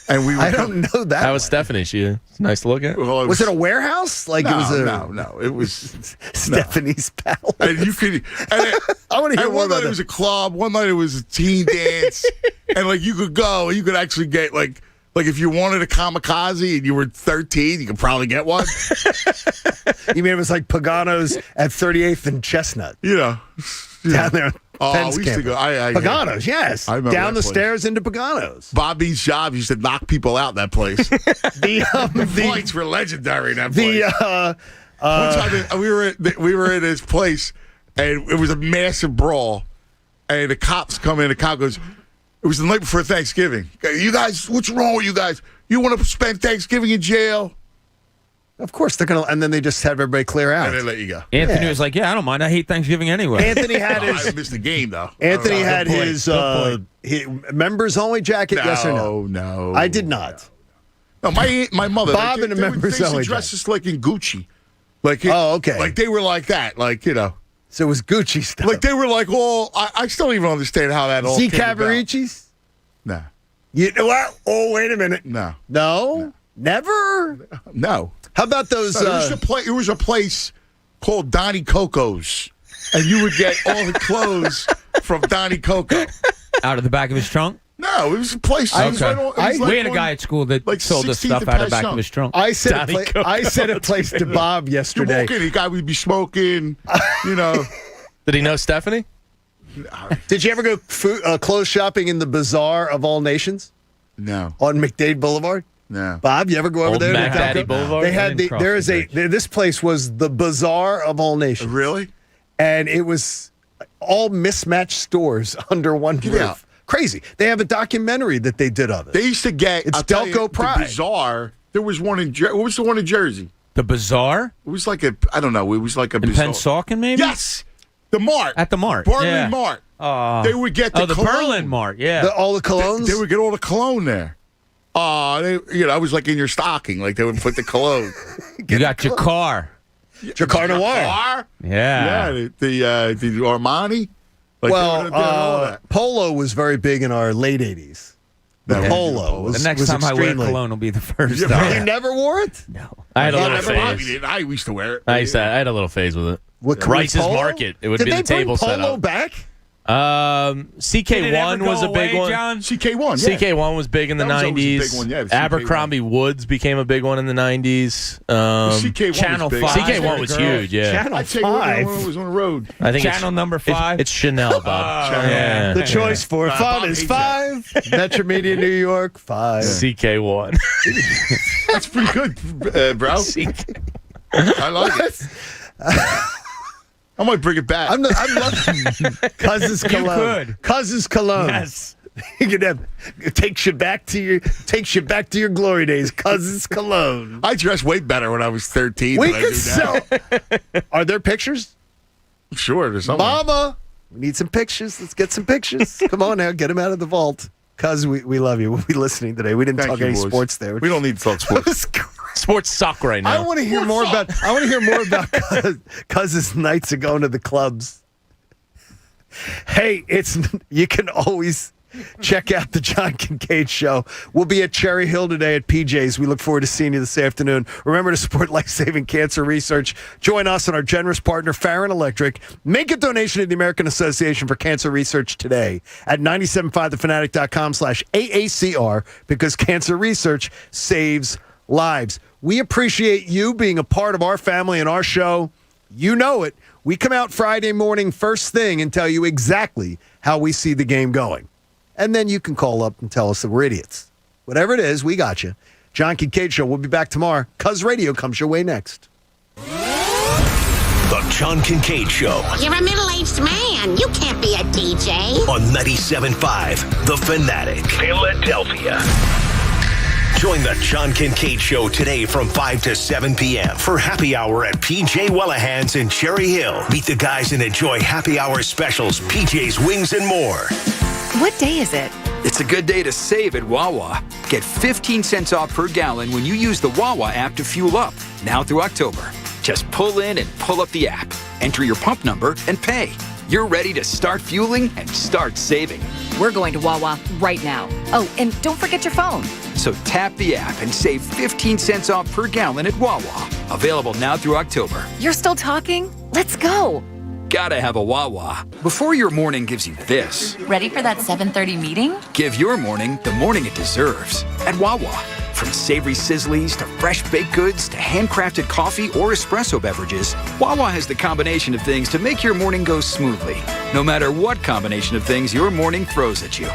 and we. I don't know that. How was Stephanie? She nice to look at. Well, Was it a warehouse? Like it was a no. It was Stephanie's Palace. And you could. I want to hear and more one night about it was a club. One night it was a teen dance, and like you could go. You could actually get like if you wanted a kamikaze and you were 13, you could probably get one. You mean it was like Pagano's at 38th and Chestnut? You know, Down there. Oh, we used to go. Pagano's, yes. I remember Down that the place. stairs into Pagano's. Bobby's job used to knock people out in that place. The Fights were legendary in that place. the One time we were in his place, and it was a massive brawl, and the cops come in. The cop goes, "It was the night before Thanksgiving. You guys, what's wrong with you guys? You want to spend Thanksgiving in jail?" Of course they're gonna, and then they just have everybody clear out. And they let you go. Anthony was like, "Yeah, I don't mind. I hate Thanksgiving anyway." Anthony had I his missed the game though. Anthony had point. his, Good members only jacket. Yes or no? No, I did not. No, my mother. Bob like, and a they members used to only dress jacket. us like in Gucci. Like okay. Like they were like that. Like So it was Gucci stuff. Like they were like all. I still don't even understand how that all. Z came about. Cavaricis? Nah. You know what? Oh, wait a minute. No. Never. No. How about those? It was a place called Donnie Coco's, and you would get all the clothes from Donnie Coco. Out of the back of his trunk? No, it was a place. It was right on- it was we like had a on- guy at school that like sold us 16th stuff and out of the back Passion. of his trunk. I said a place to Bob You yesterday. walk in, the guy would be smoking. You know. Did he know Stephanie? Did you ever go clothes shopping in the Bazaar of All Nations No. on McDade Boulevard? No. Bob, you ever go over Old there? Mac to Daddy Delco? Boulevard? They I had didn't cross this place was the Bazaar of All Nations. Really? And it was all mismatched stores under one roof. out. crazy. They have a documentary that they did of it. They used to get. It's I'll tell Delco you, Pride. The Bizarre. There was one in. What was the one in Jersey? The Bazaar? It was like a. I don't know. It was like a. In Bizarre. Pennsauken, maybe? Yes. The Mart. At the Mart. Berlin yeah. Mart. They would get the cologne. Berlin Mart, yeah. All the colognes? They would get all the cologne there. I was like in your stocking. Like they would put the cologne. You got your car. Jacquard Noir. Yeah. Yeah. The Armani. Like Well, they would all that. Polo was very big in our late 80s. The Polo was The next was time I wear extremely- cologne will be the first Yeah, time. You never wore it? No. I had a No, little never mind. phase. I used to wear it. I had a little phase with it. With Rice's Polo? Market. It would Did be they the table bring set Polo up. back? CK1 was a big one. John? CK1. Yeah. CK1 was big in the That was always a 90s. big one, yeah, the Abercrombie Woods became a big one in the 90s. CK1 Channel was big. 5. CK1 was huge, yeah. Channel I'd take it when 5. I was on the road. I think Channel number 5. It's Chanel, Bob. yeah. The choice for fun Bob is hates 5. Metro Media New York, 5. CK1. That's pretty good, bro. I like it. I might bring it back. I'm loving Cousins Cologne. could. Cousins Cologne. Yes. You could have takes you back to your glory days. Cousins Cologne. I dressed way better when I was 13 We than I could do sell. Are there pictures? now. Sure, there's something. Mama, we need some pictures. Let's get some pictures. Come on now, get them out of the vault. Cuz we love you. We'll be listening today. We didn't Thank talk you, any boys. sports there. We don't need to talk sports. Sports suck right I now. want to hear more about. I want to hear more about Cuz's nights of going to the clubs. Hey, you can always check out the John Kincade Show. We'll be at Cherry Hill today at PJ's. We look forward to seeing you this afternoon. Remember to support life-saving cancer research. Join us and our generous partner, Farron Electric. Make a donation to the American Association for Cancer Research today at 97.5thefanatic.com/AACR because cancer research saves lives. We appreciate you being a part of our family and our show. You know it. We come out Friday morning first thing and tell you exactly how we see the game going. And then you can call up and tell us that we're idiots. Whatever it is, we got you. John Kincade Show. We'll be back tomorrow. Cuz Radio comes your way next. The John Kincade Show. You're a middle-aged man. You can't be a DJ. On 97.5 The Fanatic, Philadelphia. Join the John Kincade Show today from 5 to 7 p.m. for happy hour at PJ Wellahan's in Cherry Hill. Meet the guys and enjoy happy hour specials, PJ's Wings, and more. What day is it? It's a good day to save at Wawa. Get 15 cents off per gallon when you use the Wawa app to fuel up, now through October. Just pull in and pull up the app, enter your pump number, and pay. You're ready to start fueling and start saving. We're going to Wawa right now. Oh, and don't forget your phone. So tap the app and save 15 cents off per gallon at Wawa. Available now through October. You're still talking? Let's go. Gotta have a Wawa. Before your morning gives you this, Ready for that 7:30 meeting? give your morning the morning it deserves at Wawa. From savory sizzlies to fresh baked goods to handcrafted coffee or espresso beverages, Wawa has the combination of things to make your morning go smoothly, no matter what combination of things your morning throws at you.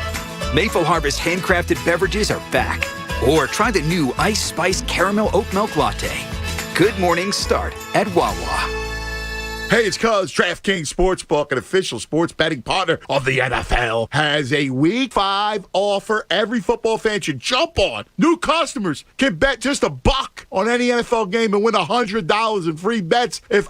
Maple Harvest handcrafted beverages are back. Or try the new Ice Spice Caramel Oat Milk Latte. Good mornings start at Wawa. Hey, it's Cuz DraftKings Sportsbook, an official sports betting partner of the NFL, has a Week 5 offer every football fan should jump on. New customers can bet just $1 on any NFL game and win $100 in free bets if